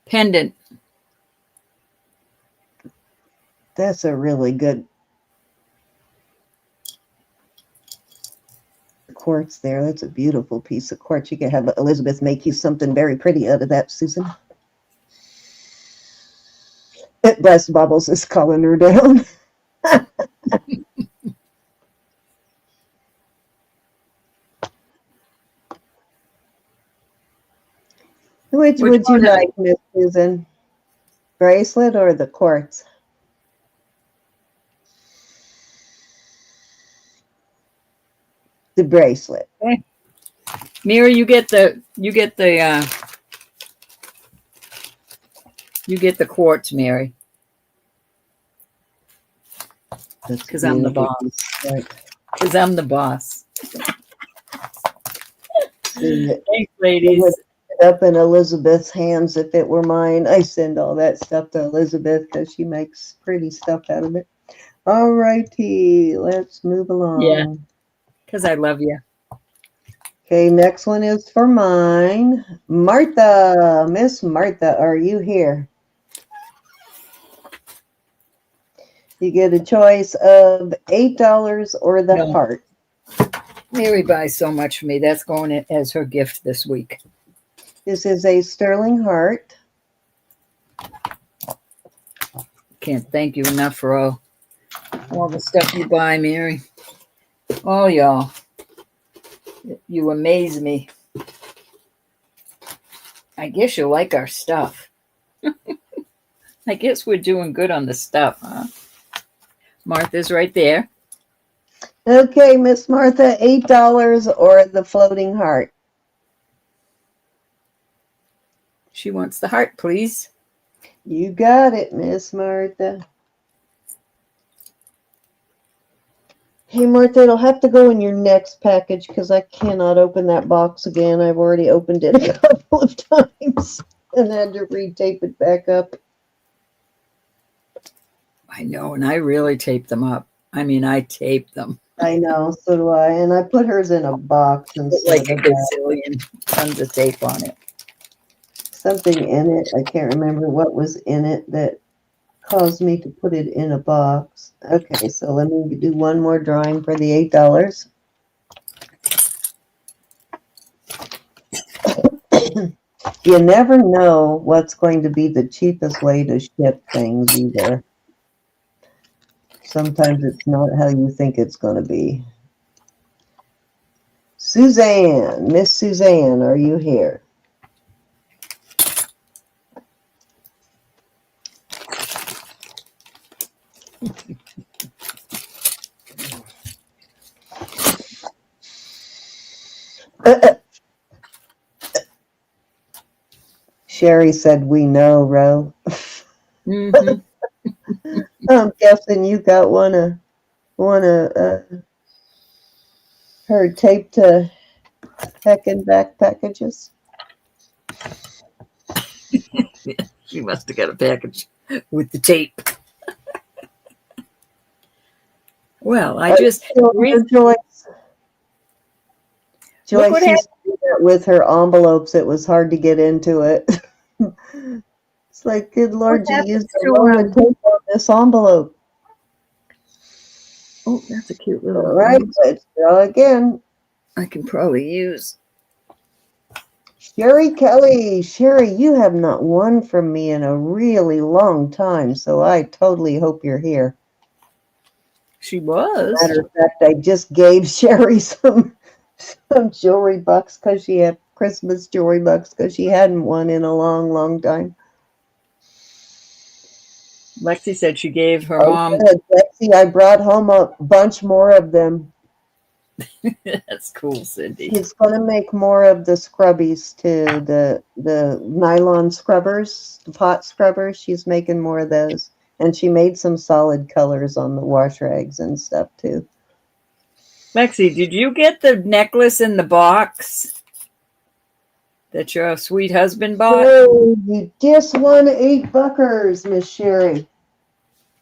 pendant. That's a really good quartz there. That's a beautiful piece of quartz. You can have Elizabeth make you something very pretty out of that, Susan. Breast Bubbles is calling her down. Which would you like, Miss Susan? Bracelet or the quartz? The bracelet. Okay. Mira, you get the quartz, Mary. Because I'm the boss. Because I'm the boss. Thanks, ladies. Up in Elizabeth's hands if it were mine. I send all that stuff to Elizabeth because she makes pretty stuff out of it. All righty, let's move along. Yeah, because I love you. Okay, next one is for mine. Martha, Miss Martha, are you here? You get a choice of $8 or the heart. Mary buys so much for me. That's going as her gift this week. This is a sterling heart. Can't thank you enough for all the stuff you buy, Mary. Oh, y'all. You amaze me. I guess you like our stuff. I guess we're doing good on the stuff, huh? Martha's right there. Okay, Miss Martha, $8 or the floating heart. She wants the heart, please. You got it, Miss Martha. Hey, Martha, it'll have to go in your next package because I cannot open that box again. I've already opened it a couple of times and had to retape it back up. I know, and I really tape them up. I mean, I tape them. I know, so do I. And I put hers in a box and like a gazillion tons of tape on it. Something in it. I can't remember what was in it that caused me to put it in a box. Okay, so let me do one more drawing for the $8. You never know what's going to be the cheapest way to ship things either. Sometimes it's not how you think it's going to be. Suzanne, Miss Suzanne, are you here? Sherry said, "We know, Ro." Mm-hmm. I'm guessing you got one of her tape to heck and back packages. She must have got a package with the tape. Well, I just Joyce used to do that with her envelopes. It was hard to get into it. It's like, good Lord, you used the wrong tape on this envelope. Oh, that's a cute little. All right, let's draw again. I can probably use. Sherry Kelly. Sherry, you have not won from me in a really long time, so I totally hope you're here. She was. Matter of fact, I just gave Sherry some jewelry bucks because she had Christmas jewelry bucks because she hadn't won in a long, long time. Lexi said she gave her mom. Good, Lexi, I brought home a bunch more of them. That's cool, Cindy. She's going to make more of the scrubbies too, the nylon scrubbers, the pot scrubbers. She's making more of those. And she made some solid colors on the wash rags and stuff too. Lexi, did you get the necklace in the box that your sweet husband bought? Oh, you just won $8, Miss Sherry.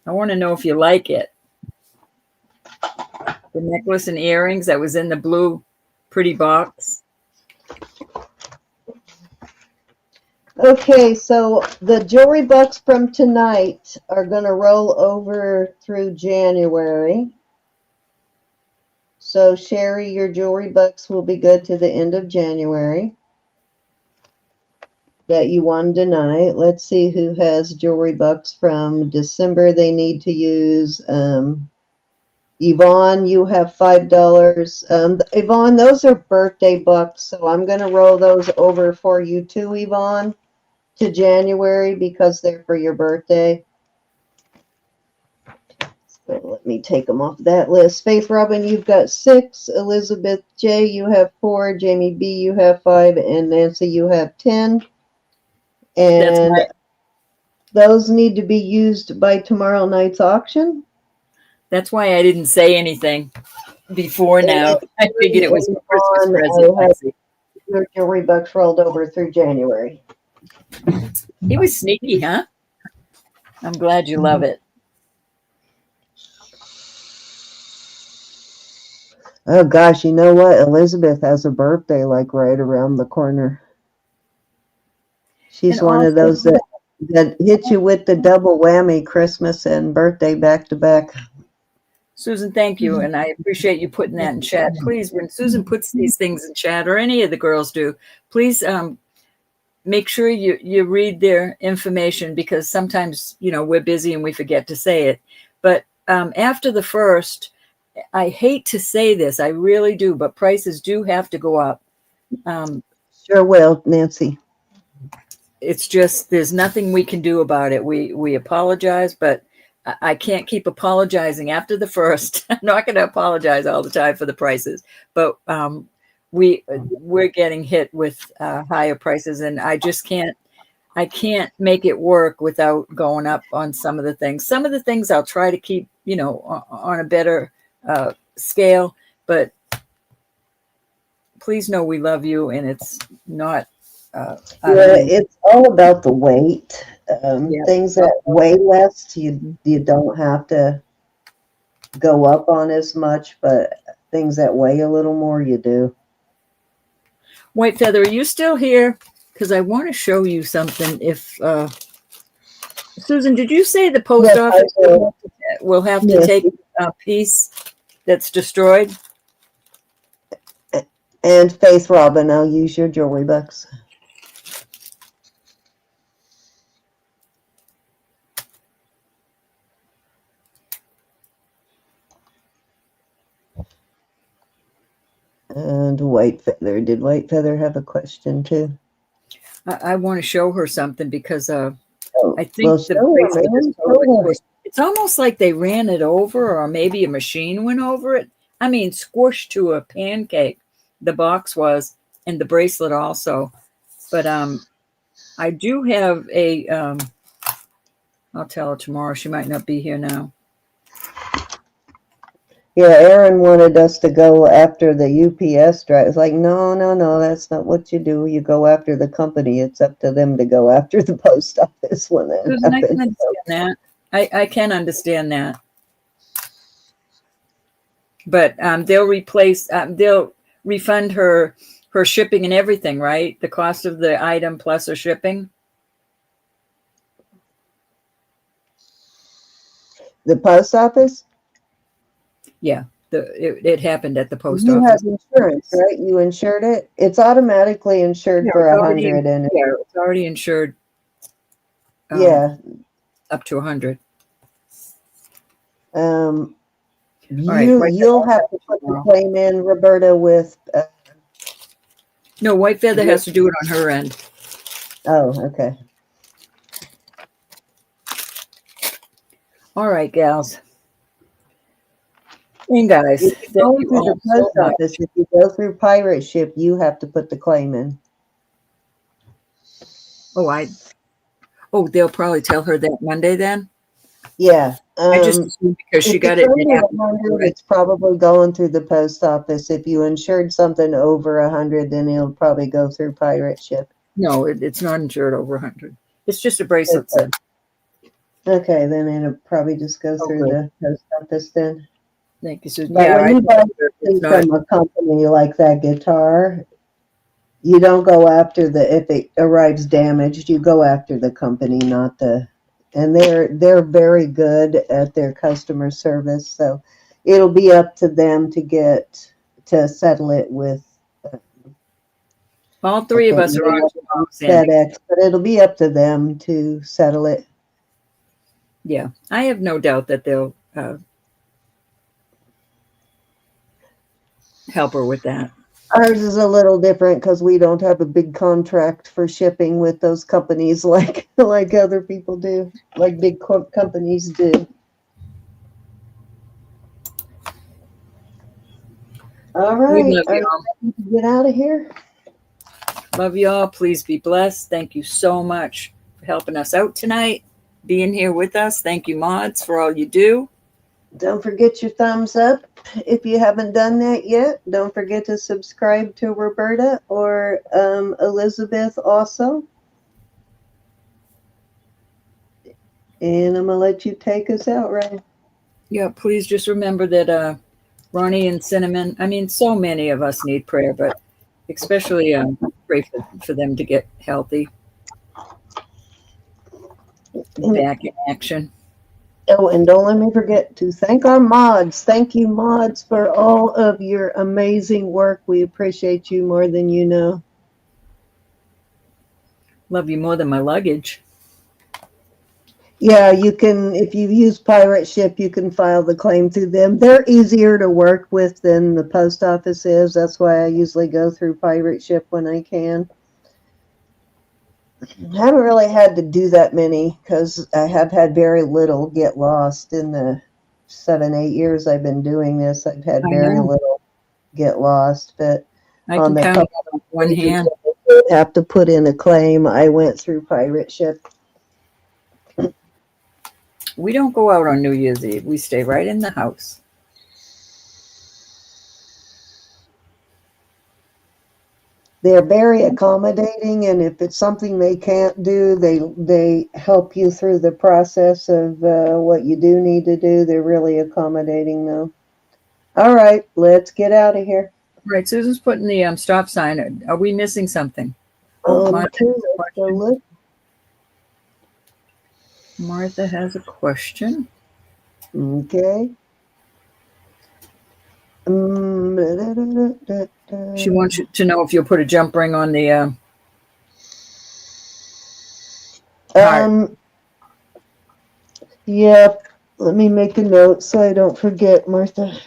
I want to know if you like it. The necklace and earrings that was in the blue pretty box. Okay, so the jewelry bucks from tonight are going to roll over through January. So Sherry, your jewelry bucks will be good to the end of January that you won tonight. Let's see who has jewelry bucks from December they need to use. Yvonne, you have $5. Yvonne, those are birthday bucks, so I'm going to roll those over for you too, Yvonne, to January because they're for your birthday. So let me take them off that list. Faith Robin, you've got 6. Elizabeth J, you have 4. Jamie B, you have 5. And Nancy, you have 10. And those need to be used by tomorrow night's auction. That's why I didn't say anything before now. I figured it was a Christmas present. Your jewelry bucks rolled over through January. He was sneaky, huh? I'm glad you love it. Oh gosh, you know what? Elizabeth has a birthday like right around the corner. She's And one also, of those that hit you with the double whammy, Christmas and birthday back to back. Susan, thank you. And I appreciate you putting that in chat. Please, when Susan puts these things in chat, or any of the girls do, please make sure you read their information, because sometimes, we're busy and we forget to say it. But after the first, I hate to say this, I really do, but prices do have to go up. Sure will, Nancy. It's just, there's nothing we can do about it. We apologize, but I can't keep apologizing after the first. I'm not going to apologize all the time for the prices, but we're getting hit with higher prices, and I can't make it work without going up on some of the things. Some of the things I'll try to keep, on a better scale, but please know we love you, and it's not. It's all about the weight. Things that weigh less, you don't have to go up on as much, but things that weigh a little more, you do. White Feather, are you still here? Because I want to show you something. If Susan, did you say the post office will have to take a piece that's destroyed? And Faith Robin, I'll use your jewelry bucks. And White Feather. Did White Feather have a question too? I want to show her something, because I think it's almost like they ran it over, or maybe a machine went over it. I mean, squished to a pancake. The box was, and the bracelet also. But I do have a. I'll tell her tomorrow. She might not be here now. Yeah, Aaron wanted us to go after the UPS drive. It's like, no, that's not what you do. You go after the company. It's up to them to go after the post office when that happens. I can understand that. I can understand that. But they'll refund her shipping and everything, right? The cost of the item plus her shipping. The post office? Yeah, it happened at the post office. You have insurance, right? You insured it? It's automatically insured for 100. And it's already insured. Up to 100. You'll have to put the claim in, Roberta, with... no, White Feather has to do it on her end. Oh, okay. All right, gals. And guys, if you go through the post office, if you go through pirate ship, you have to put the claim in. They'll probably tell her that Monday then? Yeah. I just assumed because she got it. It's probably going through the post office. If you insured something over 100, then it'll probably go through pirate ship. No, it's not insured over 100. It's just a bracelet set. Okay, then it'll probably just go through the post office then. Thank you, Susan. But when you buy from a company like that guitar, You don't go after if it arrives damaged, you go after the company, not the, and they're very good at their customer service. So it'll be up to them to settle it with All three of us are on Sandy. FedEx, but it'll be up to them to settle it. Yeah, I have no doubt that they'll help her with that. Ours is a little different because we don't have a big contract for shipping with those companies like other people do, like big companies do. All We right, love are you you all. ready to get out of here? Love you all. Please be blessed. Thank you so much for helping us out tonight, being here with us. Thank you, mods, for all you do. Don't forget your thumbs up if you haven't done that yet. Don't forget to subscribe to Roberta or Elizabeth also. And I'm going to let you take us out, Ryan. Yeah, please just remember that Ronnie and Cinnamon, I mean, so many of us need prayer, but especially pray for them to get healthy. Back in action. Oh, and don't let me forget to thank our mods. Thank you, mods, for all of your amazing work. We appreciate you more than you know. Love you more than my luggage. Yeah, you can, if you use Pirate Ship, you can file the claim through them. They're easier to work with than the post office is. That's why I usually go through Pirate Ship when I can. I haven't really had to do that many because I have had very little get lost in the 7-8 years I've been doing this. I've had very little get lost, but I on can the count couple on one hand. have to put in a claim, I went through Pirate Ship. We don't go out on New Year's Eve. We stay right in the house. They're very accommodating, and if it's something they can't do, they help you through the process of what you do need to do. They're really accommodating, though. All right, let's get out of here. Right, Susan's putting the stop sign. Are we missing something? Martha has a question. Okay. She wants you to know if you'll put a jump ring on the heart. Yeah, let me make a note so I don't forget, Martha.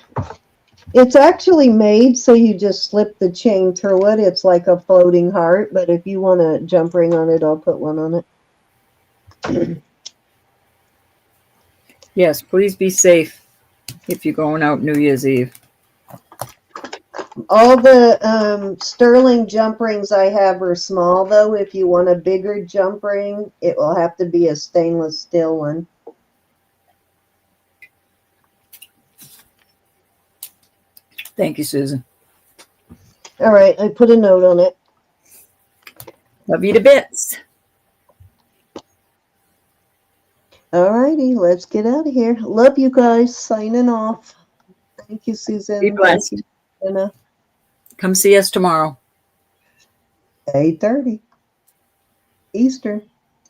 It's actually made so you just slip the chain through it. It's like a floating heart, but if you want a jump ring on it, I'll put one on it. Yes, please be safe if you're going out New Year's Eve. All the sterling jump rings I have are small, though. If you want a bigger jump ring, it will have to be a stainless steel one. Thank you, Susan. All right, I put a note on it. Love you to bits. All righty, let's get out of here. Love you guys. Signing off. Thank you, Susan. Be blessed. Thank you, Anna. Come see us tomorrow. 8:30 Eastern.